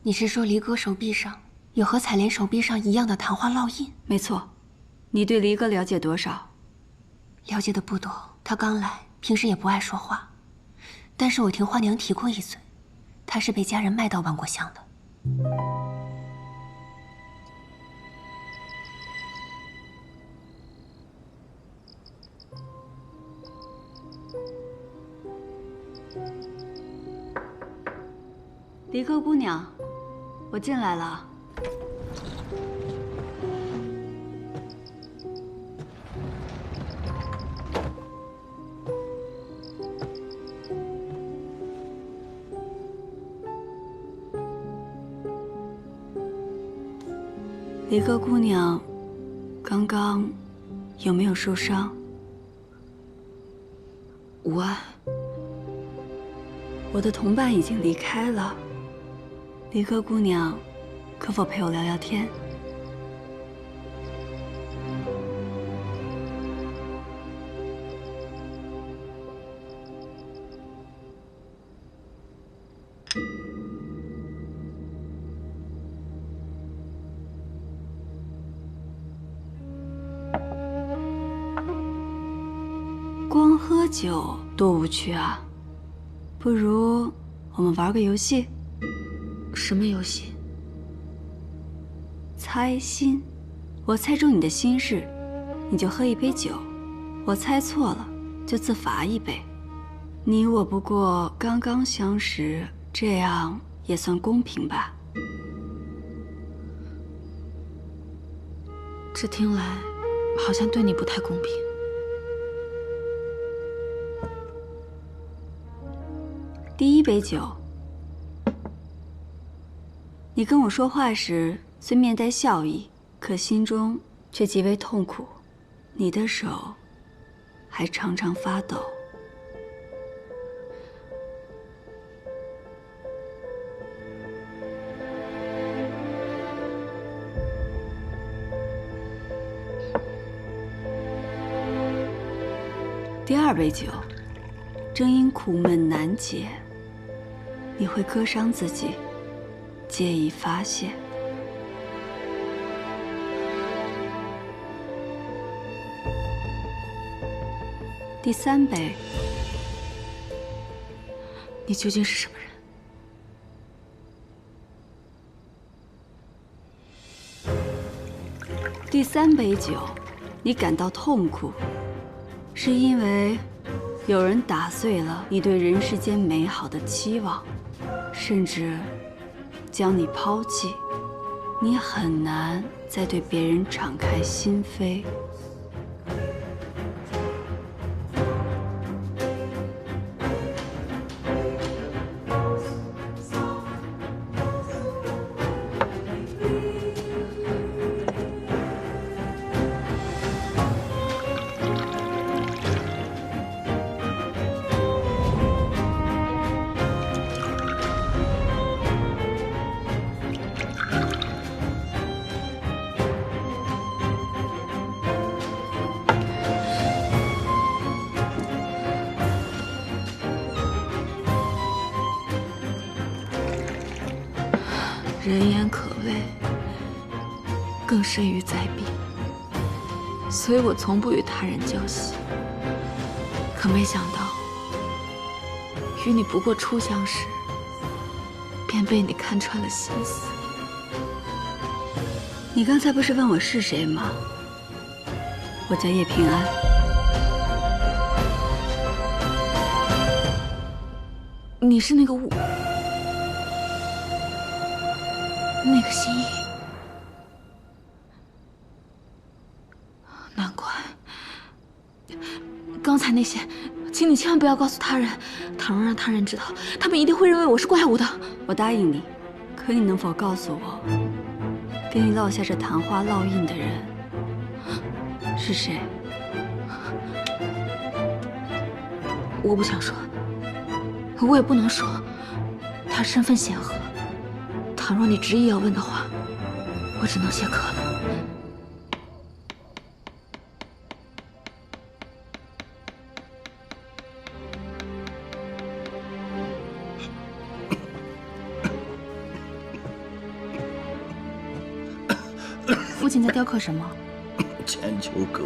你是说离哥手臂上有和彩莲手臂上一样的昙花烙印？没错。你对离哥了解多少？了解的不多，他刚来，平时也不爱说话。但是我听花娘提过一嘴，他是被家人卖到万国乡的。离哥姑娘，我进来了。离哥姑娘，刚刚有没有受伤？无碍。我的同伴已经离开了。离哥姑娘，可否陪我聊聊天？光喝酒多无趣啊！不如我们玩个游戏。什么游戏？猜心。我猜中你的心事，你就喝一杯酒；我猜错了，就自罚一杯。你我不过刚刚相识，这样也算公平吧？这听来好像对你不太公平。第一杯酒，你跟我说话时虽面带笑意，可心中却极为痛苦。你的手还常常发抖。第二杯酒，正因苦闷难解，你会割伤自己，借以发泄。第三杯，你究竟是什么人？第三杯酒，你感到痛苦，是因为有人打碎了你对人世间美好的期望，甚至将你抛弃，你很难再对别人敞开心扉。人言可畏，更甚于灾避，所以我从不与他人交心。可没想到，与你不过初相识，便被你看穿了心思。你刚才不是问我是谁吗？我叫叶平安。你是那个那个心意，难怪。刚才那些，请你千万不要告诉他人。倘若让他人知道，他们一定会认为我是怪物的。我答应你，可你能否告诉我，给你烙下这昙花烙印的人是谁？我不想说，我也不能说。他身份显赫。倘若你执意要问的话，我只能谢客了。亲在雕刻什么？千秋阁，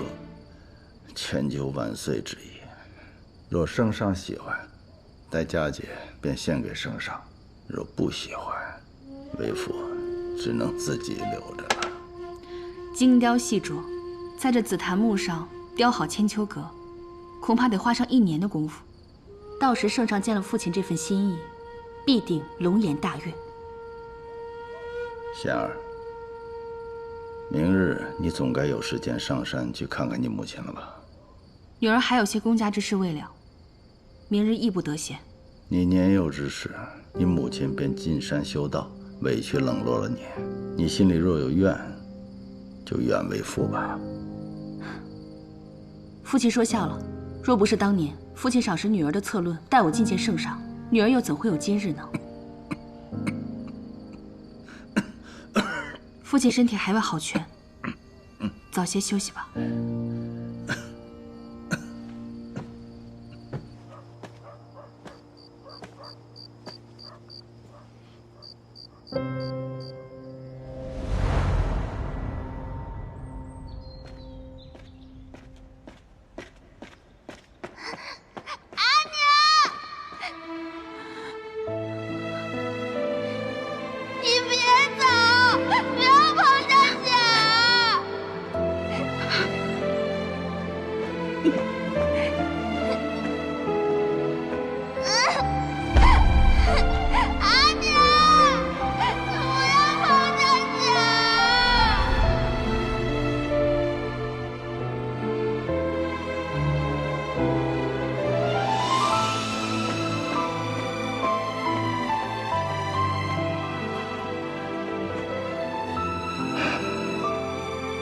千秋万岁之意。若圣上喜欢，待佳节便献给圣上；若不喜欢，为父只能自己留着了。精雕细琢，在这紫檀木上雕好千秋阁，恐怕得花上1年的功夫。到时圣上见了父亲这份心意，必定龙颜大悦。贤儿，明日你总该有时间上山去看看你母亲了吧？女儿还有些公家之事未了，明日亦不得闲。你年幼之时，你母亲便进山修道，委屈冷落了你。你心里若有怨，就怨为父吧。父亲说笑了，若不是当年父亲赏识女儿的策论，带我觐见圣上，女儿又怎会有今日呢？父亲身体还未好全，早些休息吧。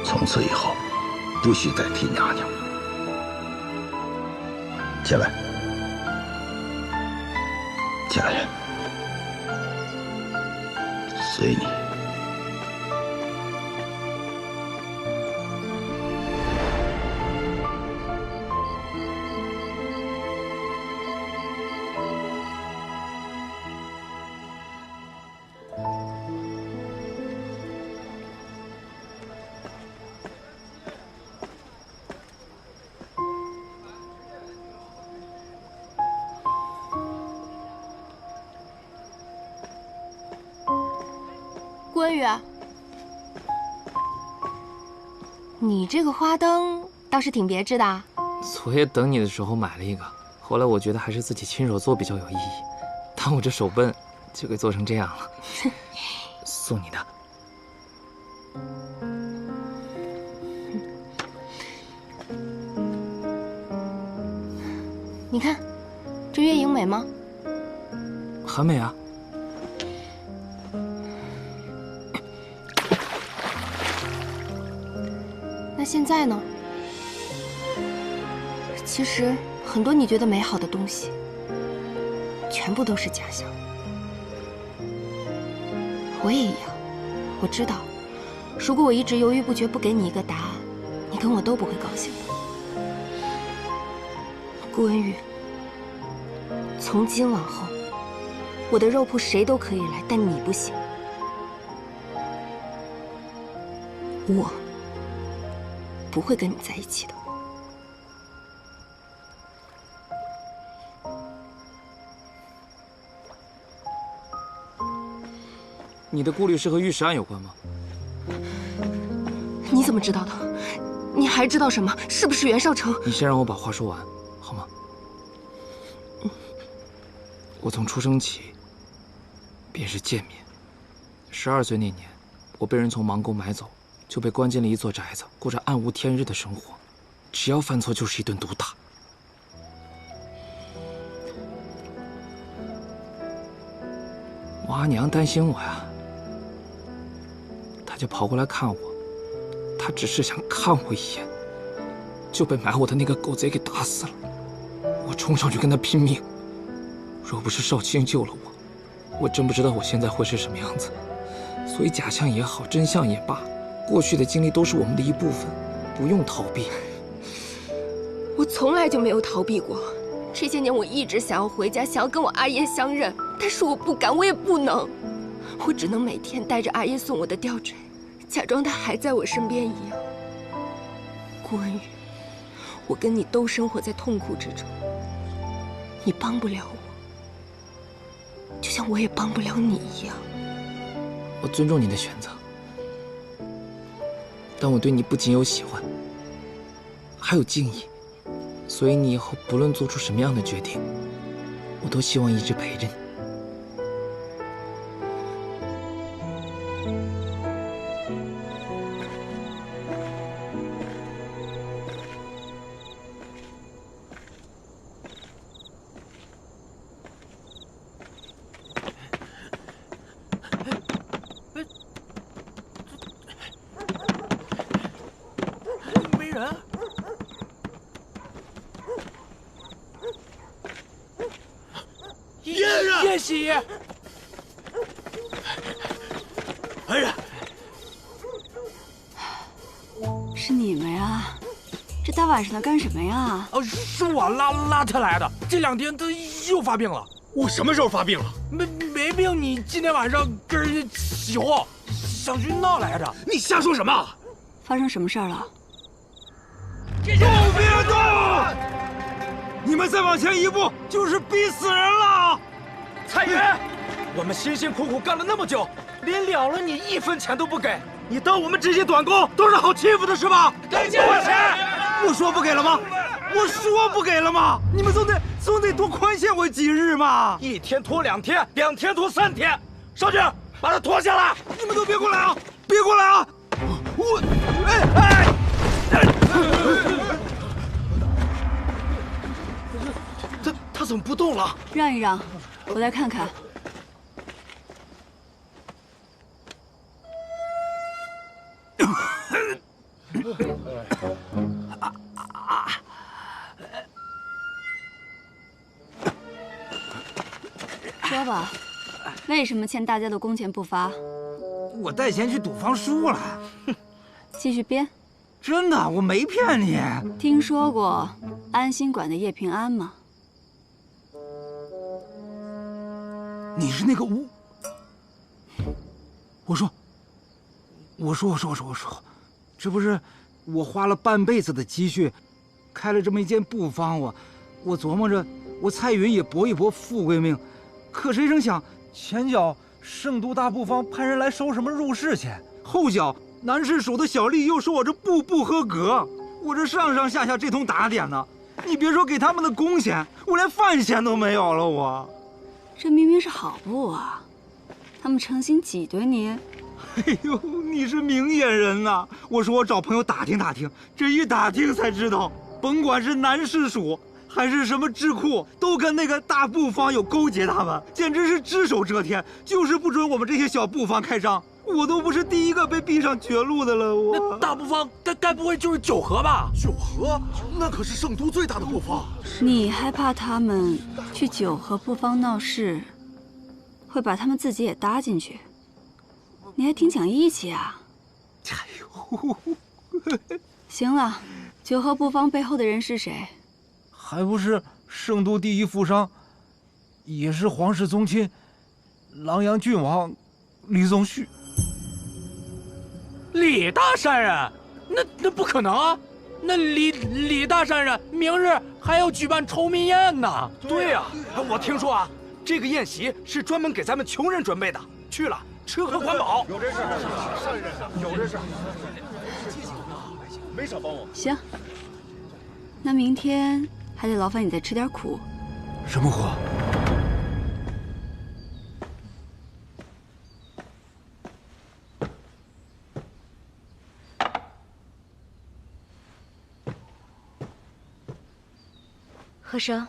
从此以后，不许再提娘娘。起来，起来，随你。顾文宇，你这个花灯倒是挺别致的啊。昨夜等你的时候买了一个，后来我觉得还是自己亲手做比较有意义。但我这手笨，就给做成这样了。送你的。你看，这月影美吗？很美啊。那现在呢？其实很多你觉得美好的东西，全部都是假象。我也一样，我知道，如果我一直犹豫不决不给你一个答案，你跟我都不会高兴的。顾文宇，从今往后，我的肉铺谁都可以来，但你不行。我不会跟你在一起的。你的顾虑是和御史案有关吗？你怎么知道的？你还知道什么？是不是袁绍成？你先让我把话说完，好吗？我从出生起便是贱民。12岁那年，我被人从盲沟买走，就被关进了一座宅子，过着暗无天日的生活。只要犯错，就是一顿毒打。我阿娘担心我呀，她就跑过来看我。她只是想看我一眼，就被买我的那个狗贼给打死了。我冲上去跟他拼命，若不是少卿救了我，我真不知道我现在会是什么样子。所以假象也好，真相也罢，过去的经历都是我们的一部分，不用逃避。我从来就没有逃避过。这些年我一直想要回家，想要跟我阿爷相认，但是我不敢，我也不能，我只能每天带着阿爷送我的吊坠，假装他还在我身边一样。顾恩宇，我跟你都生活在痛苦之中，你帮不了我，就像我也帮不了你一样。我尊重你的选择，但我对你不仅有喜欢，还有敬意，所以你以后不论做出什么样的决定，我都希望一直陪着你。没人。叶喜，哎呀，是你们呀？这大晚上的干什么呀？是我拉他来的。这2天他又发病了。我什么时候发病了？没病，你今天晚上跟人家起哄，想去闹来着。你瞎说什么？发生什么事儿了？都别动！你们再往前一步，就是逼死人了！蔡元，我们辛辛苦苦干了那么久，临了了你1分钱都不给，你当我们这些短工都是好欺负的是吧？给钱！我说不给了吗？我说不给了吗？你们总得多宽限我几日嘛！1天拖2天，2天拖3天。少军，把他拖下来！你们都别过来啊！别过来啊！我，他怎么不动了？让一让，我再看看。说吧，为什么欠大家的工钱不发？我带钱去赌方输了。继续编。真的，我没骗你。听说过安心馆的叶平安吗？你是那个吴？我说，这不是我花了半辈子的积蓄，开了这么一间布坊，我琢磨着，我蔡云也搏一搏富贵命，可谁成想，前脚圣都大布坊派人来收什么入室钱，后脚南市署的小丽又说我这布不合格，我这上上下下这通打点呢，你别说给他们的工钱，我连饭钱都没有了，我。这明明是好布啊，他们诚心挤兑你。哎呦，你是明眼人呐！我说我找朋友打听打听，这一打听才知道，甭管是南市署还是什么智库，都跟那个大布坊有勾结，他们简直是只手遮天，就是不准我们这些小布坊开张。我都不是第一个被逼上绝路的了，我。那大布坊该不会就是九河吧？九河，那可是圣都最大的布坊。你还怕他们去九河布坊闹事，会把他们自己也搭进去？你还挺讲义气啊！哎呦，行了，九河布坊背后的人是谁？还不是圣都第一富商，也是皇室宗亲，琅琊郡王李宗旭。李大山人，那不可能啊！那李大山人明日还要举办酬民宴呢。对呀，我听说啊，这个宴席是专门给咱们穷人准备的，去了吃喝管饱。有这事，有这事，没少帮我。行，那明天还得劳烦你再吃点苦。什么苦？和生，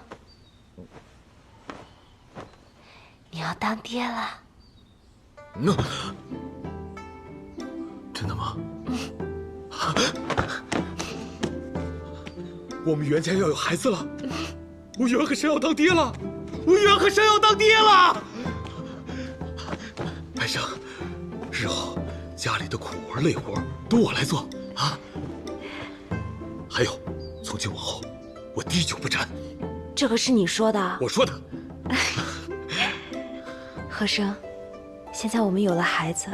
你要当爹了。真的吗？我们袁家要有孩子了，我袁和生要当爹了，我袁和生要当爹了。白生，日后家里的苦活累活都我来做啊。还有，从今往后，我滴酒不沾。这可是你说的。我说的。和生，现在我们有了孩子，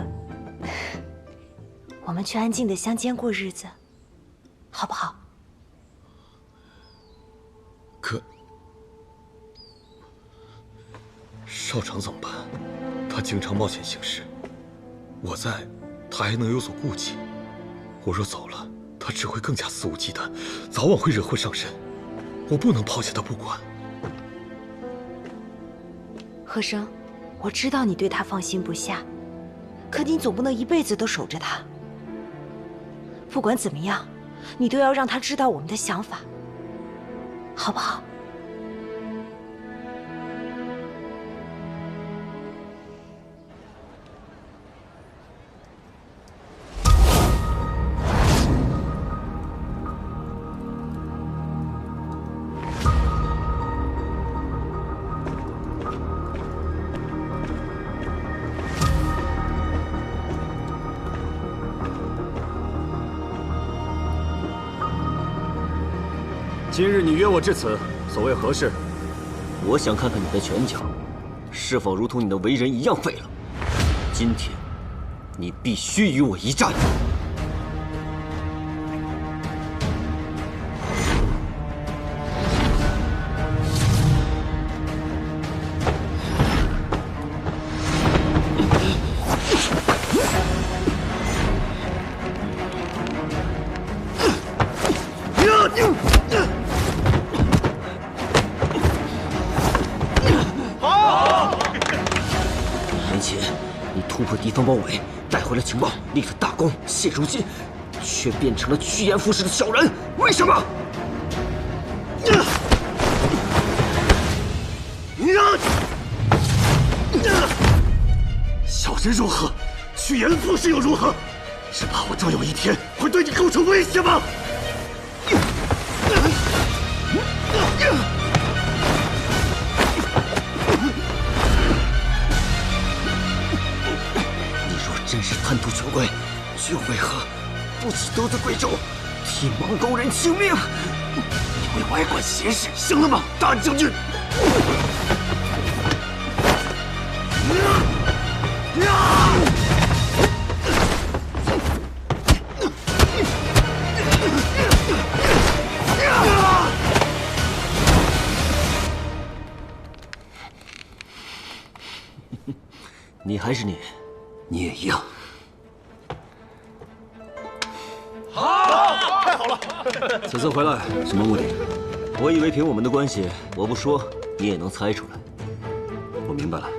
我我们去安静的乡间过日子，好不好？可少长怎么办？他经常冒险行事，我在，他还能有所顾忌。我若走了，他只会更加肆无忌惮，早晚会惹祸上身。我不能抛下他不管。贺生，我知道你对他放心不下，可你总不能一辈子都守着他。不管怎么样，你都要让他知道我们的想法，好不好？今日你约我至此，所谓何事？我想看看你的拳脚，是否如同你的为人一样废了。今天，你必须与我一战。突破敌方包围，带回了情报，立了大功。现如今，却变成了趋炎附势的小人，为什么？小人如何？趋炎附势又如何？是怕我终有一天会对你构成威胁吗？真是贪图权贵，却为何不惜得罪贵胄，替蒙高人请命？你为外管闲事，行了吗，大将军？你还是你。你也一样。好，太好了！此次回来什么目的？我以为凭我们的关系，我不说你也能猜出来。我明白了，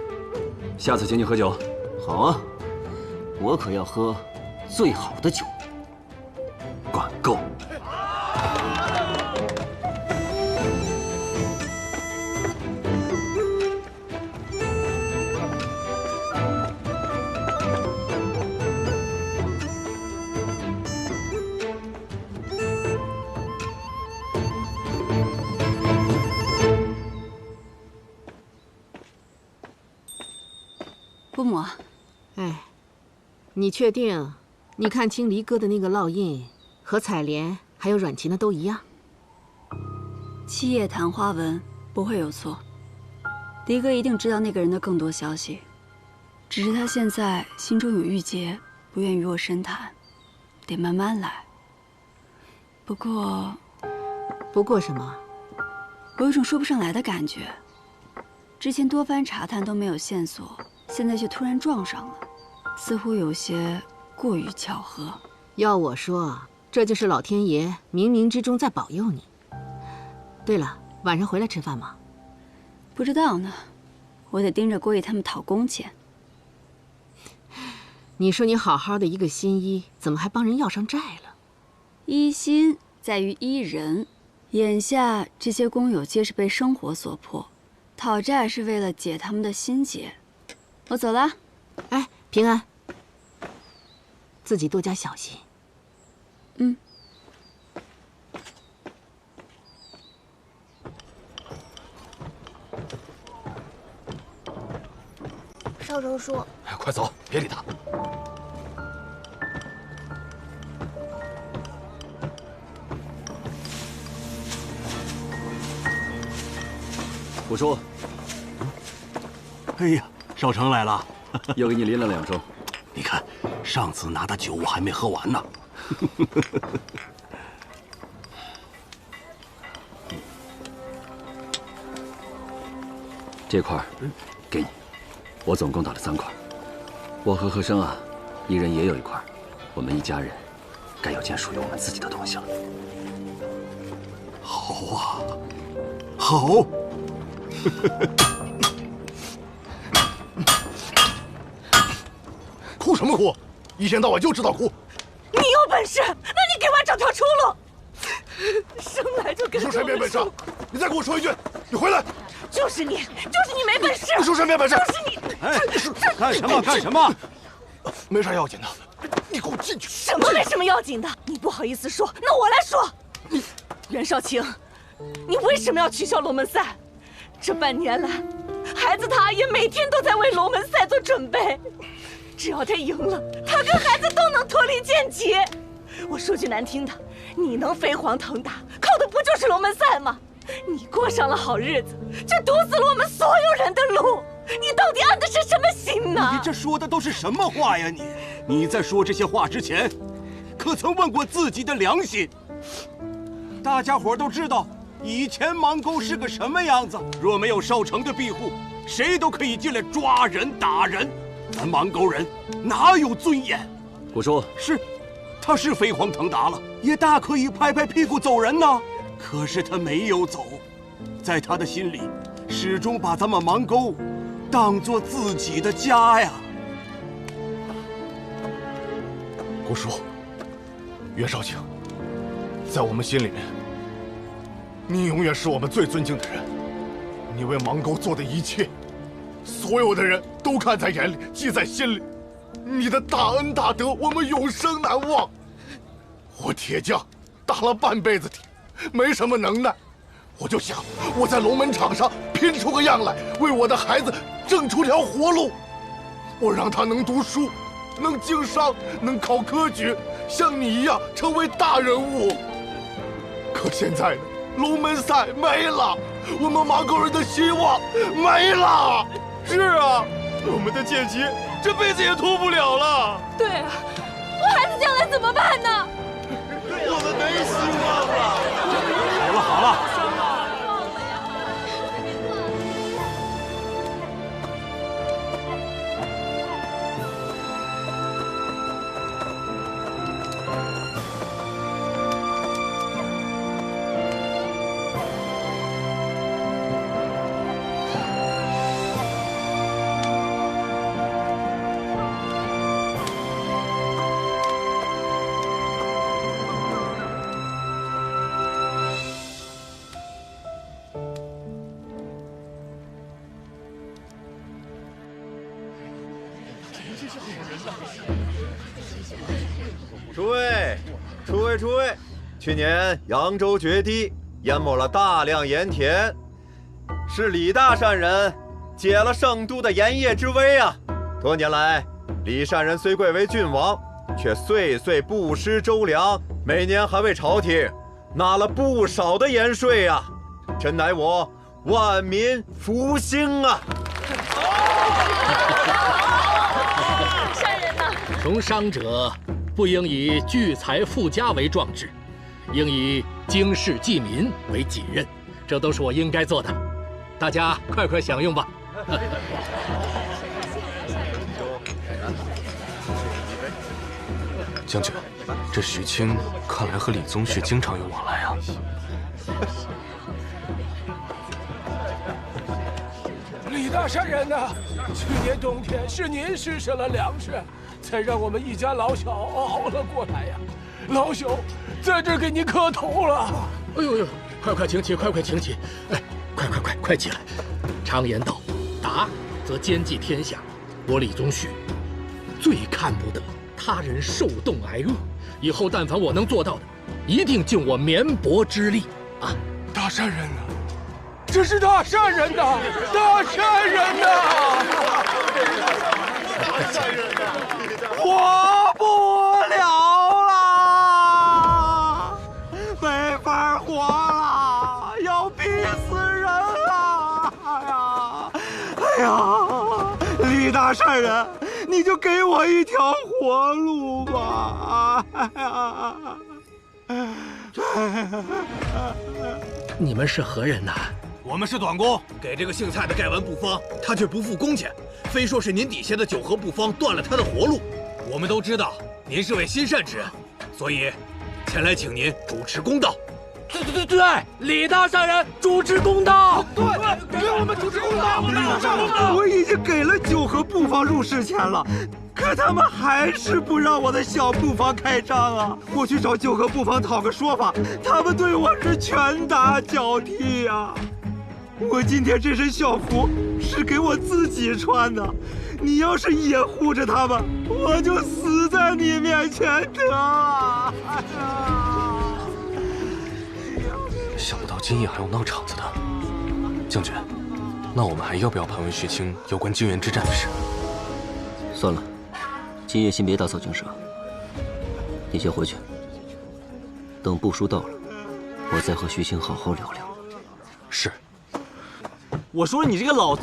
下次请你喝酒。好啊，我可要喝最好的酒。管够。姑母，哎，你确定你看清离哥的那个烙印和采莲还有阮琴的都一样7页谈花文不会有错，离哥一定知道那个人的更多消息，只是他现在心中有郁结，不愿与我深谈，得慢慢来。不过什么？我有种说不上来的感觉，之前多番查探都没有线索。现在却突然撞上了，似乎有些过于巧合。要我说，这就是老天爷冥冥之中在保佑你。对了，晚上回来吃饭吗？不知道呢，我得盯着郭毅他们讨工钱。你说你好好的一个新医，怎么还帮人要上债了？医心在于医人，眼下这些工友皆是被生活所迫，讨债是为了解他们的心结。我走了，哎，平安，自己多加小心。嗯。少周叔，快走，别理他。虎叔，哎呀，少成来了，又给你拎了2周。你看，上次拿的酒我还没喝完呢。这块给你，我总共打了3块。我和和生啊，一人也有1块，我们一家人该有件属于我们自己的东西了。好啊，好。哭什么哭？一天到晚就知道哭。你有本事，那你给我找条出路。生来就跟你说谁没本事？你再给我说一句，你回来。就是你没本事！你说谁没本事？就是你！哎，干什么？干什么？没啥要紧的，你给我进去！什么没什么要紧的？你不好意思说，那我来说。袁少卿，你为什么要取消龙门赛？这半年来，孩子他也每天都在为龙门赛做准备。只要他赢了，他跟孩子都能脱离剑籍。我说句难听的，你能飞黄腾达，靠的不就是龙门赛吗？你过上了好日子，却堵死了我们所有人的路。你到底安的是什么心呢？你这说的都是什么话呀？你在说这些话之前，可曾问过自己的良心？大家伙都知道，以前邙沟是个什么样子。若没有少城的庇护，谁都可以进来抓人打人。咱邙沟人哪有尊严？古叔是，他是飞黄腾达了，也大可以拍拍屁股走人呐。可是他没有走，在他的心里，始终把咱们邙沟当做自己的家呀。国叔，袁少卿，在我们心里面，你永远是我们最尊敬的人。你为邙沟做的一切，所有的人都看在眼里，记在心里。你的大恩大德，我们永生难忘。我铁匠打了半辈子铁，没什么能耐，我就想我在龙门场上拼出个样来，为我的孩子挣出条活路。我让他能读书，能经商，能考科举，像你一样成为大人物。可现在呢，龙门赛没了，我们邙沟人的希望没了。是啊，我们的剑旗这辈子也脱不了了。对啊，我孩子将来怎么办呢？我们没希望了。好了好了。诸位，去年扬州决堤，淹没了大量盐田，是李大善人解了圣都的盐业之危啊！多年来，李善人虽贵为郡王，却岁岁不失周粮，每年还为朝廷纳了不少的盐税啊！真乃我万民福星啊！善人呐，从商者不应以聚财富家为壮志，应以经世济民为己任，这都是我应该做的。大家快快享用吧。将军，这许清看来和李宗旭经常有往来啊。李大善人呐，去年冬天是您施舍了粮食，才让我们一家老小熬了过来呀。老朽在这给您磕头了。哎呦呦，快请起，快请起！哎，快起来！常言道，达则兼济天下。我李宗旭最看不得他人受冻挨饿，以后但凡我能做到的，一定尽我绵薄之力啊！大善人啊，这是大善人呐，大善人呐！活不了了，没法活了，要逼死人了！哎呀，李大善人，你就给我一条活路吧！你们是何人呐？我们是短工，给这个姓蔡的盖完布方，他却不付工钱，非说是您底下的九合布方断了他的活路。我们都知道您是位心善之人，所以前来请您主持公道。对，李大善人主持公道。对，给我们主持公道。我已经给了九合布方入市钱了，可他们还是不让我的小布方开张啊！我去找九合布方讨个说法，他们对我是拳打脚踢呀！我今天这身校服是给我自己穿的，你要是也护着他们，我就死在你面前得啊！想不到今夜还有闹场子的，将军，那我们还要不要盘问徐青有关泾原之战的事？算了，今夜先别打草惊蛇，你先回去，等布书到了，我再和徐青好好聊聊。是。我说你这个老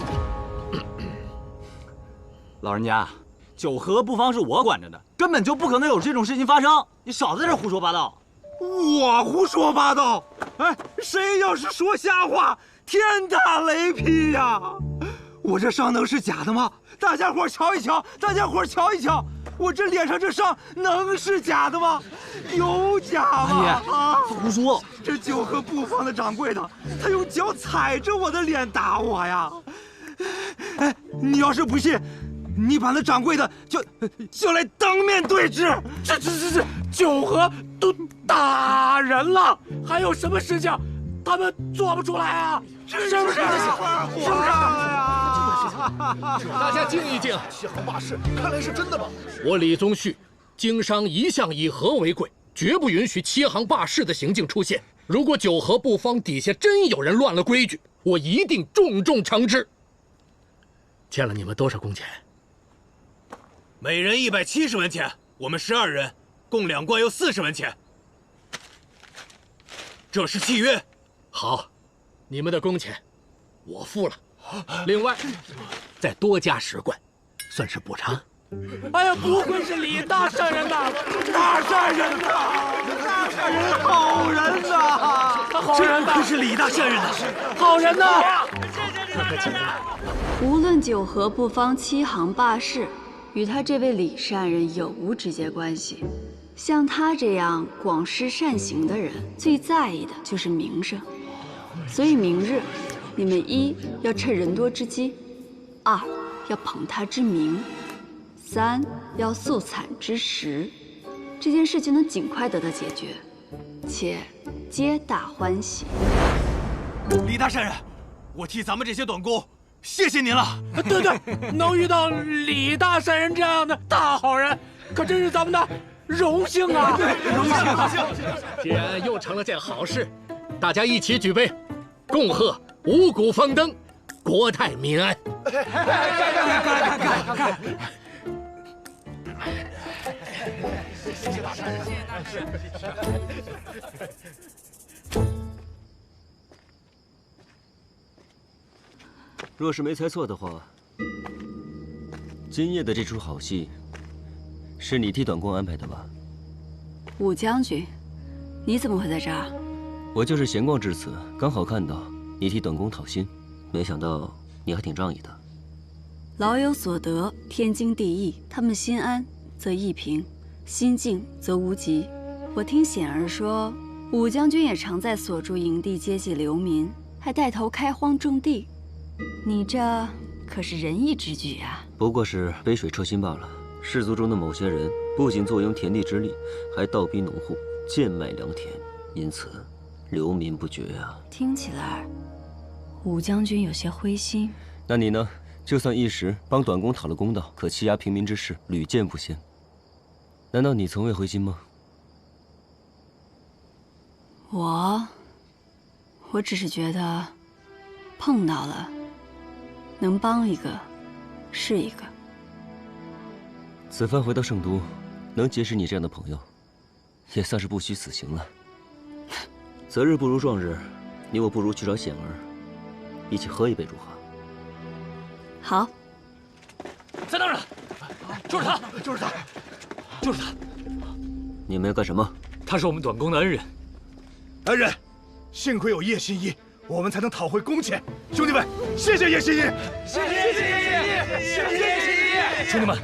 人家，九合布方是我管着的，根本就不可能有这种事情发生。你少在这胡说八道。我胡说八道？哎，谁要是说瞎话，天打雷劈呀！我这伤能是假的吗？大家伙瞧一瞧，大家伙瞧一瞧，我这脸上这伤能是假的吗？有假吗？阿爷，胡说！这九合布方的掌柜的，他用脚踩着我的脸打我呀！哎，你要是不信，你把那掌柜的叫来当面对质。这九合都打人了，还有什么事情他们做不出来啊？是不是？是不是？大家静一静。西行霸市，看来是真的吗？我李宗旭经商一向以和为贵，绝不允许欺行霸市的行径出现。如果九合布方底下真有人乱了规矩，我一定重重惩治。欠了你们多少工钱？每人170文钱，我们12人，共2贯又40文钱。这是契约。好，你们的工钱我付了，另外再多加10贯，算是补偿。哎呀，不愧是李大善人呐！大善人呐！大善人，好人呐！好人呐！这是李大善人呐！好人呐！无论九合布方欺行霸市，与他这位李善人有无直接关系。像他这样广施善行的人，最在意的就是名声。所以明日，你们1要趁人多之机，2要捧他之名，3要素惨之实。这件事情能尽快得到解决，且皆大欢喜。李大善人，我替咱们这些短工谢谢您了。对，能遇到李大善人这样的大好人，可真是咱们的荣幸啊！荣幸。既然又成了件好事，大家一起举杯，恭贺五谷丰登，国泰民安。干！谢谢大善人，谢谢大师。若是没猜错的话，今夜的这出好戏是你替短工安排的吧？武将军，你怎么会在这儿？我就是闲逛至此，刚好看到你替短工讨薪，没想到你还挺仗义的。老有所得，天经地义。他们心安则意平，心静则无疾。我听显儿说，武将军也常在所住营地接济流民，还带头开荒种地。你这可是仁义之举啊！不过是杯水车薪罢了。士族中的某些人不仅坐拥田地之利，还倒逼农户贱卖良田，因此流民不绝啊。听起来，武将军有些灰心。那你呢？就算一时帮短工讨了公道，可欺压平民之事屡见不鲜。难道你从未灰心吗？我只是觉得，碰到了，能帮一个，是一个。此番回到圣都，能结识你这样的朋友，也算是不虚此行了。择日不如撞日，你我不如去找显儿，一起喝一杯如何？好。在那儿呢！就是他，就是他，就是他。你们要干什么？他是我们短工的恩人。恩人，幸亏有叶新一，我们才能讨回工钱。兄弟们，谢谢叶新一！谢谢叶新一！谢谢叶新一！兄弟们，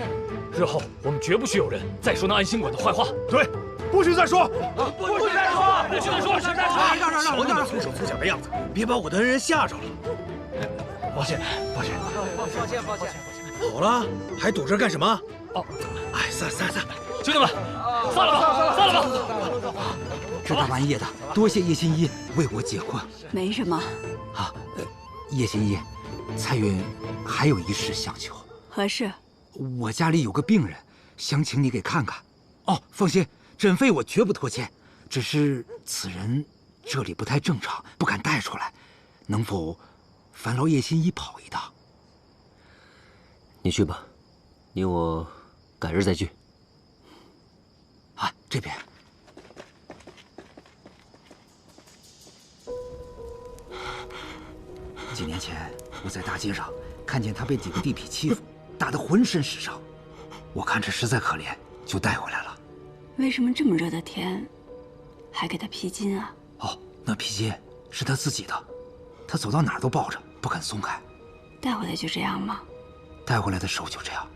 日后我们绝不许有人再说那安心馆的坏话。对，不许再说！不许再说！不许再说！不许再说！瞧你们粗手粗脚的样子，别把我的恩人吓着了。抱歉，抱歉，抱歉，抱歉。好了，还堵着干什么？哦，哎，散了，兄弟们，散了吧，散了吧。这大半夜的，多谢叶新一为我解困。没什么。啊，叶新一，彩云还有一事相求。何事？我家里有个病人，想请你给看看。哦，放心，诊费我绝不拖欠。只是此人这里不太正常，不敢带出来，能否烦劳叶新一跑一趟？你去吧，你我改日再聚。啊，这边。几年前我在大街上看见他被几个地痞欺负，打得浑身是伤，我看着实在可怜，就带回来了。为什么这么热的天，还给他披巾啊？哦，那披巾是他自己的，他走到哪儿都抱着，不肯松开。带回来就这样吗？带回来的时候就这样。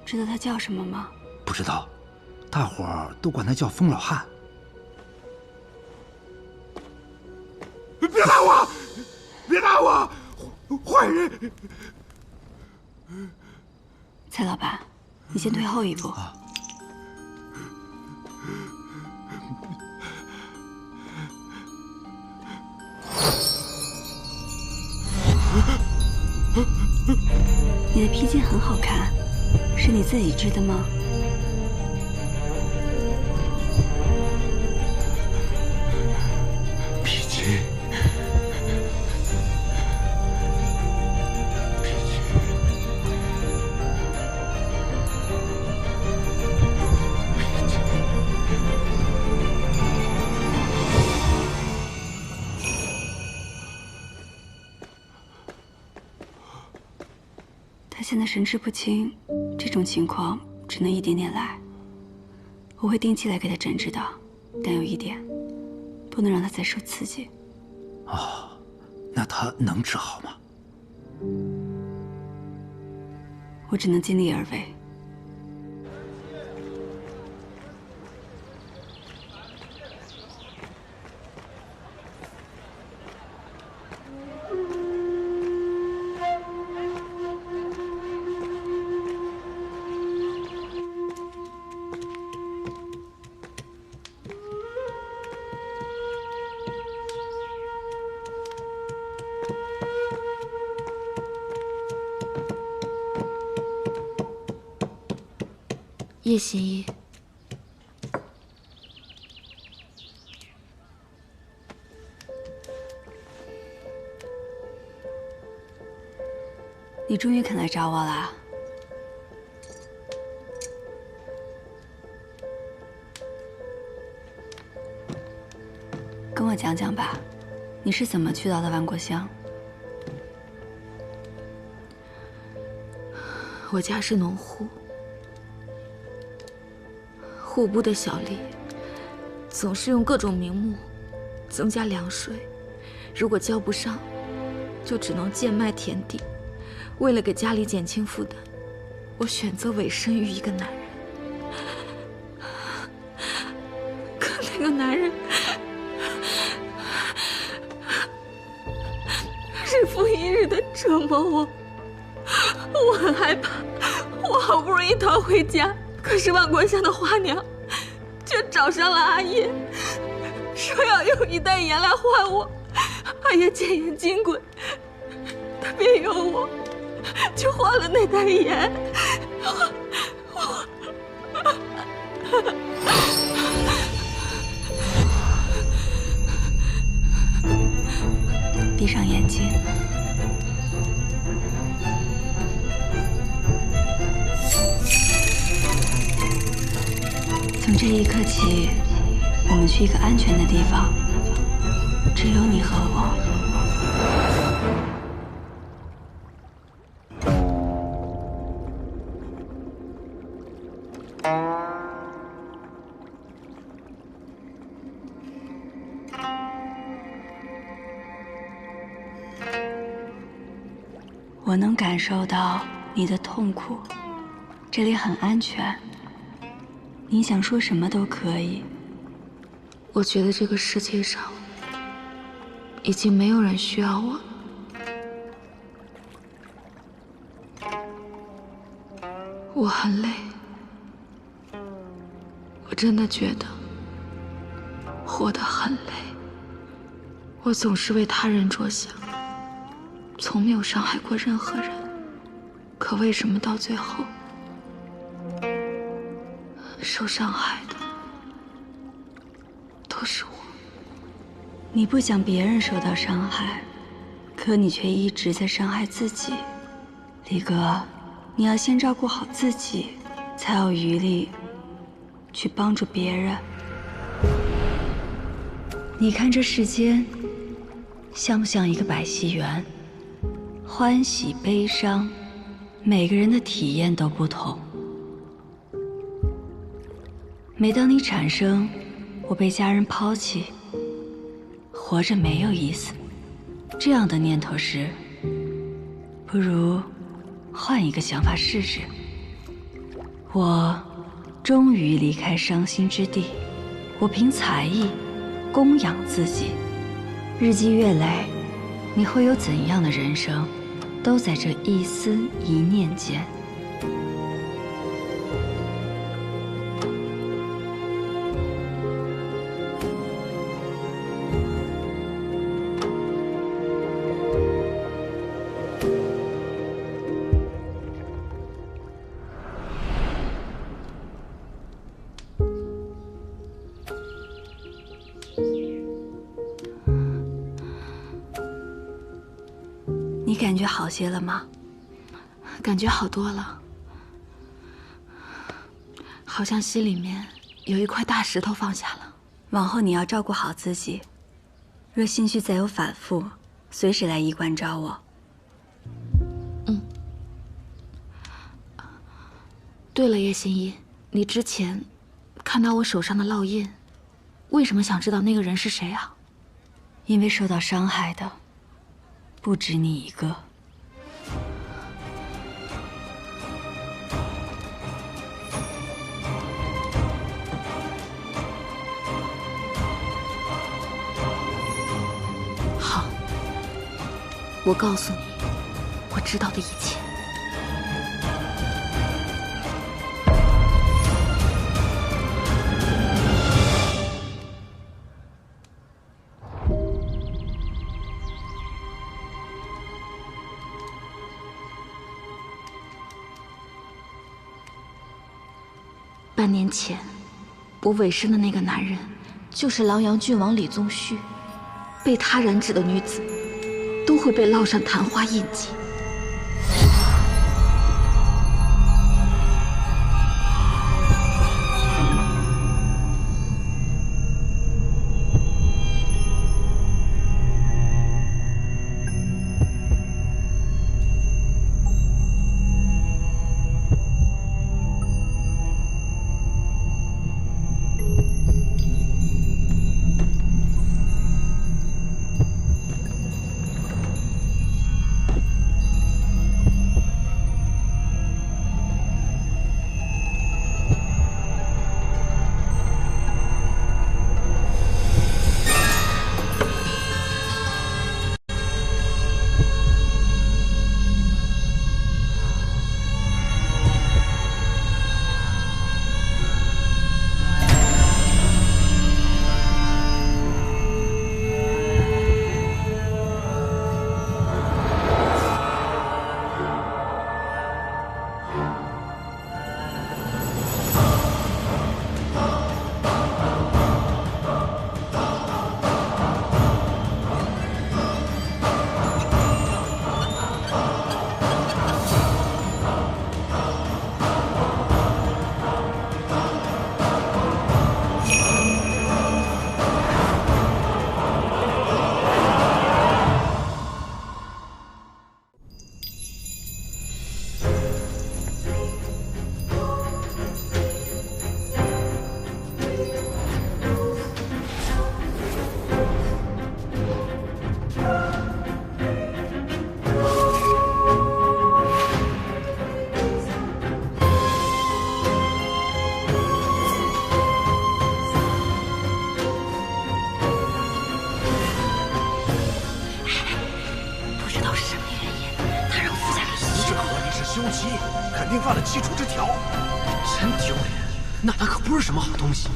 知道他叫什么吗？不知道，大伙儿都管他叫疯老汉。别打我！别打我！坏人！蔡老板，你先退后一步。你的披巾很好看，是你自己织的吗？披巾。他现在神志不清，这种情况只能一点点来。我会定期来给他诊治的，但有一点，不能让他再受刺激。哦，那他能治好吗？我只能尽力而为。叶新一，你终于肯来找我啦！跟我讲讲吧，你是怎么去到的万国乡？我家是农户。户部的小吏总是用各种名目增加粮税，如果交不上，就只能贱卖田地。为了给家里减轻负担，我选择委身于一个男人。可那个男人日复一日的折磨我，我很害怕。我好不容易逃回家，可是万国乡的花娘却找上了阿爷，说要用一袋盐来换我。阿爷见言金贵，他便由我去换了那袋盐。闭上眼睛。从这一刻起，我们去一个安全的地方，只有你和我。我能感受到你的痛苦，这里很安全，你想说什么都可以。我觉得这个世界上已经没有人需要我了。我很累，我真的觉得活得很累。我总是为他人着想，从没有伤害过任何人，可为什么到最后受伤害的都是我？你不想别人受到伤害，可你却一直在伤害自己。李哥，你要先照顾好自己，才有余力去帮助别人。你看这世间像不像一个百戏园？欢喜悲伤，每个人的体验都不同。每当你产生我被家人抛弃，活着没有意思这样的念头时，不如换一个想法试试。我终于离开伤心之地，我凭才艺供养自己。日积月累，你会有怎样的人生，都在这一思一念间。你感觉好些了吗？感觉好多了，好像心里面有一块大石头放下了。往后你要照顾好自己，若心绪再有反复，随时来医馆找我。对了，叶心怡，你之前看到我手上的烙印，为什么想知道那个人是谁啊？因为受到伤害的不止你一个。好，我告诉你，我知道的一切。半年前，我委身的那个男人，就是琅琊郡王李宗旭。被他染指的女子，都会被烙上昙花印记。肯定犯了七出之条。真丢脸！那他可不是什么好东西。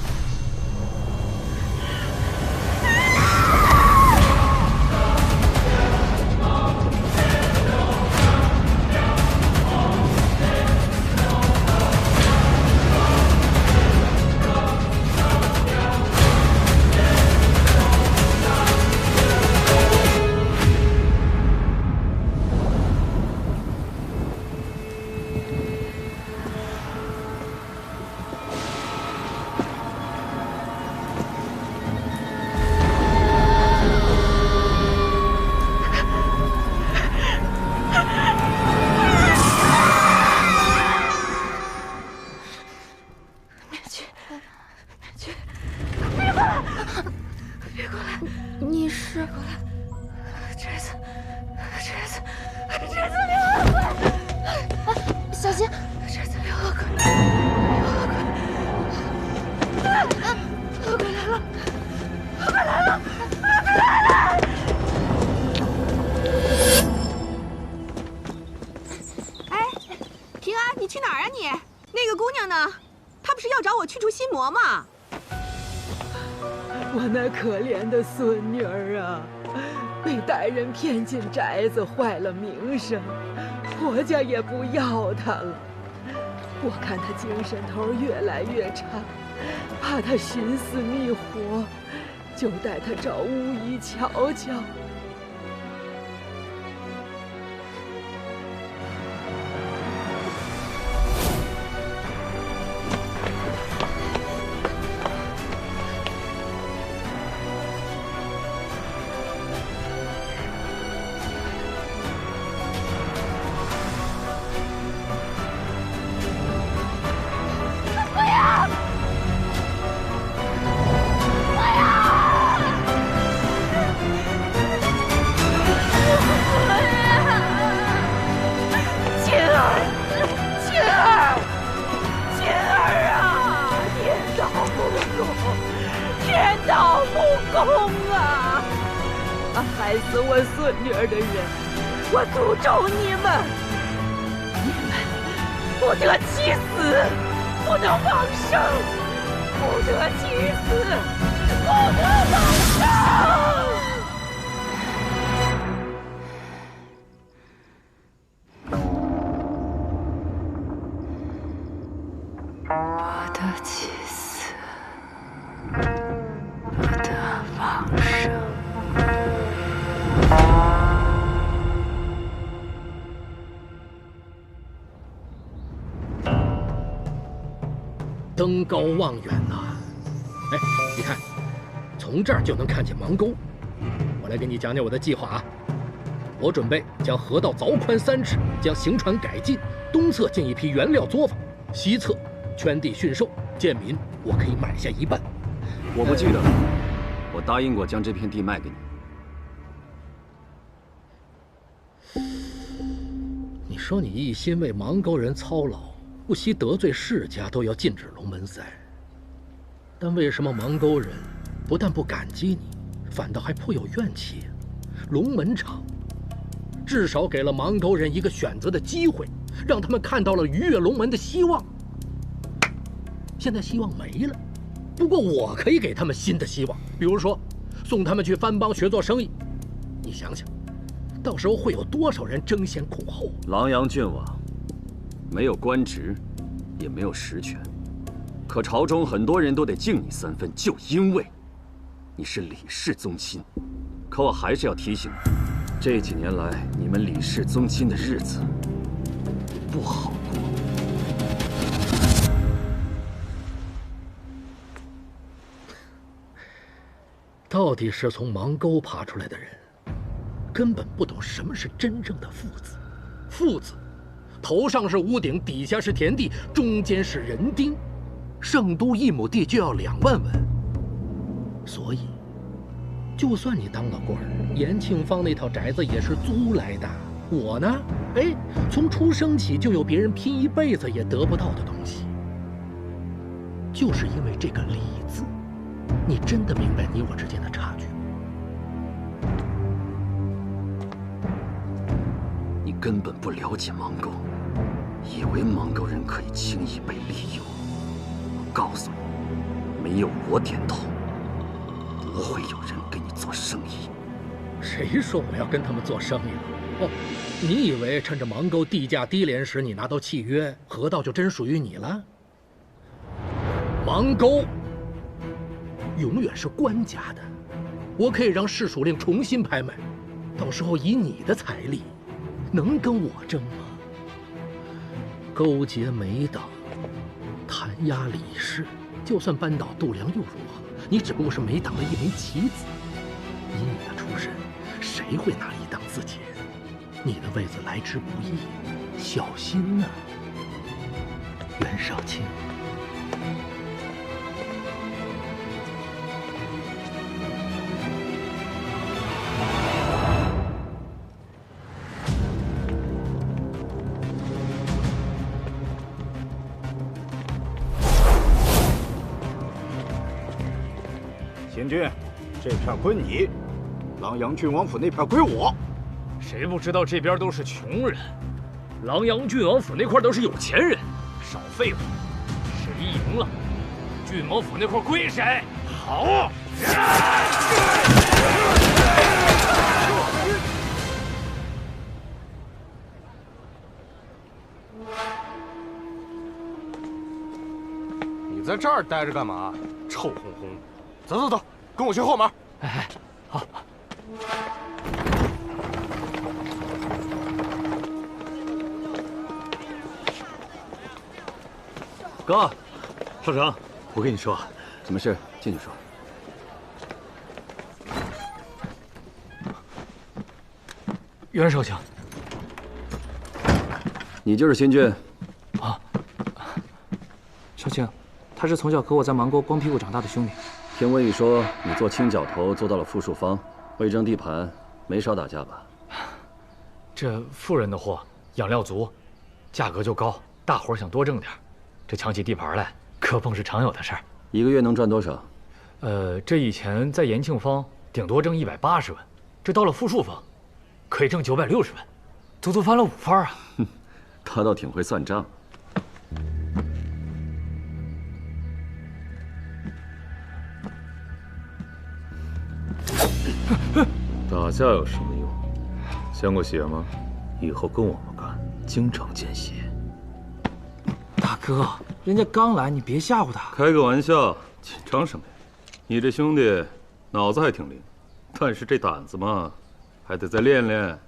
我那可怜的孙女儿啊，被歹人骗进宅子，坏了名声，婆家也不要她了。我看她精神头越来越差，怕她寻死觅活，就带她找巫医瞧瞧。害死我孙女儿的人，我诅咒你们！你们不得其死，不得往生，不得其死，不得往生！不得其死，不得往生。登高望远呐！哎，你看，从这儿就能看见邙沟。我来给你讲讲我的计划啊。我准备将河道凿宽3尺，将行船改进，东侧建一批原料作坊，西侧圈地驯兽，贱民我可以买下一半。我不记得了，我答应过将这片地卖给你。你说你一心为邙沟人操劳，不惜得罪世家都要禁止龙门赛，但为什么邙沟人不但不感激你，反倒还颇有怨气？龙门场至少给了邙沟人一个选择的机会，让他们看到了逾越龙门的希望。现在希望没了，不过我可以给他们新的希望，比如说送他们去番邦学做生意。你想想，到时候会有多少人争先恐后？琅琊郡王没有官职，也没有实权，可朝中很多人都得敬你3分，就因为你是李氏宗亲。可我还是要提醒你，这几年来你们李氏宗亲的日子不好过。到底是从邙沟爬出来的人，根本不懂什么是真正的父子。父子头上是屋顶，底下是田地，中间是人丁。圣都1亩地就要2万文，所以，就算你当了官儿，延庆坊那套宅子也是租来的。我呢，哎，从出生起就有别人拼一辈子也得不到的东西。就是因为这个“李”字，你真的明白你我之间的差距吗？你根本不了解邙沟。以为蒙古人可以轻易被利用？我告诉你，没有我点头，不会有人跟你做生意。谁说我要跟他们做生意了？哦，你以为趁着芒沟地价低廉时，你拿到契约，河道就真属于你了？芒沟永远是官家的，我可以让市属令重新拍卖，到时候以你的财力，能跟我争吗？勾结美党，弹压李氏，就算扳倒度良又如何？你只不过是美党的一枚棋子。以你的出身，谁会拿你当自己人？你的位子来之不易，小心呐，袁绍卿。秦军，这片归你，狼阳郡王府那片归我。谁不知道这边都是穷人，狼阳郡王府那块都是有钱人。少废话，谁赢了，郡王府那块归谁。好。你在这儿待着干嘛？臭烘烘！走走走，跟我去后门。哎，好。哥，少成，我跟你说，什么事进去说。袁少卿，你就是新郡？啊，少卿，他是从小和我在芒沟光屁股长大的兄弟。听温宇说，你做清剿头做到了富庶方，为争地盘，没少打架吧？这富人的货养料足，价格就高，大伙儿想多挣点，这抢起地盘来，磕碰是常有的事儿。一个月能赚多少？这以前在延庆坊顶多挣180万，这到了富庶坊，可以挣960万，足足翻了5番啊！哼，他倒挺会算账。打架有什么用？见过血吗？以后跟我们干，经常见血。大哥，人家刚来，你别吓唬他。开个玩笑，紧张什么呀？你这兄弟脑子还挺灵，但是这胆子嘛，还得再练练。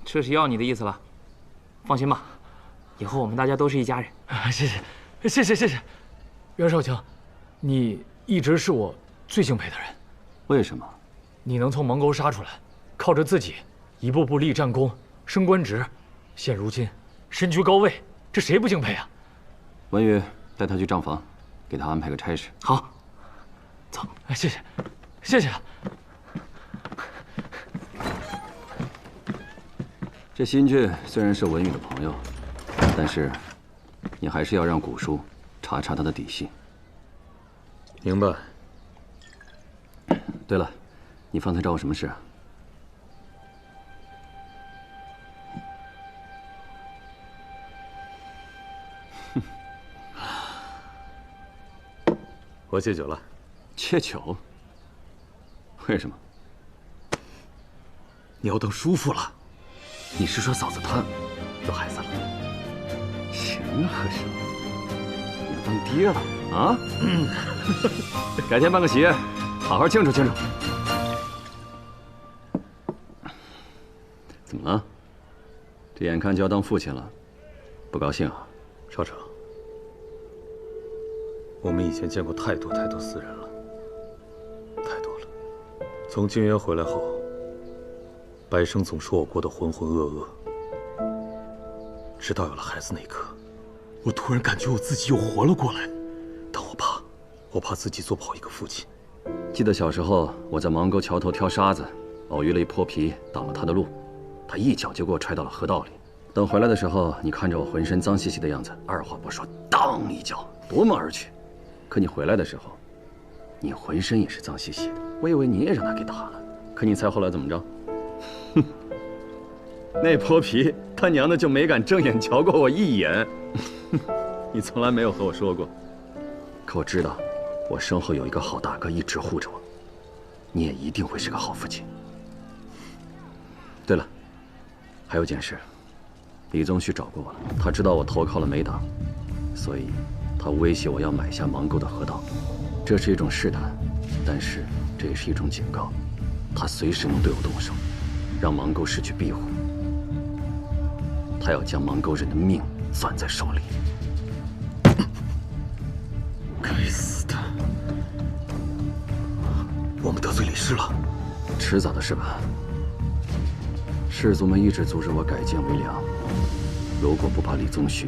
这是要你的意思了。放心吧，以后我们大家都是一家人。谢谢，谢谢，谢谢。袁少卿，你一直是我最敬佩的人。为什么？你能从芒沟杀出来，靠着自己一步步立战功、升官职，现如今身居高位，这谁不敬佩啊？文宇，带他去账房，给他安排个差事。好，走。谢谢，谢谢。这新郡虽然是文宇的朋友，但是你还是要让古叔查查他的底细。明白。对了，你方才找我什么事啊？我戒酒了。戒酒？为什么？你要当叔父了？你是说嫂子她有孩子了？行啊，和尚，你要当爹了啊？改天办个喜宴，好好庆祝庆祝。怎么了？这眼看就要当父亲了，不高兴啊？少成，我们以前见过太多太多死人了，太多了。从金元回来后，白生总说我过得浑浑噩噩，直到有了孩子那一刻，我突然感觉我自己又活了过来。但我怕自己做不好一个父亲。记得小时候我在芒沟桥头挑沙子，偶遇了一泼皮，挡了他的路，他一脚就给我踹到了河道里。等回来的时候，你看着我浑身脏兮兮的样子，二话不说，当一脚夺门而去。可你回来的时候，你浑身也是脏兮兮的，我以为你也让他给打了。可你猜后来怎么着？哼，那泼皮他娘的就没敢正眼瞧过我一眼。你从来没有和我说过，可我知道，我身后有一个好大哥一直护着我，你也一定会是个好父亲。对了，还有件事，李宗旭找过我了，他知道我投靠了梅党，所以他威胁我要买下芒沟的河道，这是一种试探，但是这也是一种警告，他随时能对我动手，让芒沟失去庇护。他要将芒沟人的命攥在手里。该死的！我们得罪李氏了，迟早的事吧。士族们一直阻止我改建为良，如果不把李宗旭，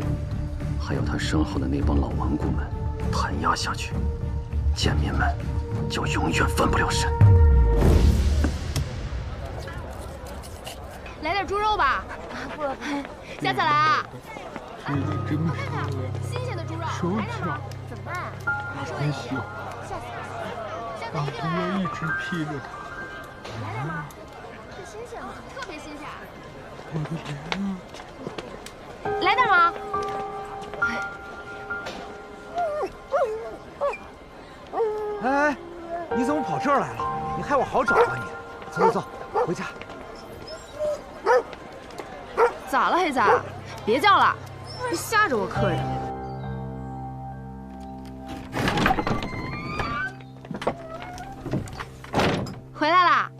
还有他身后的那帮老顽固们弹压下去，贱民们就永远翻不了身。来点猪肉吧，不了，下次来啊。吃的真漂亮，新鲜的猪肉，来点吧。怎么办？很喜欢，大哥一直披着它。来点吧，是新鲜的，特别新鲜。我的脸啊！来点吗？哎，你怎么跑这儿来了？你害我好找啊你！走走走，回家。咋了，黑仔？别叫了，别吓着我客人。回来啦。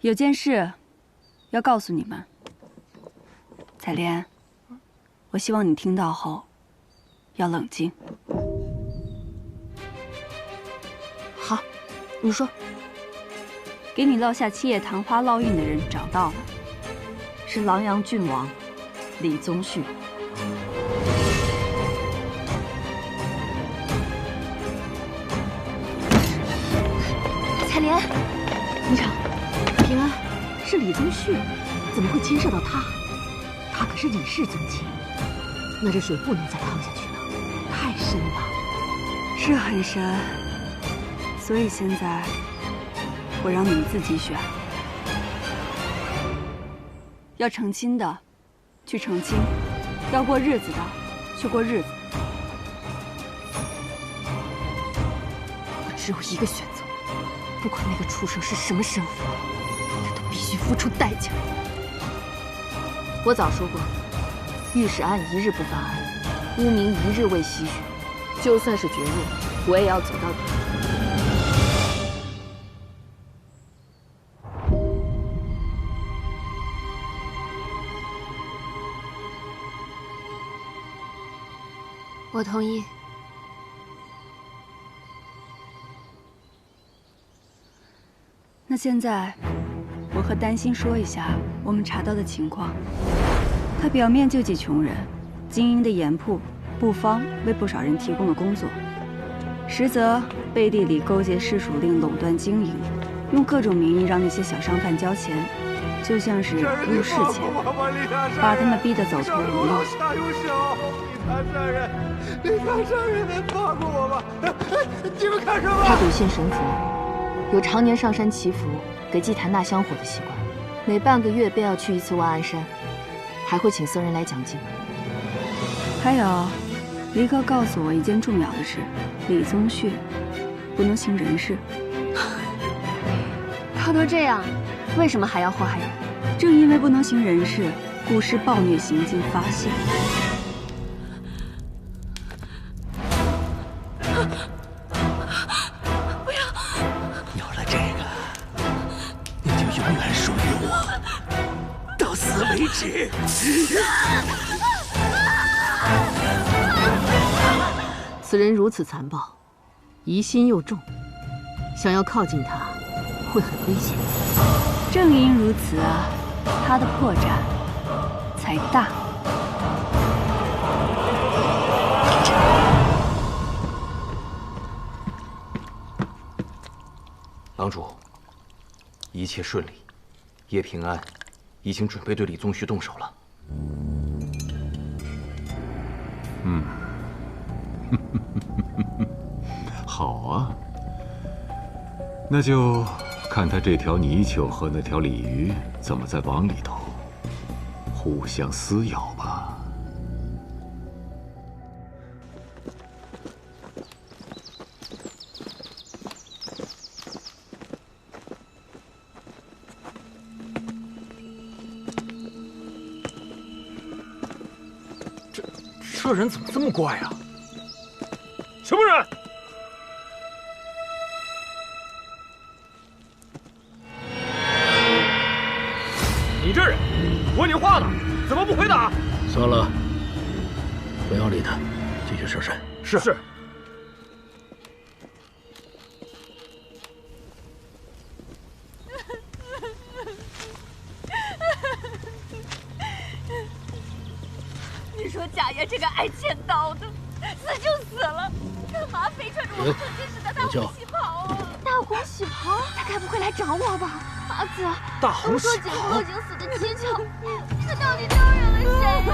有件事要告诉你们，采莲，我希望你听到后要冷静。好，你说。给你烙下七叶昙花烙印的人找到了，是琅琊郡王李宗旭。采莲，霓裳，平安，是李宗旭，怎么会牵涉到他？他可是李氏宗亲，那这水不能再淌下去了，太深了。是很深，所以现在我让你们自己选，要成亲的去成亲，要过日子的去过日子。我只有一个选择，不管那个畜生是什么身份，他都必须付出代价。我早说过，御史案一日不发案，污名一日未洗雪。就算是绝路，我也要走到底。我同意。那现在，我和丹心说一下我们查到的情况。他表面救济穷人，经营的盐铺、布坊为不少人提供了工作，实则背地里勾结市属令垄断经营，用各种名义让那些小商贩交钱，就像是入市钱，把他们逼得走投无路。下有手，李大善人，放过我吧！你们干什么？他笃信神佛，有常年上山祈福、给祭坛纳香火的习惯，每半个月便要去一次万安山，还会请僧人来讲经。还有，离哥告诉我一件重要的事：李宗旭不能行人事。他都这样，为什么还要祸害人？正因为不能行人事，故施暴虐行径发泄。不要！有了这个，你就永远属于我，到死为止。此人如此残暴，疑心又重，想要靠近他，会很危险。正因如此啊，他的破绽才大。郎主，一切顺利，叶平安已经准备对李宗旭动手了。好啊，那就看他这条泥鳅和那条鲤鱼怎么在网里头互相撕咬吧。这人怎么这么怪啊？什么人？你这人，问你话呢，怎么不回答？算了，不要理他，继续上山。是。你说贾爷这个爱欠刀的，死就死了，干嘛非穿着我们曾经时的大红喜袍啊？大红喜袍？他该不会来找我吧？阿紫，大红喜袍。都说景都已经死的蹊跷，这到底招惹了谁啊？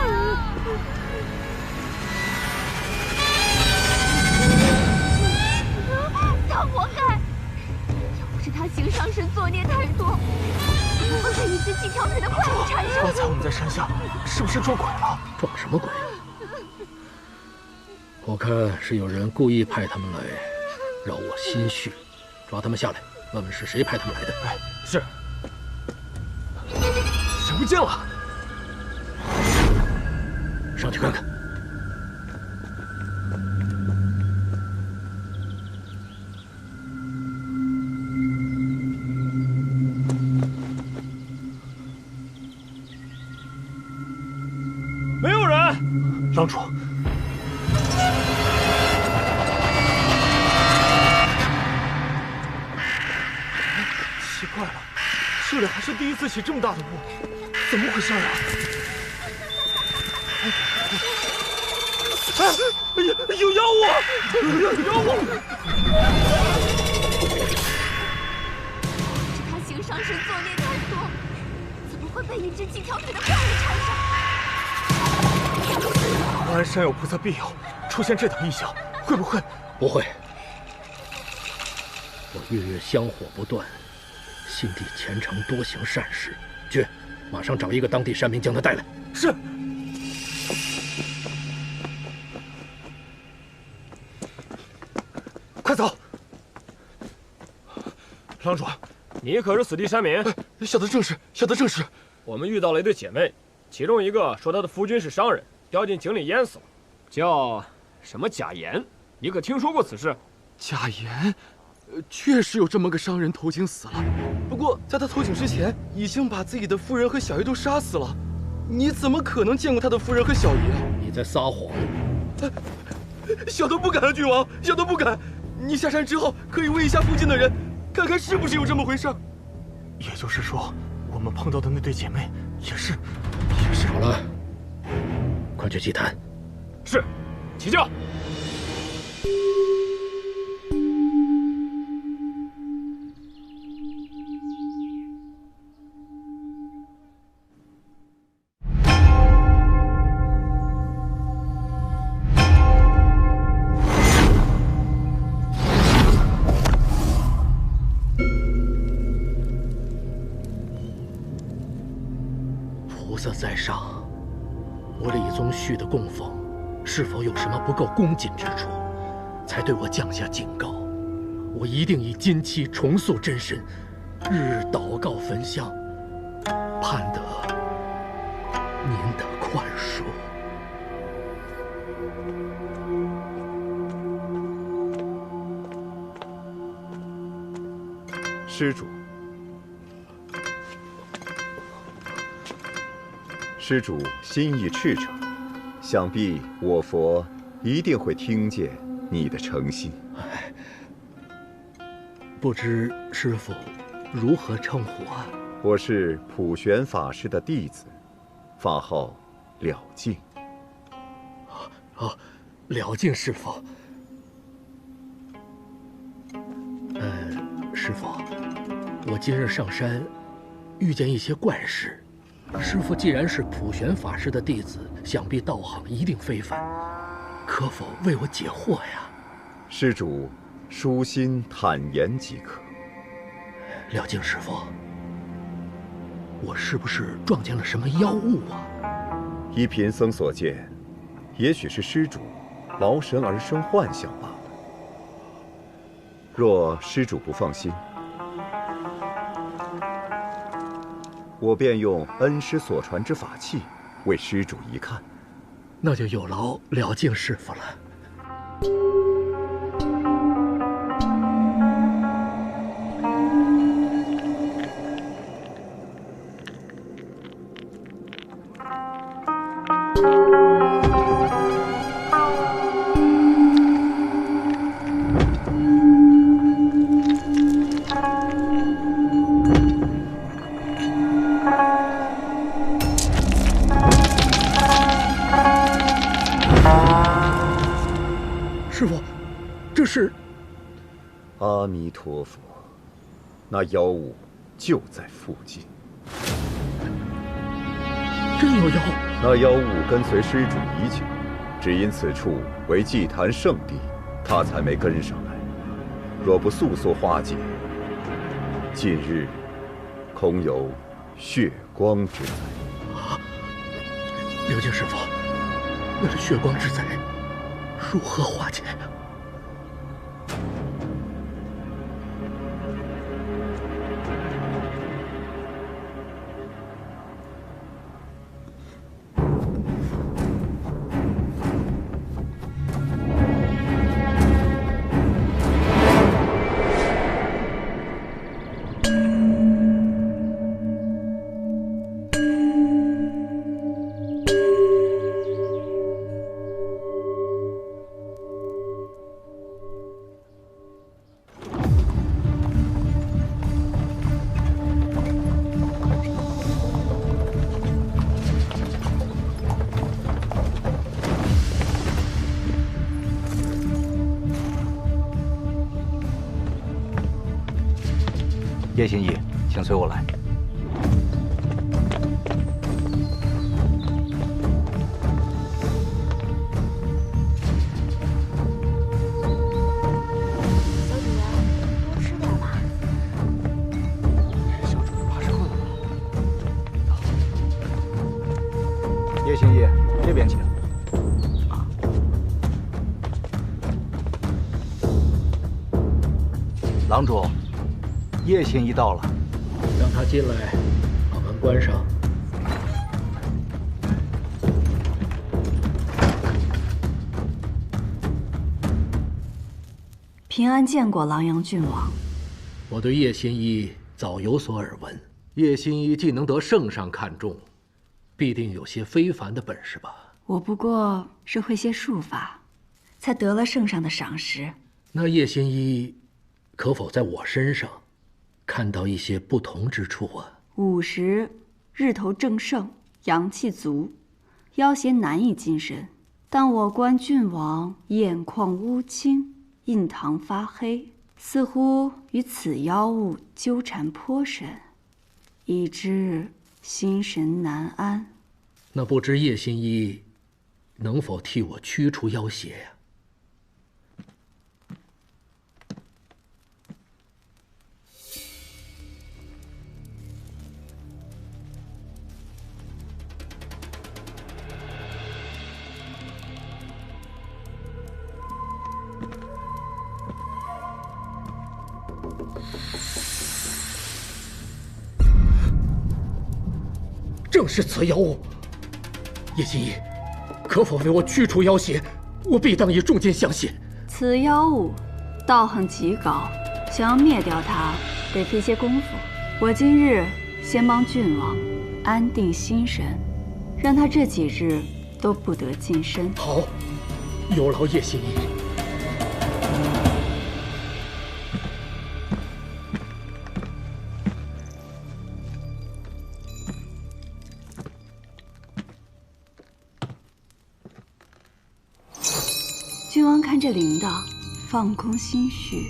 他活该！要不是他行伤时作孽太多，怎么会被一只几条腿的怪物缠上？刚才我们在山下，是不是撞鬼了？撞什么鬼啊？我看是有人故意派他们来扰我心绪，抓他们下来，问问是谁派他们来的。哎，是。人不见了，上去看看。没有人，郎主。奇怪了，这里还是第一次起这么大的雾，怎么回事啊？哎呀，有妖物！有妖物！是他行伤时作孽太多，怎么会被一只几条腿的怪物缠上？安山有菩萨庇佑，出现这等异象，会不会？不会。我月月香火不断，心地虔诚，多行善事。去，马上找一个当地山民将他带来。是。快走！郎主，你可是此地山民？小的正是，小的正是。我们遇到了一对姐妹，其中一个说她的夫君是商人，掉进井里淹死了，叫什么贾岩？你可听说过此事？贾岩，确实有这么个商人投井死了。不过在他投井之前，已经把自己的夫人和小姨都杀死了。你怎么可能见过他的夫人和小姨啊？你在撒谎！小的不敢啊，郡王，小的不敢。你下山之后可以问一下附近的人，看看是不是有这么回事。也就是说，我们碰到的那对姐妹也是。好了，快去祭坛。是，起轿。菩萨在上，我李宗旭的供奉是否有什么不够恭谨之处，才对我降下警告？我一定以金漆重塑真身，日日祷告焚香，盼得您的宽恕。施主，施主心意赤诚，想必我佛一定会听见你的诚心。不知师父如何称呼啊？我是普玄法师的弟子，法号了净。了净师父。师父，我今日上山，遇见一些怪事。师父既然是普玄法师的弟子，想必道行一定非凡，可否为我解惑呀？施主，舒心坦言即可。了敬师傅，我是不是撞见了什么妖物啊？依贫僧所见，也许是施主劳神而生幻想罢了。若施主不放心，我便用恩师所传之法器为施主一看。那就有劳了敬师傅了。师傅，这是……阿弥陀佛，那妖物就在附近。真有妖？那妖物跟随施主已久，只因此处为祭坛圣地，他才没跟上来。若不速速化解，近日恐有血光之灾。啊！了敬师傅，那这血光之灾如何化解呀？叶心怡，请随我来。多吃点吧。小主人怕是饿了。叶心怡，这边请。郎主。叶心怡到了，让他进来，把门关上。平安见过琅琊郡王。我对叶心怡早有所耳闻，叶心怡既能得圣上看重，必定有些非凡的本事吧？我不过是会些术法，才得了圣上的赏识。那叶心怡可否在我身上看到一些不同之处啊午时日头正盛，阳气足，妖邪难以近身。但我观郡王眼眶乌青，印堂发黑，似乎与此妖物纠缠颇深，以致心神难安。那不知叶心怡能否替我驱除妖邪呀？正是此妖物。叶心怡，可否为我驱除妖邪？我必当以重金相谢。此妖物道行极高，想要灭掉它，得费些功夫。我今日先帮郡王安定心神，让他这几日都不得近身。好，有劳叶心怡。郡王看这铃铛，放空心绪。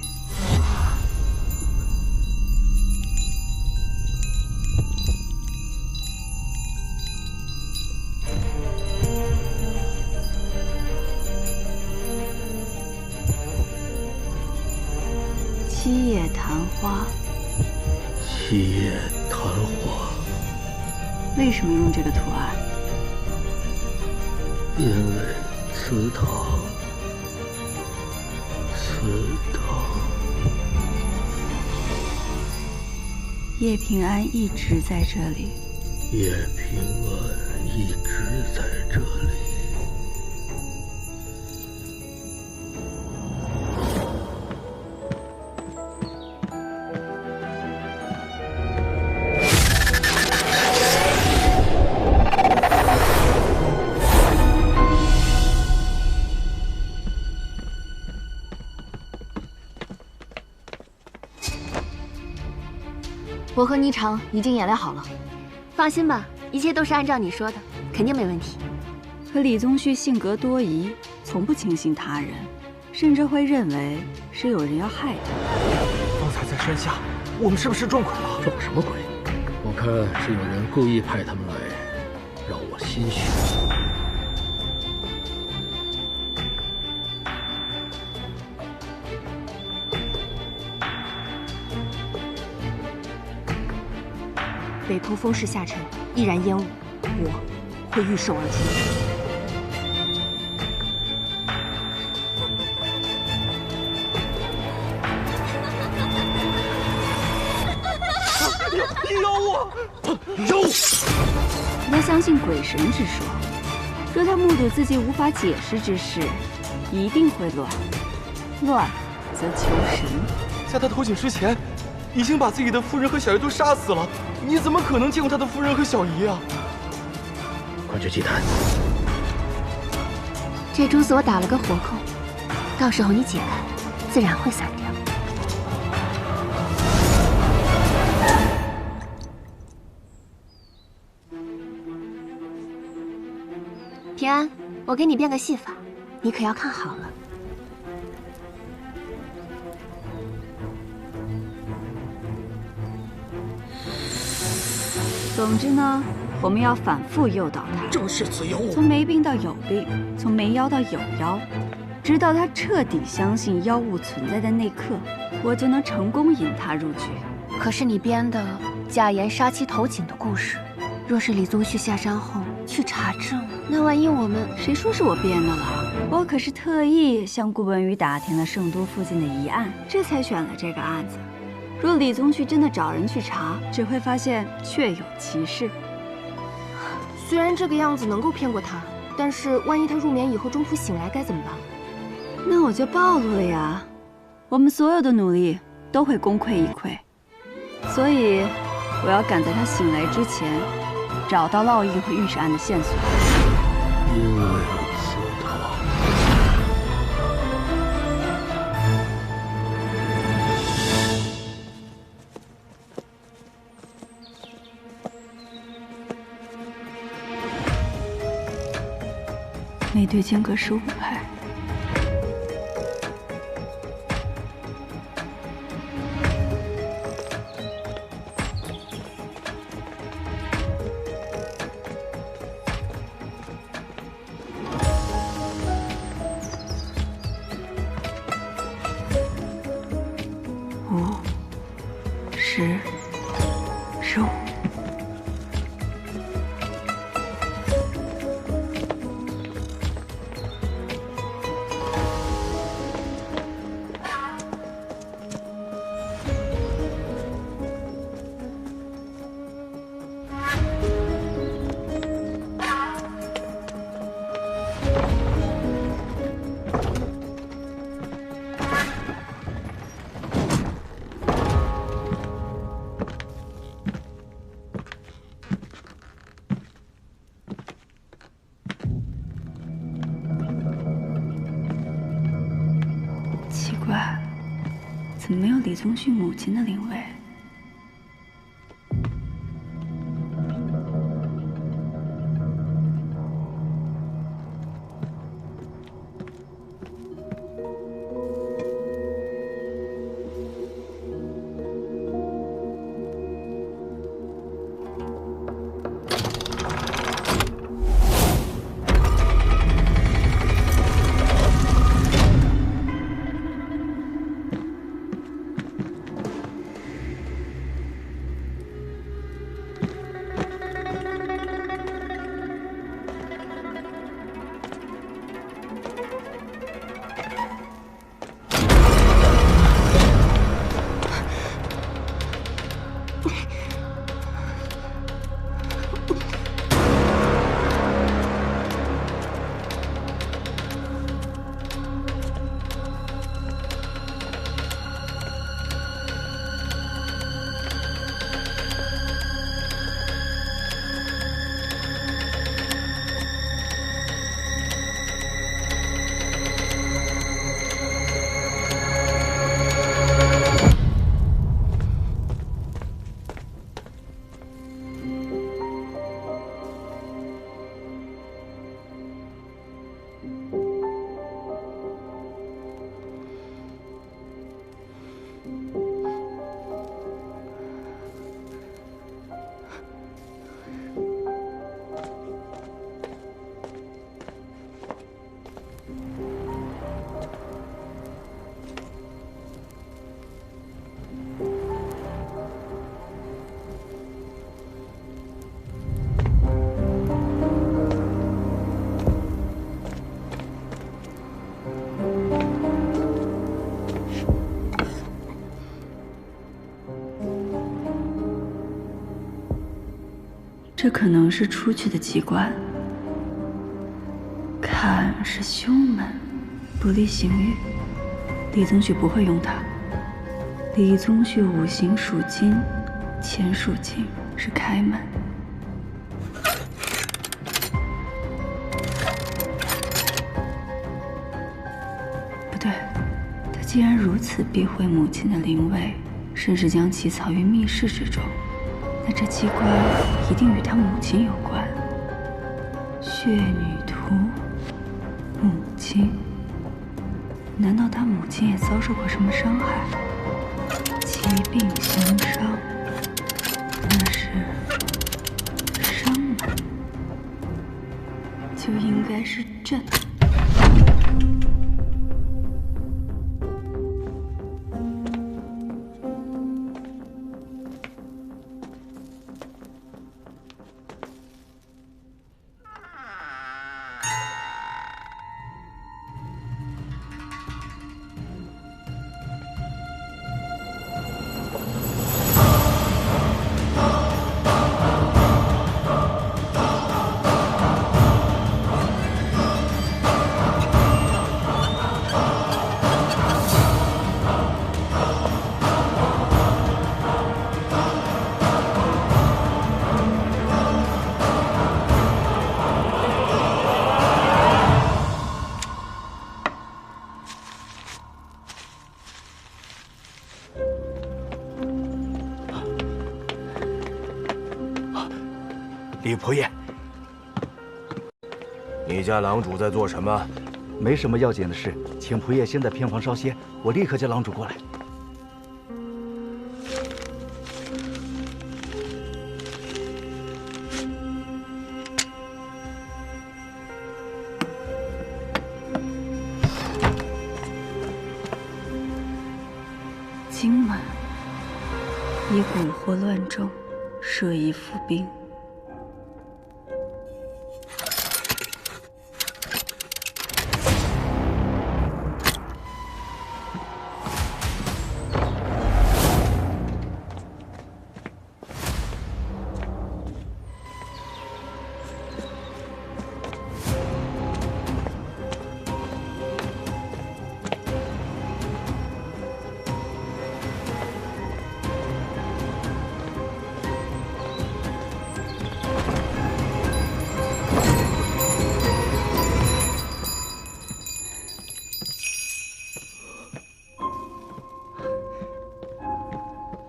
七叶昙花，一夜昙花。为什么用这个图案？因为祠堂，叶平安一直在这里。叶平安一直在这里。我和霓裳已经演练好了，放心吧，一切都是按照你说的，肯定没问题。可李宗旭性格多疑，从不轻信他人，甚至会认为是有人要害他。方才在山下，我们是不是撞鬼了？撞什么鬼？我看是有人故意派他们来，让我心虚。北坡风势下沉，易燃烟雾，我会御手而出。妖啊！妖！你要相信鬼神之说，若他目睹自己无法解释之事，一定会乱，乱则求神。在他投井之前，已经把自己的夫人和小姨都杀死了。你怎么可能见过他的夫人和小姨啊？快去祭坛。这珠子我打了个活扣，到时候你解开，自然会散掉。平安，我给你变个戏法，你可要看好了。总之呢，我们要反复诱导他，正是此妖，从没病到有病，从没妖到有妖，直到他彻底相信妖物存在的那刻，我就能成功引他入局。可是你编的假言杀妻投井的故事，若是李宗旭下山后去查证，那万一我们……谁说是我编的了？我可是特意向顾文宇打听了圣都附近的疑案，这才选了这个案子。若李宗旭真的找人去查，只会发现确有其事。虽然这个样子能够骗过他，但是万一他入眠以后中途醒来该怎么办？那我就暴露了呀！我们所有的努力都会功亏一篑，所以我要赶在他醒来之前，找到烙印和玉石案的线索。因为祠堂。每队间隔15拍。5、10、15。奇怪，怎么没有李宗旭母亲的灵位？这可能是出去的机关。坎是凶门，不利行运。李宗旭不会用它。李宗旭五行属金，钱属金，是开门。不对，他既然如此避讳母亲的灵位，甚至将其藏于密室之中，那这机关一定与他母亲有关。血女图，母亲。难道他母亲也遭受过什么伤害？疾病形伤，那是伤门，就应该是朕。李仆爷，你家郎主在做什么？没什么要紧的事，请仆爷先在偏房稍歇，我立刻叫郎主过来。荆门，以蛊惑乱众，设以伏兵。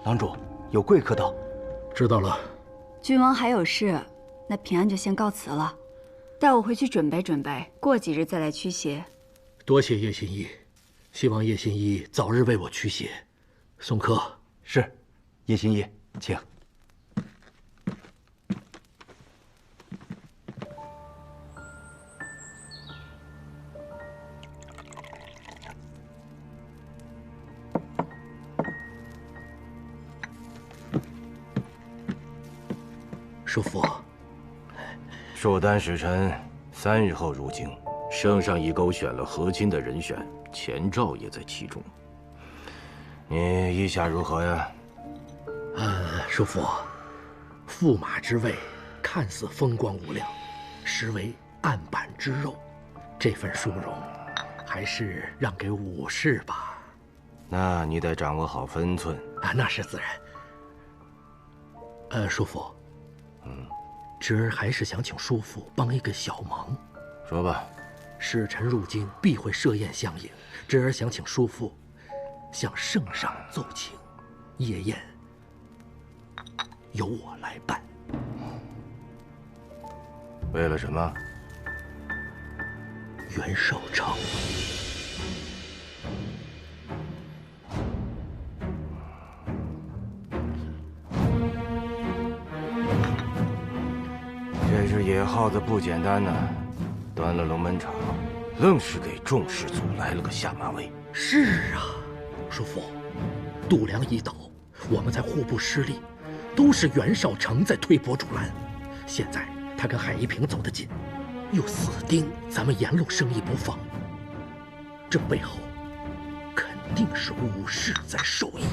郎主，有贵客到。知道了。郡王还有事，那平安就先告辞了。带我回去准备准备，过几日再来驱邪。多谢叶心意，希望叶心意早日为我驱邪。送客。是，叶心意，请。叔父，寿丹使臣3日后入京，圣上已勾选了和亲的人选，前兆也在其中。你意下如何呀？叔父，驸马之位看似风光无量，实为案板之肉，这份殊荣还是让给武士吧。那你得掌握好分寸啊，那是自然。叔父。侄儿还是想请叔父帮一个小忙。说吧。使臣入京必会设宴相迎，侄儿想请叔父向圣上奏请，夜宴由我来办。为了什么？袁绍成。这只野耗子不简单呐，端了龙门场，愣是给众士族来了个下马威。是啊，叔父，度量一倒，我们才互不失利，都是袁绍成在推波助澜。现在他跟海一平走得近，又死盯咱们沿路生意不放，这背后肯定是武士在受益。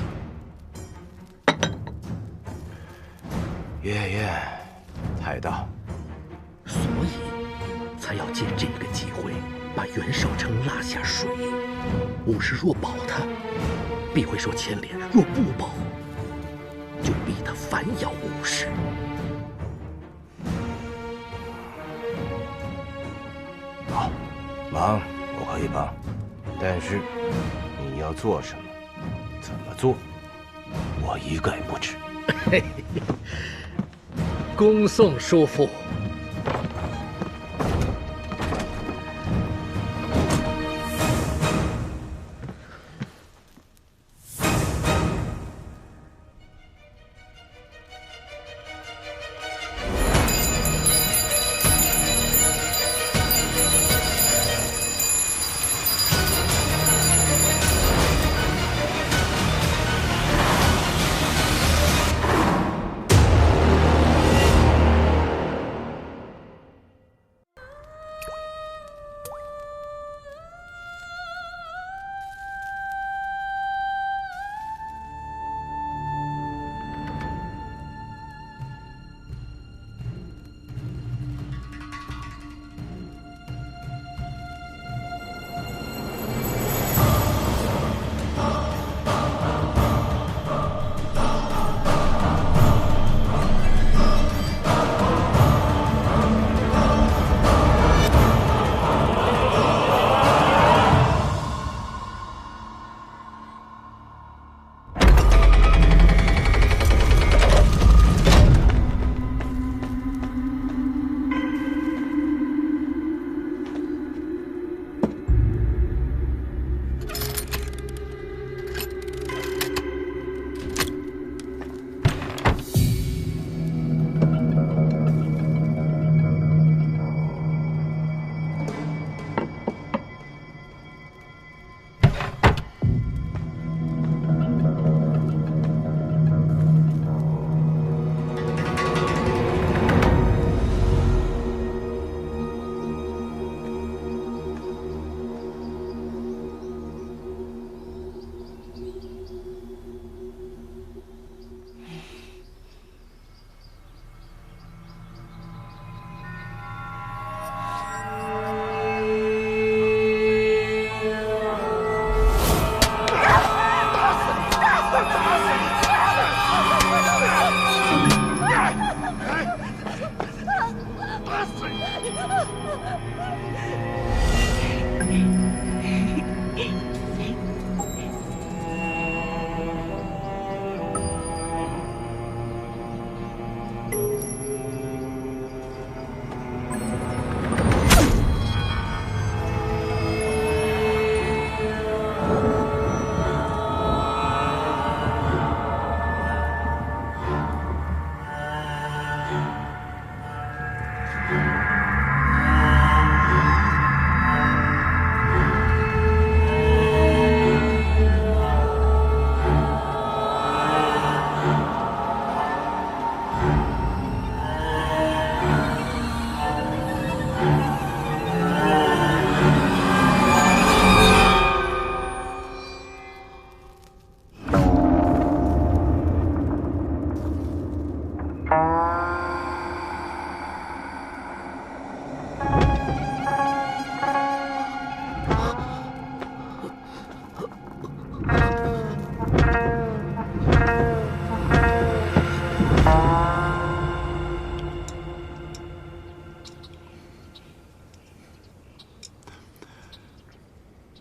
月月，排的，所以才要借这个机会把袁绍成拉下水。武士若保他，必会受牵连；若不保，就逼他反咬武士。好，忙我可以帮，但是你要做什么，怎么做，我一概不知。嘿嘿，恭送叔父。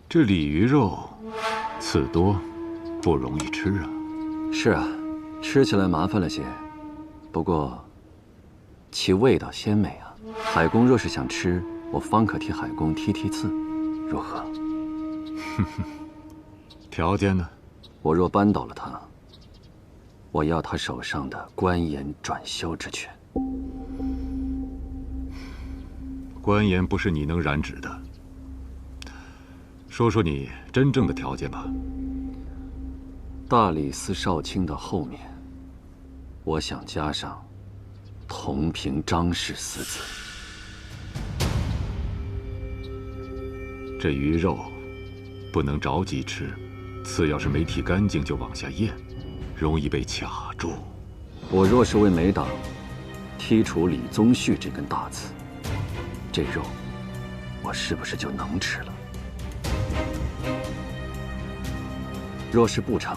这鲤鱼肉刺多，不容易吃啊。是啊，吃起来麻烦了些，不过其味道鲜美啊。海公若是想吃，我方可替海公剔刺，如何？哼哼，条件呢？我若扳倒了他，我要他手上的官盐转销之权。官盐不是你能染指的。说说你真正的条件吧。大理寺少卿的后面，我想加上同平张氏4字。这鱼肉不能着急吃，刺要是没剔干净就往下咽，容易被卡住。我若是为美党，剔除李宗旭这根大刺，这肉我是不是就能吃了？若是不成，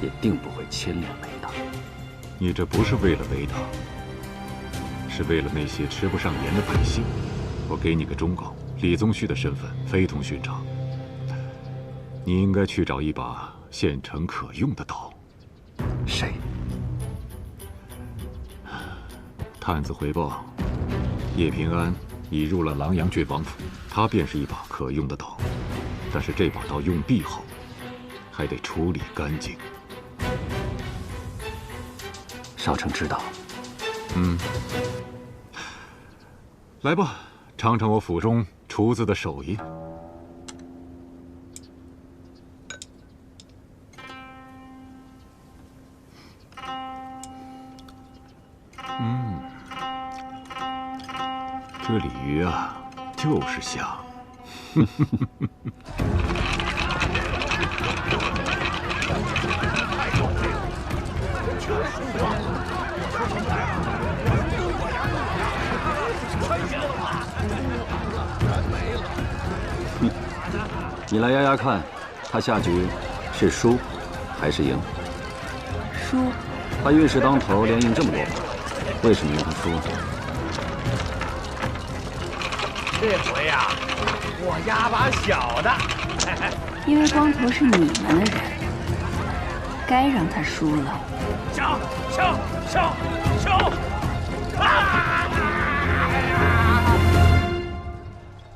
也定不会牵连为大。你这不是为了为大，是为了那些吃不上盐的百姓。我给你个忠告，李宗旭的身份非同寻常，你应该去找一把现成可用的刀。谁？探子回报，叶平安已入了琅琊郡王府，他便是一把可用的刀。但是这把刀用毕后，还得处理干净。少城知道。来吧，尝尝我府中厨子的手艺。这鲤鱼啊，就是香。你来压压看，他下局是输还是赢？输。他运势当头，连赢这么多把，为什么让他输？这回呀，我压把小的。因为光头是你们的人，该让他输了。小！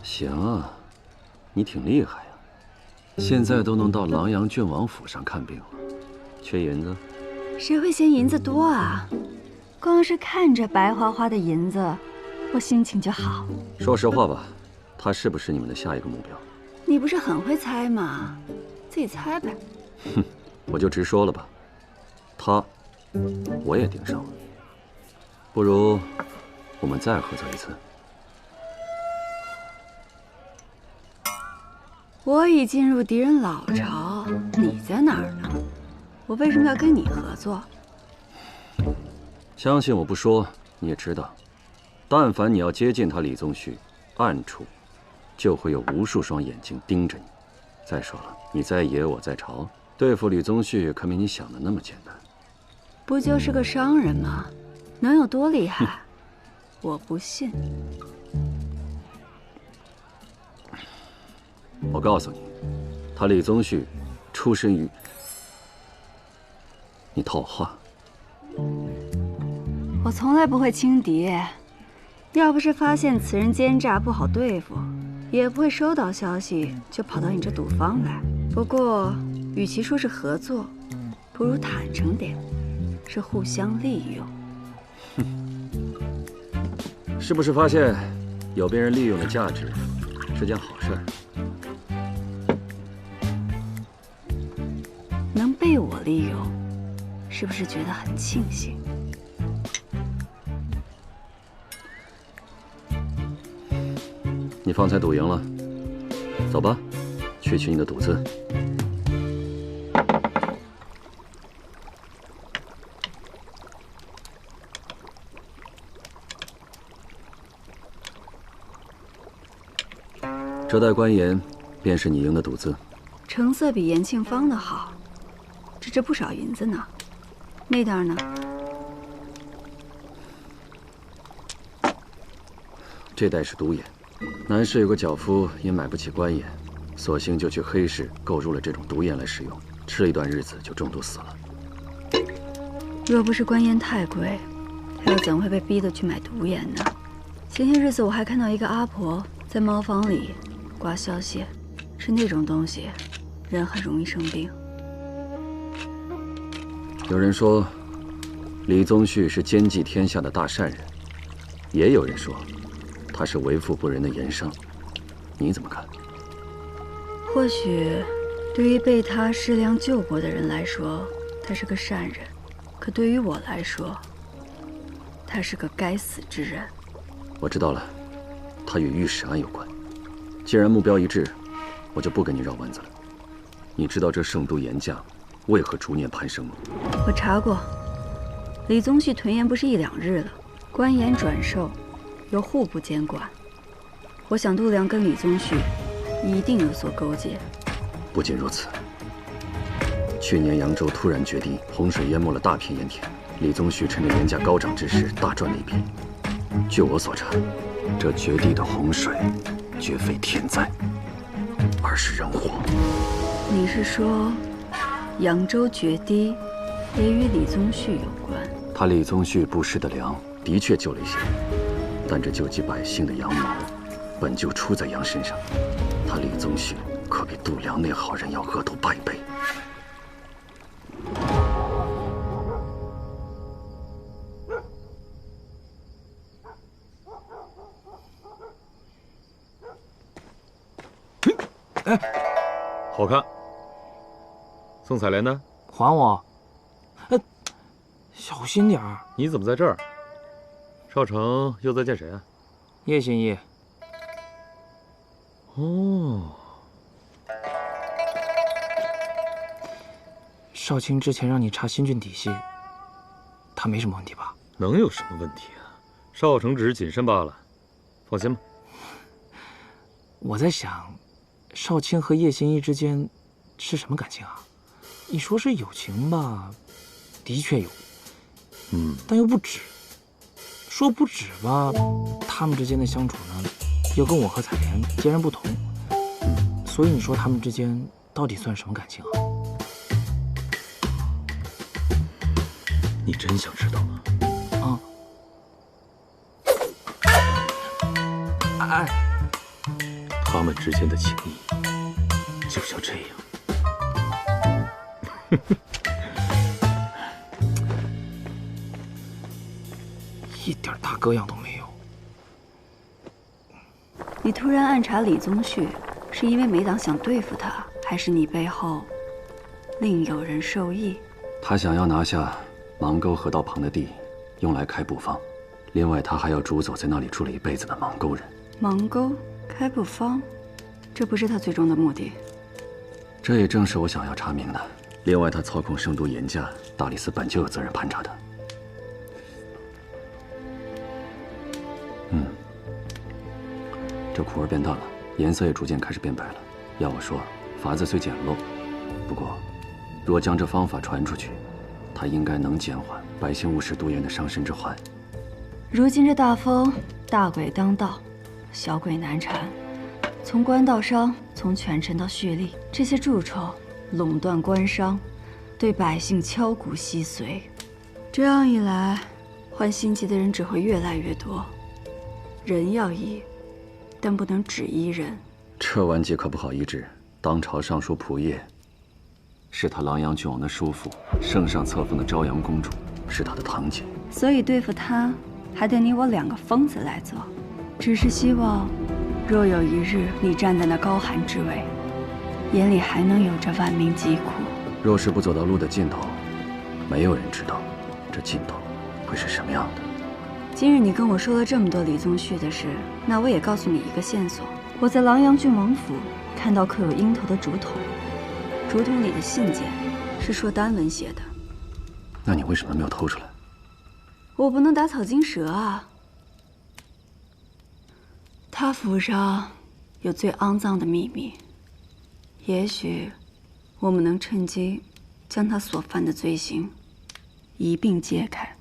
行啊，你挺厉害呀，现在都能到琅琊郡王府上看病了，缺银子？谁会嫌银子多啊？光是看着白花花的银子，我心情就好。说实话吧，他是不是你们的下一个目标？你不是很会猜吗？自己猜呗。哼，我就直说了吧，他，我也盯上了。不如我们再合作一次。我已进入敌人老巢，你在哪儿呢？我为什么要跟你合作？相信我不说，你也知道，但凡你要接近他李宗旭，暗处就会有无数双眼睛盯着你。再说了，你在野，我在朝，对付李宗旭可没你想的那么简单。不就是个商人吗？能有多厉害？我不信。我告诉你，他李宗旭出身于……你套话。我从来不会轻敌，要不是发现此人奸诈不好对付，也不会收到消息就跑到你这赌坊来。不过，与其说是合作，不如坦诚点，是互相利用。是不是发现有被人利用的价值是件好事？能被我利用，是不是觉得很庆幸？你方才赌赢了，走吧，去取你的赌资。这袋官盐便是你赢的赌资。成色比延庆坊的好，这值不少银子呢。那袋呢？这袋是毒盐。南市有个脚夫因买不起官盐，索性就去黑市购入了这种毒盐来使用，吃了一段日子就中毒死了。若不是官盐太贵，他又怎会被逼得去买毒盐呢？前些日子我还看到一个阿婆在茅房里刮消泻，吃那种东西，人很容易生病。有人说，李宗旭是兼济天下的大善人，也有人说，他是为富不仁的盐商，你怎么看？或许，对于被他施粮救过的人来说，他是个善人；可对于我来说，他是个该死之人。我知道了，他与御史案有关。既然目标一致，我就不跟你绕弯子了。你知道这圣都盐价为何逐年攀升吗？我查过，李宗旭屯盐不是1、2日了，官盐转授，由户部监管。我想度量跟李宗旭一定有所勾结。不仅如此，去年扬州突然决堤，洪水淹没了大片盐田，李宗旭趁着盐价高涨之时大赚了一笔。据我所查，这决堤的洪水绝非天灾，而是人祸。你是说，扬州决堤也与李宗旭有关？他李宗旭布施的粮的确救了一些人，但这救济百姓的阳谋本就出在羊身上，他李宗旭可比度量那好人要恶毒100倍。哎，好看。宋采莲呢？还我。小心点儿。你怎么在这儿？少城又在见谁啊？叶心意。哦。少卿之前让你查新郡底细，他没什么问题吧？能有什么问题啊？少城只是谨慎罢了，放心吧。我在想，少卿和叶心意之间是什么感情啊？你说是友情吧，的确有，但又不止。说不止吧，他们之间的相处呢，又跟我和采莲截然不同。所以你说他们之间到底算什么感情啊？你真想知道吗？哎，他们之间的情谊就像这样。一点大哥样都没有。你突然暗查李宗旭，是因为梅党想对付他，还是你背后另有人授意？他想要拿下芒沟河道旁的地，用来开布坊。另外，他还要逐走在那里住了一辈子的芒沟人。芒沟开布坊，这不是他最终的目的。这也正是我想要查明的。另外，他操控圣都盐价，大理寺本就有责任盘查他。这苦味变淡了，颜色也逐渐开始变白了。要我说，法子虽简陋，不过，若将这方法传出去，它应该能减缓百姓误食都盐的伤身之患。如今这大风，大鬼当道，小鬼难缠。从官到商，从权臣到蓄力，这些蛀虫垄断官商，对百姓敲骨吸髓。这样一来，患心疾的人只会越来越多。人要医，但不能只医人。这顽疾可不好医治。当朝尚书仆射是他琅琊郡王的叔父，圣上册封的昭阳公主是他的堂姐，所以对付他，还得你我2个疯子来做。只是希望，若有一日你站在那高寒之位，眼里还能有着万民疾苦。若是不走到路的尽头，没有人知道这尽头会是什么样的。今日你跟我说了这么多李宗旭的事，那我也告诉你一个线索：我在琅琊郡王府看到刻有鹰头的竹筒，竹筒里的信件是说丹文写的。那你为什么没有偷出来？我不能打草惊蛇啊。他府上有最肮脏的秘密，也许我们能趁机将他所犯的罪行一并揭开。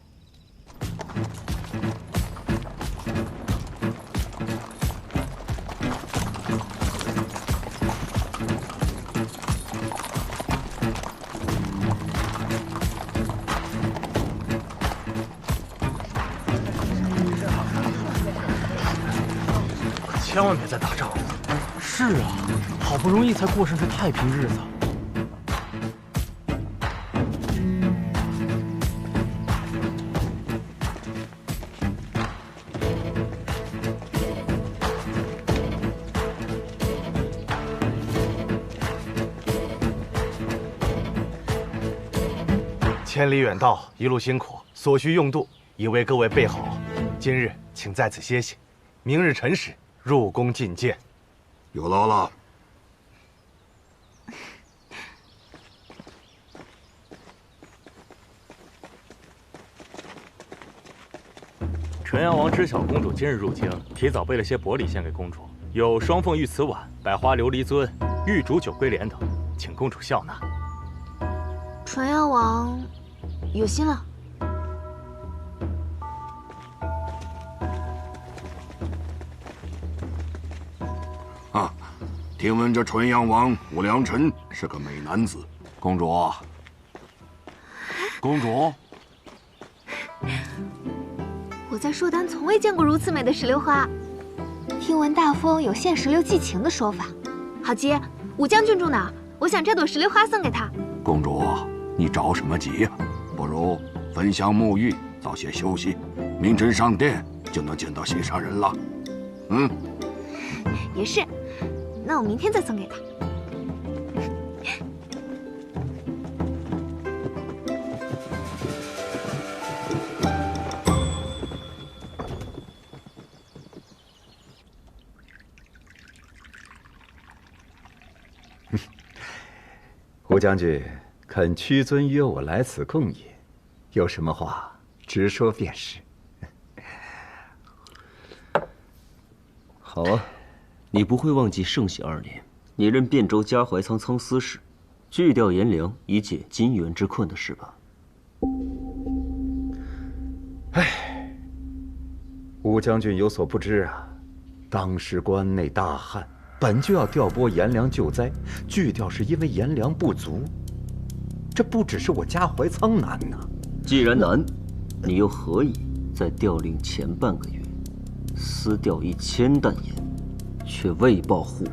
千万别再打仗了。是啊，好不容易才过上这太平日子。千里远道，一路辛苦，所需用度已为各位备好。今日请在此歇息，明日辰时入宫觐见。有劳了。纯阳王知晓公主今日入京，提早备了些薄礼献给公主，有双凤玉瓷碗、百花琉璃尊、玉竹酒龟莲等，请公主笑纳。纯阳王有心了。啊，听闻这纯阳王武良臣是个美男子，公主，公主。我在朔丹从未见过如此美的石榴花。听闻大风有献石榴寄情的说法。郝吉，武将军住哪儿？我想这朵石榴花送给他。公主，你着什么急呀？不如焚香沐浴，早些休息，明晨上殿就能见到心上人了。嗯，也是。那我明天再送给他。胡将军肯屈尊约我来此共饮，有什么话直说便是。好啊，你不会忘记圣禧2年，你任汴州嘉怀仓仓司使，拒掉颜良以解金元之困的事吧？唉，吴将军有所不知啊，当时关内大旱。本就要调拨颜良救灾，拒掉是因为颜良不足。这不只是我嘉怀仓难呐。既然难，你又何以在调令前半个月私调1000担盐，却未报户部？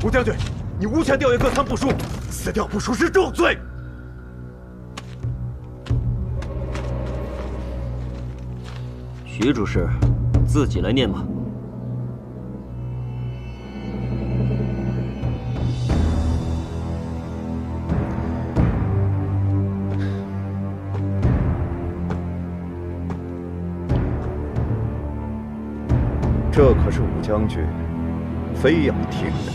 吴将军，你无权调阅各仓部书，私调部书是重罪。徐主事，自己来念吧。这可是武将军非要听的。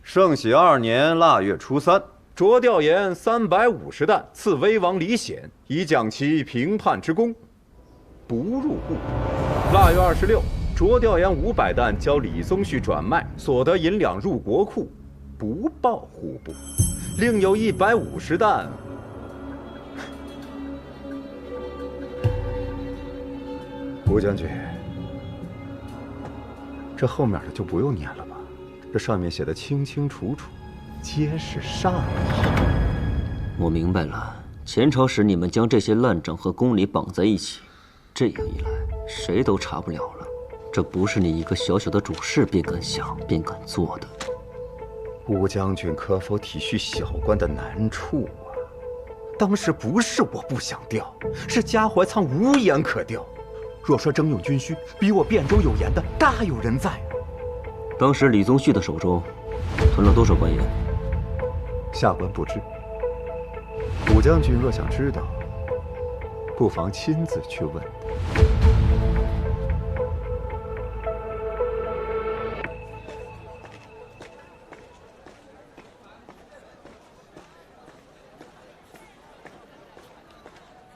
圣禧2年腊月初3，着调盐350担，赐威王李显，以奖其平叛之功，不入户。腊月26，着调盐500担，交李宗旭转卖，所得银两入国库，不报户部。另有150担。吴将军，这后面的就不用念了吧？这上面写的清清楚楚，皆是上意。我明白了，前朝时你们将这些烂账和公理绑在一起，这样一来，谁都查不了了。这不是你一个小小的主事便敢想便敢做的。吴将军可否体恤小官的难处啊？当时不是我不想调，是嘉怀仓无盐可调。若说征用军需，比我汴州有盐的大有人在。当时李宗旭的手中囤了多少官盐？下官不知。武将军若想知道，不妨亲自去问。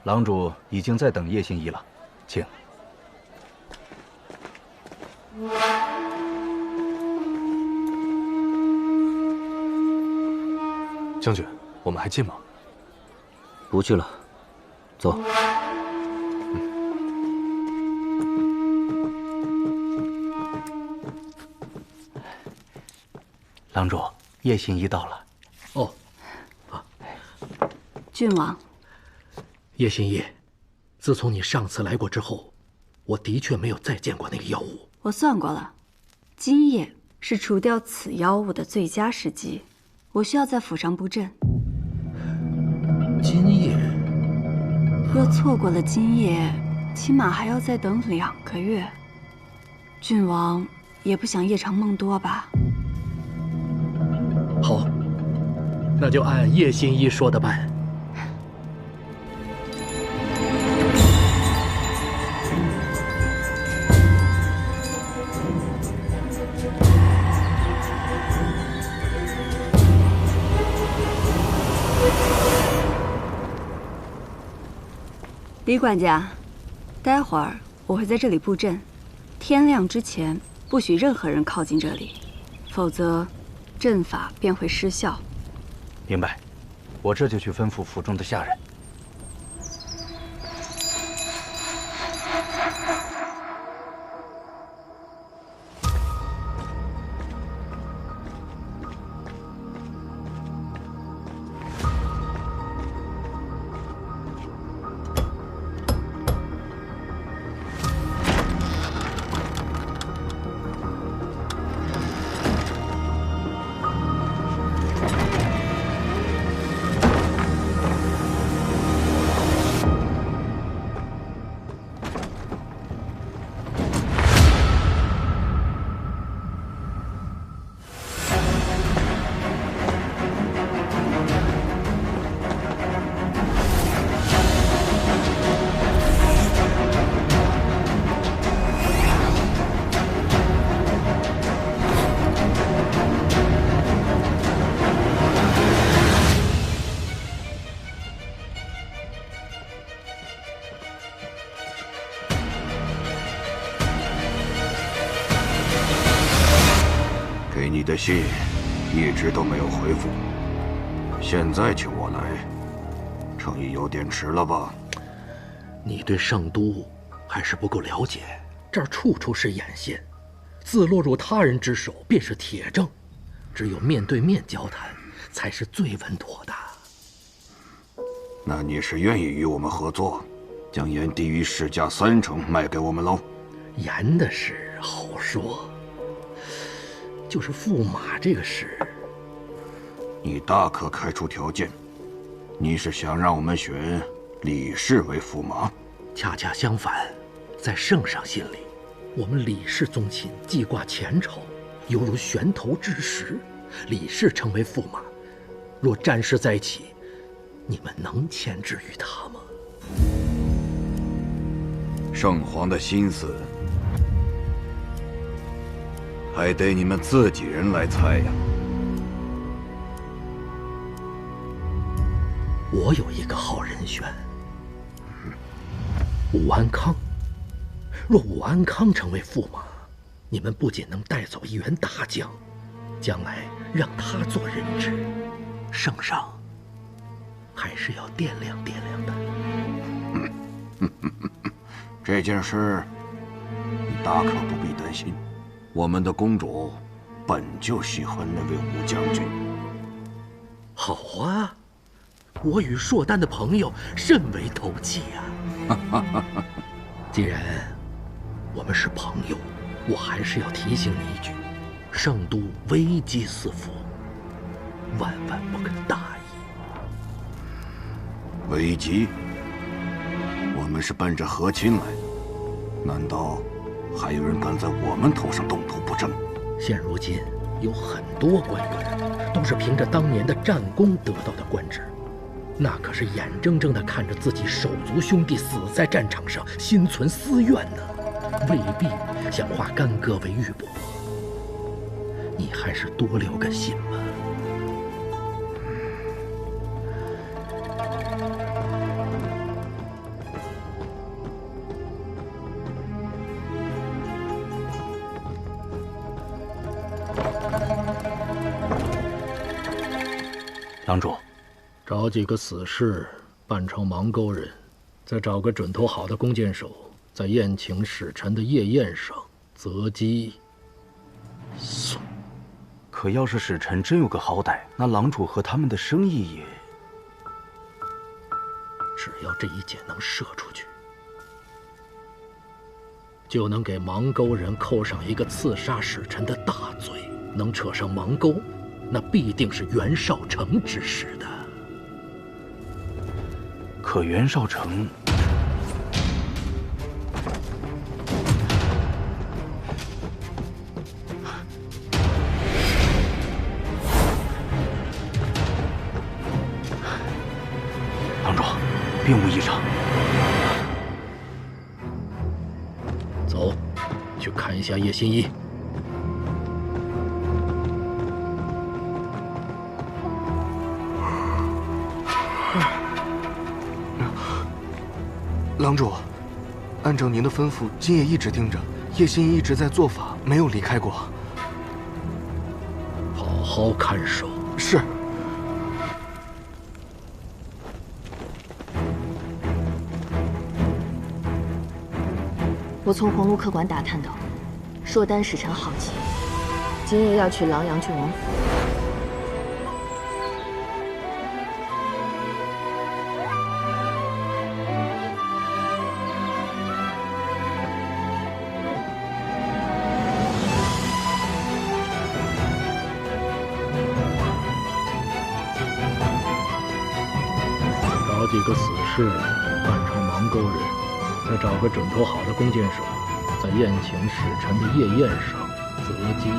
郎主已经在等叶信仪了，请。将军，我们还进吗？不去了，走。郎主，叶信仪到了。哦，郡王，叶心怡，自从你上次来过之后，我的确没有再见过那个妖物。我算过了，今夜是除掉此妖物的最佳时机。我需要在府上布阵。今夜，若错过了今夜，起码还要再等2个月。郡王也不想夜长梦多吧？好，那就按叶新一说的办。李管家，待会儿我会在这里布阵，天亮之前不许任何人靠近这里，否则阵法便会失效。明白，我这就去吩咐府中的下人。给你的信一直都没有回复，现在请我来，诚意有点迟了吧？你对圣都还是不够了解，这儿处处是眼线，自落入他人之手便是铁证，只有面对面交谈才是最稳妥的。那你是愿意与我们合作，将盐低于市价30%卖给我们喽？盐的事好说，就是驸马这个事，你大可开出条件。你是想让我们选李氏为驸马？恰恰相反，在圣上心里，我们李氏宗亲记挂前朝，犹如悬头之石。李氏成为驸马，若战事再起，你们能牵制于他吗？圣皇的心思，还得你们自己人来猜呀。我有一个好人选，武安康。若武安康成为驸马，你们不仅能带走一员大将，将来让他做人质，圣上还是要掂量掂量的。这件事你大可不必担心，我们的公主本就喜欢那位武将军。好啊，我与硕丹的朋友甚为投契啊。既然我们是朋友，我还是要提醒你一句：圣都危机四伏，万万不可大意。危机？我们是奔着和亲来，难道还有人敢在我们头上动土不成？现如今有很多官员都是凭着当年的战功得到的官职，那可是眼睁睁地看着自己手足兄弟死在战场上，心存私怨呢，未必想化干戈为玉帛。你还是多留个心吧。郎主，找几个死士扮成芒沟人，再找个准头好的弓箭手，在宴请使臣的夜宴上择机送。可要是使臣真有个好歹，那郎主和他们的生意也……只要这一箭能射出去，就能给芒沟人扣上一个刺杀使臣的大罪。能扯上芒沟，那必定是袁绍成指使的。可袁绍成……堂主，并无异常。走，去看一下叶新一。郎主，按照您的吩咐，今夜一直盯着叶新一，一直在做法，没有离开过。好好看守。是。我从红鹿客馆打探到，硕丹使臣好奇，今夜要去狼阳郡王府。找几个死士扮成芒沟人，再找个准头好的弓箭手，在宴请使臣的夜宴上择机。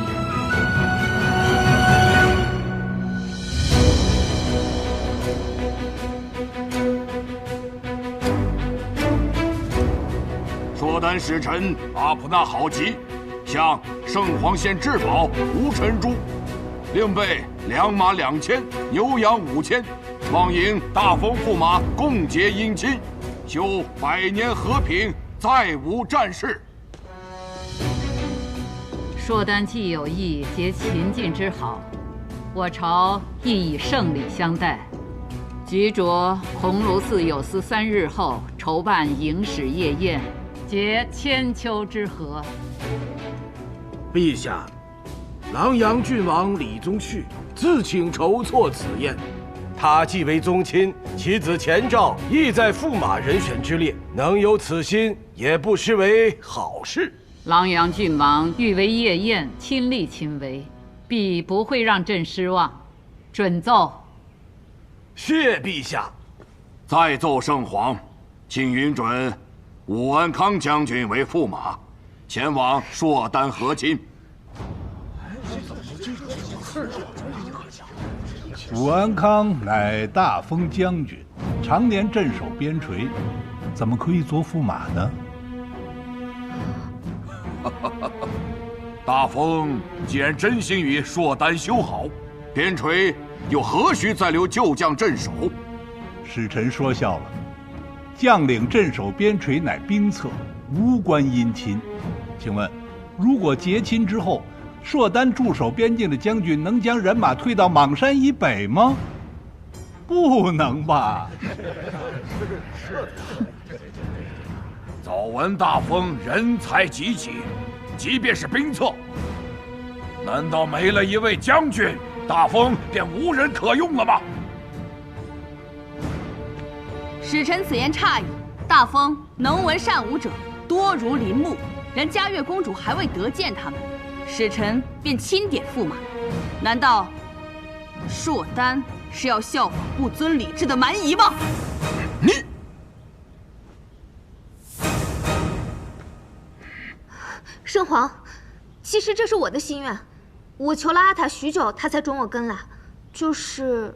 硕丹使臣阿普纳好吉向圣皇献至宝无尘珠，另备良马2000，牛羊5000，望迎大风驸马共结姻亲，求百年和平，再无战事。硕丹既有意结秦晋之好，我朝亦以盛礼相待。局着鸿胪寺有司3日后筹办迎使夜宴，结千秋之和。陛下，狼阳郡王李宗旭自请筹措此宴。他既为宗亲，其子钱照亦在驸马人选之列，能有此心，也不失为好事。狼阳郡王欲为夜宴亲力亲为，必不会让朕失望。准奏。谢陛下。再奏圣皇，请允准武安康将军为驸马，前往硕丹和亲。武安康乃大封将军，常年镇守边陲，怎么可以做驸马呢？大封既然真心与硕丹修好，边陲又何须再留旧将镇守？使臣说笑了，将领镇守边陲乃兵策，无关姻亲。请问，如果结亲之后，硕丹驻守边境的将军能将人马退到莽山以北吗？不能吧。早闻大封人才济济，即便是兵策，难道没了一位将军，大封便无人可用了吗？使臣此言差矣。大封能文善武者多如林木，连嘉悦公主还未得见他们，使臣便钦点驸马。难道硕丹是要效仿不遵礼制的蛮夷吗？你圣皇，其实这是我的心愿，我求了阿塔许久，他才准我跟来，就是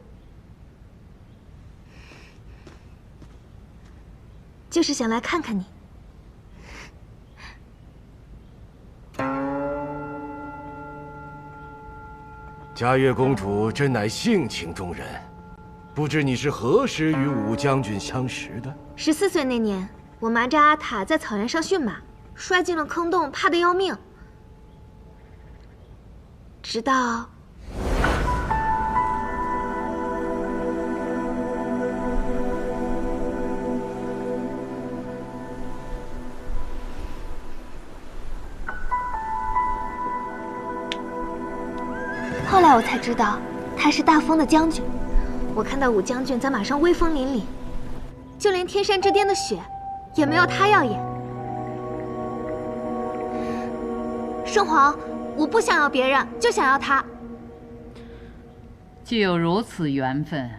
想来看看你。嘉悦公主真乃性情中人，不知你是何时与武将军相识的？14岁那年，我瞒着阿塔在草原上驯马，摔进了坑洞，怕得要命。直到后来我才知道，他是大封的将军。我看到武将军在马上威风凛凛，就连天山之巅的雪，也没有他耀眼。圣皇，我不想要别人，就想要他。既有如此缘分，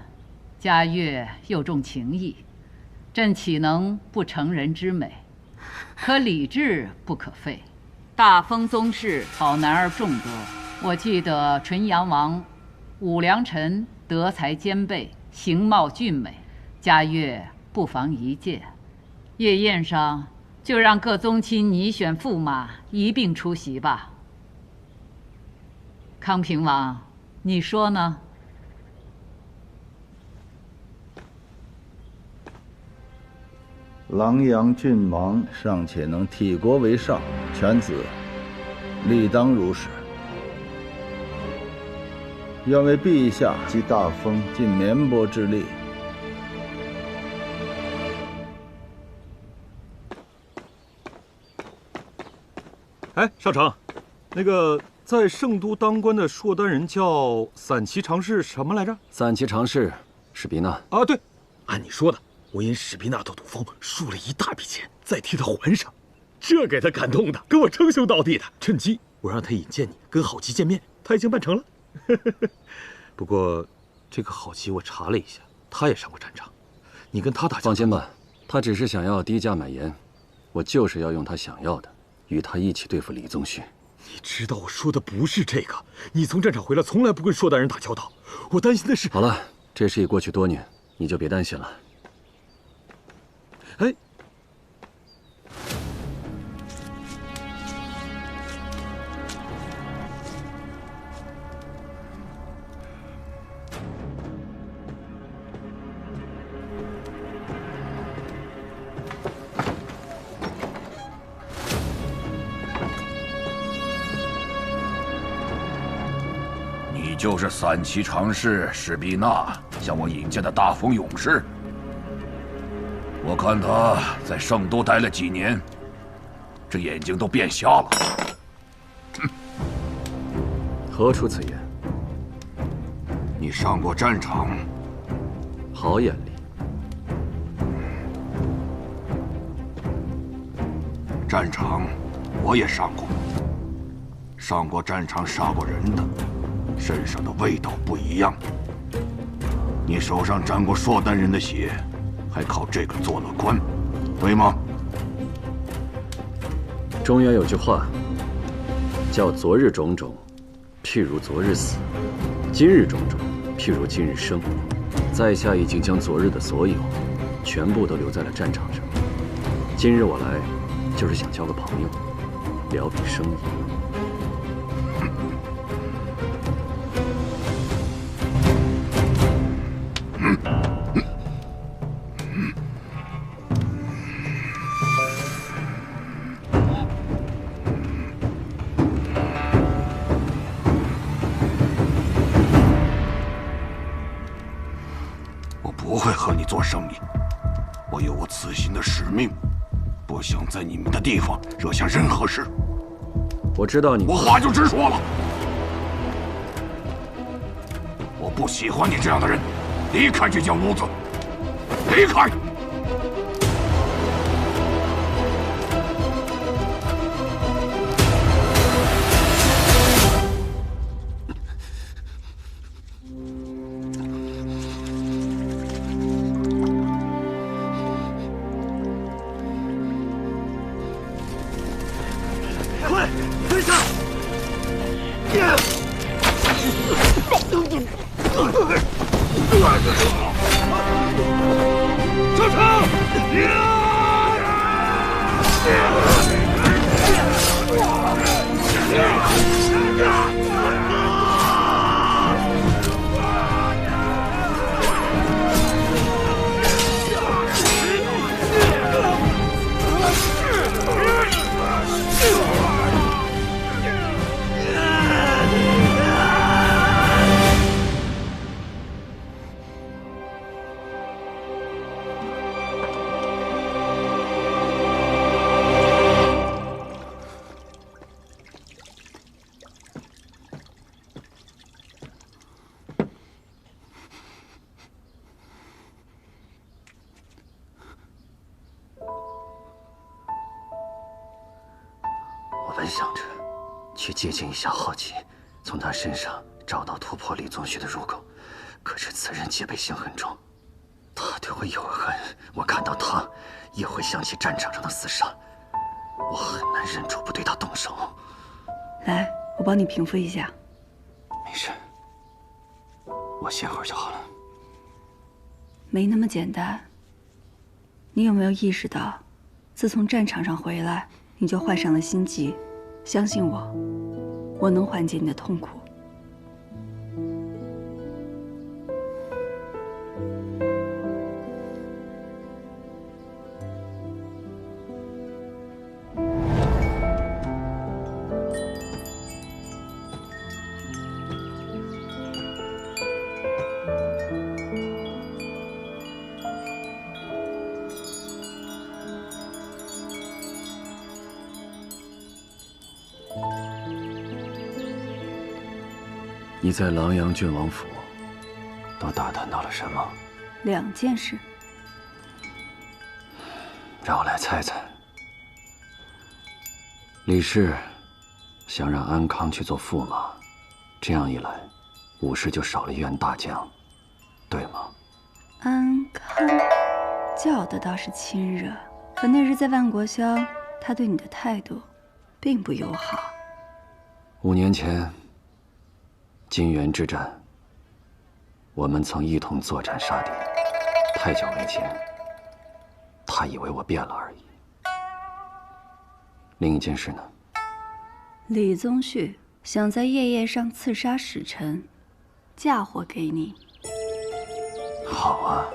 嘉悦又重情义，朕岂能不成人之美？可礼制不可废。大封宗室好男儿众多。我记得纯阳王武良臣德才兼备，形貌俊美，嘉悦不妨一见，夜宴上就让各宗亲拟选驸马一并出席吧。康平王，你说呢？琅琊郡王尚且能替国为上，犬子理当如是。愿为陛下及大封尽绵薄之力。哎，少城，那个在圣都当官的硕丹人叫散骑常侍什么来着？散骑常侍史比纳。啊，对，按你说的，我因史比纳的赌疯输了一大笔钱，再替他还上，这给他感动的，跟我称兄道弟的。趁机我让他引荐你跟郝吉见面，他已经办成了。不过，这个郝吉我查了一下，他也上过战场。你跟他打交道，放心吧，他只是想要低价买盐，我就是要用他想要的，与他一起对付李宗旭。你知道我说的不是这个。你从战场回来，从来不跟硕大人打交道，我担心的是……好了，这事已过去多年，你就别担心了。哎。就是散骑常侍史必纳向我引荐的大风勇士。我看他在圣都待了几年，这眼睛都变瞎了。何出此言？你上过战场？好眼力。战场我也上过，上过战场杀过人的。身上的味道不一样。你手上沾过硕丹人的血，还靠这个做了官，对吗？中原有句话，叫“昨日种种，譬如昨日死；今日种种，譬如今日生”。在下已经将昨日的所有，全部都留在了战场上。今日我来，就是想交个朋友，聊笔生意。做生意，我有我此行的使命，不想在你们的地方惹下任何事。我知道你，我话就直说了，我不喜欢你这样的人，离开这间屋子，离开！接近一下好奇，从他身上找到突破李宗旭的入口。可是此人戒备心很重，他对我有恨，我看到他也会想起战场上的厮杀，我很难忍住不对他动手。来，我帮你平复一下。没事，我歇会儿就好了。没那么简单。你有没有意识到，自从战场上回来，你就患上了心疾？相信我，我能缓解你的痛苦。你在琅琊郡王府都打探到了什么？2件事。让我来猜猜。李氏想让安康去做驸马，这样一来，武氏就少了一员大将，对吗？安康叫的倒是亲热，可那日在万国乡，他对你的态度并不友好。5年前，金元之战，我们曾一同作战杀敌，太久没见，他以为我变了而已。另一件事呢？李宗旭想在夜夜上刺杀使臣，嫁祸给你。好啊，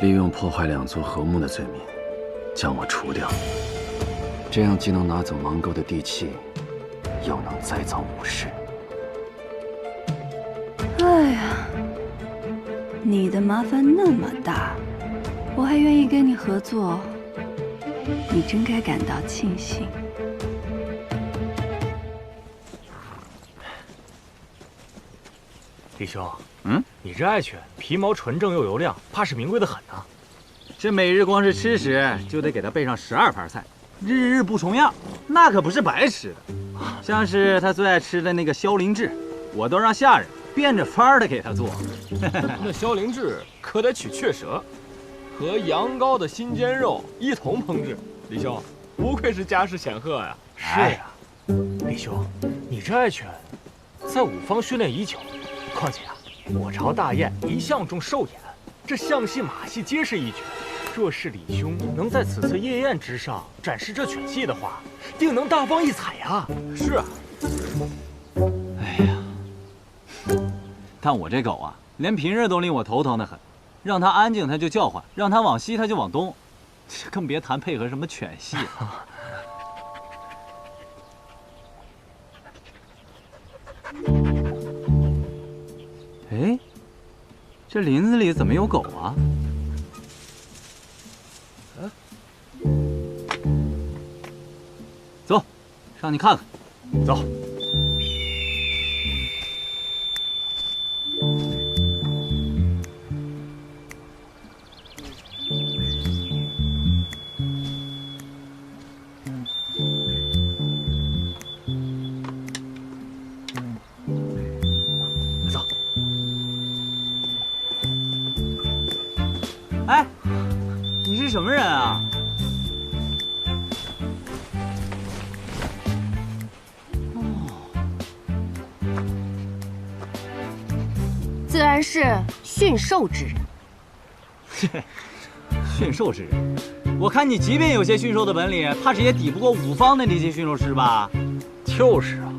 利用破坏2族和睦的罪名，将我除掉，这样既能拿走芒沟的地契，又能再造武士。哎呀，你的麻烦那么大，我还愿意跟你合作，你真该感到庆幸。李兄，你这爱犬皮毛纯正又油亮，怕是名贵的很呐。这每日光是吃食，就得给它备上12盘菜，日日不重样，那可不是白吃的。像是他最爱吃的那个萧灵志，我都让下人变着法儿的给他做。那萧灵志可得取雀舌，和羊羔的新鲜肉一同烹制。李兄，不愧是家世显赫呀！是呀，李兄，你这爱犬在五方训练已久，况且啊，我朝大宴一向重寿宴，这象戏马戏皆是一绝。若是李兄能在此次夜宴之上展示这犬戏的话，定能大放异彩呀！是啊。哎呀，但我这狗啊，连平日都令我头疼得很，让它安静它就叫唤，让它往西它就往东，更别谈配合什么犬戏。哎，这林子里怎么有狗啊？走，上去看看。走。走。哎，你是什么人啊？自然是驯兽之人。驯兽之人，我看你即便有些驯兽的本领，怕是也抵不过五方的那些驯兽师吧？就是啊。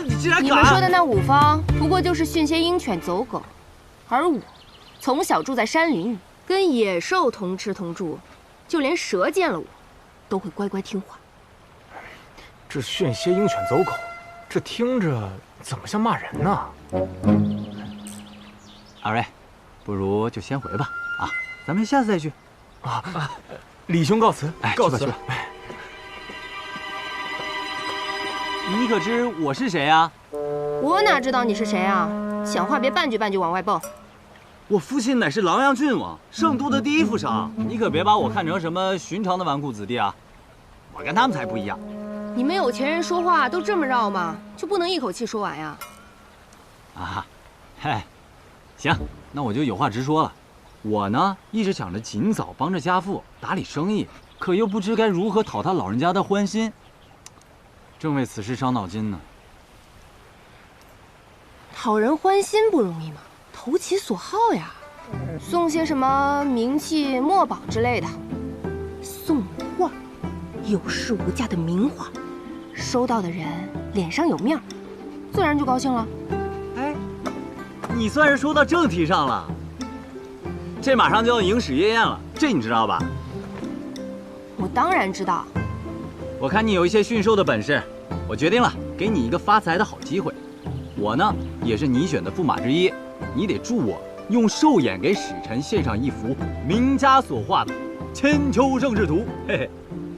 你竟然敢！你们说的那五方，不过就是训些鹰犬走狗，而我，从小住在山林里，跟野兽同吃同住，就连蛇见了我，都会乖乖听话。这训些鹰犬走狗，这听着怎么像骂人呢？阿瑞，不如就先回吧。啊，咱们下次再聚。啊，李兄告辞。哎，告辞去吧。你可知我是谁啊？我哪知道你是谁啊？讲话别半句半句往外蹦。我父亲乃是琅琊郡王，圣都的第一副赏，你可别把我看成什么寻常的纨绔子弟啊！我跟他们才不一样。你们有钱人说话都这么绕吗？就不能一口气说完呀？啊，嗨，行，那我就有话直说了。我呢，一直想着尽早帮着家父打理生意，可又不知该如何讨他老人家的欢心。正为此事伤脑筋呢。讨人欢心不容易吗？投其所好呀，送些什么名器、墨宝之类的。送画，有市无价的名画，收到的人脸上有面儿，自然就高兴了。哎，你算是说到正题上了。这马上就要迎史夜宴了，这你知道吧？我当然知道。我看你有一些驯兽的本事，我决定了，给你一个发财的好机会。我呢，也是你选的驸马之一，你得助我用兽眼给使臣献上一幅名家所画的千秋盛世图。嘿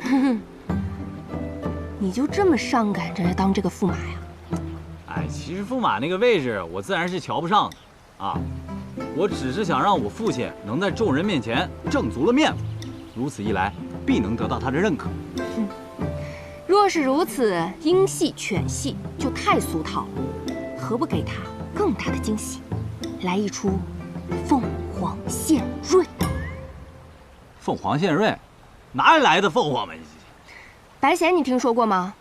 嘿，你就这么上赶着当这个驸马呀？哎，其实驸马那个位置，我自然是瞧不上的啊。我只是想让我父亲能在众人面前挣足了面子，如此一来，必能得到他的认可。若是如此，鹰戏犬戏就太俗套了，何不给他更大的惊喜，来一出凤凰献瑞？凤凰献瑞，哪里来的凤凰们？白弦你听说过吗？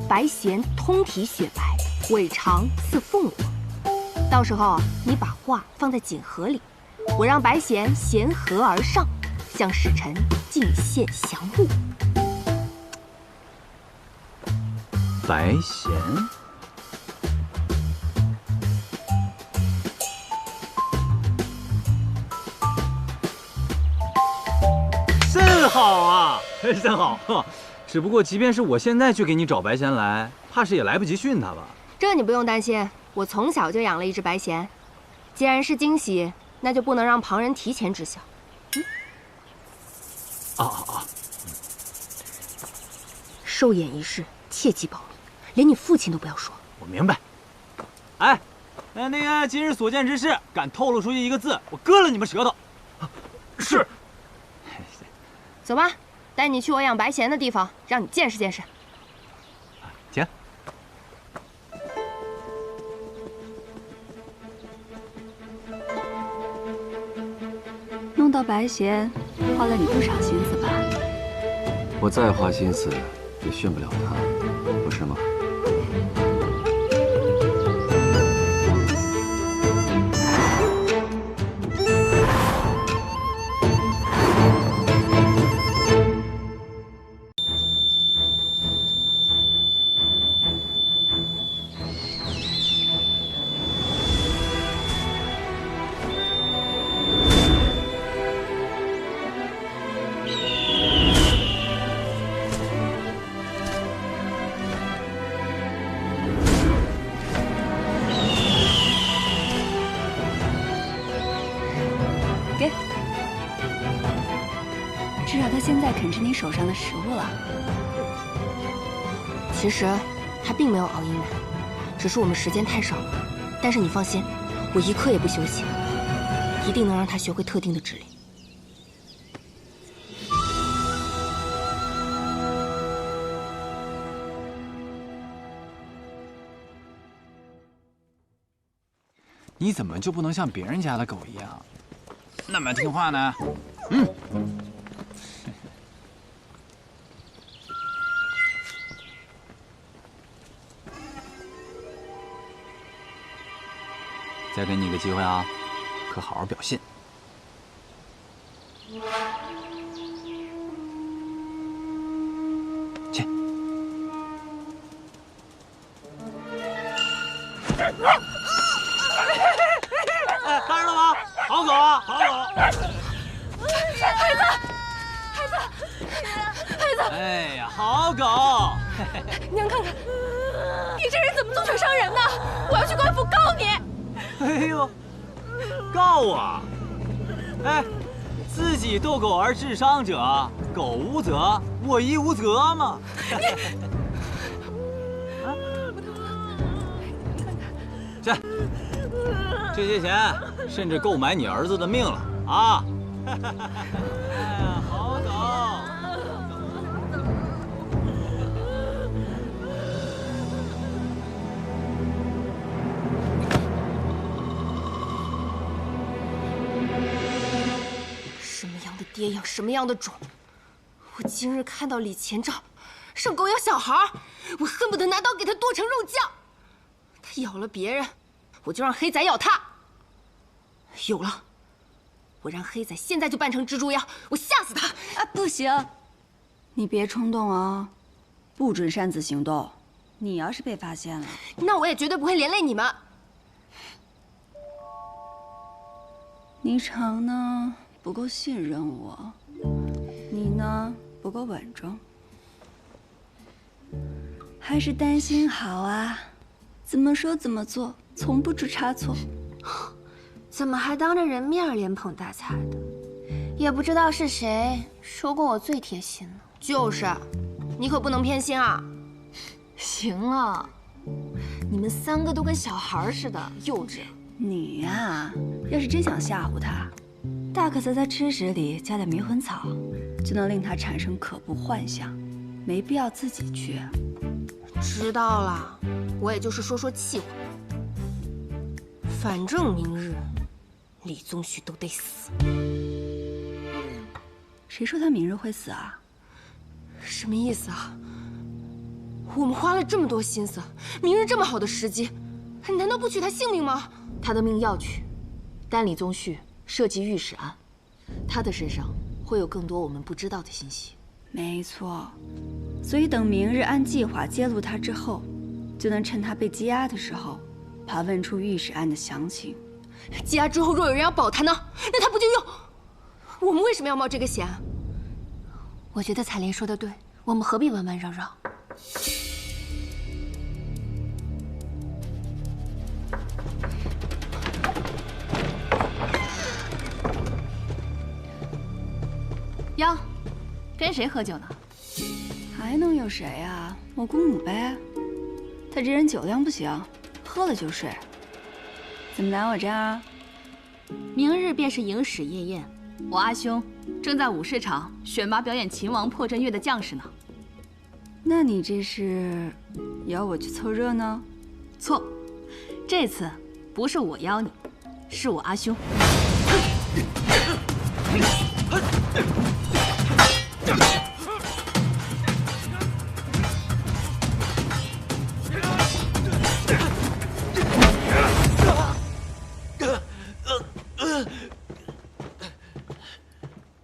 白弦通体雪白，尾长似凤凰。到时候你把画放在锦盒里，我让白弦衔盒而上，向使臣进献降物。白弦，甚好啊，甚好。只不过，即便是我现在去给你找白弦来，怕是也来不及训他吧？这你不用担心，我从小就养了一只白弦。既然是惊喜，那就不能让旁人提前知晓。寿宴一事切记保密，连你父亲都不要说。我明白。哎，那个今日所见之事，敢透露出去一个字，我割了你们舌头。是。走吧，带你去我养白弦的地方，让你见识见识。行。弄到白弦，花了你不少心思吧？我再花心思，也训不了他，不是吗？至少他现在肯吃你手上的食物了。其实他并没有熬鹰奶，只是我们时间太少了。但是你放心，我一刻也不休息，一定能让他学会特定的指令。你怎么就不能像别人家的狗一样，那么听话呢？嗯。再给你一个机会啊，可好好表现。去。哎，看着了吗？好狗啊，好狗！孩子，孩子，孩子！哎呀，好狗！娘看看，你这人怎么动手伤人呢？我要去官府告你！哎呦，告我！哎，自己斗狗而致伤者，狗无责，我亦无责嘛。去，这些钱甚至够买你儿子的命了啊！哎呀，好狗！什么样的爹养什么样的种。我今日看到李前兆上狗咬小孩，我恨不得拿刀给他剁成肉酱。他咬了别人，我就让黑仔咬他。有了，我让黑仔现在就扮成蜘蛛妖，我吓死他！啊，不行，你别冲动啊，不准擅自行动。你要是被发现了，那我也绝对不会连累你们。霓裳呢不够信任我，你呢不够稳重，还是担心好啊？怎么说怎么做，从不出差错。怎么还当着人面连捧带踩的？也不知道是谁说过我最贴心呢。就是，你可不能偏心啊！行了，你们3个都跟小孩似的，幼稚。你呀，要是真想吓唬他，大可在吃食里加点迷魂草，就能令他产生可怖幻想，没必要自己去。知道了，我也就是说说气话。反正明日李宗旭都得死。谁说他明日会死啊？什么意思啊？我们花了这么多心思，明日这么好的时机，难道不取他性命吗？他的命要取，但李宗旭涉及御史案，他的身上会有更多我们不知道的信息。没错，所以等明日按计划揭露他之后，就能趁他被羁押的时候，盘问出御史案的详情。羁押之后，若有人要保他呢，那他不就又……我们为什么要冒这个险？我觉得彩莲说的对，我们何必弯弯绕绕？哟，跟谁喝酒呢？还能有谁啊？我姑母呗。她这人酒量不行，喝了就睡。怎么来我这儿啊？明日便是迎史夜宴，我阿兄正在武士场选拔表演秦王破阵乐的将士呢。那你这是邀我去凑热闹？错，这次不是我邀你，是我阿兄。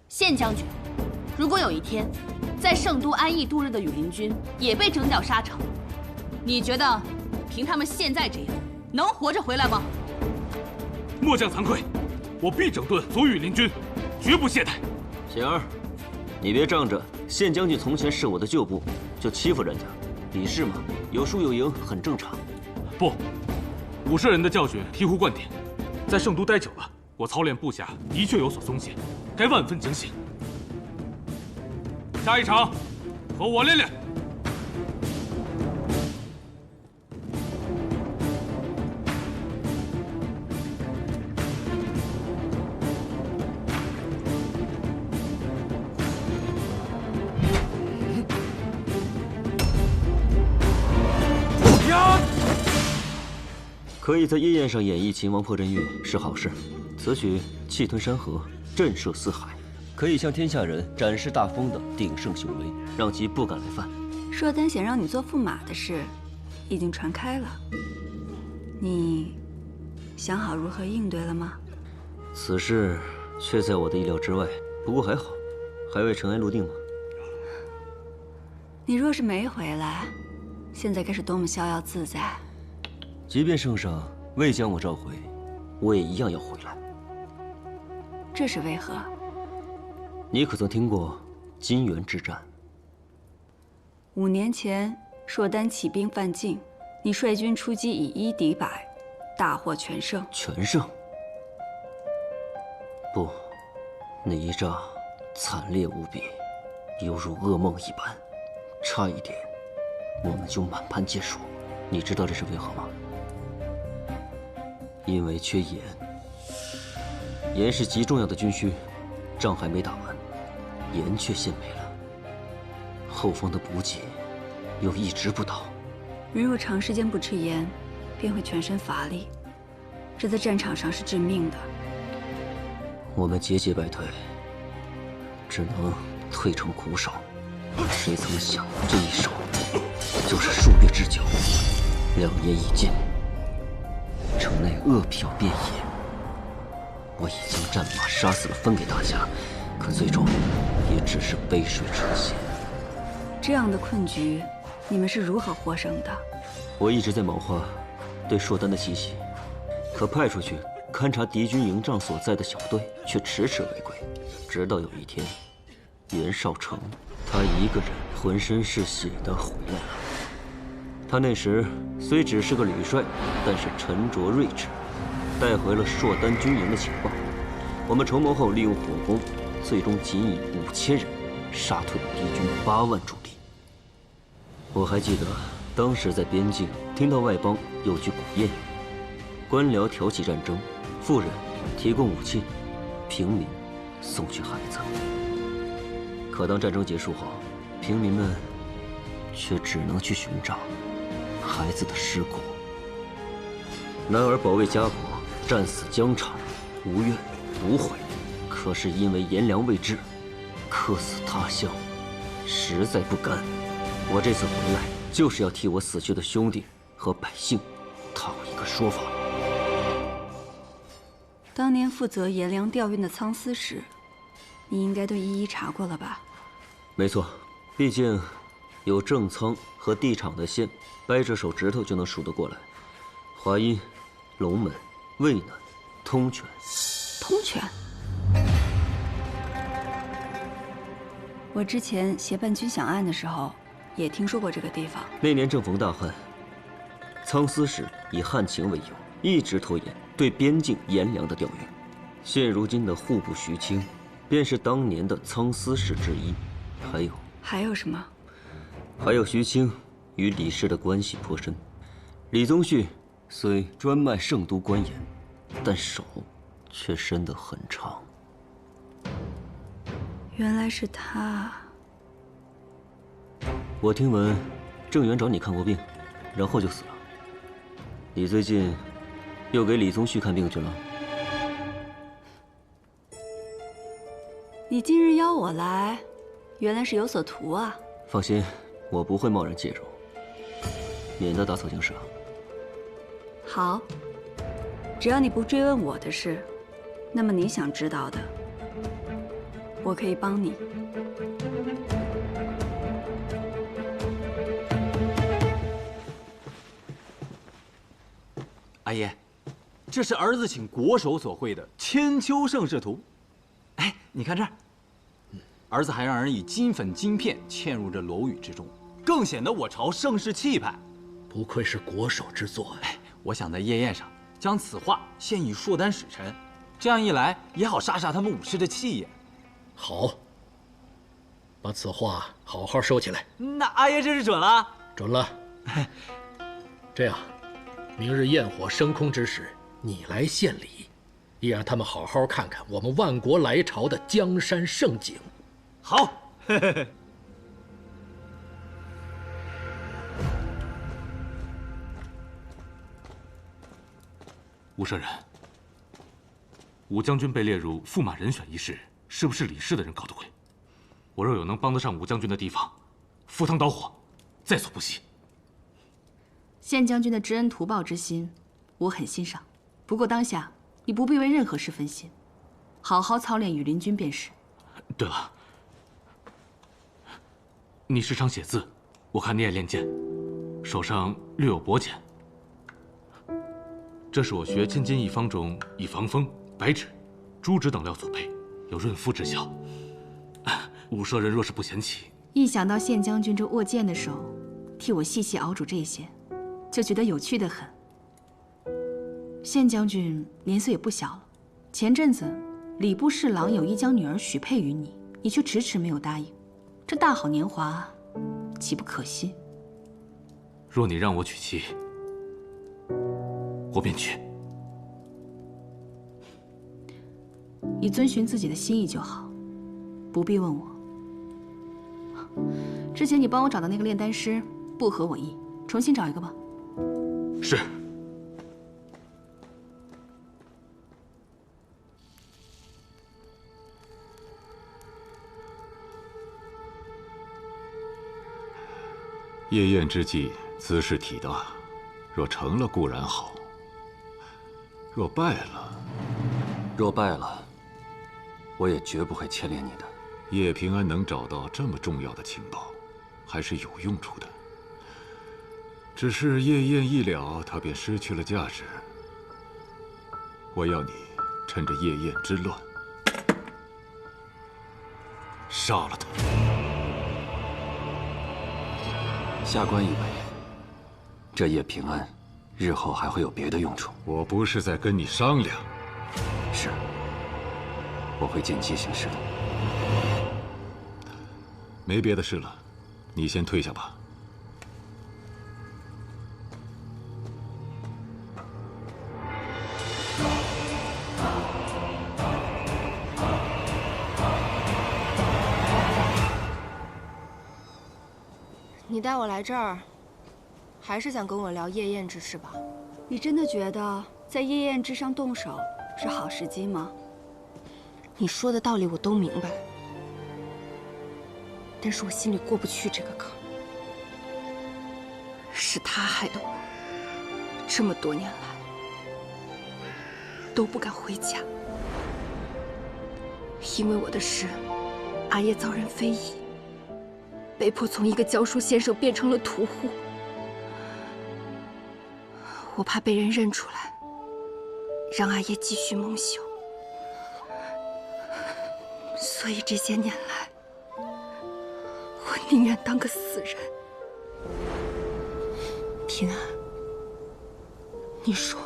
县将军，如果有一天，在圣都安逸度日的羽林军也被征调沙场，你觉得凭他们现在这样，能活着回来吗？末将惭愧，我必整顿所有羽林军，绝不懈怠。贤儿，你别仗着县将军从前是我的旧部就欺负人家，比试嘛，有输有赢很正常。不，武舍人的教训醍醐灌顶，在圣都待久了，我操练部下的确有所松懈，该万分警醒。下一场，和我练练。可以在夜宴上演绎秦王破阵乐是好事，此曲气吞山河，震慑四海，可以向天下人展示大风的鼎盛雄威，让其不敢来犯。硕丹想让你做驸马的事，已经传开了。你想好如何应对了吗？此事却在我的意料之外，不过还好，还未尘埃落定吗？你若是没回来，现在该是多么逍遥自在。即便圣上未将我召回，我也一样要回来。这是为何？你可曾听过金元之战？5年前，硕丹起兵犯境，你率军出击，以1敌100，大获全胜。全胜？不，那一仗惨烈无比，犹如噩梦一般，差一点我们就满盘皆输。你知道这是为何吗？因为缺盐，盐是极重要的军需，仗还没打完，盐却先没了。后方的补给又一直不到。人若长时间不吃盐，便会全身乏力，这在战场上是致命的。我们节节败退，只能退成苦手。谁曾想这一手就是数月之久。2年已尽，城内恶殍遍野。我已将战马杀死了，分给大家，可最终也只是杯水车薪。这样的困局，你们是如何获胜的？我一直在谋划对硕丹的奇袭，可派出去勘察敌军营帐所在的小队却迟迟未归。直到有一天，袁绍成他一个人浑身是血的回来了。他那时虽只是个旅帅，但是沉着睿智，带回了硕丹军营的情报。我们筹谋后，利用火攻，最终仅以5000人杀退了敌军8万主力。我还记得当时在边境听到外邦有句古谚语：官僚挑起战争，富人提供武器，平民送去孩子。可当战争结束后，平民们却只能去寻找孩子的尸骨。男儿保卫家国，战死疆场，无怨无悔。可是因为颜良未至，客死他乡，实在不甘。我这次回来，就是要替我死去的兄弟和百姓讨一个说法。当年负责颜良调运的仓司使，你应该都一一查过了吧？没错，毕竟有正仓和地场的县，掰着手指头就能数得过来。华阴、龙门、渭南、通泉。通泉。我之前协办军饷案的时候，也听说过这个地方。那年正逢大旱，仓司使以旱情为由，一直拖延对边境颜良的调运。现如今的户部徐清，便是当年的仓司使之一。还有什么？还有徐清与李氏的关系颇深。李宗旭虽专卖圣都官盐，但手却伸得很长。原来是他。我听闻郑元找你看过病，然后就死了。你最近又给李宗旭看病去了？你今日邀我来，原来是有所图啊。放心，我不会贸然介入，免得打草惊蛇。好，只要你不追问我的事，那么你想知道的，我可以帮你。阿爷，这是儿子请国手所绘的千秋盛世图。哎，你看这儿，儿子还让人以金粉金片嵌入这楼宇之中，更显得我朝盛世气派。不愧是国手之作呀！哎，我想在夜宴上将此画献与硕丹使臣，这样一来也好杀杀他们武士的气焰。好，把此画好好收起来。那阿爷这是准了？准了。这样，明日焰火升空之时，你来献礼，也让他们好好看看我们万国来朝的江山盛景。好。吴舍人，吴将军被列入驸马人选一事，是不是李氏的人搞的鬼？我若有能帮得上吴将军的地方，赴汤蹈火，在所不惜。县将军的知恩图报之心，我很欣赏。不过当下你不必为任何事分心，好好操练羽林军便是。对了，你时常写字，我看你也练剑，手上略有薄茧。这是我学千金一方中以防风、白芷、朱脂等料所配，有润肤之效。武舍人若是不嫌弃，一想到县将军这握剑的手，替我细细熬煮这些，就觉得有趣的很。县将军年岁也不小了，前阵子礼部侍郎有意将女儿许配于你，你却迟迟没有答应，这大好年华，岂不可惜？若你让我娶妻，我便娶。你遵循自己的心意就好，不必问我。之前你帮我找的那个炼丹师不合我意，重新找一个吧。是。夜宴之计，兹事体大，若成了固然好，若败了，我也绝不会牵连你的。叶平安能找到这么重要的情报，还是有用处的。只是夜宴一了，他便失去了价值。我要你趁着夜宴之乱，杀了他。下官以为，这叶平安日后还会有别的用处。我不是在跟你商量。是，我会见机行事的。没别的事了，你先退下吧。你带我来这儿，还是想跟我聊夜宴之事吧？你真的觉得在夜宴之上动手是好时机吗？你说的道理我都明白，但是我心里过不去这个坎儿。是他害得我这么多年来都不敢回家，因为我的事，阿叶遭人非议，被迫从一个教书先生变成了屠户。我怕被人认出来，让阿叶继续蒙羞，所以这些年来，我宁愿当个死人。平安，你说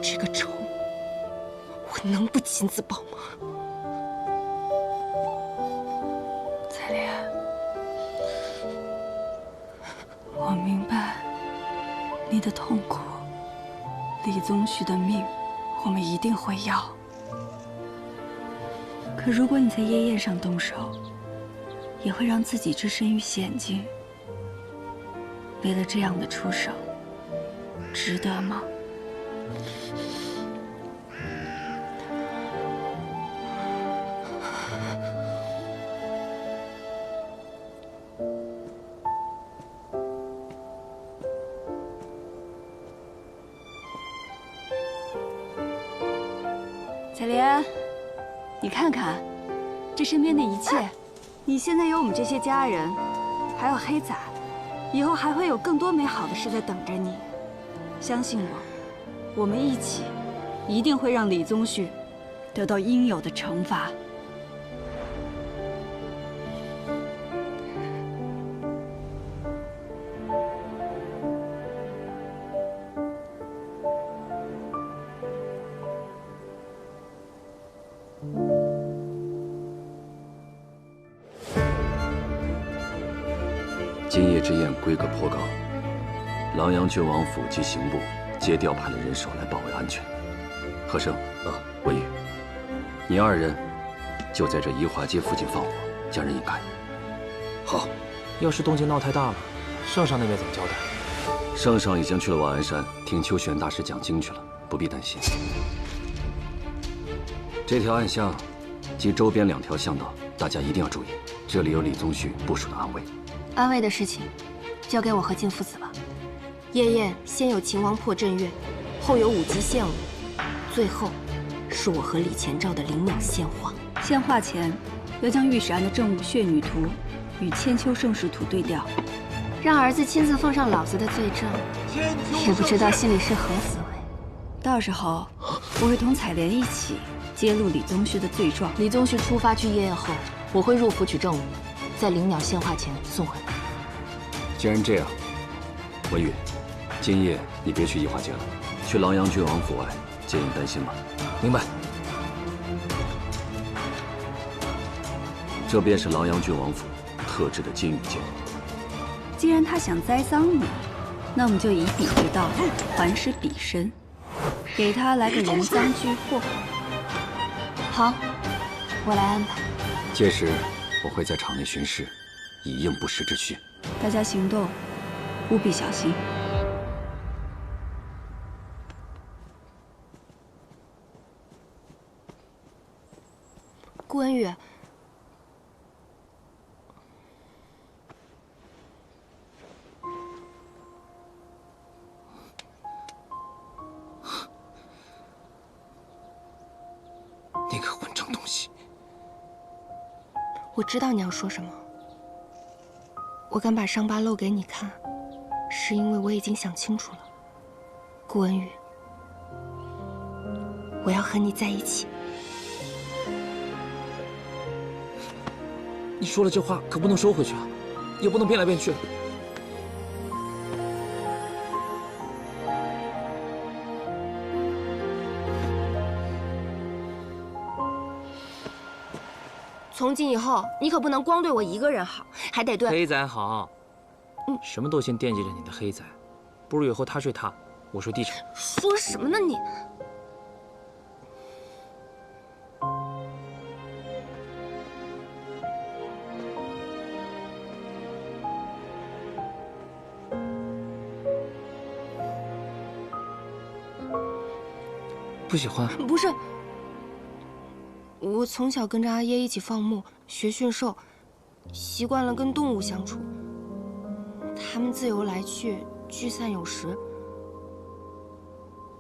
这个仇我能不亲自报吗？彩莲，我明白你的痛苦。李宗旭的命，我们一定会要。可如果你在夜宴上动手，也会让自己置身于险境。为了这样的出手，值得吗？彩莲，你看看，这身边的一切，你现在有我们这些家人，还有黑仔，以后还会有更多美好的事在等着你。相信我，我们一起，一定会让李宗旭得到应有的惩罚。今夜之宴规格颇高，琅琊郡王府及刑部皆调派了人手来保卫安全。贺生，文宇，你二人就在这宜华街附近放火，将人引开。好。要是动静闹太大了，圣上那边怎么交代？圣上已经去了瓦安山听秋玄大师讲经去了，不必担心。这条暗巷及周边2条巷道，大家一定要注意，这里有李宗旭部署的暗卫。安慰的事情，交给我和晋父子吧。夜宴先有秦王破阵乐，后有舞姬献舞，最后是我和李前兆的灵鸟献化。献化前，要将御史案的正午血女图与千秋盛世图对调，让儿子亲自奉上老子的罪证，也不知道心里是何滋味。到时候，我会同彩莲一起揭露李宗旭的罪状。李宗旭出发去夜宴后，我会入府取正午，在灵鸟献化前送回来。既然这样，文宇，今夜你别去宜华街了，去琅琊郡王府外接应丹心吧。明白。这便是琅琊郡王府特制的金玉剑。既然他想栽赃你，那我们就以彼为道，还施彼身，给他来个人赃俱获。好，我来安排。届时我会在场内巡视，以应不时之需。大家行动务必小心。顾恩宇，我知道你要说什么。我敢把伤疤露给你看，是因为我已经想清楚了。顾文宇，我要和你在一起。你说了这话可不能收回去啊，也不能变来变去。从今以后，你可不能光对我一个人好，还得对黑仔好。什么都先惦记着你的黑仔，不如以后他睡他，我睡地上。说什么呢你？不喜欢？不是，我从小跟着阿耶一起放牧、学驯兽，习惯了跟动物相处。他们自由来去，聚散有时。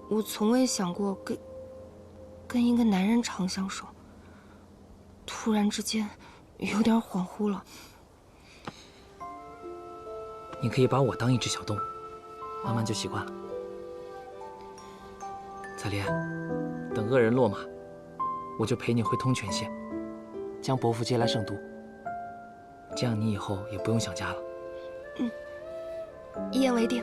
我从未想过跟一个男人长相守。突然之间，有点恍惚了。你可以把我当一只小动物，慢慢就习惯了。彩莲，等恶人落马，我就陪你回通泉县，将伯父接来圣都。这样你以后也不用想家了。一言为定。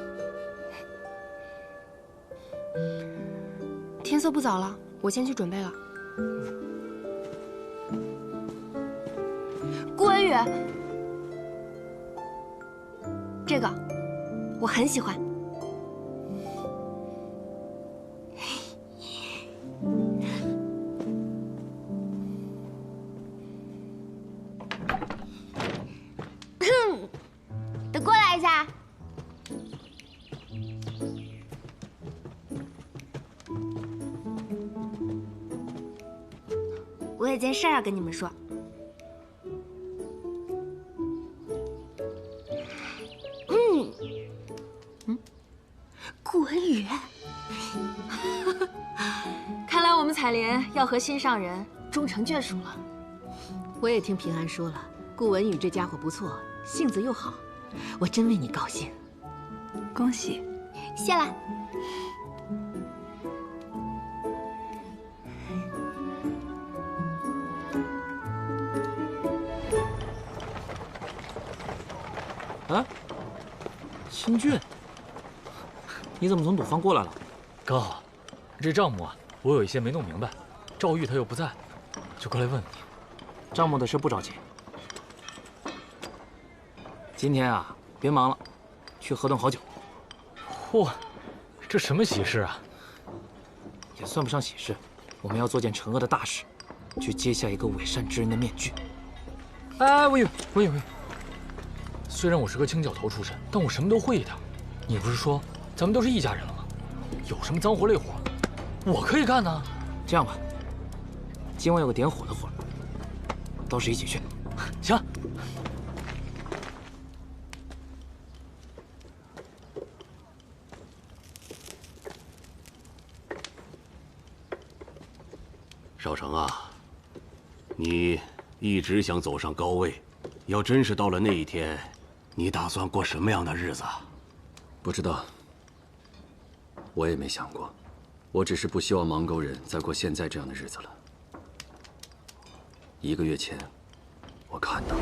天色不早了，我先去准备了。顾文宇，这个我很喜欢。得过来一下。我有件事要跟你们说。顾文宇，看来我们彩莲要和心上人终成眷属了。我也听平安说了，顾文宇这家伙不错，性子又好，我真为你高兴。恭喜，谢了。啊，清俊，你怎么从赌坊过来了？哥，这账目啊，我有一些没弄明白，赵玉他又不在，就过来问问你。账目的事不着急。今天啊，别忙了，去喝顿好酒。嚯，这什么喜事啊？也算不上喜事，我们要做件惩恶的大事，去揭下一个伪善之人的面具。哎，我以为，虽然我是个清教头出身，但我什么都会的。你不是说咱们都是一家人了吗？有什么脏活累活，我可以干呢。这样吧，今晚有个点火的活，倒是一起去。行。少成啊，你一直想走上高位，要真是到了那一天，你打算过什么样的日子啊？不知道，我也没想过，我只是不希望芒沟人再过现在这样的日子了。1个月前，我看到了。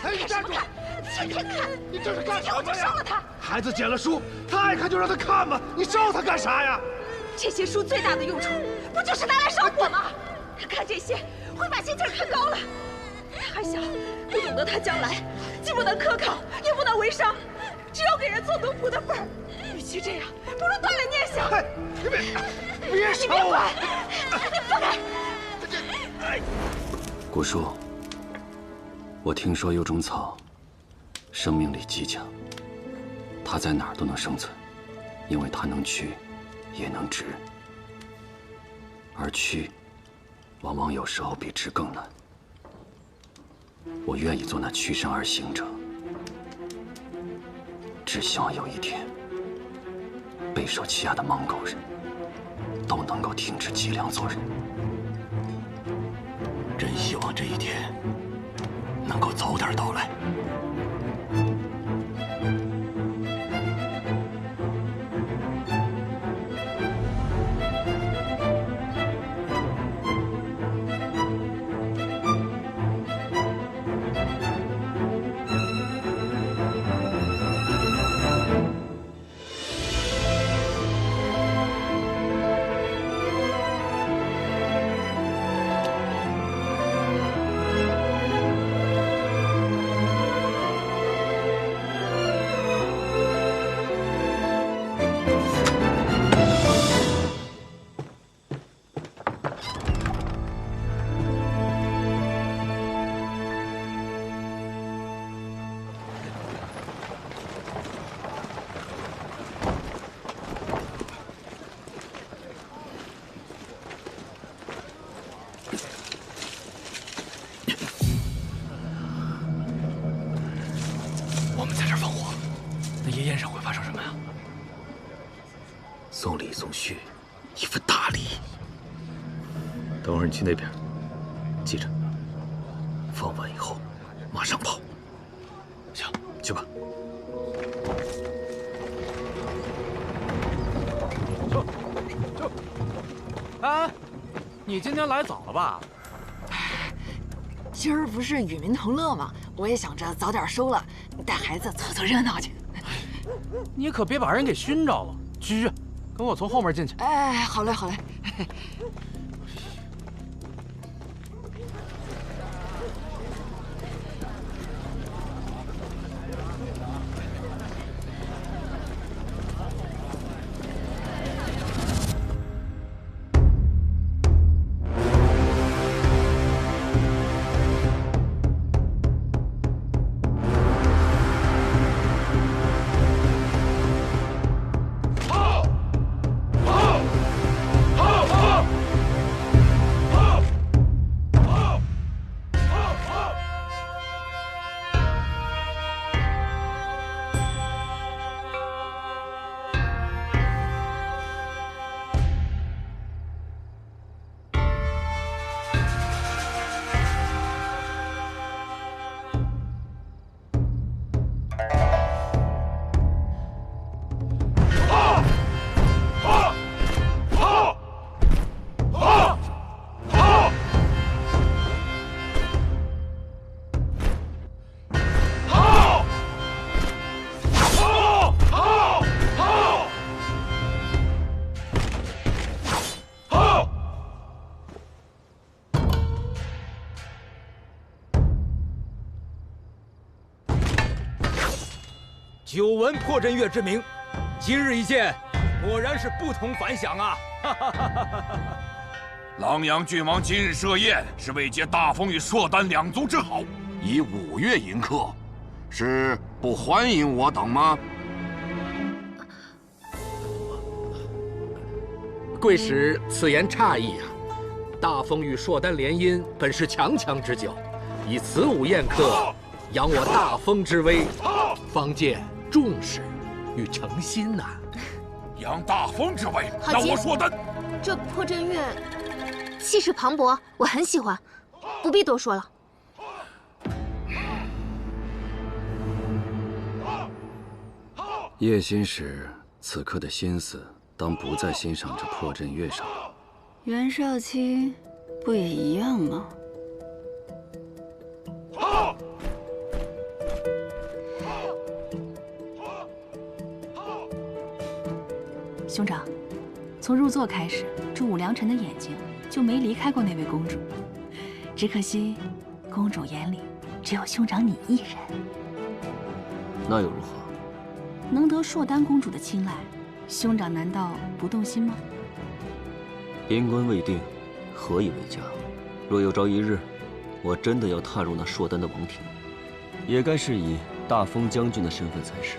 哎，你站住！今天看，你这是干什么呀？我就烧了他。孩子捡了书，他爱看就让他看嘛，你烧他干啥呀？这些书最大的用处，不就是拿来烧火吗？他看这些会把心气看高了。他还小，不懂得他将来既不能科考，也不能为商，只有给人做奴仆的份儿。与其这样，不如锻炼念想。你别烧我！你放开！古叔，我听说有种草，生命力极强，它在哪儿都能生存，因为它能去，也能直，而去，往往有时候比直更难。我愿意做那屈身而行者，只希望有一天，备受欺压的芒沟人都能够停止脊梁做人。真希望这一天能够早点到来。我们在这儿放火，那夜宴上会发生什么呀？送礼送序，一份大礼。等会儿你去那边，记着，放完以后马上跑。行，去吧。哎，你今天来早了吧？今儿不是与民同乐吗？我也想着早点收了，带孩子凑凑热闹去。你可别把人给熏着了。去，跟我从后面进去。哎，好嘞，好嘞。久闻破阵乐之名，今日一见，果然是不同凡响啊！琅琊郡王今日设宴，是为接大风与硕丹两族之好，以5月迎客，是不欢迎我等吗？贵使此言差矣啊！大风与硕丹联姻本是强强之交，以此午宴客，扬我大风之威，方见重视与诚心呐。扬大风之威，好极那我硕丹，这破阵乐气势磅礴，我很喜欢，不必多说了。叶心使此刻的心思，当不在欣赏这破阵乐上了。袁少卿不也一样吗？兄长，从入座开始，这武良臣的眼睛就没离开过那位公主。只可惜，公主眼里只有兄长你一人。那又如何？能得硕丹公主的青睐，兄长难道不动心吗？边关未定，何以为家？若有朝一日，我真的要踏入那硕丹的王庭，也该是以大风将军的身份才是。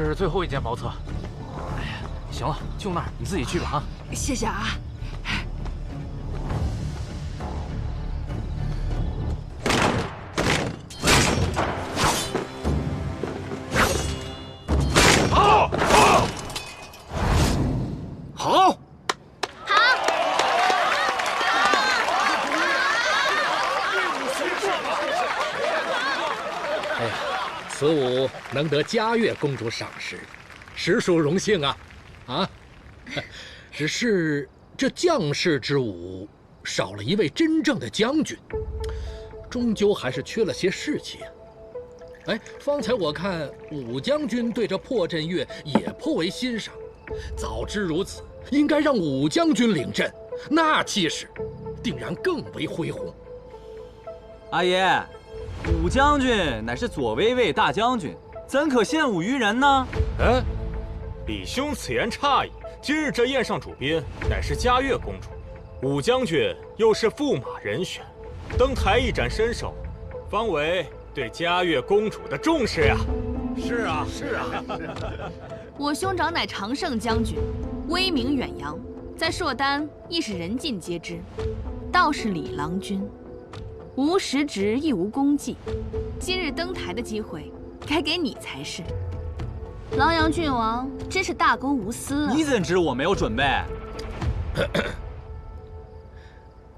是最后一件包册。哎呀，行了，就那儿，你自己去吧啊。谢谢啊。好，好。哎呀，此武能得嘉月公主赏识，实属荣幸啊！啊，只是这将士之武少了一位真正的将军，终究还是缺了些士气啊。哎，方才我看武将军对这破阵乐也颇为欣赏，早知如此，应该让武将军领阵，那气势定然更为恢宏。阿爷，武将军乃是左卫卫大将军，怎可献武于人呢？嗯，李兄此言差矣。今日这宴上主宾乃是嘉月公主，武将军又是驸马人选，登台一展身手，方为对嘉月公主的重视呀。是啊，是啊。我兄长乃常胜将军，威名远扬，在朔丹亦是人尽皆知。倒是李郎君，无实职亦无功绩，今日登台的机会，该给你才是。狼阳郡王真是大公无私啊！你怎知我没有准备？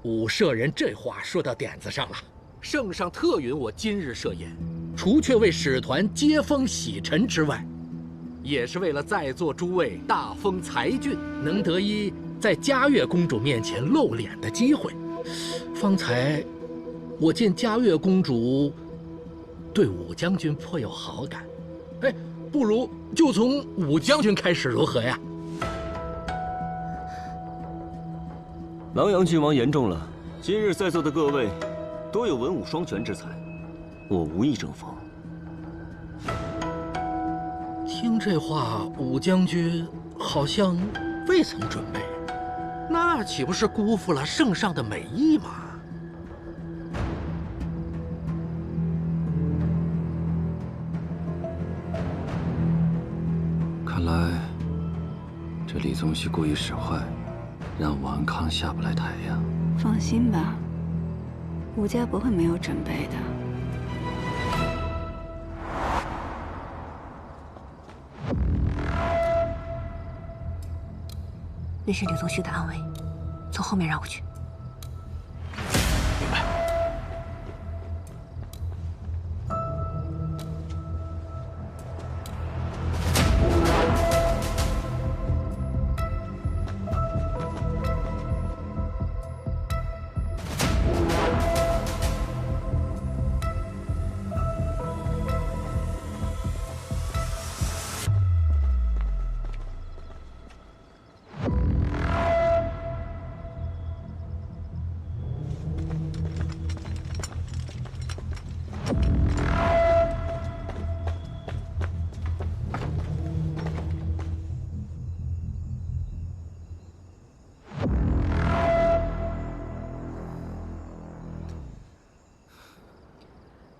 武舍人这话说到点子上了。圣上特允我今日设宴，除却为使团接风洗尘之外，也是为了在座诸位大封才俊，能得一在嘉月公主面前露脸的机会。方才我见嘉月公主对武将军颇有好感，哎，不如就从武将军开始，如何呀？狼阳郡王言重了，今日在座的各位多有文武双全之才，我无意争锋。听这话，武将军好像未曾准备，那岂不是辜负了圣上的美意吗？看来这李宗熙故意使坏，让王康下不来台呀。放心吧，武家不会没有准备的。那是李宗旭的暗卫，从后面绕过去。明白。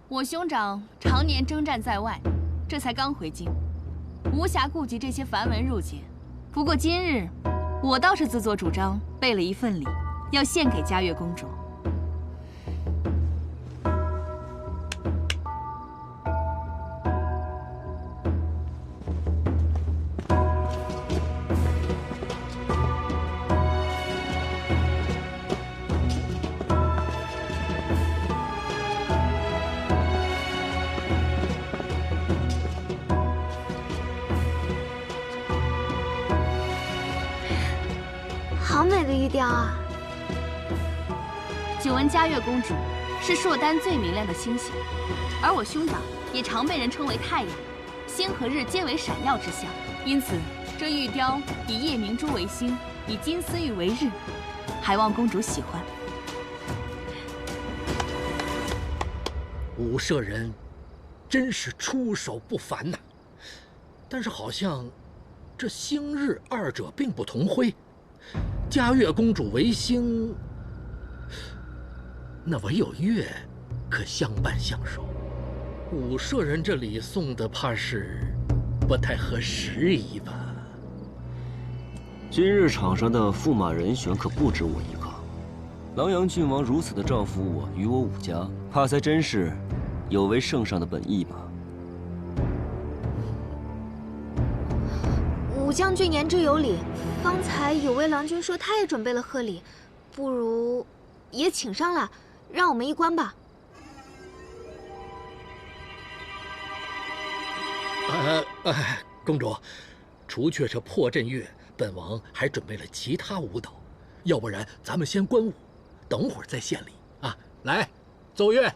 我兄长常年征战在外，这才刚回京，无暇顾及这些繁文缛节。不过今日，我倒是自作主张备了一份礼，要献给嘉月公主。好美的玉雕啊！久闻嘉月公主是朔丹最明亮的星星，而我兄长也常被人称为太阳，星和日皆为闪耀之象，因此这玉雕以夜明珠为星，以金丝玉为日，还望公主喜欢。武舍人真是出手不凡呐，但是好像这星日二者并不同辉。嘉月公主为星，那唯有月可相伴相守。武舍人这里送的怕是不太合时宜吧？今日场上的驸马人选可不止我一个。琅琊郡王如此的照拂我与我武家，怕才真是有违圣上的本意吧？武将军言之有理，方才有位郎君说他也准备了贺礼，不如也请上来，让我们一观吧。公主，除却这破阵乐，本王还准备了其他舞蹈，要不然咱们先观舞，等会儿再献礼啊！来，奏乐。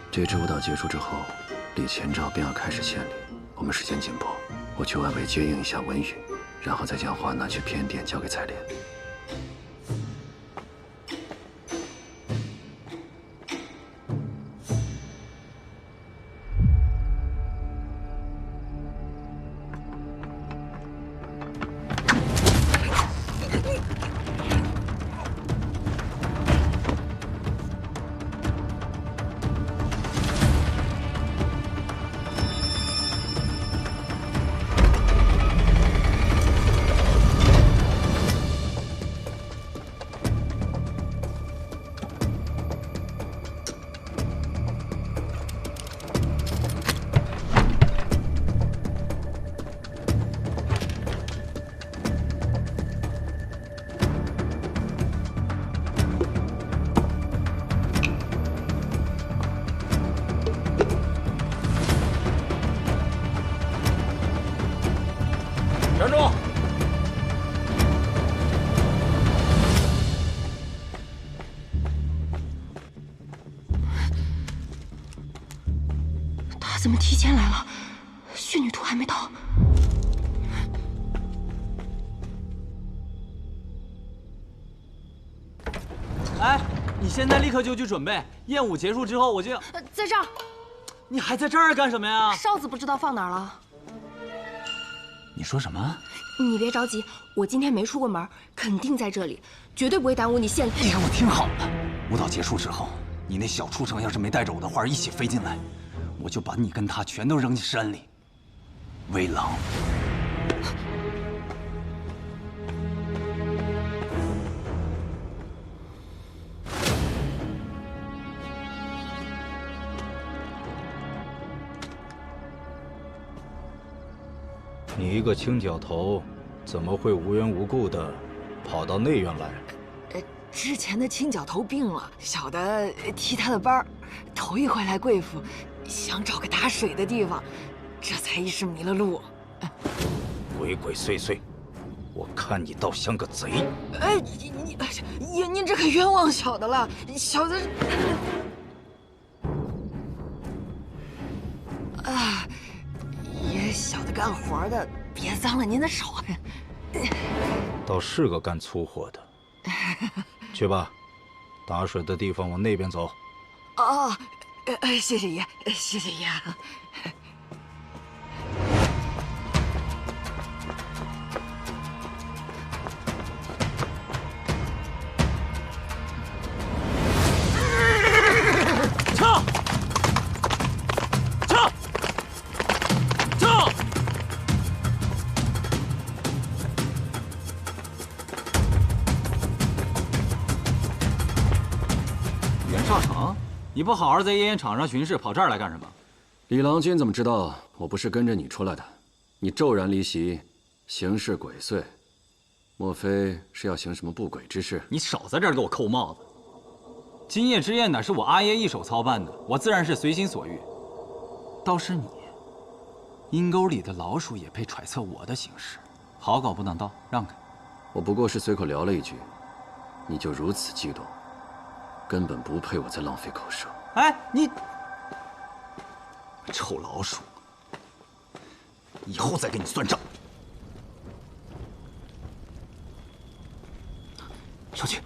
这支舞蹈结束之后，李前兆便要开始献礼。我们时间紧迫，我去外围接应一下文宇，然后再将话拿去偏殿交给采莲。站住！他怎么提前来了？血女图还没到。哎，你现在立刻就去准备，宴舞结束之后我就要……在这儿。你还在这儿干什么呀？哨子不知道放哪儿了。你说什么？你别着急，我今天没出过门，肯定在这里，绝对不会耽误你献礼。你给我听好了，舞蹈结束之后，你那小畜生要是没带着我的花一起飞进来，我就把你跟他全都扔进山里。威狼。你一个青角头，怎么会无缘无故的跑到内院来？之前的青角头病了，小的替他的班，头一回来贵府，想找个打水的地方，这才一时迷了路。鬼鬼祟祟，我看你倒像个贼。您这可冤枉小的了，小的啊。爷，小的干活的，别脏了您的手。倒是个干粗活的。去吧，打水的地方往那边走。哦，谢谢爷，谢谢爷。撤！撤！撤！袁绍成，你不好好在夜宴场上巡视，跑这儿来干什么？李郎君怎么知道我不是跟着你出来的？你骤然离席，行事鬼祟，莫非是要行什么不轨之事？你少在这儿给我扣帽子！今夜之宴乃是我阿爷一手操办的，我自然是随心所欲。倒是你，阴沟里的老鼠也配揣测我的行事，好搞不当道，让开！我不过是随口聊了一句，你就如此激动，根本不配我再浪费口舌。哎，你臭老鼠，以后再跟你算账。小姐。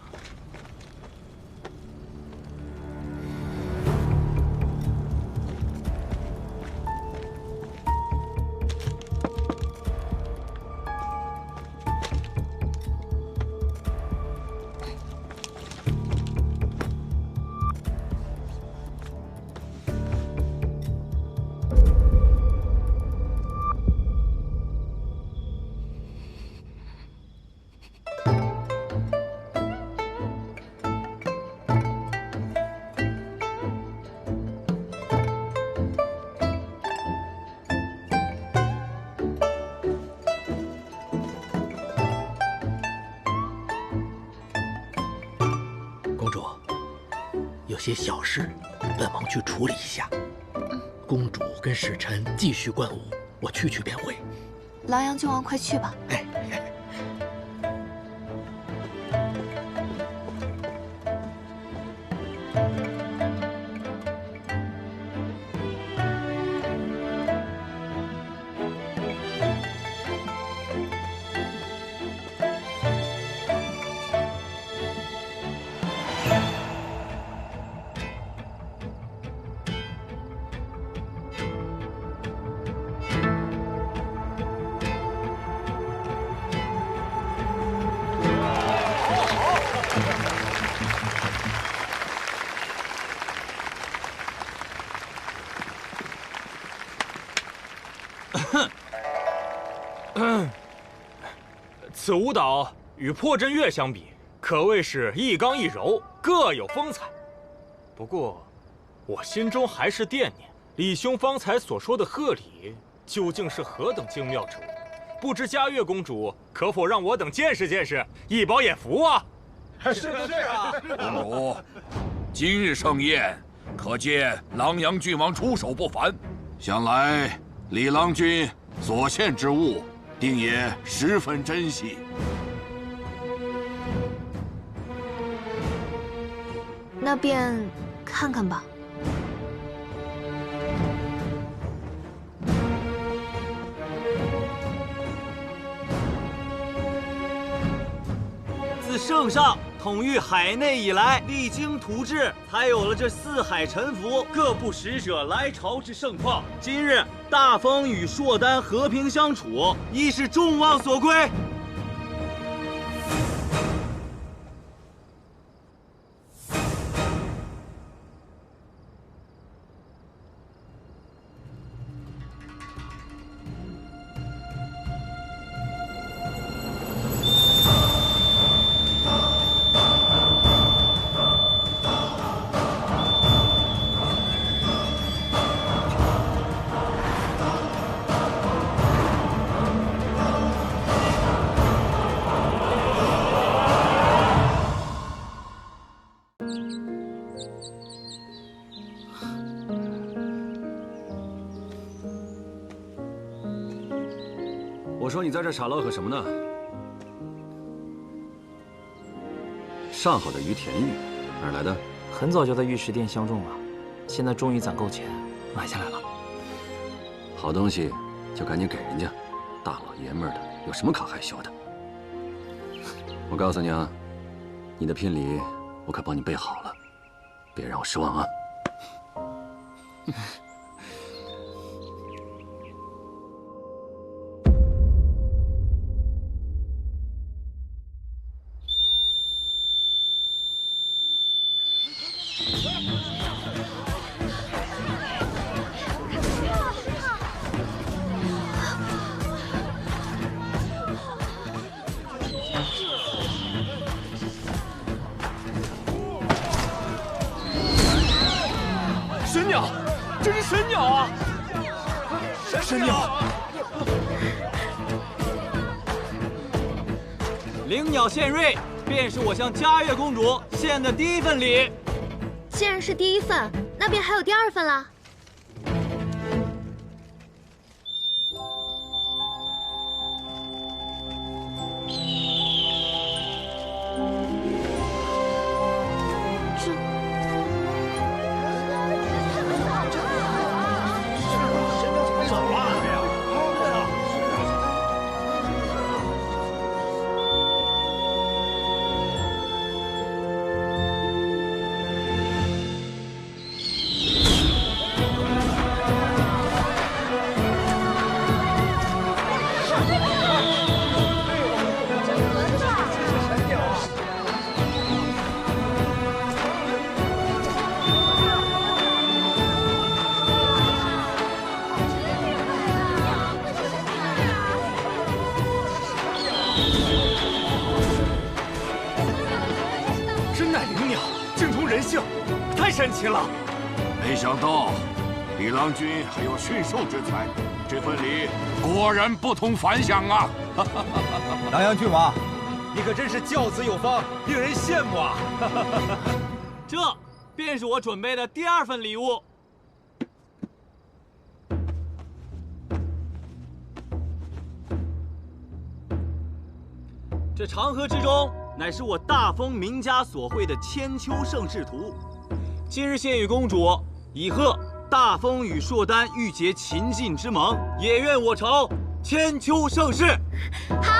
有些小事，本王去处理一下。公主跟使臣继续观舞，我去便回。狼阳郡王，快去吧。哎。此舞蹈与破阵乐相比，可谓是一刚一柔，各有风采。不过，我心中还是惦念李兄方才所说的贺礼究竟是何等精妙之物，不知嘉悦公主可否让我等见识见识，一饱眼福啊！是啊，公主，今日盛宴，可见狼阳郡王出手不凡，想来李郎君所献之物，定也十分珍惜。那便看看吧。自圣上统御海内以来，励精图治，才有了这四海臣服、各部使者来朝之盛况。今日大风与硕丹和平相处，亦是众望所归。我说你在这傻乐呵什么呢？上好的于田玉，哪儿来的？很早就在玉石店相中了，现在终于攒够钱，买下来了。好东西就赶紧给人家，大老爷们儿的有什么可害羞的？我告诉你啊，你的聘礼我可帮你备好了，别让我失望啊！神鸟，这是神鸟啊！神鸟，灵鸟献瑞，便是我向嘉悦公主献的第一份礼。既然是第一份，那便还有第二份啦。幸，太神奇了！没想到李郎君还有驯兽之才，这份礼果然不同凡响啊！南阳郡王，你可真是教子有方，令人羡慕啊！这便是我准备的第2份礼物。这长河之中，乃是我大封名家所绘的千秋盛世图。今日献与公主，以贺大封与硕丹欲结秦晋之盟，也愿我朝千秋盛世。好。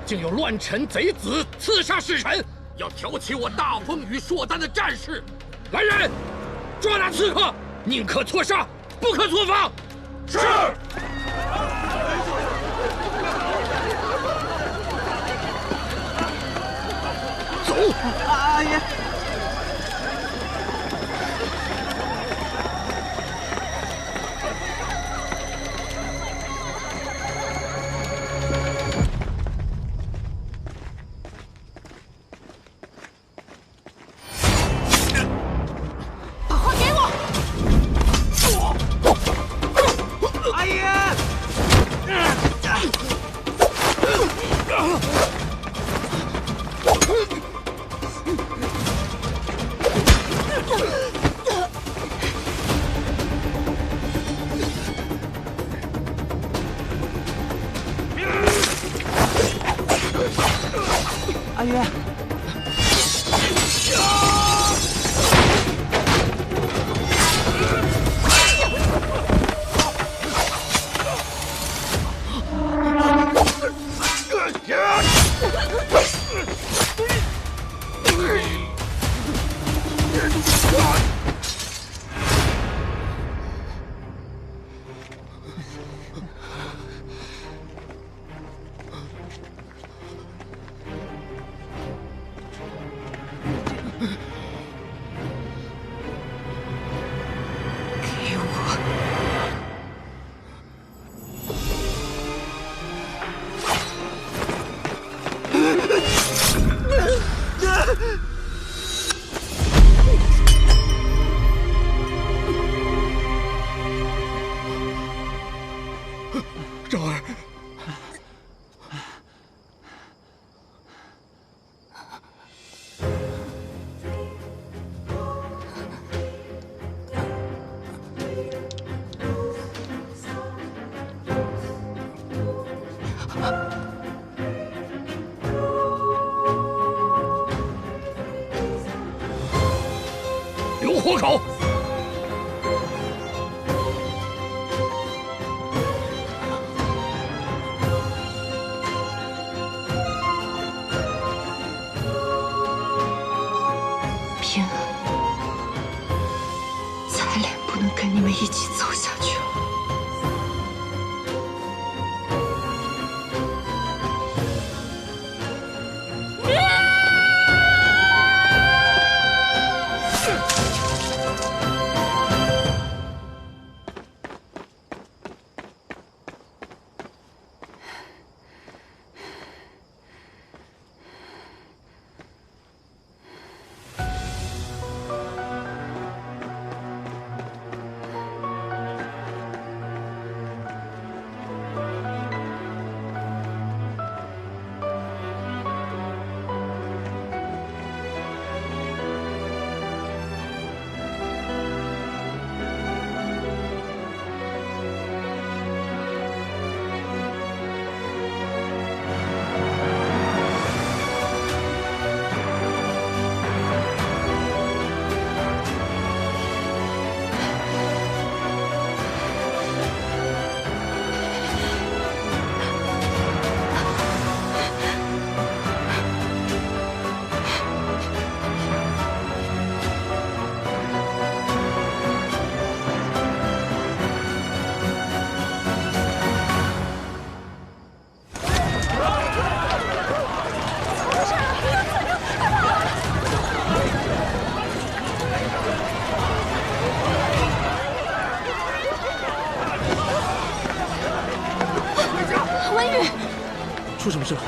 竟有乱臣贼子刺杀使臣，要挑起我大封与硕丹的战事。来人，抓拿刺客，宁可错杀，不可错放。是。走，阿爷。阿约，留活口。平安，彩莲不能跟你们一起走下去了。 出什么事了？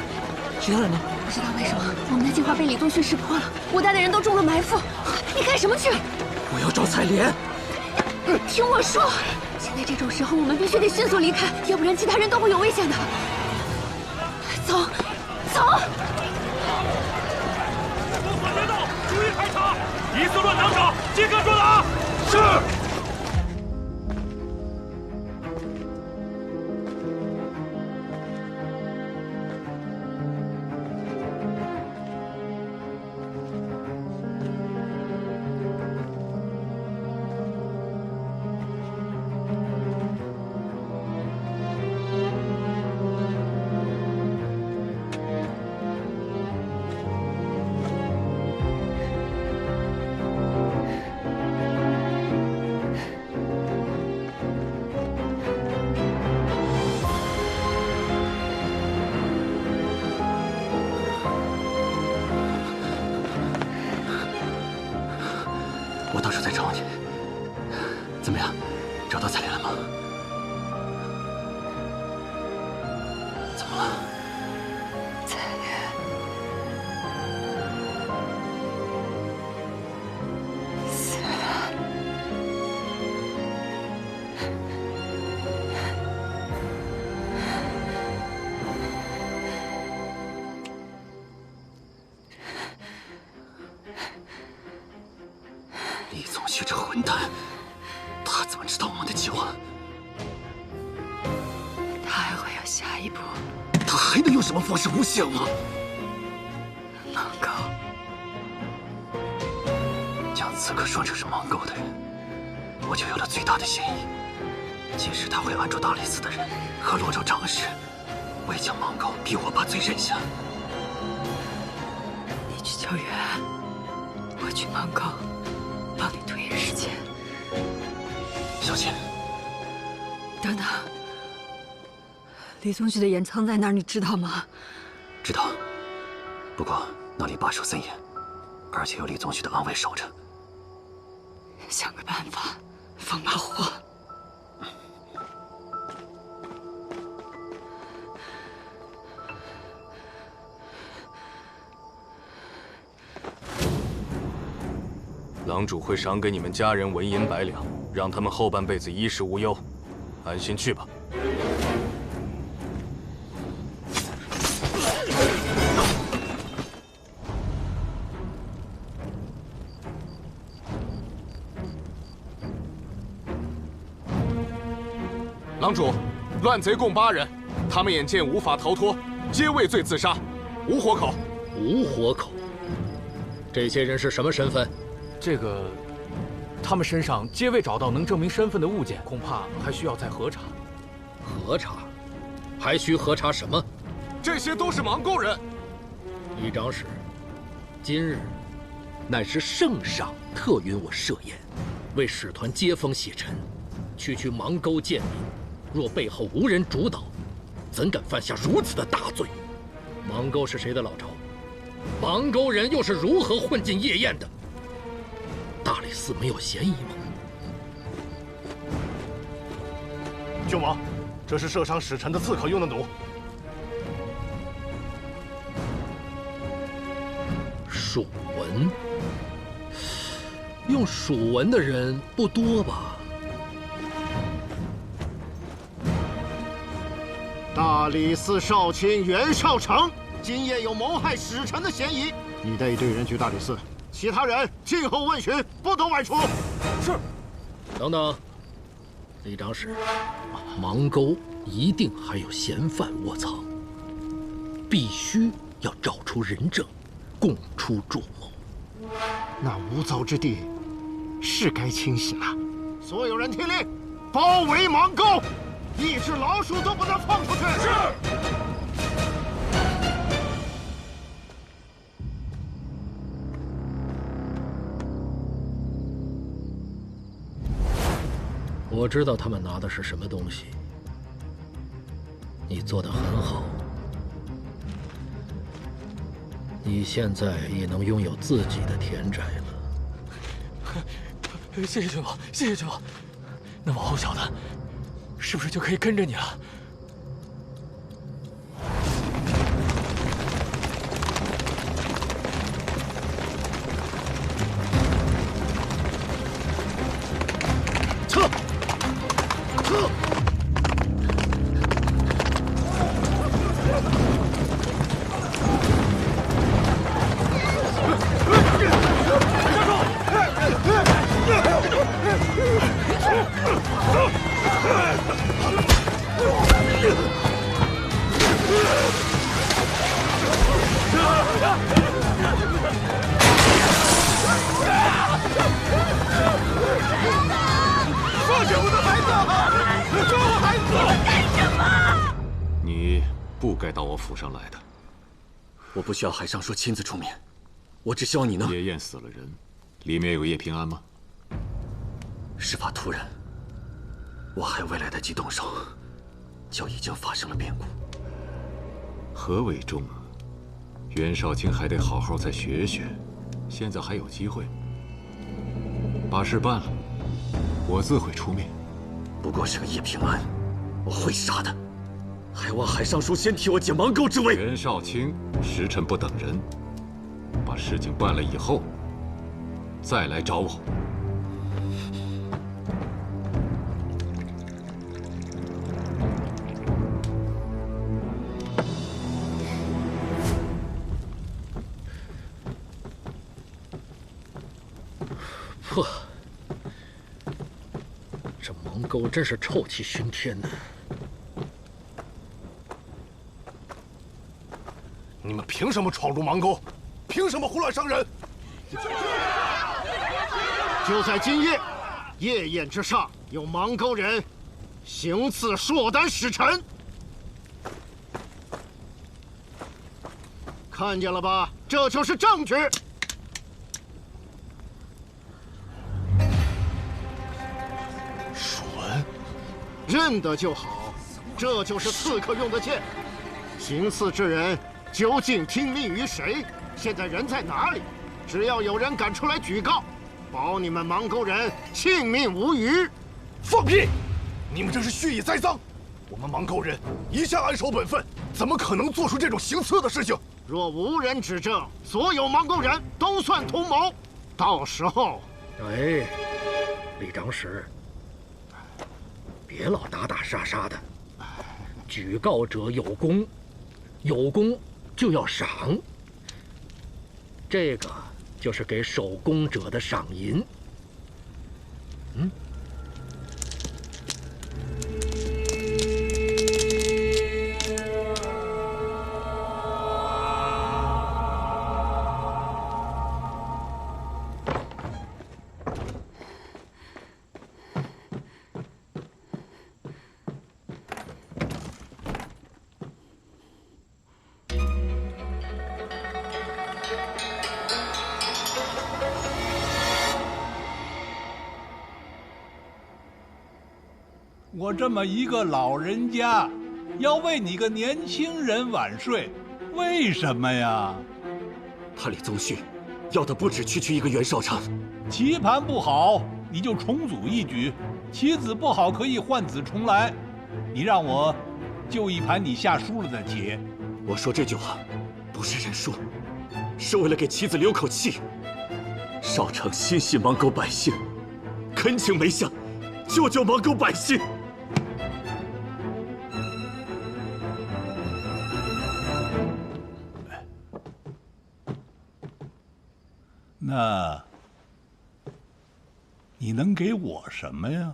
其他人呢？不知道为什么，我们的计划被李宗旭识破了，我带的人都中了埋伏。你干什么去？我要找彩莲。听我说，现在这种时候，我们必须得迅速离开，要不然其他人都会有危险的。走，走！封锁街道，注意排查，疑似乱党者，即刻捉拿。是。 我到时候再找你。怎么样，找到彩莲了吗？怎么了？彩莲，死了。李宗旭这混蛋，他怎么知道我们的计划？他还会有下一步。他还能用什么方式诬陷我？芒狗，将刺客说成是芒狗的人，我就有了最大的嫌疑。届时他会按住大理寺的人和罗州长史，为将芒狗逼我把罪认下。你去救援，我去芒狗。 帮你推延时间，小心！等等，李宗旭的掩藏在哪儿？你知道吗？知道，不过那里把守森严，而且有李宗旭的暗卫守着。想个办法，放把火。郎主会赏给你们家人纹银100两，让他们后半辈子衣食无忧，安心去吧。郎主，乱贼共8人，他们眼见无法逃脱，皆畏罪自杀，无活口。无活口。这些人是什么身份？这个他们身上皆未找到能证明身份的物件，恐怕还需要再核查。核查？还需核查什么？这些都是盲沟人。李长史，今日乃是圣上特允我设宴，为使团接风洗尘，区盲沟贱民。若背后无人主导，怎敢犯下如此的大罪？盲沟是谁的老巢？盲沟人又是如何混进夜宴的？大理寺没有嫌疑吗？郡王，这是射伤使臣的刺客用的弩。蜀文，用蜀文的人不多吧？大理寺少卿袁绍成今夜有谋害使臣的嫌疑，你带一队人去大理寺，其他人静候问询，不得外出。是。等等，李长史，盲沟一定还有嫌犯窝藏，必须要找出人证，供出主谋。那无凿之地是该清洗了。所有人听令，包围盲沟，一只老鼠都不能放出去。是。我知道他们拿的是什么东西，你做得很好。你现在也能拥有自己的田宅了。谢谢郡王，谢谢郡王。那往后小的，是不是就可以跟着你了？撤！撤！放下我的孩子！救我孩子！干什么？你不该到我府上来的。我不需要海上说亲自出面，我只希望你能。夜宴死了人，里面有叶平安吗？事发突然，我还未来得及动手，就已经发生了变故。何为重啊？袁绍卿还得好好再学学，现在还有机会。把事办了，我自会出面。不过是个叶平安，我会杀他，还望海尚书先替我解盲沟之围。袁绍卿，时辰不等人，把事情办了以后，再来找我。呵，这盲沟真是臭气熏天呢！你们凭什么闯入盲沟？凭什么胡乱伤人？就在今夜，夜宴之上有盲沟人行刺硕丹使臣，看见了吧？这就是证据。蜀文，认得就好，这就是刺客用的剑。行刺之人究竟听命于谁？现在人在哪里？只要有人敢出来举告，保你们盲沟人性命无虞。放屁！你们这是蓄意栽赃！我们盲沟人一向安守本分，怎么可能做出这种行刺的事情？若无人指证，所有盲沟人都算同谋。到时候，哎，李长史，别老打打杀杀的。举告者有功，有功就要赏。这个就是给守功者的赏银。嗯。我这么一个老人家，要为你个年轻人晚睡，为什么呀？他李宗旭要的不止区一个袁绍成。棋盘不好，你就重组一局；棋子不好，可以换子重来。你让我就一盘你下输了的棋。我说这句话，不是认输，是为了给妻子留口气。少成心系芒沟百姓，恳请梅相救救芒沟百姓。那你能给我什么呀？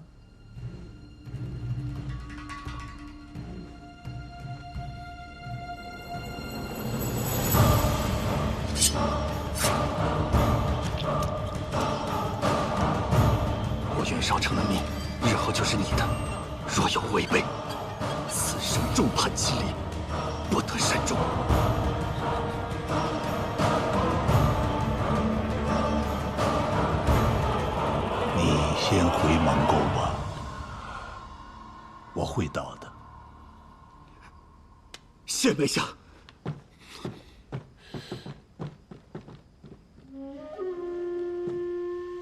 我袁绍成的命，日后就是你的。若有违背，此生众叛亲离，不得善终。先回芒沟吧，我会到的。谢梅相。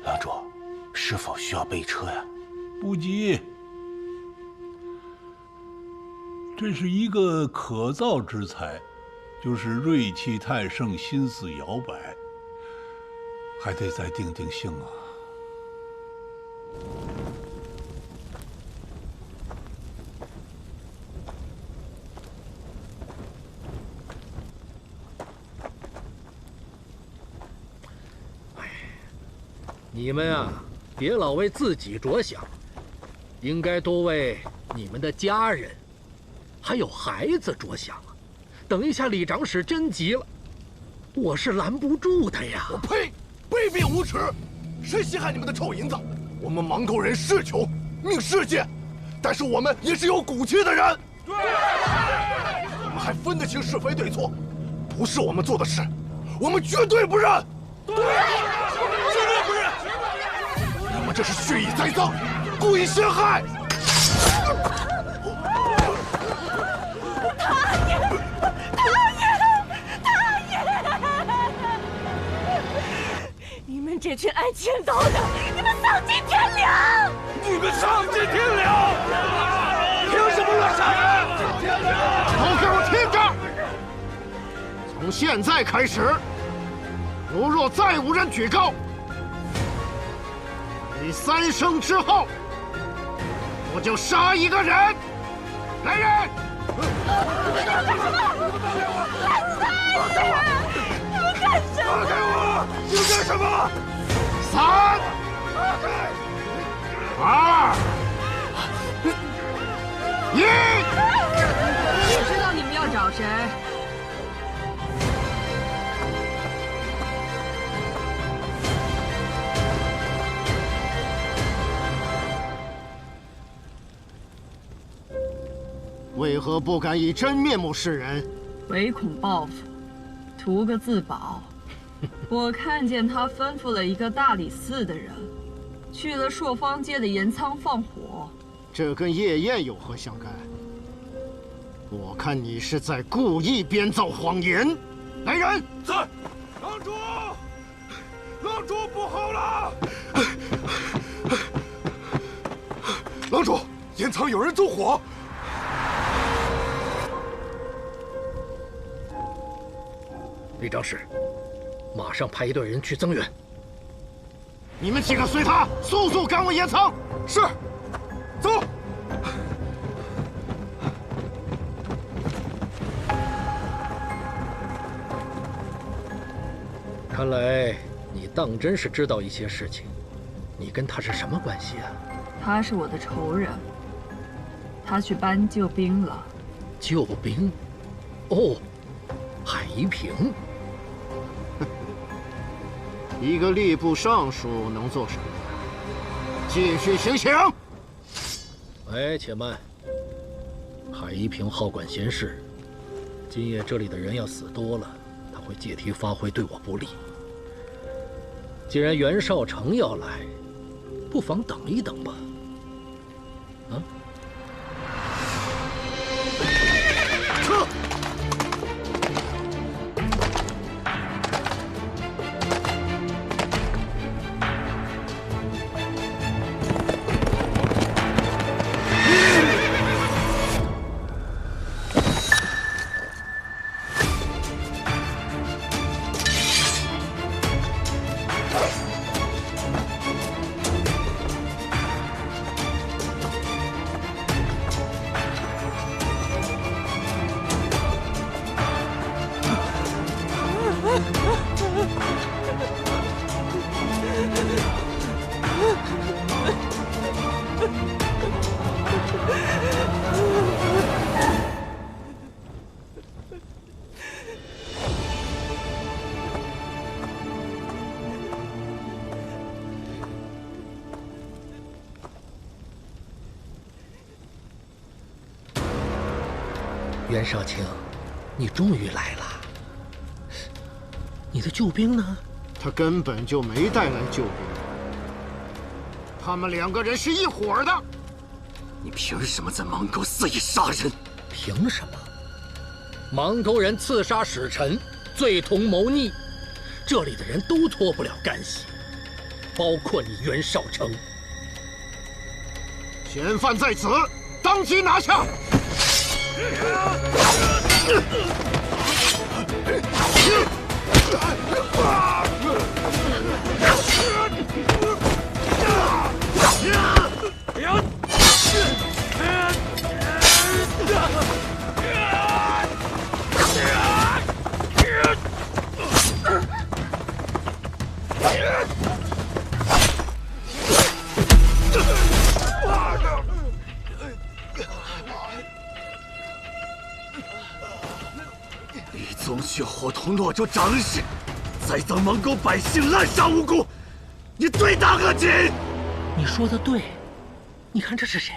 郎主，是否需要备车呀？不急，这是一个可造之材，就是锐气太盛，心思摇摆，还得再定定性啊。你们啊，别老为自己着想，应该多为你们的家人，还有孩子着想啊！等一下李长史真急了，我是拦不住的呀！我呸！卑鄙无耻！谁稀罕你们的臭银子？我们芒沟人是穷，命是贱，但是我们也是有骨气的人。对，我们还分得清是非对错，不是我们做的事，我们绝对不认。对，绝对不认！你们这是蓄意栽赃，故意陷害。你们这群爱千刀的，你们丧尽天良！你们丧尽天良！凭什么乱杀人？都给我听着！从现在开始，如若再无人举告，你3声之后，我就杀一个人。来人！干什么？放开我！你们干什么？放开我！你们干什么？3、2、1。我知道你们要找谁。为何不敢以真面目示人？唯恐报复，图个自保。我看见他吩咐了一个大理寺的人，去了朔方街的盐仓放火。这跟夜宴有何相干？我看你是在故意编造谎言。来人！在。郎主，郎主不好了！郎主，盐仓有人纵火。李长史，马上派一队人去增援。你们几个随他，速速赶往盐仓。是，走。看来你当真是知道一些事情。你跟他是什么关系啊？他是我的仇人，他去搬救兵了。救兵？哦，海夷平。一个吏部尚书能做什么？继续行刑。哎，且慢。海夷平好管闲事，今夜这里的人要死多了，他会借题发挥，对我不利。既然袁绍成要来，不妨等一等吧。啊？袁少卿，你终于来了。你的救兵呢？他根本就没带来救兵。他们2个人是一伙的。你凭什么在邙沟肆意杀人？凭什么？邙沟人刺杀使臣，罪同谋逆，这里的人都脱不了干系，包括你袁绍成。嫌犯在此，当即拿下！李宗旭伙同洛州长史，栽赃邙沟百姓，滥杀无辜，你罪大恶极！你说的对，你看这是谁？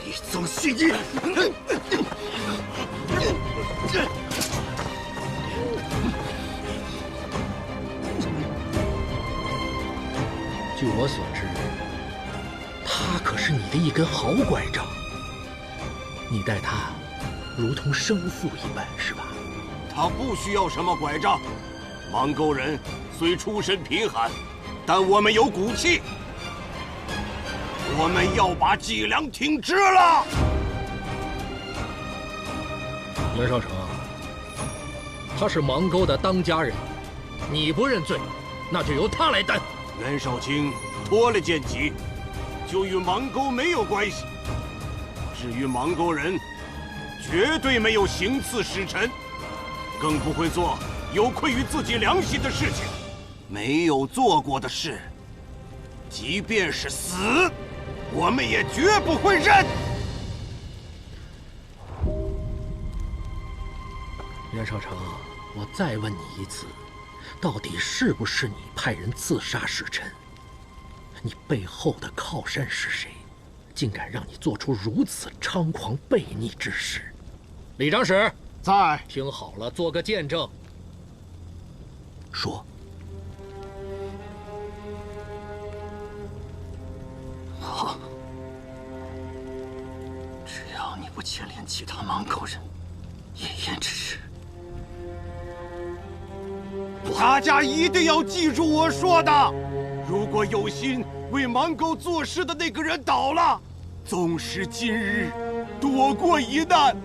李宗旭，你！据我所知，他可是你的一根好拐杖，你待他如同生父一般，是吧？他不需要什么拐杖。邙沟人虽出身贫寒，但我们有骨气。我们要把脊梁挺直了。袁绍成，他是邙沟的当家人，你不认罪，那就由他来担。袁绍卿脱了剑籍，就与邙沟没有关系。至于邙沟人，绝对没有行刺使臣，更不会做有愧于自己良心的事情。没有做过的事，即便是死，我们也绝不会认。袁绍成，我再问你一次，到底是不是你派人刺杀使臣？你背后的靠山是谁？竟敢让你做出如此猖狂悖逆之事？李长史在。听好了，做个见证。说。好，只要你不牵连其他邙沟人，一言之事。大家一定要记住我说的，如果有心为邙沟做事的那个人倒了，纵使今日躲过一难，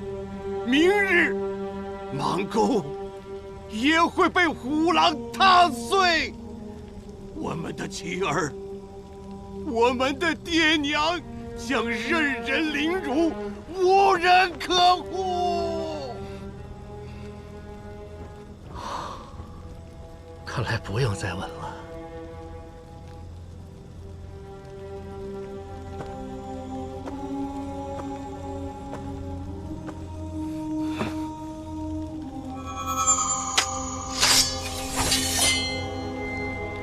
明日邙沟也会被虎狼踏碎。我们的妻儿，我们的爹娘将任人凌辱，无人可护。看来不用再问了。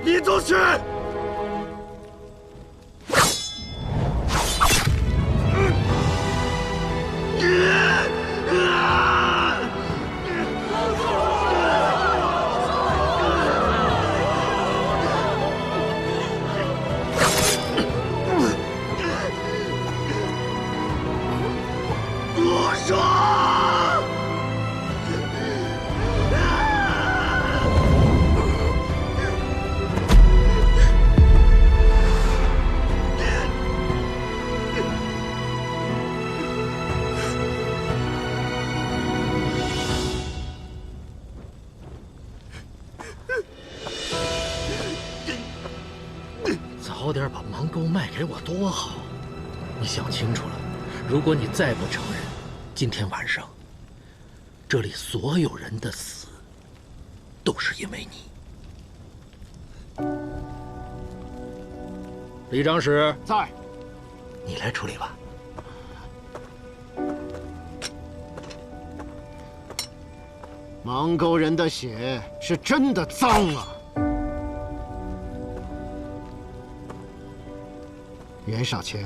李宗旭，早点把邙沟卖给我多好！你想清楚了，如果你再不承认，今天晚上这里所有人的死都是因为你。李长史在，你来处理吧。蒙沟人的血是真的脏啊！袁少卿，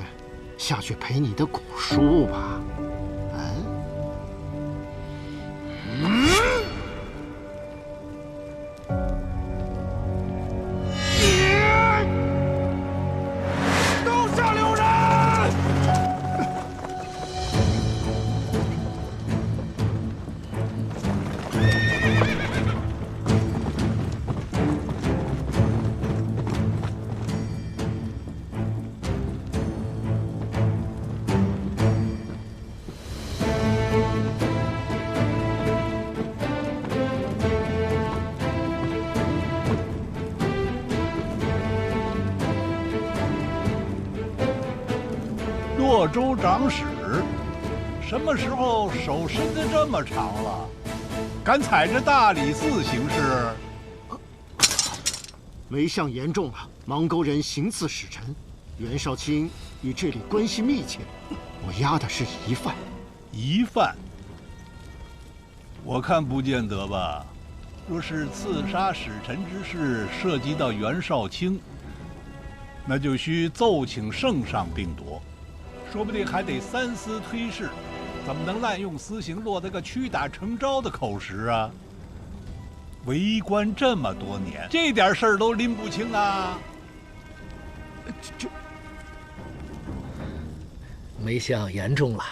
下去陪你的古书吧。刀下留人！洛州长史，什么时候手伸得这么长了？敢踩着大理寺行事？违相严重了，蒙沟人行刺使臣，袁绍卿与这里关系密切，我押的是疑犯。疑犯？我看不见得吧。若是刺杀使臣之事涉及到袁绍卿，那就需奏请圣上定夺。说不定还得三思推事，怎么能滥用私刑，落得个屈打成招的口实啊？为官这么多年，这点事儿都拎不清啊！没想严重了，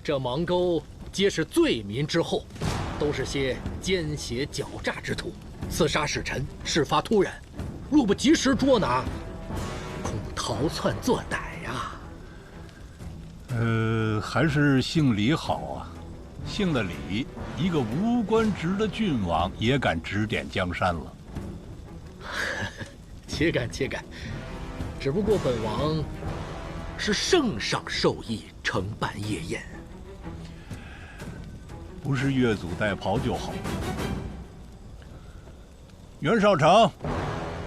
这芒沟皆是罪民之后，都是些奸邪狡诈之徒，刺杀使臣，事发突然，若不及时捉拿，恐逃窜作歹呀。还是姓李好啊！姓了李，一个无官职的郡王也敢指点江山了。岂敢岂敢！只不过本王是圣上授意承办夜宴，不是越俎代庖就好。袁绍成，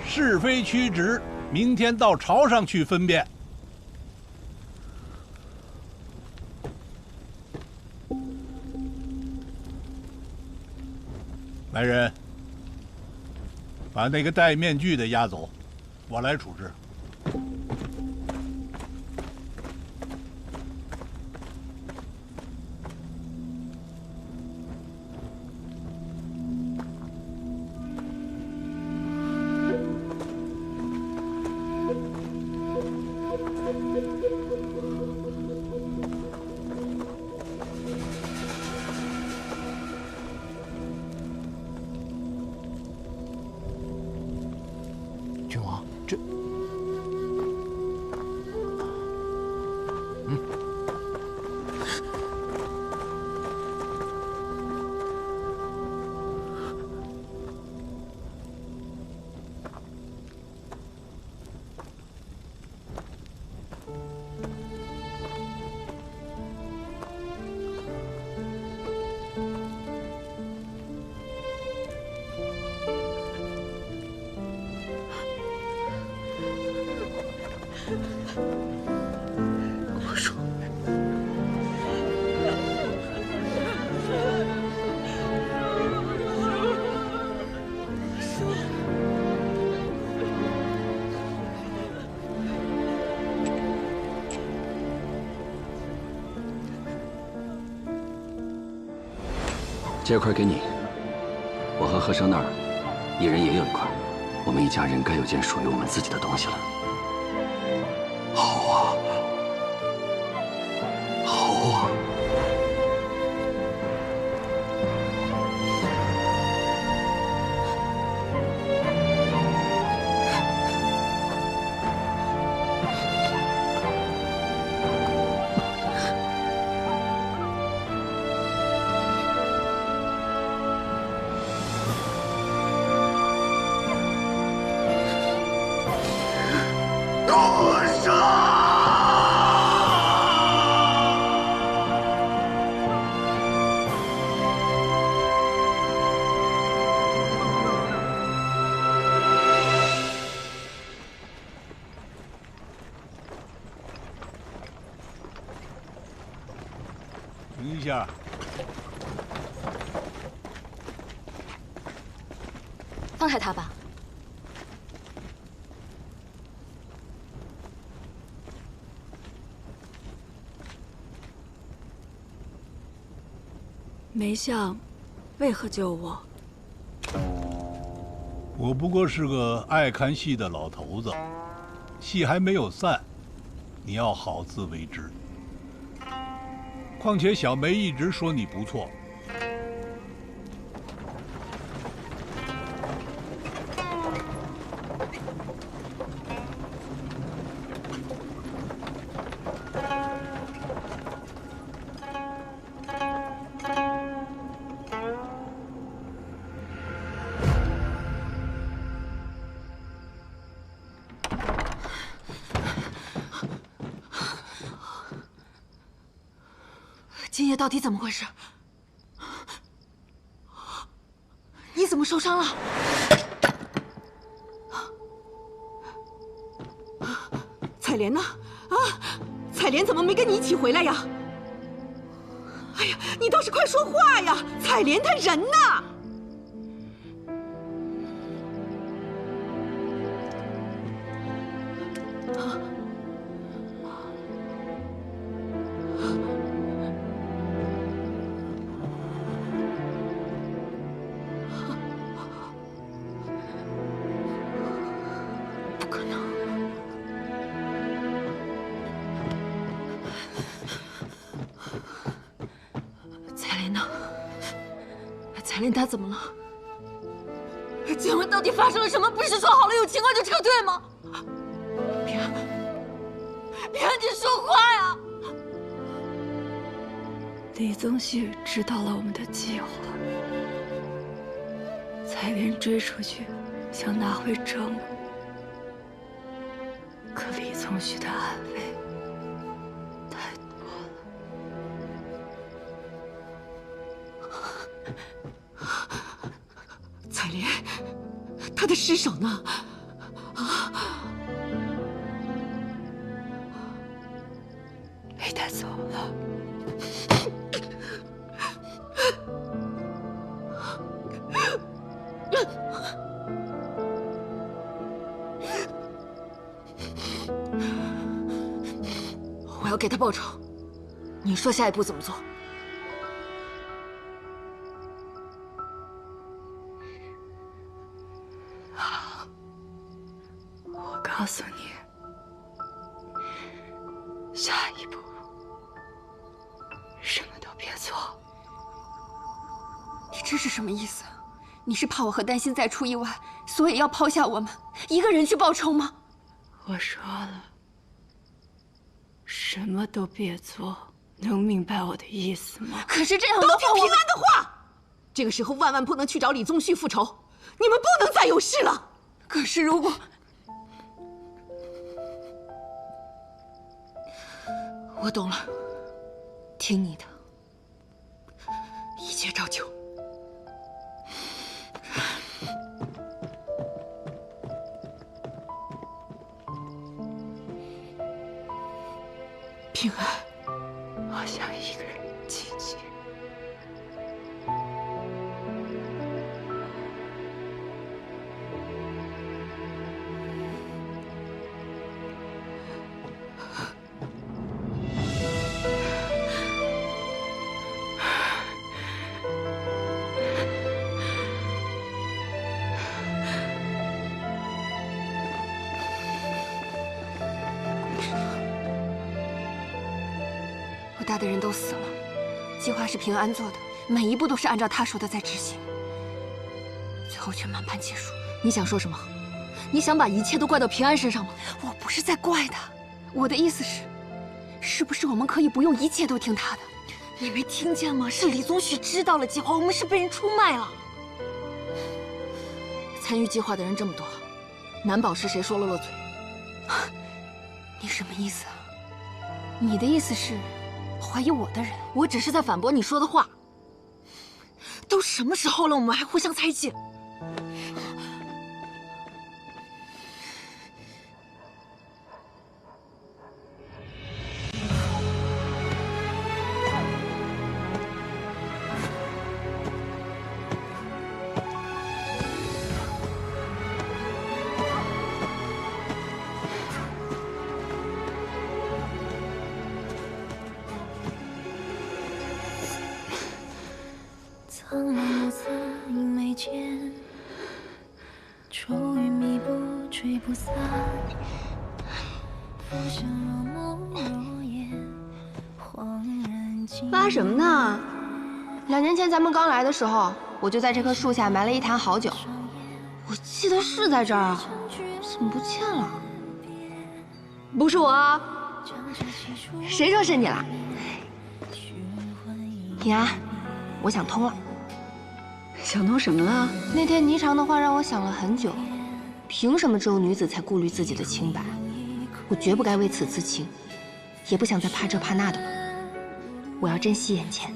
是非曲直，明天到朝上去分辨。来人，把那个戴面具的押走，我来处置。郡王，这……我说，这块给你，我和和尚那儿一人也有一块，我们一家人该有件属于我们自己的东西了。好啊，好啊。多少？停一下。放开他吧。梅相，为何救我？我不过是个爱看戏的老头子，戏还没有散，你要好自为之。况且小梅一直说你不错。今夜到底怎么回事？你怎么受伤了？彩莲呢？啊，彩莲怎么没跟你一起回来呀？哎呀，你倒是快说话呀！彩莲她人呢？彩莲她怎么了？请问到底发生了什么？不是说好了有情况就撤退吗？平安，平安，你说话呀！李宗旭知道了我们的计划，彩莲追出去，想拿回正午。可李宗旭的安危太多了。彩莲，她的尸首呢？啊，被带走了。我要给他报仇，你说下一步怎么做？好，我告诉你，下一步什么都别做。你这是什么意思？你是怕我和担心再出意外，所以要抛下我们一个人去报仇吗？我说了。什么都别做，能明白我的意思吗？可是这样都听平安的话。这个时候万万不能去找李宗旭复仇，你们不能再有事了。可是如果……我懂了，听你的，一切照旧。平安，我想一个人静静。我带的人都死了，计划是平安做的，每一步都是按照他说的在执行，最后却满盘皆输。你想说什么？你想把一切都怪到平安身上吗？我不是在怪他，我的意思是，是不是我们可以不用一切都听他的？你没听见吗？是李宗旭知道了计划，我们是被人出卖了。参与计划的人这么多，难保是谁说了漏嘴。你什么意思啊？你的意思是？怀疑我的人，我只是在反驳你说的话。都什么时候了，我们还互相猜忌？挖什么呢？2年前咱们刚来的时候，我就在这棵树下埋了一坛好酒。我记得是在这儿啊，怎么不见了？不是我啊，谁说是你了？平安，我想通了。想通什么了？那天霓裳的话让我想了很久，凭什么只有女子才顾虑自己的清白？我绝不该为此自轻，也不想再怕这怕那的了。我要珍惜眼前。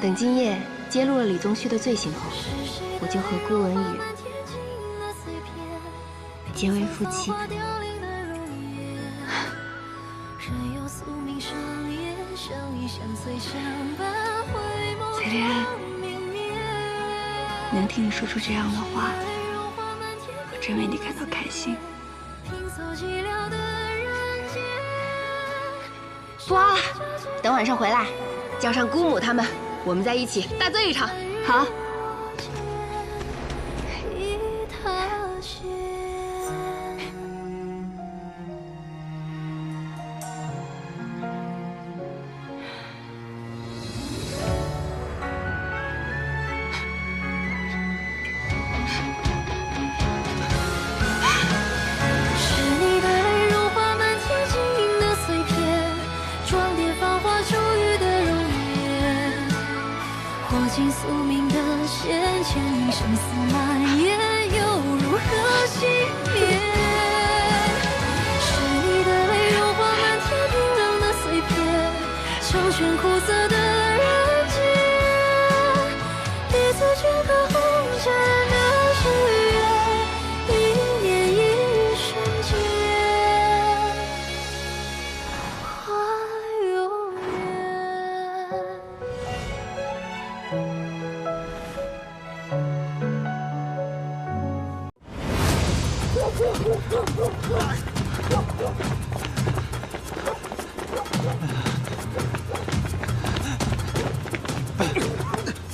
等今夜揭露了李宗旭的罪行后，我就和顾文宇结为夫妻。崔丽安，能听你说出这样的话，我真为你感到开心。不熬了，等晚上回来，叫上姑母他们，我们在一起大醉一场。好。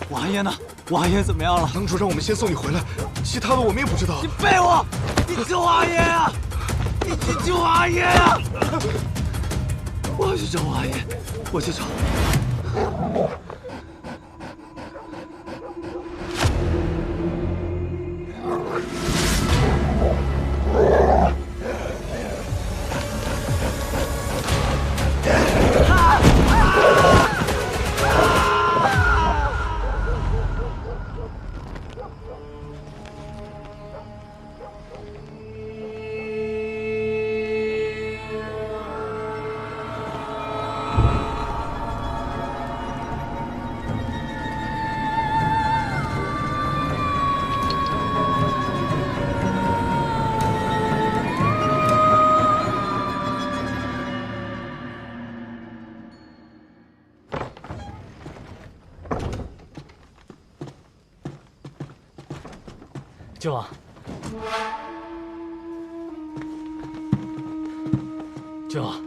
我阿爷呢？我阿爷怎么样了？堂主让我们先送你回来，其他的我们也不知道。你废物！你救我阿爷呀！你去救我阿爷呀！我要去找我阿爷，我去找。靖王，靖王，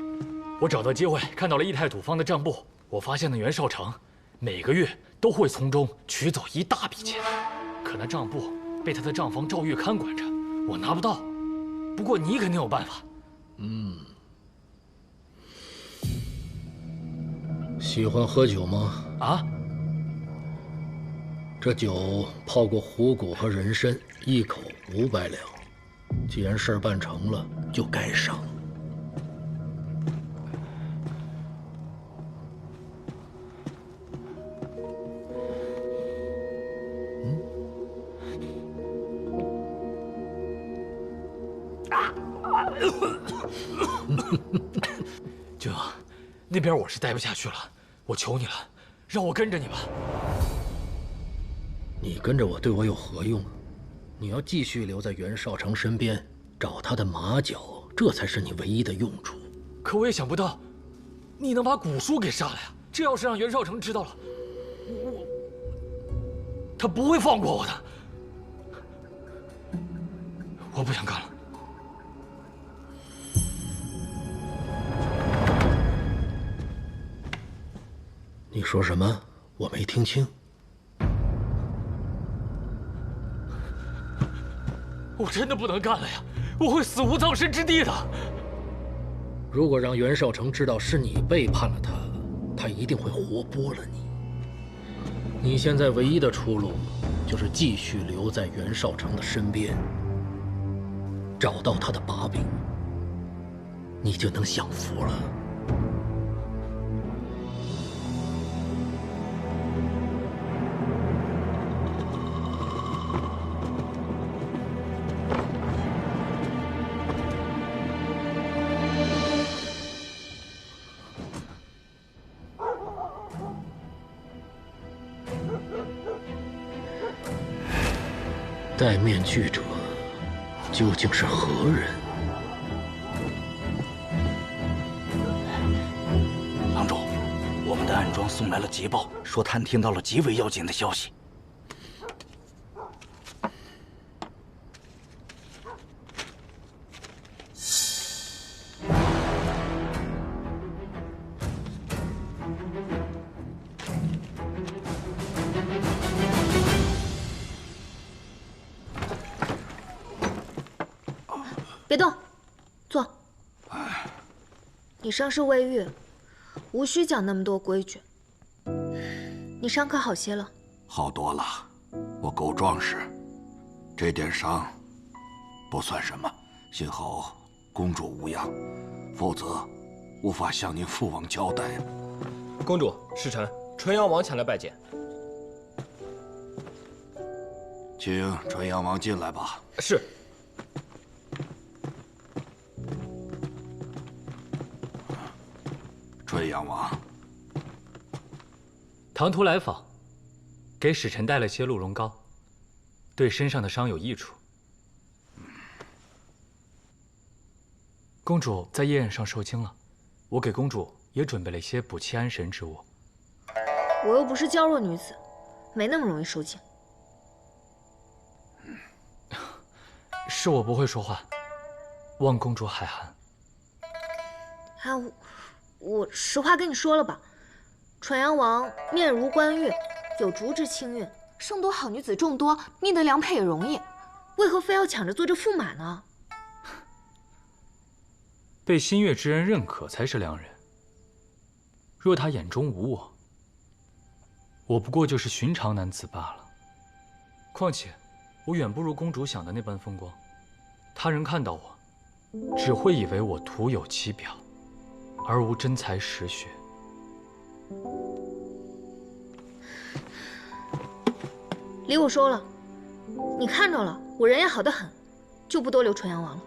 我找到机会看到了义太土方的账簿，我发现了袁绍成每个月都会从中取走一大笔钱，可那账簿被他的账房赵玉看管着，我拿不到。不过你肯定有办法。喜欢喝酒吗？啊？这酒泡过虎骨和人参，一口500两。既然事儿办成了，就该赏。靖王，那边我是待不下去了，我求你了，让我跟着你吧。你跟着我对我有何用啊？你要继续留在袁绍成身边，找他的马脚，这才是你唯一的用处。可我也想不到，你能把古叔给杀了呀！这要是让袁绍成知道了，他不会放过我的。我不想干了。你说什么？我没听清。我真的不能干了呀！我会死无葬身之地的。如果让袁绍成知道是你背叛了他，他一定会活剥了你。你现在唯一的出路，就是继续留在袁绍成的身边，找到他的把柄，你就能享福了。戴面具者究竟是何人？郎主，我们的暗桩送来了急报，说探听到了极为要紧的消息。别动，坐。你伤势未愈，无需讲那么多规矩。你伤可好些了？好多了，我够壮实，这点伤不算什么。幸好公主无恙，否则无法向您父王交代。公主，使臣纯阳王前来拜见。请纯阳王进来吧。是。纯阳王，唐突来访，给使臣带了些鹿茸膏，对身上的伤有益处。公主在夜宴上受惊了，我给公主也准备了一些补气安神之物。我又不是娇弱女子，没那么容易受惊。是我不会说话，望公主海涵。哎，我实话跟你说了吧，纯阳王面如冠玉，有竹之清韵，圣都好女子众多，觅得良配也容易，为何非要抢着做这驸马呢？被心悦之人认可才是良人。若他眼中无我，我不过就是寻常男子罢了。况且，我远不如公主想的那般风光，他人看到我，只会以为我徒有其表，而无真才实学。离我说了，你看着了，我人也好得很，就不多留纯阳王了。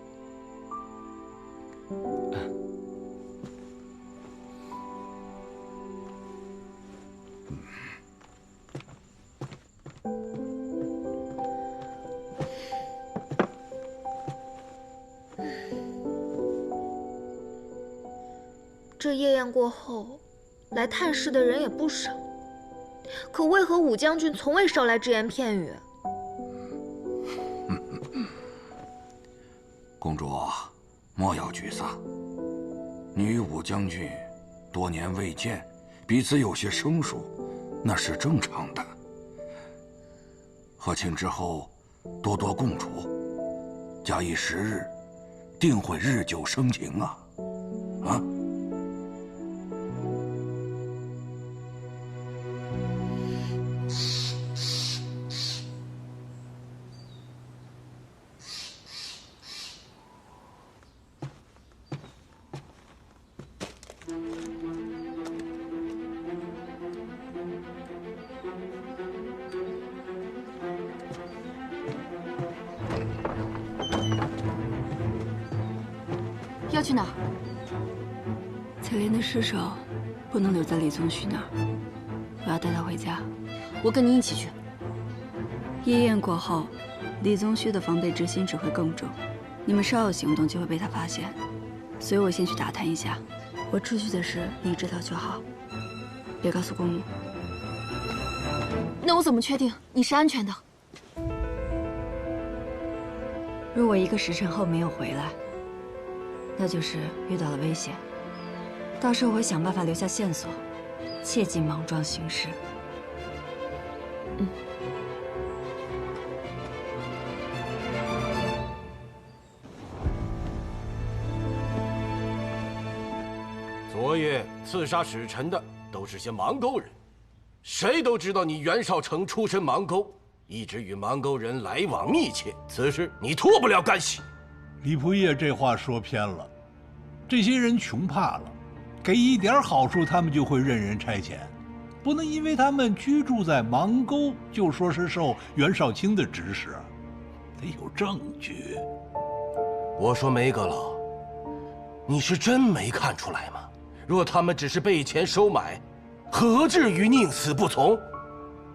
这夜宴过后，来探视的人也不少，可为何武将军从未捎来只言片语？公主，莫要沮丧。你与武将军多年未见，彼此有些生疏，那是正常的。和亲之后，多多共处，假以时日，定会日久生情啊！啊！要去哪儿？采莲的尸首不能留在李宗旭那儿，我要带他回家。我跟你一起去。夜宴过后，李宗旭的防备之心只会更重，你们稍有行动就会被他发现，所以我先去打探一下。我出去的事你知道就好，别告诉公母。那我怎么确定你是安全的？如果1个时辰后没有回来，那就是遇到了危险，到时候我会想办法留下线索，切忌莽撞行事。昨夜刺杀使臣的都是些芒沟人，谁都知道你袁绍成出身芒沟，一直与芒沟人来往密切，此事你脱不了干系。李仆夜这话说偏了，这些人穷怕了，给一点好处他们就会任人差遣，不能因为他们居住在芒沟就说是受袁绍卿的指使，得有证据。我说梅阁老，你是真没看出来吗？若他们只是被钱收买，何至于宁死不从？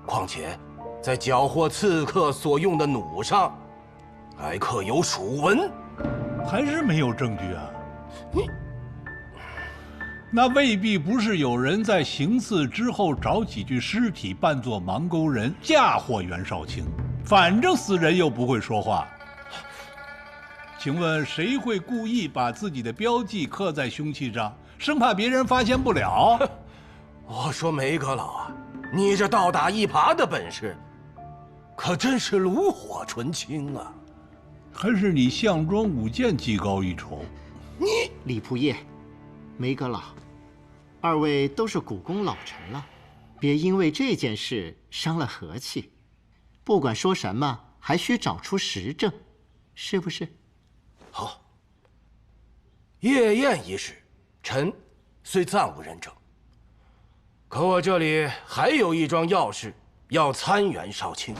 况且，在缴获刺客所用的弩上，还刻有蜀文，还是没有证据啊！那未必不是有人在行刺之后找几具尸体扮作芒沟人嫁祸袁绍卿，反正死人又不会说话。请问谁会故意把自己的标记刻在凶器上，生怕别人发现不了？我说梅阁老啊，你这倒打一耙的本事，可真是炉火纯青啊！还是你项庄舞剑技高一筹？你李仆夜、梅阁老，二位都是古宫老臣了，别因为这件事伤了和气。不管说什么，还需找出实证，是不是？好。夜宴一事，臣虽暂无认证，可我这里还有一桩要事要参袁绍卿。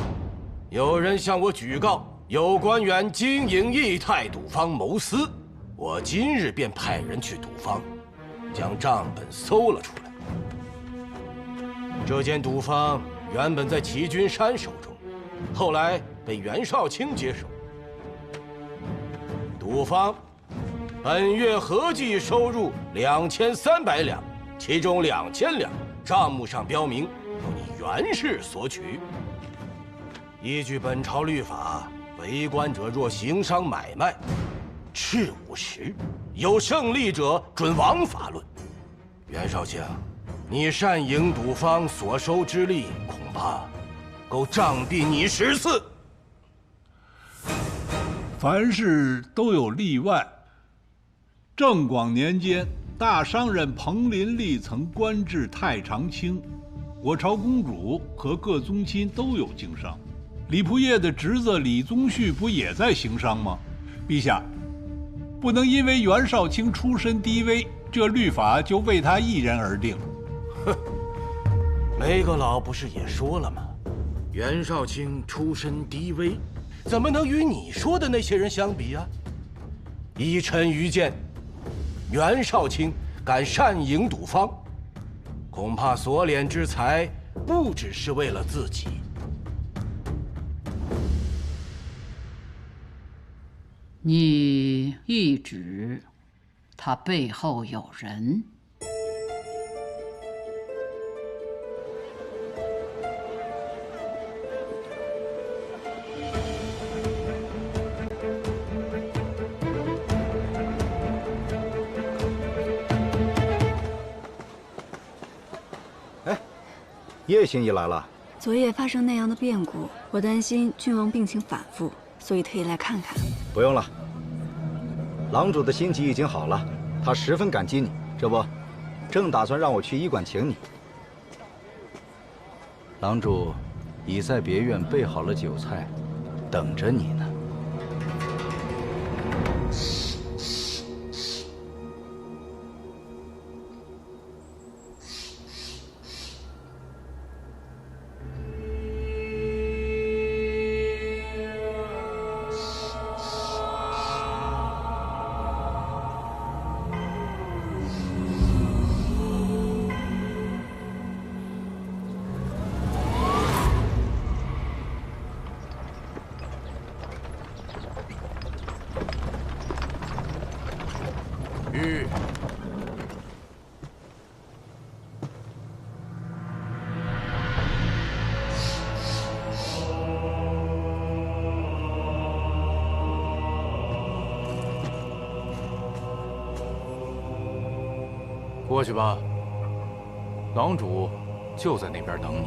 有人向我举告，有官员经营义泰赌坊谋私，我今日便派人去赌坊，将账本搜了出来。这间赌坊原本在齐君山手中，后来被袁绍卿接手。赌坊本月合计收入2300两，其中2000两账目上标明由你袁氏所取。依据本朝律法，为官者若行商买卖，斥50，有胜利者准王法论。袁绍卿，你擅营赌坊所收之利，恐怕够杖毙你10次。凡事都有例外。正广年间，大商人彭林立曾官至太常卿，我朝公主和各宗亲都有经商。李仆夜的侄子李宗旭不也在行商吗？陛下，不能因为袁绍卿出身低微，这律法就为他一人而定。哼，梅阁老不是也说了吗？袁绍卿出身低微，怎么能与你说的那些人相比啊？依臣愚见，袁绍卿敢擅营赌坊，恐怕所敛之财不只是为了自己。你一指他背后有人？叶行医来了。昨夜发生那样的变故，我担心郡王病情反复，所以特意来看看。不用了，郎主的心疾已经好了，他十分感激你。这不，正打算让我去医馆请你。郎主已在别院备好了酒菜，等着你呢。过去吧，郎主就在那边等你。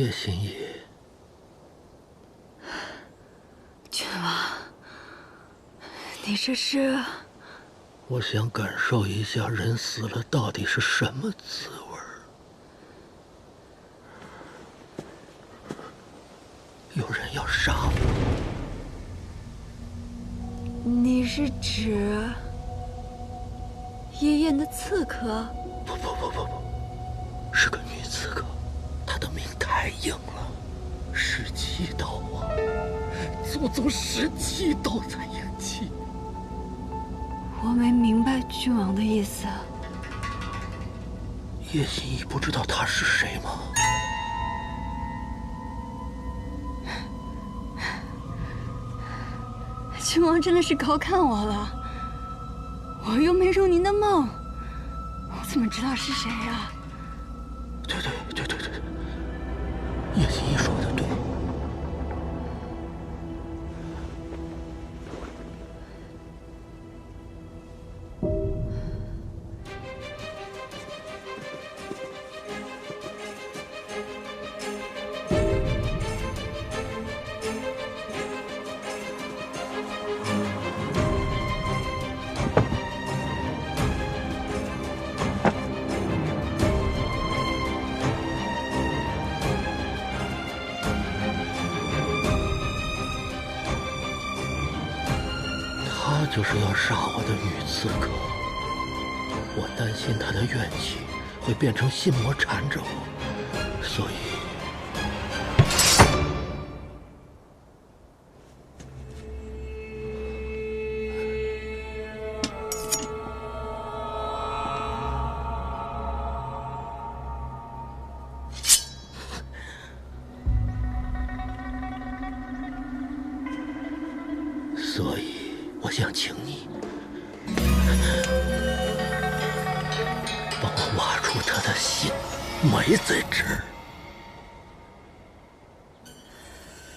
叶心意，郡王，你这是？我想感受一下人死了到底是什么滋味。有人要杀我。你是指夜宴的刺客？不，是个女刺客，她的命太硬了，17刀啊，足足17刀在咽气。我没明白郡王的意思。叶心怡不知道他是谁吗？郡王真的是高看我了，我又没入您的梦，我怎么知道是谁呀？对，叶心怡说的对。她就是要杀我的女刺客，我担心她的怨气会变成心魔缠着我，所以。所以，我想请你帮我挖出他的心，埋在这儿，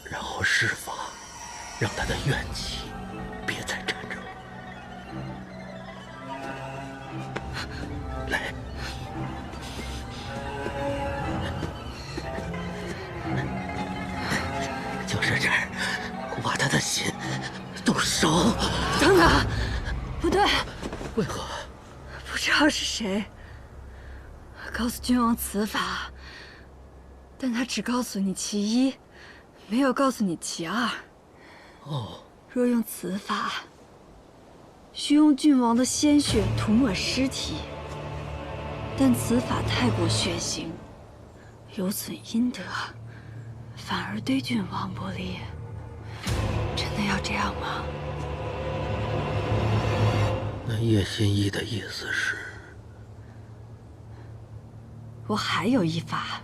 然后施法，让他的怨气别再缠着我。来，就是这儿，挖他的心。动手！等等，不对。为何？不知道是谁告诉君王此法，但他只告诉你其一，没有告诉你其二。哦。若用此法，需用郡王的鲜血涂抹尸体，但此法太过血腥，有损阴德，反而对郡王不利。真的要这样吗？那叶心怡的意思是，我还有一法，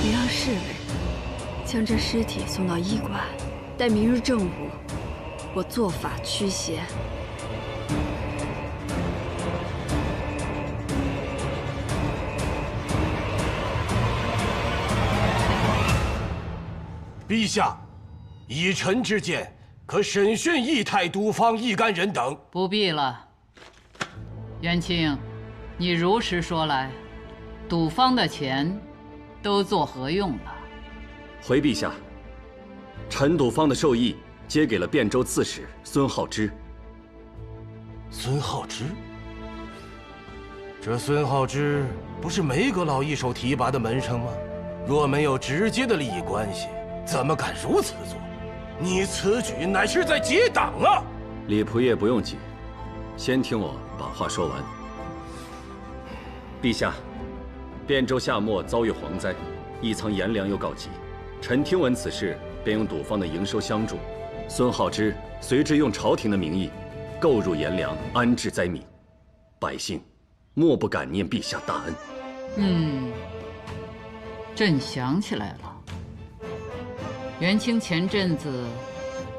你让侍卫将这尸体送到医馆，待明日正午，我做法驱邪。陛下，以臣之见，可审讯义太督方一干人等。不必了，元清，你如实说来，赌方的钱都作何用了？回陛下，臣赌方的授意接给了汴州刺史孙浩之。孙浩之？这孙浩之不是梅阁老一手提拔的门生吗？若没有直接的利益关系，怎么敢如此做？你此举乃是在结党啊！李仆射不用急，先听我把话说完。陛下，汴州夏末遭遇蝗灾，一仓盐粮又告急，臣听闻此事，便用赌方的营收相助。孙浩之随之用朝廷的名义，购入盐粮，安置灾民，百姓莫不感念陛下大恩。朕想起来了。元清前阵子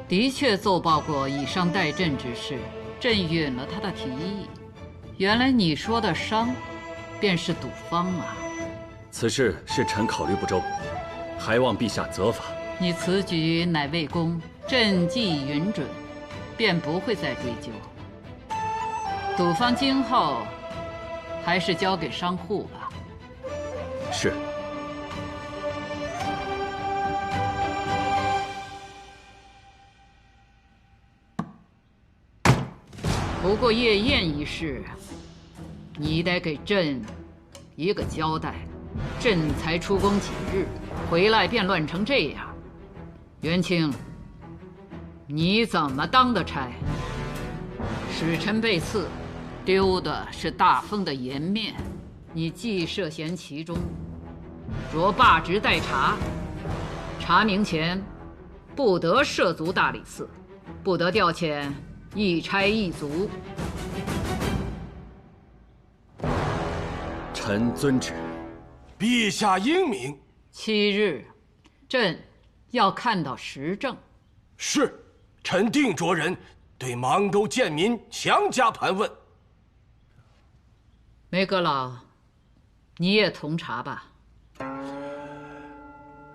的确奏报过以商代赈之事，朕允了他的提议。原来你说的商，便是赌方啊！此事是臣考虑不周，还望陛下责罚。你此举乃为公，朕既允准，便不会再追究。赌方今后还是交给商户吧。是。不过夜宴一事，你得给朕一个交代。朕才出宫几日，回来便乱成这样。元清，你怎么当的差？使臣被刺，丢的是大封的颜面，你既涉嫌其中，若罢职待查，查明前不得涉足大理寺，不得调遣一差一卒。臣遵旨。陛下英明。7日，朕要看到实证。是，臣定着人对芒沟贱民详加盘问。梅阁老，你也同查吧。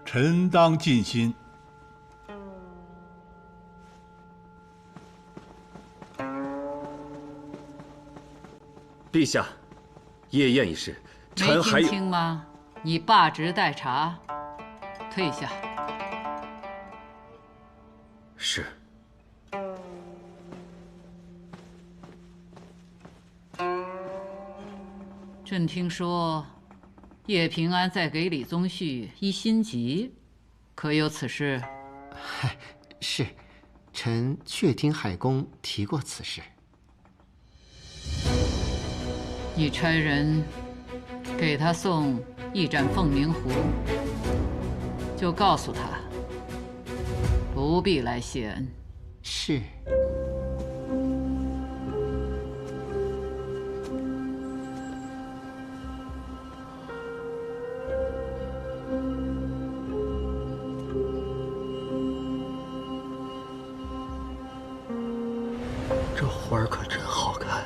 臣当尽心。陛下，夜宴一事，臣还没听有。清吗？你罢职待查，退下。是。朕听说，叶平安在给李宗旭一心急，可有此事？嗨，是，臣确听海公提过此事。你差人给他送一盏凤鸣壶，就告诉他不必来谢恩。是。这花儿可真好看。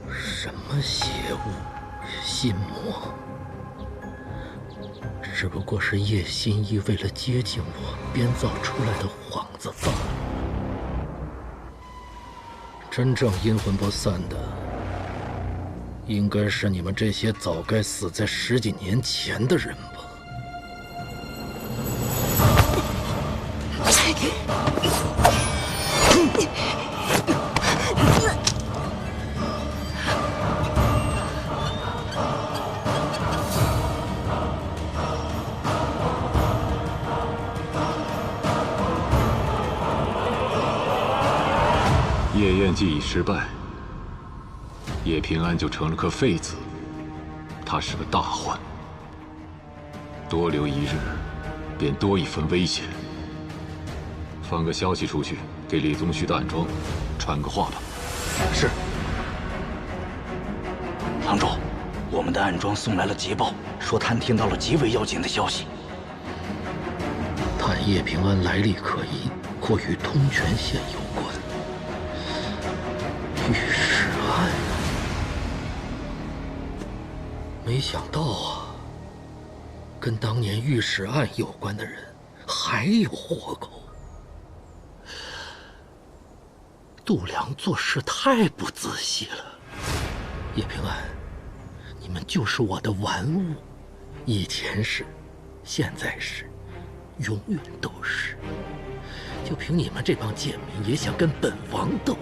什么邪物、心魔，只不过是叶心意为了接近我编造出来的幌子罢了。真正阴魂不散的，应该是你们这些早该死在10几年前的人吧。夜宴既已失败，叶平安就成了颗废子，他是个大患。多留一日，便多一分危险。放个消息出去，给李宗旭的暗桩传个话吧。是。堂主，我们的暗桩送来了捷报，说他听到了极为要紧的消息。探叶平安来历可疑，或与通泉县有关。御史案，没想到啊，跟当年御史案有关的人还有活口。度量做事太不仔细了。叶平安，你们就是我的玩物，以前是，现在是，永远都是。就凭你们这帮贱民，也想跟本王斗？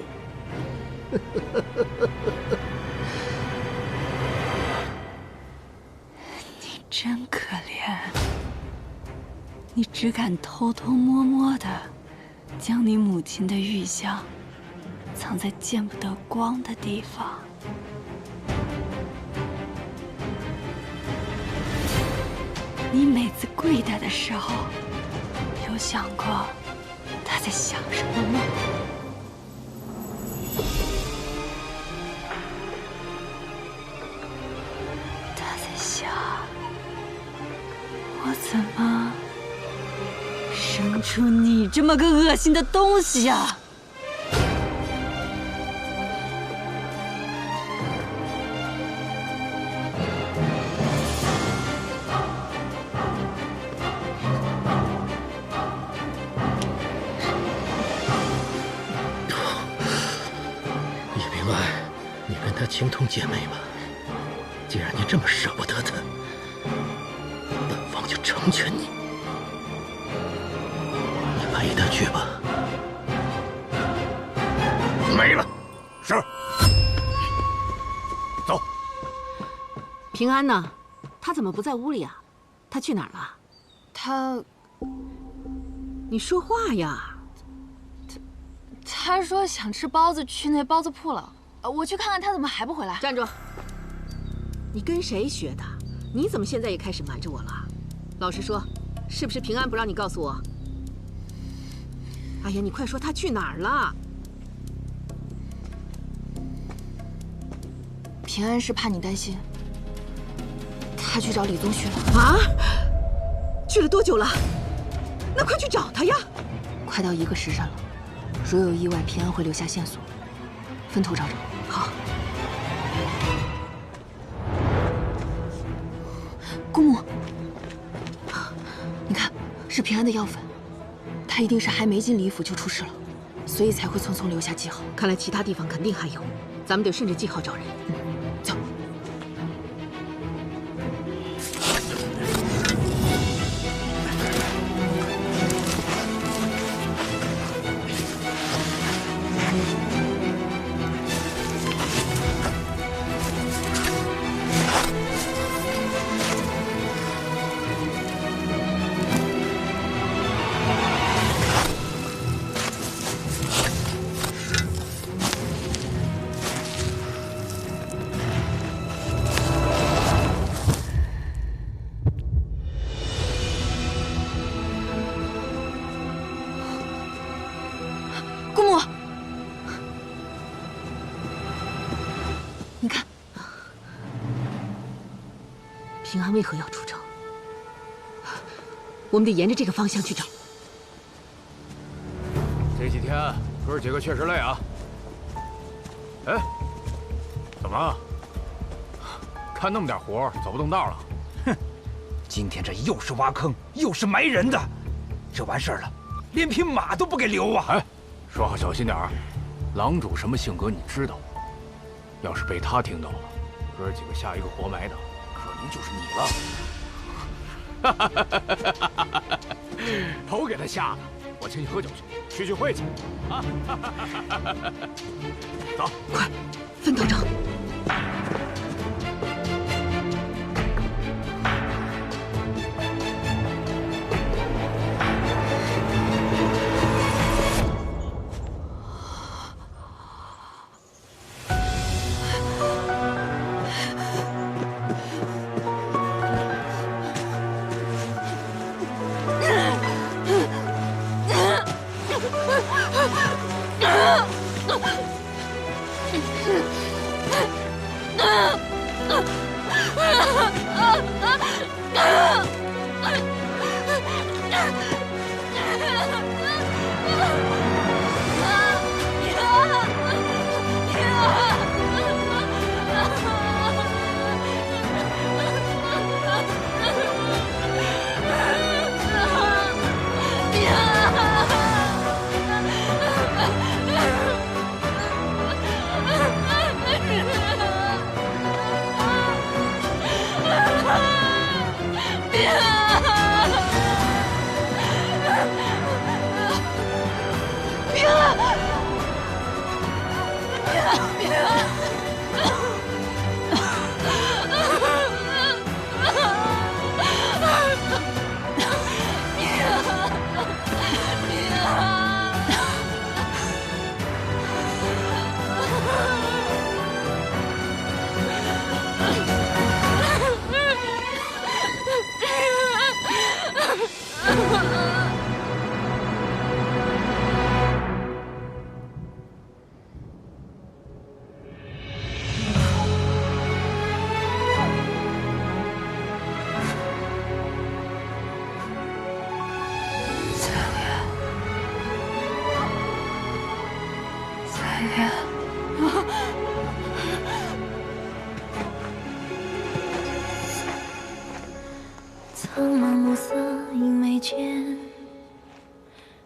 你真可怜，你只敢偷偷摸摸的将你母亲的玉像藏在见不得光的地方。你每次跪拜的时候，有想过他在想什么吗？他在想，我怎么生出你这么个恶心的东西啊！情同姐妹吧，既然你这么舍不得她，本王就成全你。你陪她去吧。没了。是。走。平安呢？他怎么不在屋里啊？他去哪儿了？他，你说话呀！他说想吃包子，去那包子铺了。我去看看他怎么还不回来。站住！你跟谁学的？你怎么现在也开始瞒着我了？老实说，是不是平安不让你告诉我？哎呀，你快说他去哪儿了？平安是怕你担心，他去找李宗旭了。啊？去了多久了？那快去找他呀！快到1个时辰了，如有意外，平安会留下线索，分头找找。好。姑母，你看，是平安的药粉，他一定是还没进李府就出事了，所以才会匆匆留下记号。看来其他地方肯定还有，咱们得顺着记号找人。走。姑母，你看，平安为何要出城？我们得沿着这个方向去找。这几天哥几个确实累啊。哎，怎么？看那么点活，走不动道了？哼，今天这又是挖坑，又是埋人的，这完事儿了，连匹马都不给留啊！哎。说话小心点儿，郎主什么性格你知道？要是被他听到了，哥几个下一个活埋的，可能就是你了。头给他吓的，我请你喝酒去，聚会去。啊！走，快，分头找。苍茫暮色映眉间，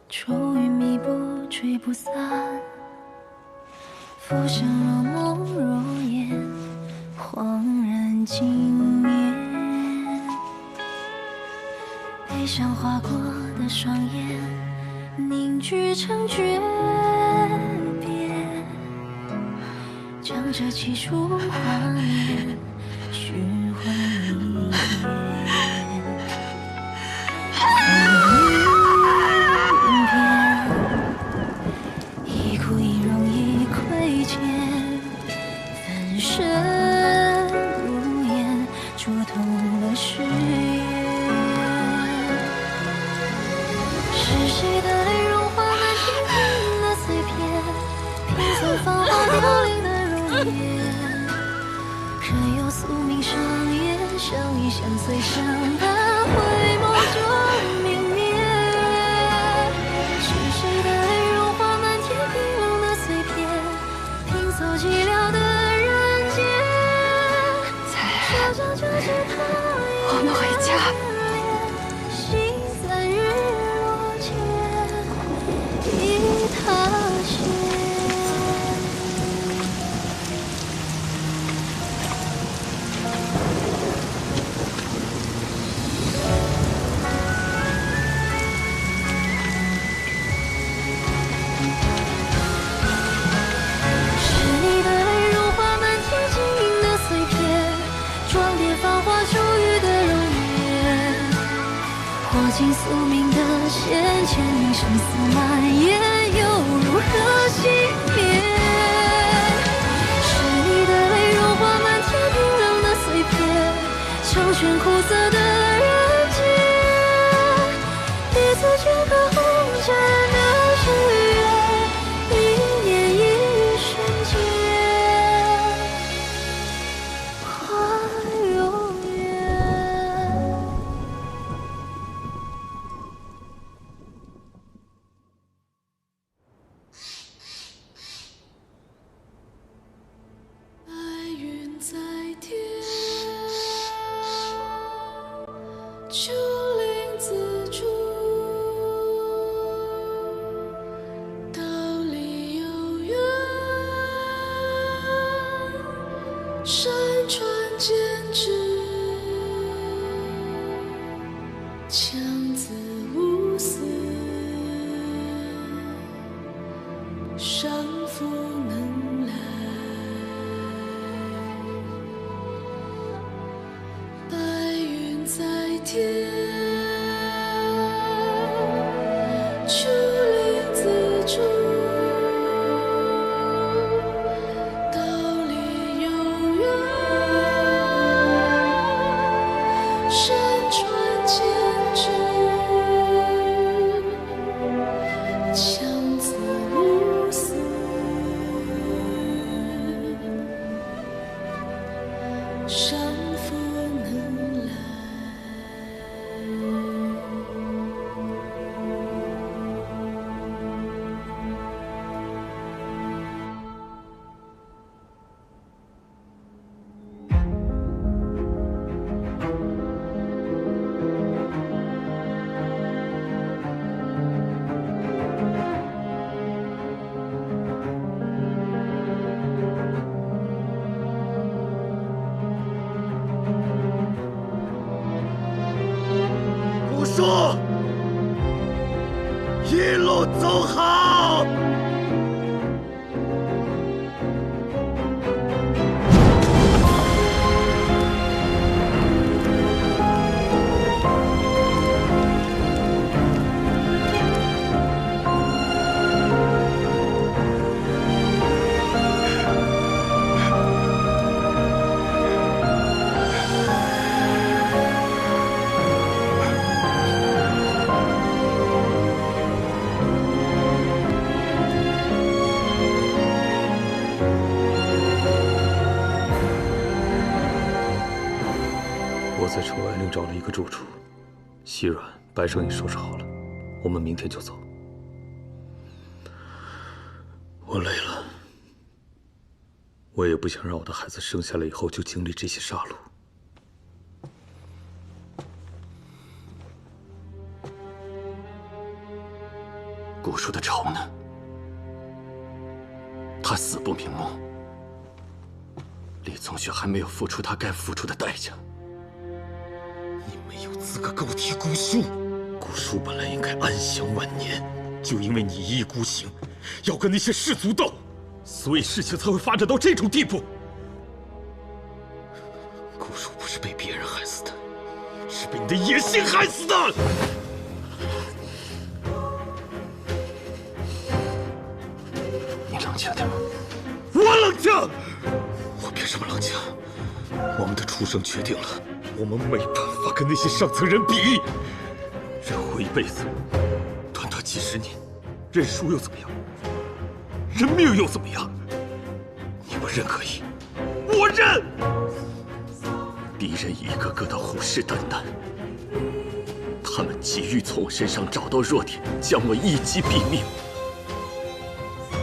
愁云密布吹不散，浮生若梦若烟，恍然惊眠。悲伤划过的双眼，凝聚成诀别，将这几处画面虚幻一眼。一哭一荣一亏欠，分身如烟，灼痛了誓言。是谁的泪融化满天空的碎片，拼凑芳华凋零的容颜。任由宿命上演，相依相随相伴，回眸中泯灭。是谁的泪融化满天冰冷的碎片，拼凑寂寥的人间。就这是他我们回家。心在日落前已踏雪。是你的泪融化满天晶莹的碎片，装点芳华初遇的容颜，握紧宿命的线，牵引生死蔓延，又如何熄灭？是你的泪融化满天冰冷的碎片，成全苦涩的人间，一次镌刻红尘的誓言，一念一瞬间，化永远。白云在天，秋林自主，道理有缘，山川间枝，强子无私，上负能来。白云在天，秋林自主，道理有缘，山川间枝，强子无私，上负能来。古叔，一路走好。我在城外另找了一个住处，细软、白胜也收拾好了，我们明天就走。我累了，我也不想让我的孩子生下来以后就经历这些杀戮。古树的仇呢？他死不瞑目。李宗旭还没有付出他该付出的代价。你没有资格勾提古树。古树本来应该安享晚年，就因为你一意孤行，要跟那些氏族斗，所以事情才会发展到这种地步。顾叔不是被别人害死的，是被你的野心害死的。你冷静点。我冷静。我凭什么冷静？我们的出生决定了，我们没办法跟那些上层人比。人活一辈子，短短几十年，认输又怎么样？认命又怎么样？你们认可以，我认。敌人一个个的虎视眈眈，他们急于从我身上找到弱点，将我一击毙命。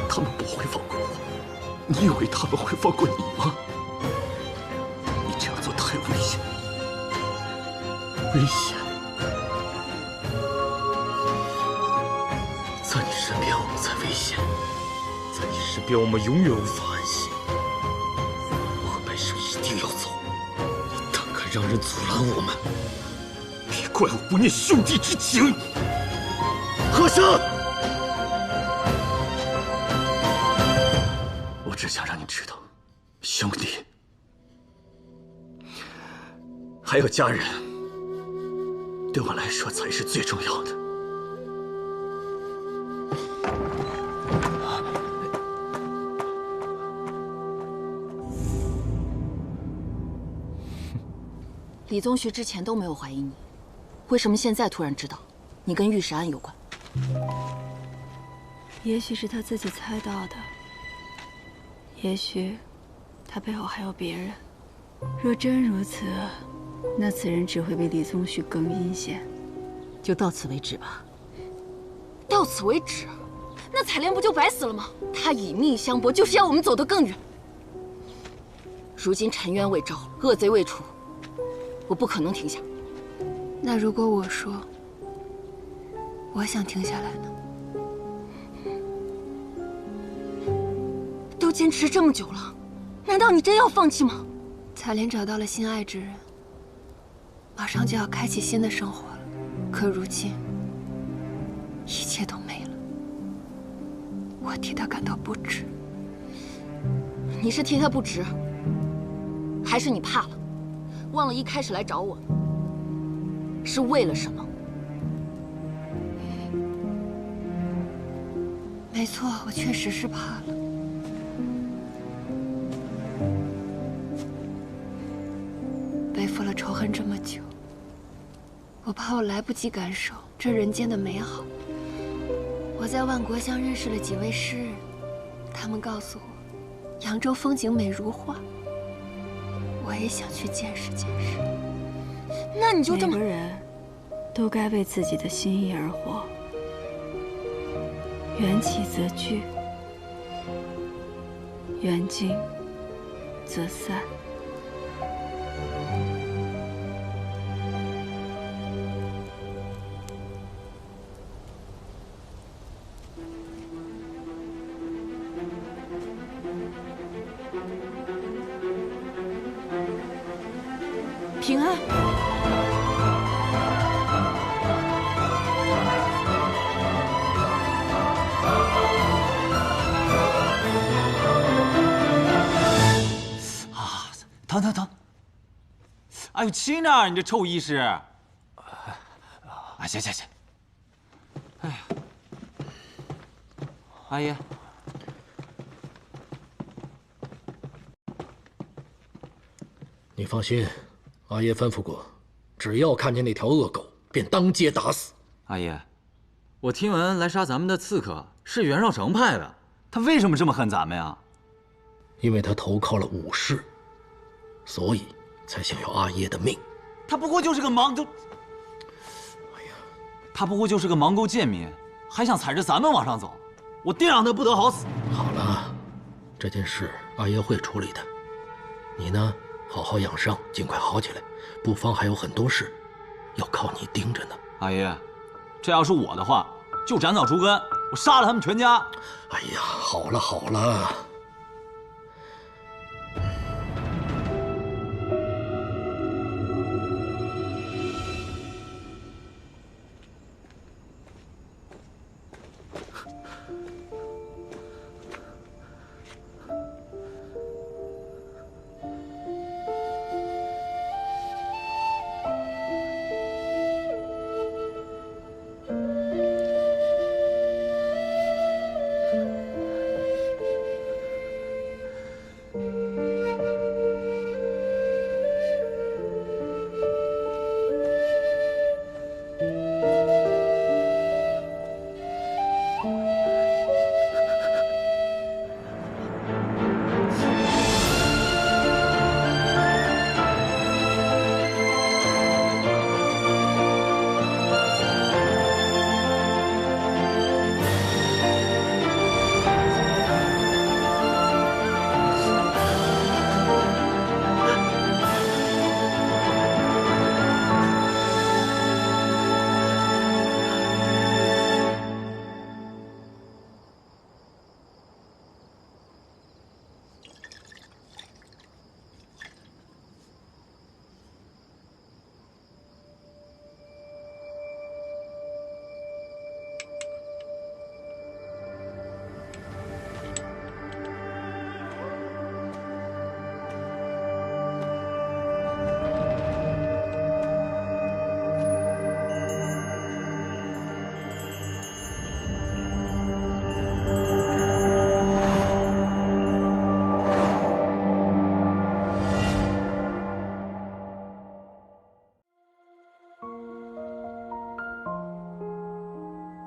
他们不会放过我，你以为他们会放过你吗？你这样做太危险，危险！在你身边我们才危险，在你身边我们永远无法安心。我和白蛇一定要走，你胆敢让人阻拦我们，别怪我不念兄弟之情。和珅，我只想让你知道，兄弟，还有家人，对我来说才是最重要的。李宗旭之前都没有怀疑你，为什么现在突然知道你跟玉石案有关？也许是他自己猜到的，也许他背后还有别人。若真如此，那此人只会比李宗旭更阴险。就到此为止吧。到此为止？那采莲不就白死了吗？他以命相搏，就是要我们走得更远。如今沉冤未招，恶贼未除，我不可能停下。那如果我说我想停下来呢？都坚持这么久了，难道你真要放弃吗？采莲找到了心爱之人，马上就要开启新的生活了。可如今一切都没了，我替他感到不值。你是替他不值，还是你怕了？忘了一开始来找我是为了什么？没错，我确实是怕了。背负了仇恨这么久，我怕我来不及感受这人间的美好。我在万国乡认识了几位诗人，他们告诉我，扬州风景美如画。我也想去见识见识。那你就这么……每个人都该为自己的心意而活。缘起则聚，缘尽则散。平安。疼！哎呦，亲呢？你这臭医师！啊，行。哎呀，阿姨，你放心，阿爷吩咐过，只要看见那条恶狗，便当街打死。阿姨，我听闻来杀咱们的刺客是袁绍成派的，他为什么这么恨咱们呀？因为他投靠了武士，所以才想要阿爷的命。他不过就是个盲头，他不过就是个盲沟贱民，还想踩着咱们往上走，我定让他不得好死。好了，这件事阿爷会处理的。你呢，好好养伤，尽快好起来。布方还有很多事，要靠你盯着呢。阿姨，这要是我的话，就斩草除根，我杀了他们全家。哎呀，好了。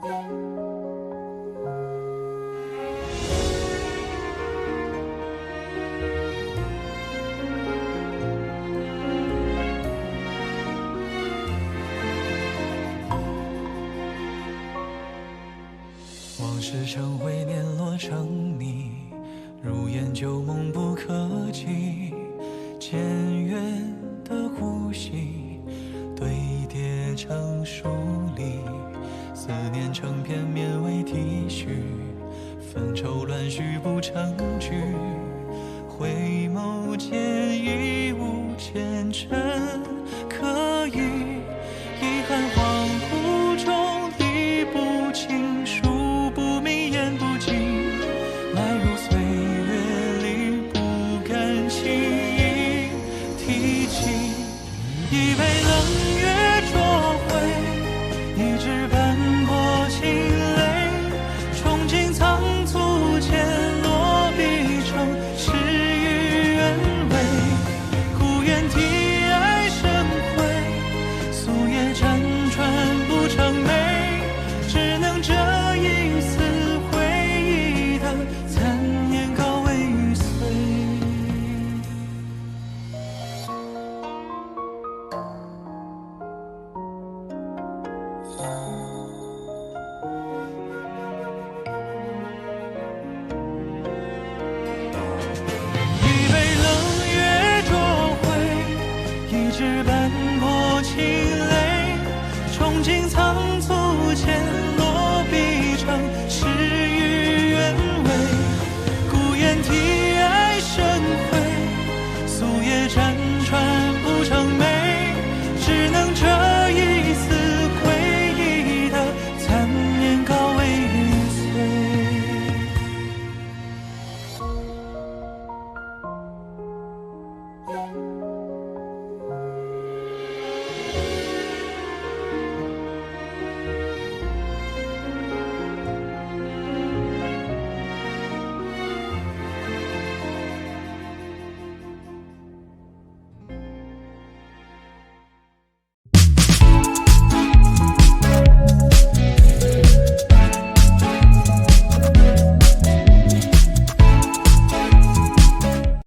往事成灰，碾落成泥，如烟旧梦不可及。渐远的呼吸，堆叠成疏离，思念成片绵为体恤，纷愁乱絮不成句。回眸间已无前尘可语，遗憾恍惚中理不清，数不明言不尽，来如岁月里不敢轻易提起。已被冷月灼毁，一直奔波情